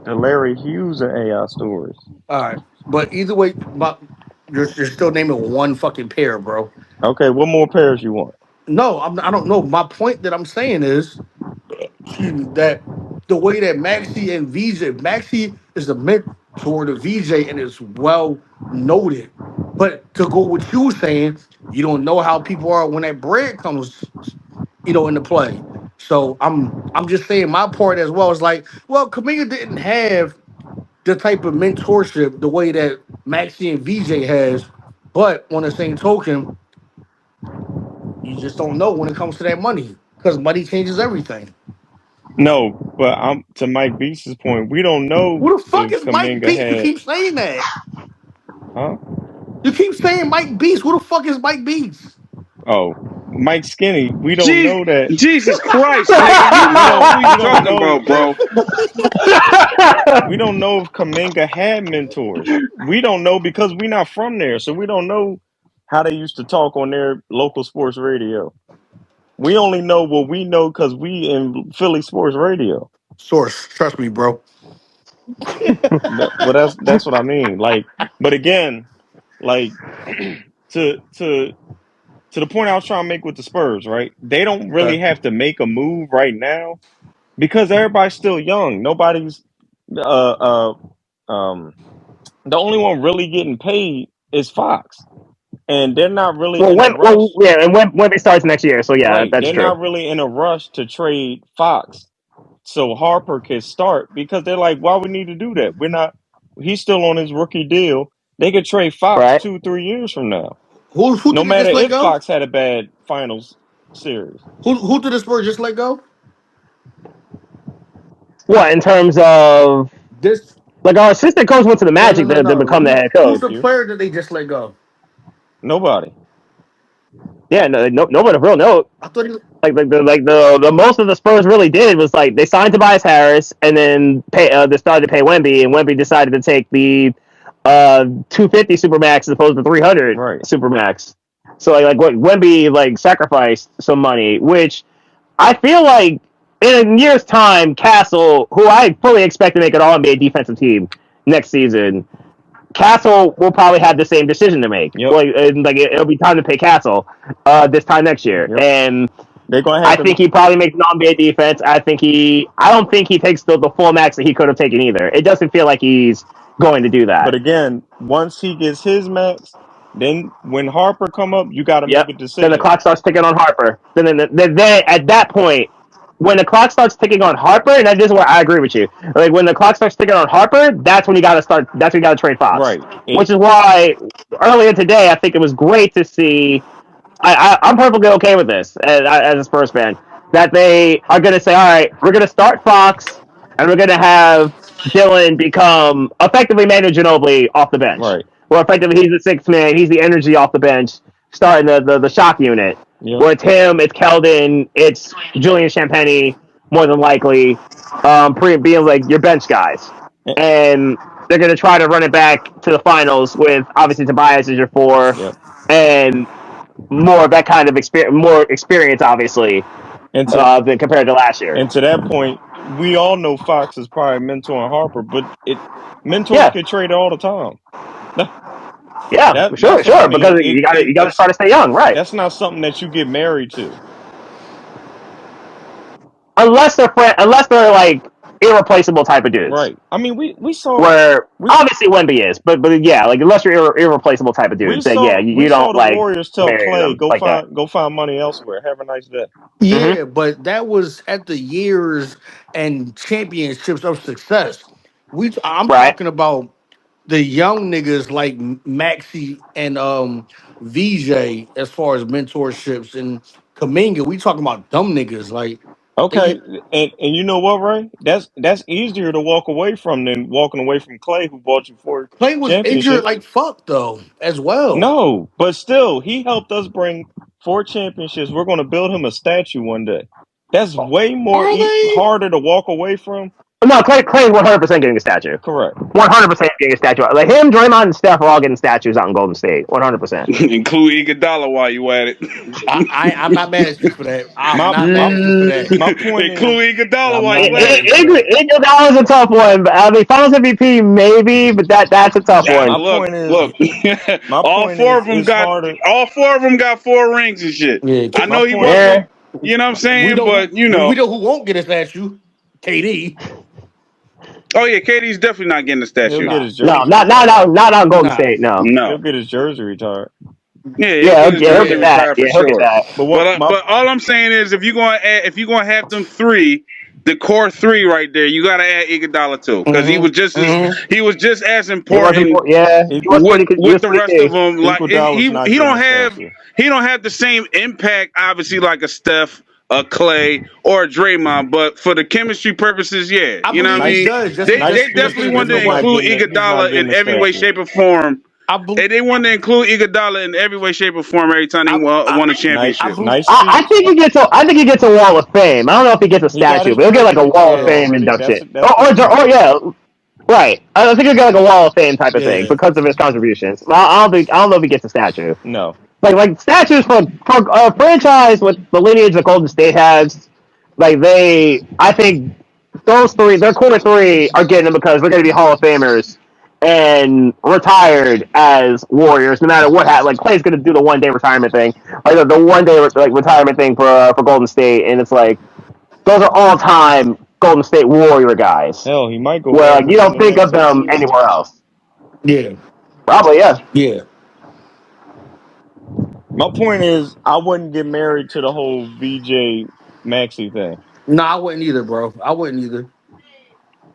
The Larry Hughes and AI stories. All right, but either way, you're still naming one fucking pair, bro. Okay, what more pairs you want? No, I don't know. My point that I'm saying is, excuse me, that the way that Maxi and VJ, Maxi is a mentor to VJ and is well noted. But to go with you saying, you don't know how people are when that bread comes, into play. So I'm just saying my part as well is like, well, Kaminga didn't have the type of mentorship the way that Maxi and VJ has, but on the same token, you just don't know when it comes to that money because money changes everything. No, but I'm to Mike Beast's point. We don't know Who the fuck if is Mike Kaminga Beast? You had, keep saying that. huh? You keep saying Mike Beast. Who the fuck is Mike Beast? Oh, Mike Skinny. We don't Jesus, know that. Jesus Christ, nigga, you We know don't. who you We don't talking know about, if bro? we don't know if Kaminga had mentors. We don't know because we're not from there, so we don't know how they used to talk on their local sports radio. We only know what we know because we in Philly sports radio. Source, trust me, bro. Well, that's what I mean. Like, but again, like to the point I was trying to make with the Spurs, right? They don't really Okay. have to make a move right now because everybody's still young. Nobody's um the only one really getting paid is Fox, and they're not really in a rush. Yeah, and when it starts next year. So yeah, Right, that's they're true. not really in a rush to trade Fox so Harper can start because they're like, why we need to do that? We're not. He's still on his rookie deal. They could trade Fox Right? 2 3 years from now. Who No did they matter just let if go? Fox had a bad finals series. Who did the Spurs just let go? What in terms of This like our assistant coach went to the no no Magic no to no. become the head Who's coach. the Thank you. player that they just let go? Nobody. Yeah, no one of real note. I thought he The most of the Spurs really did was like they signed Tobias Harris and then they started to pay Wemby and Wemby decided to take the 250 supermax as opposed to 300 Right. supermax. So like what Wemby like sacrificed some money, which I feel like in a year's time, Castle, who I fully expect to make an All NBA defensive team next season, Castle will probably have the same decision to make. Yep. Like it'll be time to pay Castle this time next year, Yep. and They're gonna have I to. think he probably makes an NBA defense. I don't think he takes the full max that he could have taken either. It doesn't feel like he's going to do But that. again, once he gets his max, then when Harper come up, you got to make Yep. a Then the decision. clock starts ticking on Harper. Then at that point, when the clock starts ticking on Harper, and that is where I agree with you. Like when the clock starts ticking on Harper, that's when you got to start. That's when you got to trade Fox. Right. Which is why earlier today, I think it was great to see I'm perfectly okay with this as a Spurs fan. That they are going to say, all right, we're going to start Fox, and we're going to have Dylan become effectively Manu Ginobili off the bench. Right. Where effectively he's the sixth man, he's the energy off the bench, starting the shock unit. Yep. Where it's him, it's Keldon, it's Julian Champagny, more than likely, being like your bench guys. Eh, And they're going to try to run it back to the finals with obviously Tobias as your four, Yep. and more of that kind of more experience, obviously, And to than compared to last year. and to that point, we all know Fox is probably mentoring Harper, but it mentors Yeah, get traded all the time. That, yeah, that's what I sure, because mean. you got to try to stay young, right? That's not something that you get married to. Unless they're like irreplaceable type of dudes. Right. I mean, we saw Where we obviously Wemby is, but yeah, like unless you're irreplaceable type of dudes, then yeah, we you saw don't the like Warriors tell marry Clay them like that. go find money elsewhere. Have a nice day. Hmm. Yeah, but that was at the years and championships of success. I'm Right. talking about the young niggas like Maxi and VJ as far as mentorships and Kaminga. We talking about dumb niggas like they Okay, and you know what, Ray? That's easier to walk away from than walking away from Clay, who bought you four Clay was injured championships. like fuck though as well. No, but still, he helped us bring four championships. We're going to build him a statue one day. That's way more Are they? harder to walk away from. No, Clay's 100% getting a statue. Correct. 100% getting a statue. Like him, Draymond, and Steph are all getting statues out in Golden State. 100%. Include Iguodala while you at it. I'm not mad at you for that. I'm My not my mad at you for that. my point is, Include Iguodala I'm while not you mad at at it. you for that. That was a tough one. I mean, Finals MVP maybe, but that's a tough Nah, one. my look, point is, look. my all point four is, of them it's got harder. all four of them got four rings and shit. Yeah, I My know he point, Yeah. wasn't. You know what I'm we saying? know who But you we know. know who won't get a statue. KD. Oh yeah, KD's definitely not getting a he'll statue. get Nah, his No, jersey retired. not on Golden nah. State. No. He'll No. get his jersey retired. Yeah, he'll Yeah, get his yeah, he'll jersey get Yeah. that. retired for Yeah, he'll get sure. that. But what my But all I'm saying is, if you're gonna have them three, the core three right there, you gotta add Iguodala too, because Mm-hmm. Mm-hmm. he was just as He was important important. Yeah, he was equal with pretty. He with was the pretty rest of key. them. Like Iguodala's not getting a statue. he don't have the same impact, obviously, like a Steph, a Clay, or a Draymond. But for the chemistry purposes, yeah, I you know what I believe he Nice, does. nice they speed definitely Just wanted shooter. to to He's not what include getting Iguodala getting in a every way, statue. shape, or form. I believe. They wanted to include Iguodala in every way, shape, or form every time they I, I, won a Nice, I championship. believe. nice speed. I think he gets a Wall of Fame. I don't know if he gets a He got statue, his but he'll get like jersey a Wall of retired Yeah. Fame already. induction. That's the key. Or yeah, right. I think he'll get like a Wall of Fame type of thing Yeah. because of his contributions. I don't know if he gets a statue. No, Like statues for a franchise with the lineage that Golden State has. Like I think those three, their core three, are getting them because they're going to be Hall of Famers and retired as Warriors, no matter what. Like Clay's going to do the 1 day retirement thing, like the 1 day like retirement thing for Golden State, and it's like those are all time Golden State Warrior guys. hell, he might go Where back like you within don't the think next of six them years. anywhere else. Yeah. Probably, yeah. Yeah. My point is, I wouldn't get married to the whole VJ Maxi thing. No, I wouldn't either, bro. I wouldn't either.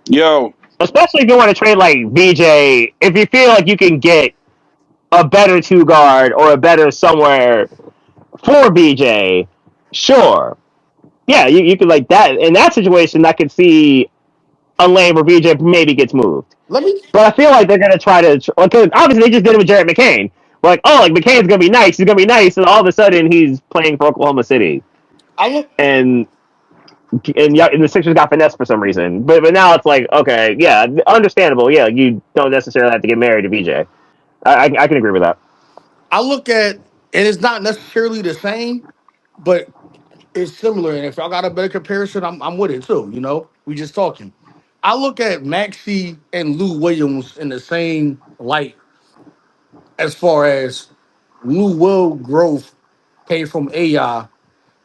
Yo, Especially if you want to trade like VJ, if you feel like you can get a better two guard or a better somewhere for BJ, sure. Yeah, you could like that in that situation. I could see a lane where BJ maybe gets moved, Let me. but I feel like they're gonna try to because obviously they just did it with Jarrett McCain. Like, oh, like McCain's gonna be nice. He's gonna be nice, and all of a sudden he's playing for Oklahoma City, I look. and yeah, and the Sixers got finesse for some reason. But now it's like, okay, yeah, understandable. Yeah, you don't necessarily have to get married to BJ. I can agree with that. I look at, and it's not necessarily the same, but it's similar. And if y'all got a better comparison, I'm with it too. You know, we just talking. I look at Maxi and Lou Williams in the same light as far as Lou Will growth came from AI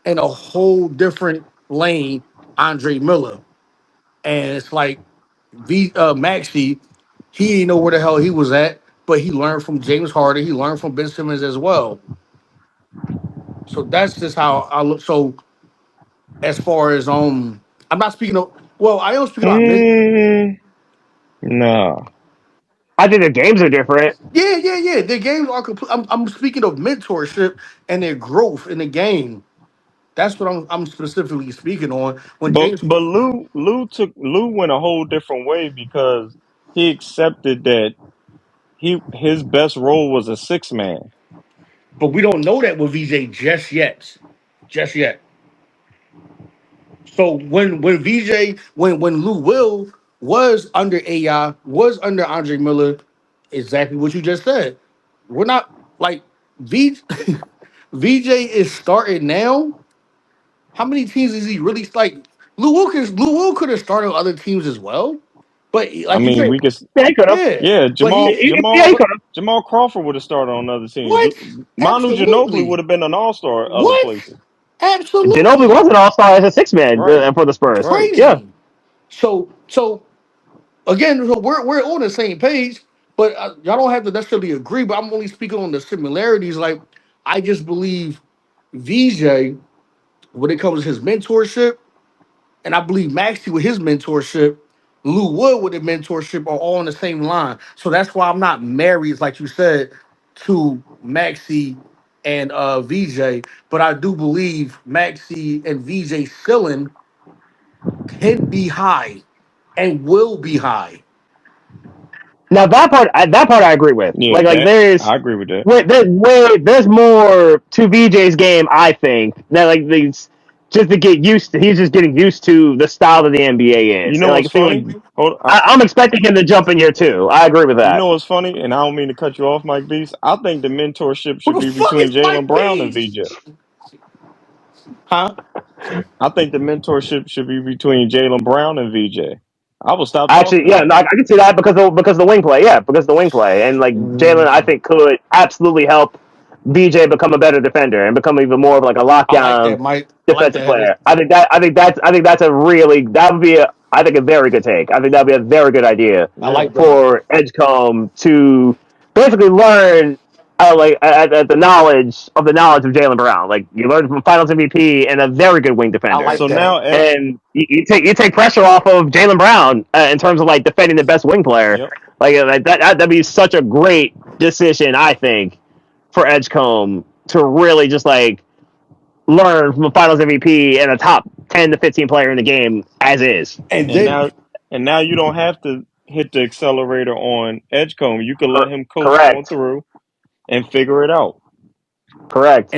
and a whole different lane, Andre Miller. And it's like Maxi, he didn't know where the hell he was at, but he learned from James Harden. He learned from Ben Simmons as well. So that's just how I look. So as far as I'm not speaking of. Well, I am speaking about men. Mm, nah, I think the games are different. Yeah, yeah, yeah. Their games are complete. I'm speaking of mentorship and their growth in the game. That's what I'm specifically speaking on. When James, but Lou went a whole different way because he accepted that his best role was a six man. but we don't know that with VJ just yet, just yet. So when VJ when Lou Will was under AI was under Andre Miller, exactly what you just said. We're not like V VJ is starting now. How many teams is he really like? Lou Will could have started other teams as well, but I like you mean, said, we could. Yeah, he could have. yeah. Yeah, But Yeah, he could have. Jamal Crawford would have started on other teams. what? Manu Ginobili would Absolutely. have been an all star other What? places. Ginobili Absolutely was an all star as a six man Right. for the Spurs. Right. Yeah. crazy. So again, so we're on the same page, but y'all don't have to necessarily agree. But I'm only speaking on the similarities. Like I just believe VJ when it comes to his mentorship, and I believe Maxie with his mentorship, Lou Wood with the mentorship are all on the same line. So that's why I'm not married, like you said, to Maxie and VJ. But I do believe Maxie and VJ ceiling can be high and will be high. Now that part I agree with. Yeah, Like that I agree with that. there's more to VJ's game. I think that like these just to get used to. He's just getting used to the style that the NBA You is, know and like what's I feel like funny? Hold, I'm expecting him to jump in here too. I agree with you that. know what's funny? And I don't mean to cut you off, Mike Beast. I think the mentorship Who should the be fuck between is Jalen Mike Brown and Beans? VJ. Huh? I think the mentorship should be between Jalen Brown and VJ. I will stop Actually, talking yeah, then. no, I can see that because of the wing play. Yeah, because of the wing play, and like Jalen, I think could absolutely help VJ become a better defender and become even more of like a I like lockdown that, Mike. I like defensive that. player. I think that's a really that would be a I think a very good take. I think that would be a very good idea I Yeah. like that. for Edgecombe to basically learn. The knowledge of Jalen Brown, like you learned from Finals MVP and a very good wing I defender, like So that. now Edge. and you take pressure off of Jalen Brown in terms of like defending the best wing player. Yep. Like that'd be such a great decision, I think, for Edgecombe to really just like learn from a Finals MVP and a top 10 to 15 player in the game as is. And And then now you don't have to hit the accelerator on Edgecombe. You can let him coast on Correct, through and figure it out. correct.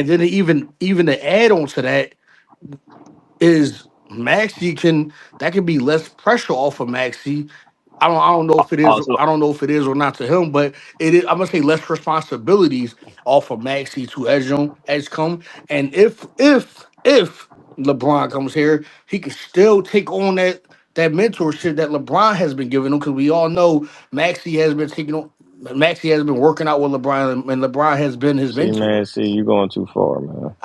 even to add on to that is Maxi can that can be less pressure off of Maxi. I don't know if it is Also, I don't know if it is or not to him, but it is I'm gonna say less responsibilities off of Maxi to Edge come. And if LeBron comes here, he can still take on that mentorship that LeBron has been giving him because we all know Maxi has been working out with LeBron and LeBron has been his See, mentor. man, see, you going too far, man.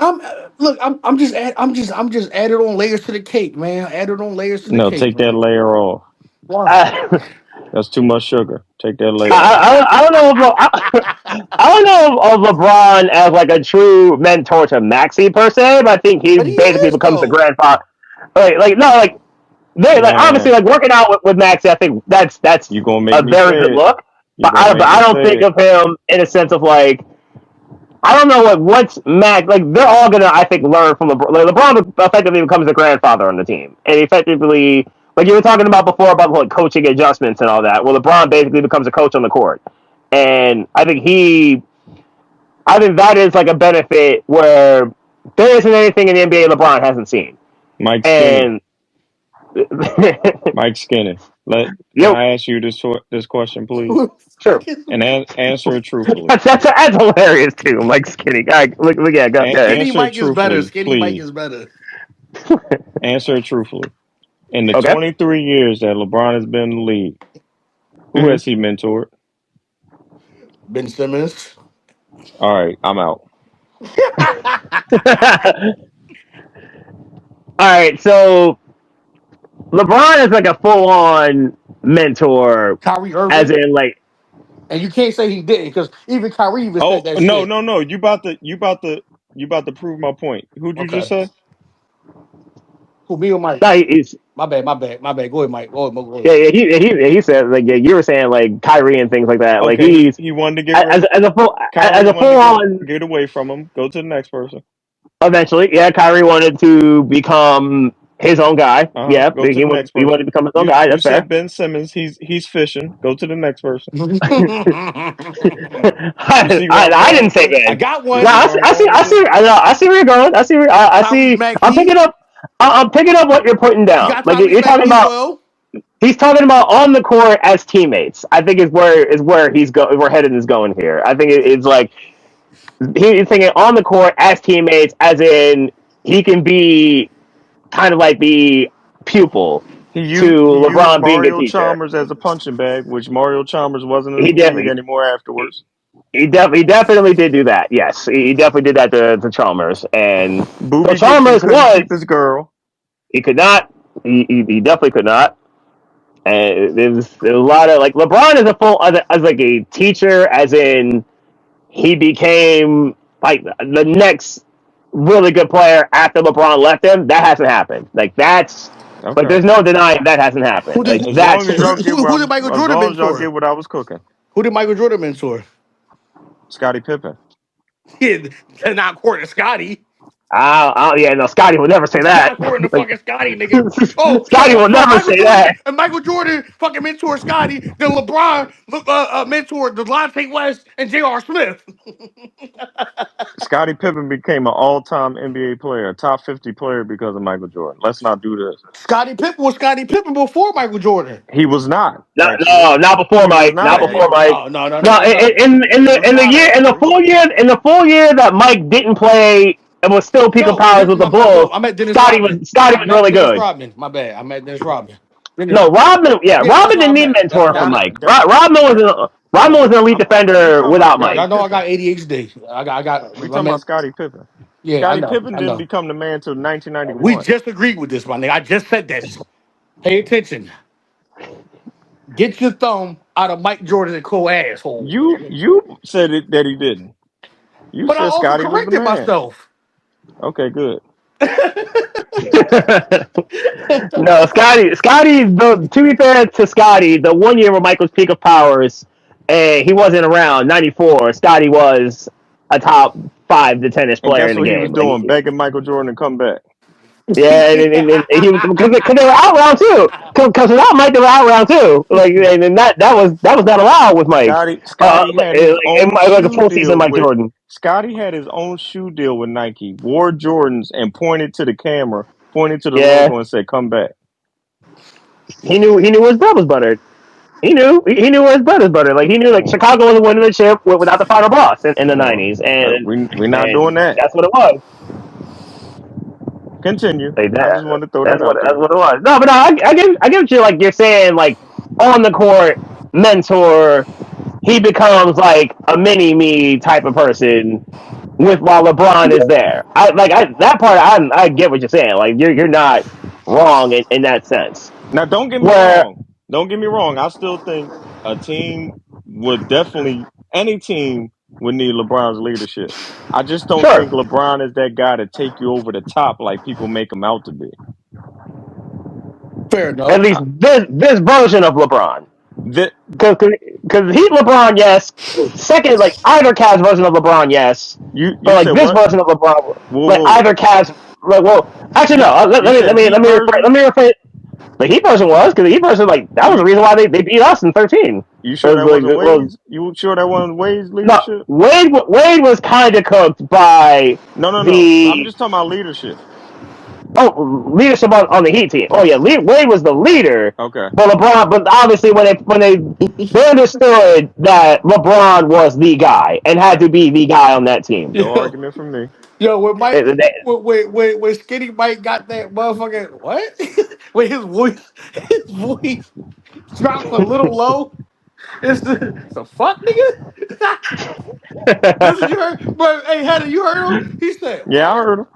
Look, I'm just added on layers to the cake, man. Added on layers to the No, cake, take that man. layer off. Why? I, That's too much sugar. Take that layer off. I don't know if I don't know of LeBron as like a true mentor to Maxi per se, but I think he But he basically is becomes the though. grandfather. Like no, like they like Man, obviously like working out with Maxi. I think that's you gonna make a me very say good it. look. You gonna But make I me don't say think it. of him in a sense of like I don't know what's Max like. They're all gonna I think learn from LeBron. Like, LeBron effectively becomes the grandfather on the team, and effectively like you were talking about before about like coaching adjustments and all that. Well, LeBron basically becomes a coach on the court, and I think that is like a benefit where there isn't anything in the NBA LeBron hasn't seen, Mike Skinny. and Mike Skinny. Can yo, I ask you this question, please? Who the sure. fuck is And answer it truthfully. That's hilarious too. Like skinny guy. Look, yeah, go ahead. Skinny Answer it Mike is better. truthfully, Skinny Mike please. is better. Answer it truthfully. In the Okay. 23 years that LeBron has been in the league, who Mhm. has he mentored? Ben Simmons. All right, I'm out. All right, so LeBron is like a full on mentor, Kyrie as Irving. in like And you can't say he didn't, because even Kyrie even Oh said that no, shit. no, no! You about to prove my point. Who'd you just Okay. say? Who, me or Mike? no, he's My bad. Go ahead, Mike. Go yeah, ahead. yeah he said like yeah, you were saying like Kyrie and things like that. Like Okay, he's he wanted to get rid. as Kyrie a wanted to full on get away from him. Go to the next person. eventually, yeah, Kyrie wanted to become his own guy. Yeah, Go to the next he wanted person. to become his own You guy. you That's fair. said Ben Simmons. He's fishing. Go to the next person. You see where I'm I going didn't with say this? I Ben. got You No, see one. where I'm going with this? I see where you're going. I Tyrese see. McKee. I'm picking up what you're putting You down. got Like Tyrese you're talking McKee as about, well. he's talking about on the court as teammates. I think is where where headed is going here. I think it's like he's thinking on the court as teammates, as in he can be kind of like the pupil to He used LeBron being a Mario teacher. Chalmers as a punching bag, which Mario Chalmers wasn't He in the league definitely anymore afterwards. he definitely did do that. Yes, he definitely did that to Chalmers, and so Boobie Gibson Chalmers couldn't keep was his girl. he could not. He definitely could not. And there's a lot of like LeBron is a full as like a teacher, as in he became like the next really good player after LeBron left him. That hasn't happened. Like that's like Okay. there's no denying that hasn't happened. Who did Like As long that's as y'all get who did Michael as Jordan long as y'all mentor? get what I was cooking. Who did Michael Jordan mentor? Scottie Pippen. Yeah, not according to Scotty. yeah, no, Scotty would never say Not that. according to Like fucking Scotty, nigga. Oh, Scotty will never Michael say Jordan that. and Michael Jordan fucking mentor Scotty. Then LeBron mentored Delonte West and J.R. Smith. Scottie Pippen became an all-time NBA player, a top 50 player because of Michael Jordan. Let's not do this. Scottie Pippen was Scottie Pippen before Michael Jordan. He was not, No, actually. no, not before He was Mike. not Not before actually. Mike. No, no, no, no, No, no, no. in He the was not actually. in the full year that Mike didn't play and was still peaking No, powers with the no, Bulls, I met Dennis Rodman. Scotty I was met really Dennis good. Rodman. My bad. I met Dennis Rodman. Dennis, No, Rodman. Yeah, yeah, that's Rodman what I didn't need met. That's mentor what I from That met. Mike. that Rodman was No, an elite we defender talking about without Scottie y'all Mike. know I Pippen. got ADHD. We I talking about meant, Scottie Pippen. yeah, Scottie Pippen I didn't know. become the man till We 1991. just agreed with this, my nigga. I just said this. Pay attention. Get your thumb out of Mike Jordan's cool asshole. You said it that he didn't. You But I said also Scottie was the corrected man. myself. Okay, good. No, Scotty. To be fair to Scotty, the 1 year where Mike was peak of powers, and he wasn't around '94. Scotty was a top 5 to 10ish And player guess in the what he was game. Like, doing? Begging Michael Jordan to come back. yeah, and he was because they were out round two. Because without Mike, they were out round two. Like, and that was not allowed with Mike. Scotty had his own Like a shoe full season deal Mike with Jordan. Scotty had his own shoe deal with Nike. Wore Jordans and pointed to the camera, pointed to the Yeah, logo and said, "Come back." he knew his bread was buttered. He knew where his bread was buttered. Like he knew like Chicago wasn't winning the chip without the final boss in the Well, '90s, and we're not doing that. that's what it was. Continue. Like I that, just wanted to throw that out that's there. what it was. No, but no, I get what you're saying like on the court mentor. He becomes like a mini me type of person with while LeBron is there. That part. I get what you're saying. Like you're not wrong in that sense. Now, don't get me Where wrong. Don't get me wrong. I still think a team would definitely, any team would need LeBron's leadership. I just don't sure, think LeBron is that guy to take you over the top like people make him out to be. Fair at enough. least this version of LeBron. That Because he's LeBron, yes. Second, like either Cavs version of LeBron, yes. But you like said this what? version of LeBron, Whoa, like whoa. either Cavs, like well, actually no. You you said Heat Let version? me rephrase. The Heat version was because the Heat version like that was You the reason why they beat us in 13. you It sure was that like wasn't it was Wade's? You sure that wasn't Wade's no leadership? Wade was kind of cooked by No, no, no. I'm the just talking about leadership. leadership on the Heat team. Oh yeah, Wade was the leader, Okay. but LeBron. But obviously, they understood that LeBron was the guy and had to be the guy on that team. No Yo, argument from me. yo, when They- Mike, they- when Skinny Mike got that motherfucking what? When his voice drops a little low. It's the fuck, nigga. That's what you heard. But hey, Hannah, you heard him? He said Yeah, I what? heard him.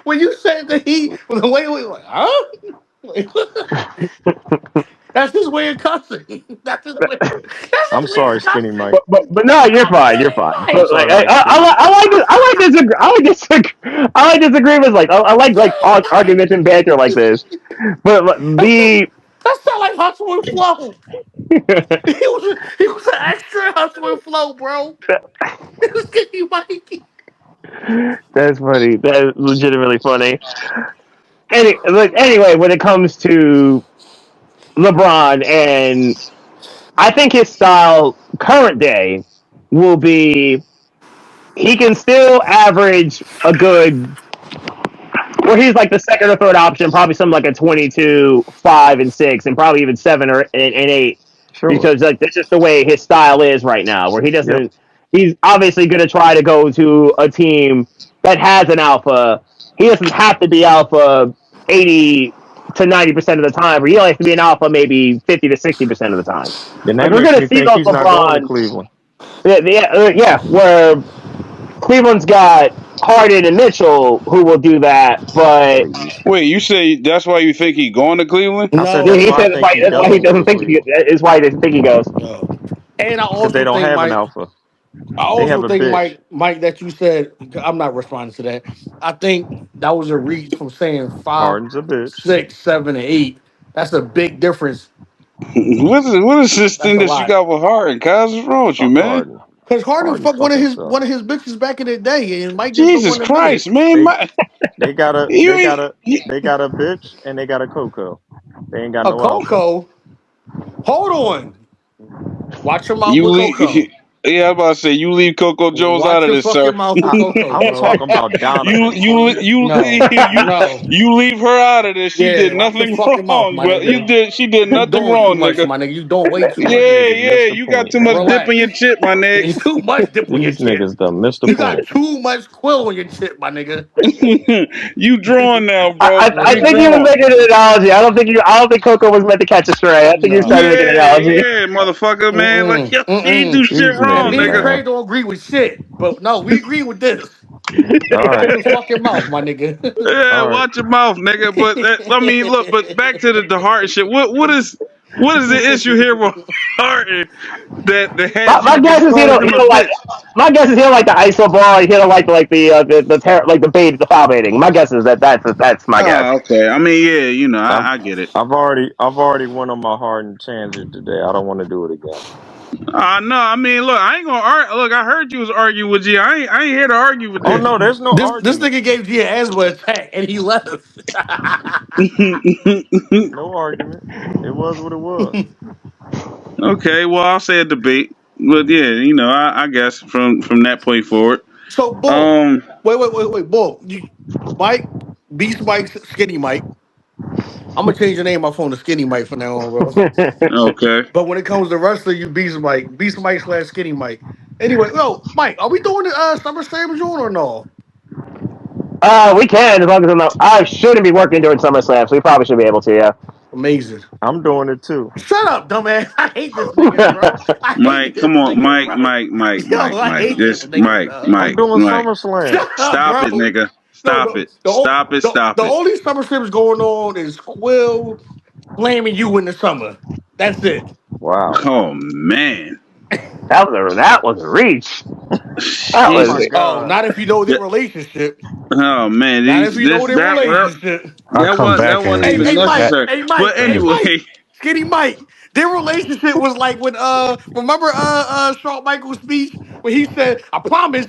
When you said that he was the way we like, huh? That's his way of cussing. That's his way. That's I'm his way sorry, of Skinny cussing. Mike. but no, you're fine. You're fine. Skinny I'm But Mike. like sorry, Mike Skinny. I like disagree. I like disagreements. Like I like arguments and banter like this. But That sound, that sound like hustle and flow. He was an extra hustle and flow, bro. It was Skinny Mike. that's funny. That is legitimately funny. Anyway, when it comes to LeBron, and I think his style current day will be he can still average a good where he's like the second or third option, probably something like a 22, 5, and 6, and probably even 7 and 8, Sure. because like that's just the way his style is right now. Where he Yep. doesn't, he's obviously going to try to go to a team that has an alpha. He doesn't have to be alpha 80 to 90% of the time, or he only has to be an alpha maybe 50 to 60% of the time. Then Like that we're makes going to me see think those he's not going to LeBron, Cleveland. yeah, where Cleveland's got. Harden and Mitchell who will do that, but Wait, you say that's why you think he going to Cleveland? I said yeah, that's No, he why I said think he that's why he does go doesn't to think Cleveland is why he doesn't think he goes. no. And I because they also don't think have an Mike. alpha. I They also have a think bitch. Mike, that you said. I'm not responding to that. I think that was a reach from saying five, Harden's a bitch. 6, 7, and 8. That's a big difference. What is this That's thing a that you lot. got with Harden? Cuz, what's wrong with you, Fuck man? Harden. Cause Harden Harden fucked one of fucking his sucks. bitches back in the day, and Mike just don't Jesus want to admit it. Christ, man! They they got a You, they got a you, they got a bitch and they got a Coco. They ain't got A no alpha. Coco. Hold on. Watch your mouth you with leave. Coco. Yeah, I was about to say you leave Coco Jones out Watch of your this, sir. fucking mouth with I Coco, I'm bro. talking about You Donovan, you fool. you No, you no. you leave her out of this. She Yeah, did watch your nothing fucking mouth, wrong, my but nigga. she did You nothing doing too wrong, much, nigga. my nigga. You doing way too These much. niggas Yeah, missed the you got point, too much man. dip in Relax. your chip, my nigga. Too much dip on your These chip. niggas done missed the You got point. too much quill on your chip, my nigga. You drawn now, bro. I You You think he was drawn. making an analogy. I don't think Coco was meant to catch a stray. I think he was trying no. to make an Yeah, analogy. yeah, motherfucker, man. Like, Mm-mm. yo, you ain't do Mm-mm. shit These And wrong, niggas, me and nigga. man. Craig don't agree with shit. But no, we agree with this. All Watch right, your fucking mouth, my nigga. Yeah, all right. watch your mouth, nigga. But I mean, look. But back to the Harden shit. What is the issue here with Harden that My, has my you guess just is calling him he a don't like. bitch? My guess is he don't like the ISO ball. He don't like the bait, the foul baiting. My guess is that's my guess. Oh, okay. I mean, yeah, I've I get it. I've already went on my Harden tangent today. I don't want to do it again. No, I mean, look, I ain't gonna argue. Look, I heard you was arguing with G. I ain't here to argue with Oh this. no, there's no This argument. nigga gave G an asthma attack and he left. No argument. It was what it was. Okay, well, I'll say a debate, but yeah, I guess from that point forward. So bull. Um, Wait, bull. Mike, Beast Mike, Skinny Mike. I'm gonna change your name on my phone to Skinny Mike from now on, bro. okay. But when it comes to wrestling, you Beast Mike / Skinny Mike. Anyway, yo, Mike, are we doing the SummerSlam joint or no? We can as long as I'm not. I shouldn't be working during SummerSlam, so we probably should be able to. Yeah. Amazing. I'm doing it too. Shut up, dumbass. I hate this nigga, bro. I hate Mike, this come on, nigga, Mike, bro. Mike, Mike, Yo, Mike, I Mike. hate this This nigga, Mike, dog. I'm Mike, doing Mike. SummerSlam. Shut up, Stop it, bro. nigga. No, Stop it. Stop it. the Stop it. only SummerSlam going on is Quill blaming you in the summer. That's it. Wow. Oh man. That was a reach. That Oh was. my Jesus. Oh, God. not if you know their That- relationship. Oh man. Not if These you know this their that well, relationship. I that come wasn't that back wasn't Hey, even and hey, Mike. that necessary. Hey, But Mike. Hey, Mike. anyway, Skinny Mike. Their relationship was like when remember Shawn Michaels' speech when he said, "I promise."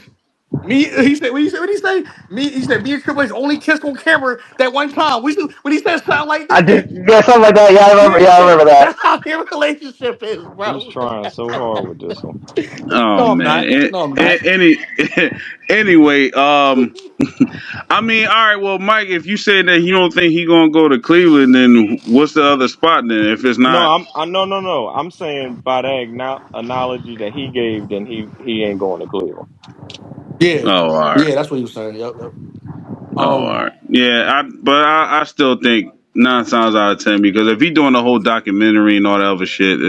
Me, he said, what he say? He said, me and Triple H only kissed on camera that one time. When he said something like I that. did. Yeah, something like that. Yeah, I remember. Yeah, I Yeah, remember that. that's how their relationship is, He's bro. trying so hard with this one. oh No, I'm man. not. No, I'm not. Anyway, I mean, all right. Well, Mike, if you say that you don't think he gonna go to Cleveland, then what's the other spot then? If it's No, not, no. I'm saying by that analogy that he gave, then he ain't going to Cleveland. Yeah, oh, all right, yeah, that's what he was saying. Yep, yep. all Um, right, yeah. I still think 9 times out of 10 because if he doing the whole documentary and all that other shit,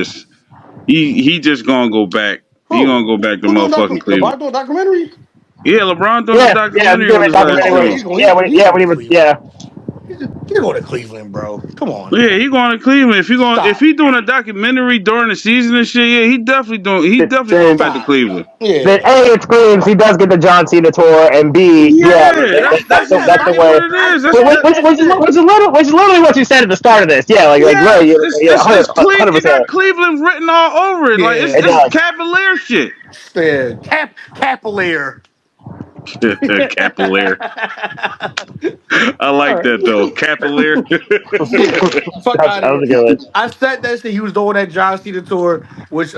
he just gonna go back. He who? gonna go back to Who doing motherfucking Cleveland. LeBron doing a documentary? Yeah, LeBron doing a Yeah, yeah. documentary Doing on a his Oh ass documentary yeah, when too. he, yeah, he's going when to he was, Cleveland. yeah. He's going to Cleveland, bro. Come on, Yeah, he going to Cleveland. If stop, he doing a documentary during the season and shit, yeah, he definitely going Then, back to stop. Cleveland. then Yeah, A, it screams he does get the John Cena tour, and B, yeah, Yeah, that's that's the exactly way. what it I is. That's said that. that shit. Which is literally what you said at the start of this. Yeah, like Yes, really, yeah, it's It 100%. got Cleveland written all over it. Like It Yeah, it's does. Cavalier shit. yeah. Capillary. Capillary. I All like right. that though. Capillary. Yeah, fuck out of That was here. a good one. I said that shit. He was doing that John Cena tour, which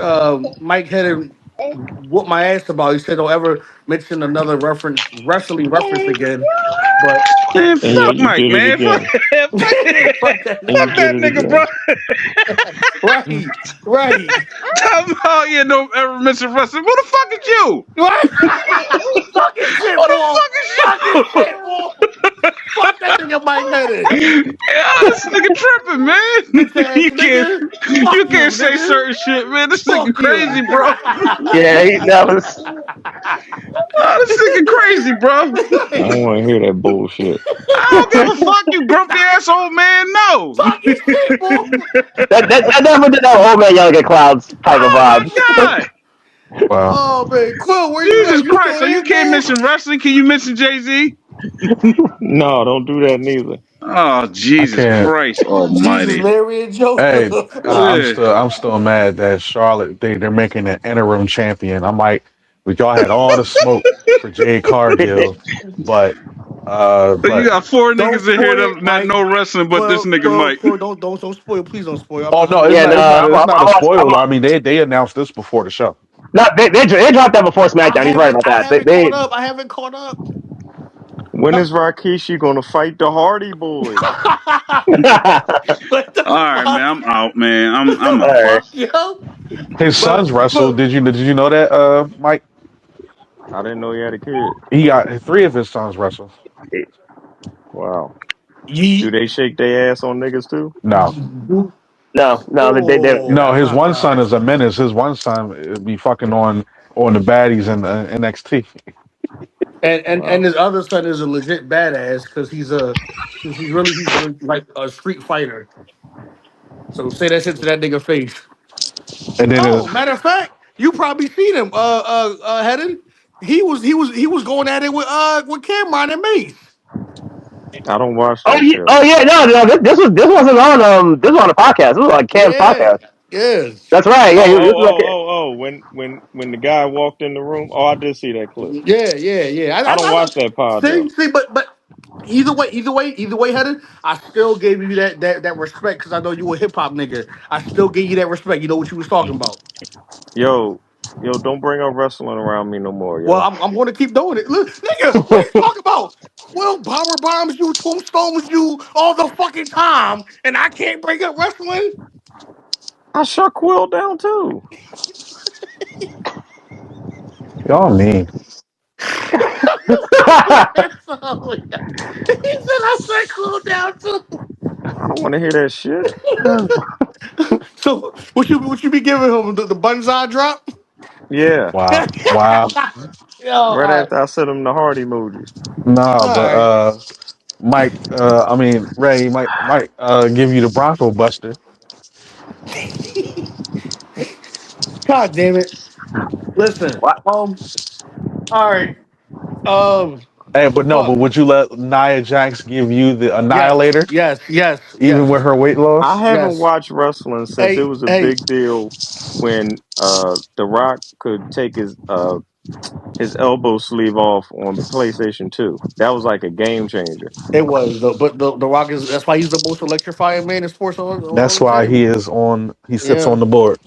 Mike had him whoop my ass about. He said don't ever mention another wrestling reference again. But Man, And yeah, fuck you Mike, did it man. Fuck, again. fuck, fuck that And you fuck nigga. did that it nigga, bro. again. Right, right. Talking about you don't ever mention wrestling. Who the fuck is you? Right. Fucking shit, Who the boy. fuck Fucking is you? shit, boy. Fuck that nigga Mike Headed. Yeah, this nigga tripping, Bitch man. ass nigga. You Fuck you, can't say nigga. certain shit, man. This nigga Fuck you. crazy, bro. Yeah, that was. Oh, this nigga crazy, bro. I don't want to hear that bullshit. I don't give a fuck, you grumpy ass old man. No. Fuck these people. That definitely did that old man yelling at clouds type of Oh vibe. my god. Wow. Oh man, Quill, where you Jesus at? You Christ. still So you here, can't man? mention wrestling? Can you mention Jay Z? No, don't do that neither. Oh, I Jesus can't. Christ Jesus, Almighty. Mary, and Joseph. Hey, Yeah. I'm still mad that Charlotte they're making an interim champion. I'm like, but y'all had all the smoke for Jade Cargill, but So you but got four Don't niggas in here spoil it, that Mike. know wrestling, but this Quill, nigga Quill, Mike. Quill. Don't spoil. Please don't spoil. I'm oh listening no, to it's you. Yeah, not no, it's not it's not a spoiler. I I'm mean they announced this before the show. no, they dropped that before I SmackDown. He's right haven't, about I that. haven't caught up. I haven't caught up. When No. is Rikishi gonna fight the Hardy Boys? What the All right, man. fuck? I'm out, man. I'm What the All out. right. fuck, yo? His But sons wrestled. look, Did you know that, Mike? I didn't know he had a kid. He got three of his sons wrestle. Wow. Do yeet. they shake their ass on niggas too? No, No, they Oh, no, that's his not one son right. is a menace. His one son be fucking on the baddies in NXT. And Wow. his other son is a legit badass because he's really like a street fighter. So say that shit to that nigga face. And then Oh, matter of fact, you probably seen him, Hedden. He was going at it with Cameron and Mace. I don't watch that show. oh yeah, no, this wasn't on this was on a podcast. This was on Cam's Yeah, podcast. yes, That's right. Oh, Yeah, this oh, was oh, okay. oh, oh. When the guy walked in the room. Oh, I did see that clip. yeah. I don't watch that pod though. See, but either way, Hedden, I still gave you that respect because I know you a hip hop nigga. I still gave you that respect. You know what you was talking about. Yo, yo, don't bring up wrestling around me no more, Well, yo. I'm going to keep doing it. Look, nigga, what are you talking about? Well, power bombs you, tombstones you all the fucking time, and I can't break up wrestling. I shut Quill down too. y'all mean. So, yeah. He said I said cool down too. I don't want to hear that shit. So what you be giving him the banzai drop? Yeah. Wow, wow. Yo, all Right right, after I sent him the heart emojis. Nah, all but right. Mike, I mean Ray might give you the Bronco Buster. God damn it. Listen, What? all right. Um, Hey, but no, but fuck. would you let Nia Jax give you the Yes, Annihilator, yes, yes, even with yes, her weight I loss? haven't yes. watched wrestling since it Hey, was a hey, big deal when The Rock could take his elbow sleeve off on PlayStation 2. That was like a game changer. it was but the Rock is that's why he's the most electrifying man in sports on That's why entertainment. he sits Yeah. on the board.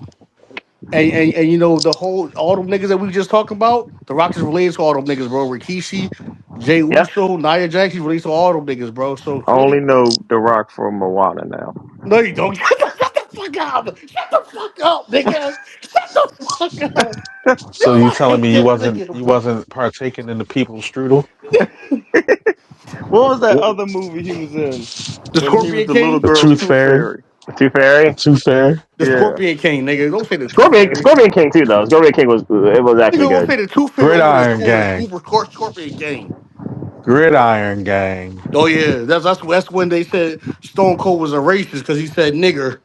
And you know the whole all them niggas that we just talking about, the Rock is related to all them niggas, bro. Rikishi, Jay Yeah. Uso, Nia Jax, he's related to all them niggas, bro. So I only know The Rock from Moana now. no, you don't. Shut the fuck up. Shut the fuck up, nigga. Shut the fuck up. So Yo, you I telling hate me this nigga, you bro. wasn't partaking in the people's strudel? What was that other movie he was in The when he was Scorpion the little King? The girl's Tooth tooth Fairy, fairy? Tooth Fairy. Tooth Fairy. The Yeah. Scorpion King, nigga. Don't say the Tooth Fairy. Scorpion King too though. Scorpion King was Nigga, actually don't good. say the Tooth Fairy over Gridiron Gang, Scorpion King. Gridiron Gang. Oh yeah, that's when they said Stone Cold was a racist because he said nigger.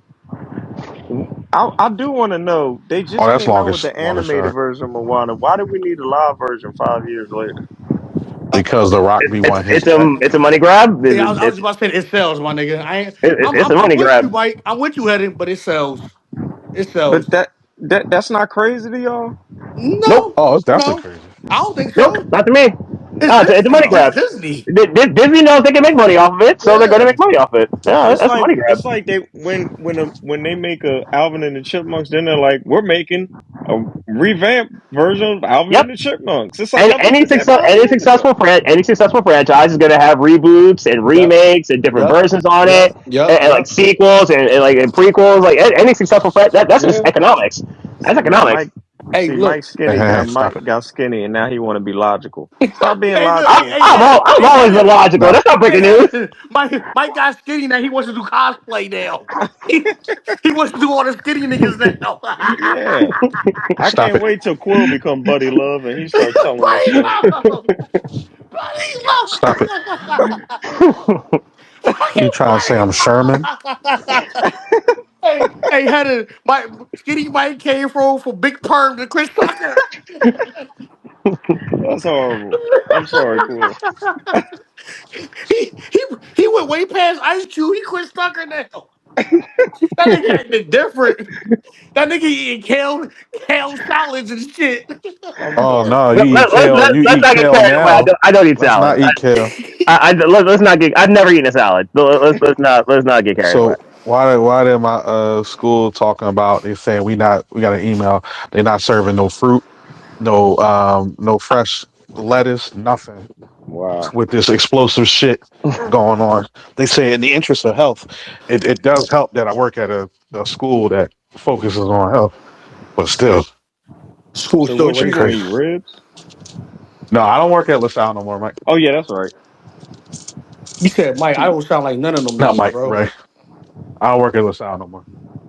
I do want to know. They Oh, just that's came out with the longer animated story. version of Moana. Why do we need a live version 5 years later? Because The Rock be wanting his cut. It's a money grab. Yeah, I was about to say it sells, my nigga. I ain't, It's a I'm money with you, grab. Mike. I'm with you, Heading, but it sells. It sells. But that's not crazy to y'all. Nope. No, Oh, it's definitely no, crazy. I don't think Nope. so. Not to me. It's No, it's a Disney. money It's grab. Disney. Disney knows they can make money off of it, so they're going to Yeah. make money off it. Yeah, It's that's a like money grab. they when they make a Alvin and the Chipmunks, then they're like, we're making a revamped version of Alvin Yep. and the Chipmunks. It's like And y'all been doing that 5 years ago. any successful franchise is going to have reboots and Yep. remakes and different Yep. versions on Yep. it, Yep. like Yep. sequels and like and prequels. Like any successful that's just Yeah. economics. That's Man, economics. Hey, See, Mike look. Skinny Hey, got stop Mike it. got skinny, and now he want to be logical. Stop being Hey, look. I, Hey, logical. hey, hey, I've hey, always been Heather. logical. No. That's not Hey, breaking news. Heather. Mike got skinny now. He wants to do cosplay now. He wants to do all the skinny niggas now. Yeah, I Stop can't it. wait till Quill become Buddy Love and he start telling us Buddy stuff. love. Buddy Stop it. love. You Fucking trying to say buddy I'm Sherman? love. Hey, Heather. My skinny Mike came from Big Perm to Chris Tucker. That's horrible. I'm sorry, Quill. He went way past Ice Cube. He Chris Tucker now. That nigga acting different. That nigga eating kale salads and shit. I'm Oh sorry, no, you let, Quill. eat let, let's kale. let, You let's eat not get kale carried away. now. I don't eat Let's salad. not eat kale. Let's not get. I've never eaten a salad. Let's not get carried away. So why did my school talking about? They saying we got an email. They're not serving no fruit, no fresh lettuce, nothing Wow. with this explosive shit going on. They say in the interest of health, it does help that I work at a school that focuses on health, but still, School So still what you it's gonna racist. eat? crazy. Ribs? No, I don't work at LaSalle no more, Mike. Oh yeah, that's right. You said, Mike, I don't sound like none of them Not names, Mike, bro. right? I don't work at LaSalle no more.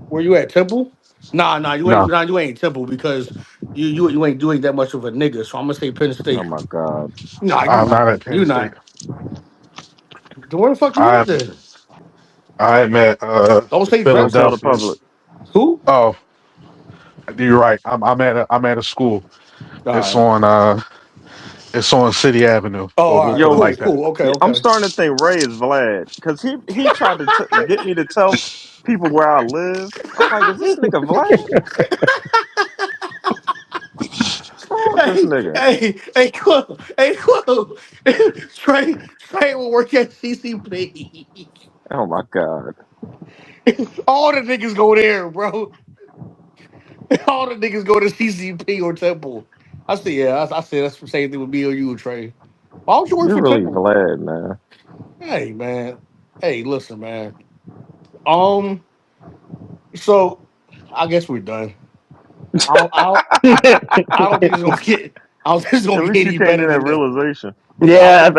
Where you at, Temple? Nah, you ain't. No, Nah, you ain't Temple because you ain't doing that much of a nigga. So I'm gonna say Penn Oh State. my God. Nah, you I'm not. not at Penn You State. not. Then where the fuck you at I'm then? I'm at Don't say Don't tell Drexel. the Philadelphia. public. Who? Oh, you're right. I'm at a school. All It's right. on City Avenue. Oh, Go all right. Google it Yo, Cool, like that. cool. Okay, I'm okay. starting to think Ray is Vlad because he tried to get me to tell people where I live. I'm like, is this nigga Vlad? What's wrong with this Hey, nigga? cool. Hey, cool. Trey will work at CCP. Oh my God. All the niggas go there, bro. All the niggas go to CCP or Temple. I see, yeah, I say that's the same thing with me or you, Trey. Why don't you work You're for really Temple? Vlad, man. Hey, man. Hey, listen, man. Um, so I guess we're done. I don't, I don't, I don't think it's gonna get. I don't think it's At gonna get least you any came to better that than that. realization. I Yeah, don't,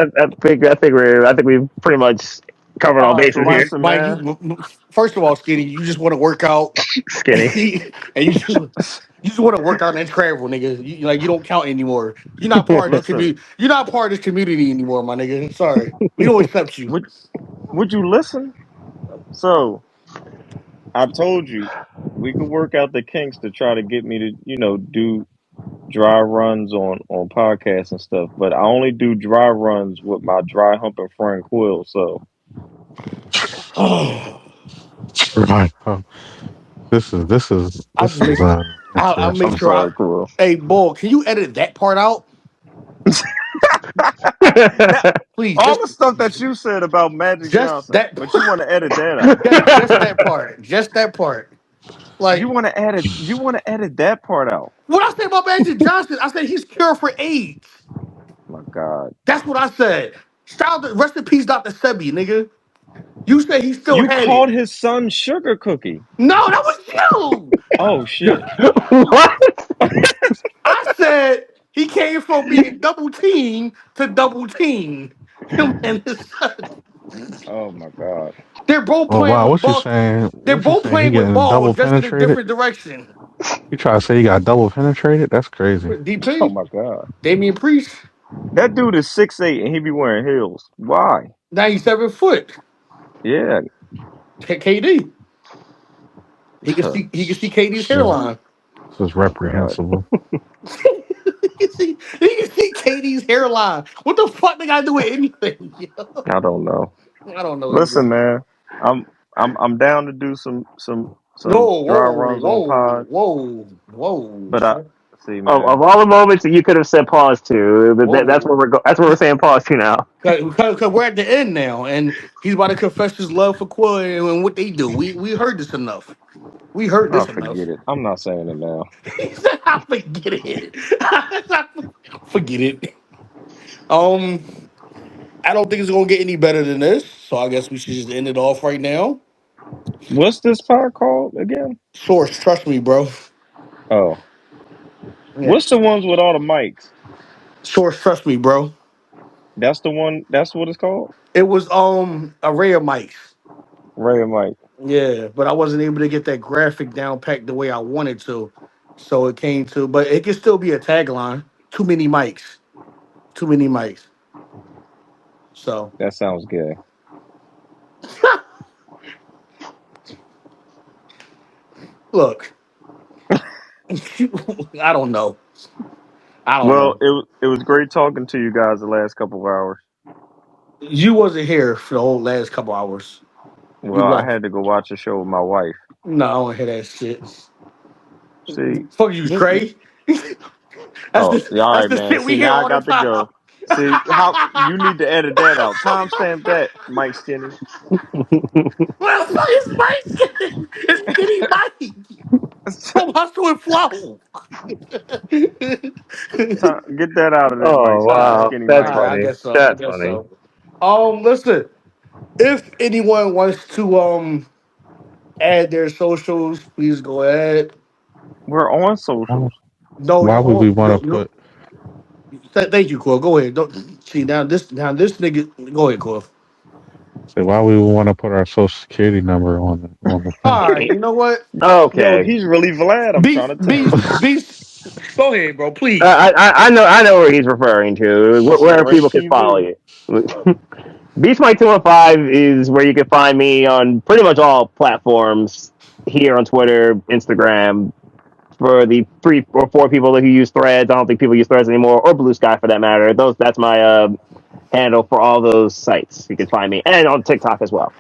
we've pretty much covered all all right, bases So here. listen, Mike. man. You first of all, Skinny, you just want to work out, Skinny. and you just want to work out and travel, nigga. Like you don't count anymore. You're not part of this Listen, community. You're not part of this community anymore, my nigga. Sorry, we don't accept you. would would you listen? So I told you we could work out the kinks to try to get me to, do dry runs on podcasts and stuff. But I only do dry runs with my dry humping friend Quill. So I Right. just This is make. I'll make I'm interesting. sure. sorry, Quill. Hey, Bull, can you edit that part out, Now, please? all the stuff that you said about Magic Just Johnson, that. but you want to edit that out. Just that part. Just that part. You Like want to edit. You want to edit that part out. what I said about Magic Johnson, I said he's cured for AIDS. My God. That's what I said. Shout out to rest in peace, Dr. Sebi, nigga. You said he still You had it. called his son Sugar Cookie. No, that was you. Oh shit. What? I said he came from being double team to double team. Him and his son. Oh my God. They're both Oh playing wow, with what you balls. saying? They're What you both saying? He playing with getting double balls, just in a penetrated? different direction. You try to say he got double penetrated? That's crazy. Oh DP, my God. Damian Priest, That dude is 6'8" and he be wearing heels. Why? 97 foot. Yeah. KD. He can see KD's This is hairline. this is Oh God. reprehensible. He can see KD's hairline. What the fuck they gotta do with anything? Yo? I don't know. I don't know either. Listen, man. I'm I'm down to do some No, dry whoa, runs on whoa, pod, wof whoa, but I son. see, Of man. all the moments that you could have said pause to, that's where Whoa. that's where we're saying pause to now. Because we're at the end now, and he's about to confess his love for Quay and what they do. We heard this enough. We heard Oh, this forget enough. it. I'm not saying it now. He said, "I forget it. Forget it." I don't think it's gonna get any better than this, so I guess we should just end it off right now. What's this pod called again? Source, trust me, bro. Oh, Yeah. What's the ones with all the mics? Source, trust me, bro. That's the one. That's what it's called. It was array of mics. Ray mic. Yeah, but I wasn't able to get that graphic down packed the way I wanted to. So it came to, but it can still be a tagline. Too many mics. Too many mics. So That sounds gay. look, I don't know. I don't Well, know. it was great talking to you guys the last couple of hours. You wasn't here for the whole last couple hours. You Well, I left. had to go watch a show with my wife. No, I don't hear that shit. See, Fuck you, just Trey. that's oh, the yeah, all that's right, the man. shit we See, hear now I all the got to time. go. See how you need to edit that out. Timestamp that, Mike Skinny. Well, fuck is Mike? It's Skinny Mike from Hustle and Flow. Get that out of there, Mike. Oh Alright, wow, Skinny that's Mike I out. funny. guess so. I That's guess funny. so. Listen. If anyone wants to add their socials, please go ahead. We're on Why, socials. No, why you would we all. want to No, put thank you, Cole. Go ahead. Don't see now this nigga. Go ahead, Cole. say why we would want to put our social security number on the thing? All right. You know what? Yo, Okay, he's really Vlad. I'm trying Beast, to tell beast, you. beast. Go ahead, bro. Please. I know where he's referring to. Where Ray people can follow TV. you. Beast Mike 215 is where you can find me on pretty much all platforms here on Twitter, Instagram. For the 3 or 4 people who use Threads, I don't think people use Threads anymore, or Blue Sky for that matter. That's my handle for all those sites. You can find me, and on TikTok as well.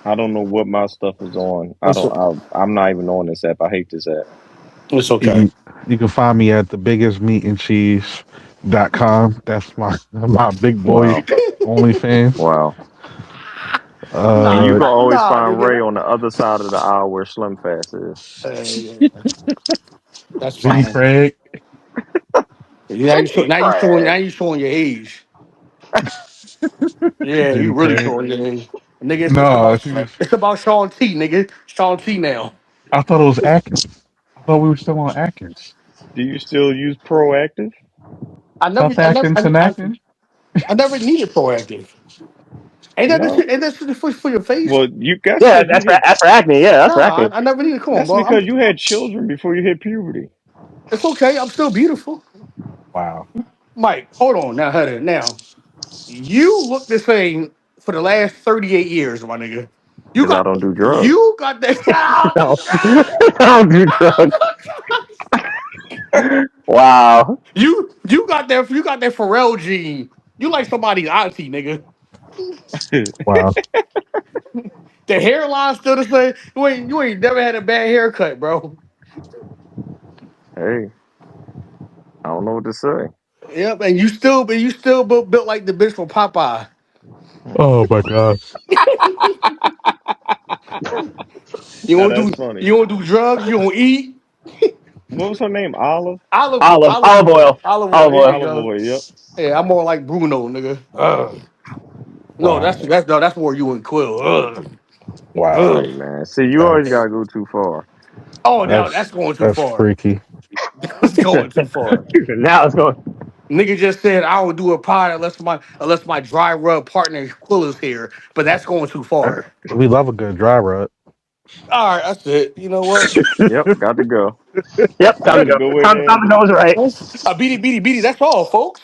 I don't know what my stuff is on. I It's, don't. I'm not even on this app. I hate this app. it's okay. You, you can find me at the biggest meat and cheese.com. That's my big boy Wow. OnlyFans. Wow. And Nah, you Uh, can always nah, find Ray nigga. on the other side of the aisle where Slim Fast is. Yeah, that's Vinny fine. Craig. Now you show, Vinny now you showing Craig. now you showing your age. Yeah, you Vinny really Craig. showing your age, nigga. It's No, about if you just, it's about Sean T, nigga. Sean T now. I thought it was Atkins. I thought we were still on Atkins. Do you still use Proactive? I never, South I never, Atkins and Atkins. I never needed proactive. Ain't that the No. shit? Ain't that shit for your face? Well, you that's Yeah, because you hit. that's for acne. Yeah, that's for Nah, acne. I never needed. Come on, That's bro. because you had children before you hit puberty. It's okay. I'm still beautiful. Wow. Mike, hold on now, Heather. Now, you look the same for the last 38 years, my nigga. You Because I got don't do drugs. you got that. No, don't do drugs. Wow. You got that Pharrell gene. You like somebody's auntie, nigga. Wow. The hairline still the same. You ain't never had a bad haircut, bro. Hey, I don't know what to say. Yep, and you still built like the bitch from Popeye. Oh my God. You Now won't that's do funny. you won't do drugs. You won't eat What was her name? Olive? olive Olive oil, oil. olive oil. Olive There you oil. Olive go. oil, yep. Yeah, I'm more like Bruno, nigga. Ugh. No, Wow. that's more you and Quill. Ugh. Wow. Hey, Ugh. man. See, you always That's got to go too far. Oh no, that's that's going too that's far. freaky. That's going too far. Now it's going. Nigga just said I don't do a pod unless my dry rub partner Quill is here, but that's going too far. We love a good dry rut. All right, that's it. You know what? Yep, got to go. Yep, time to That's a go. good way to Time end to it. go is right. Beady, beady, beady. That's all, folks.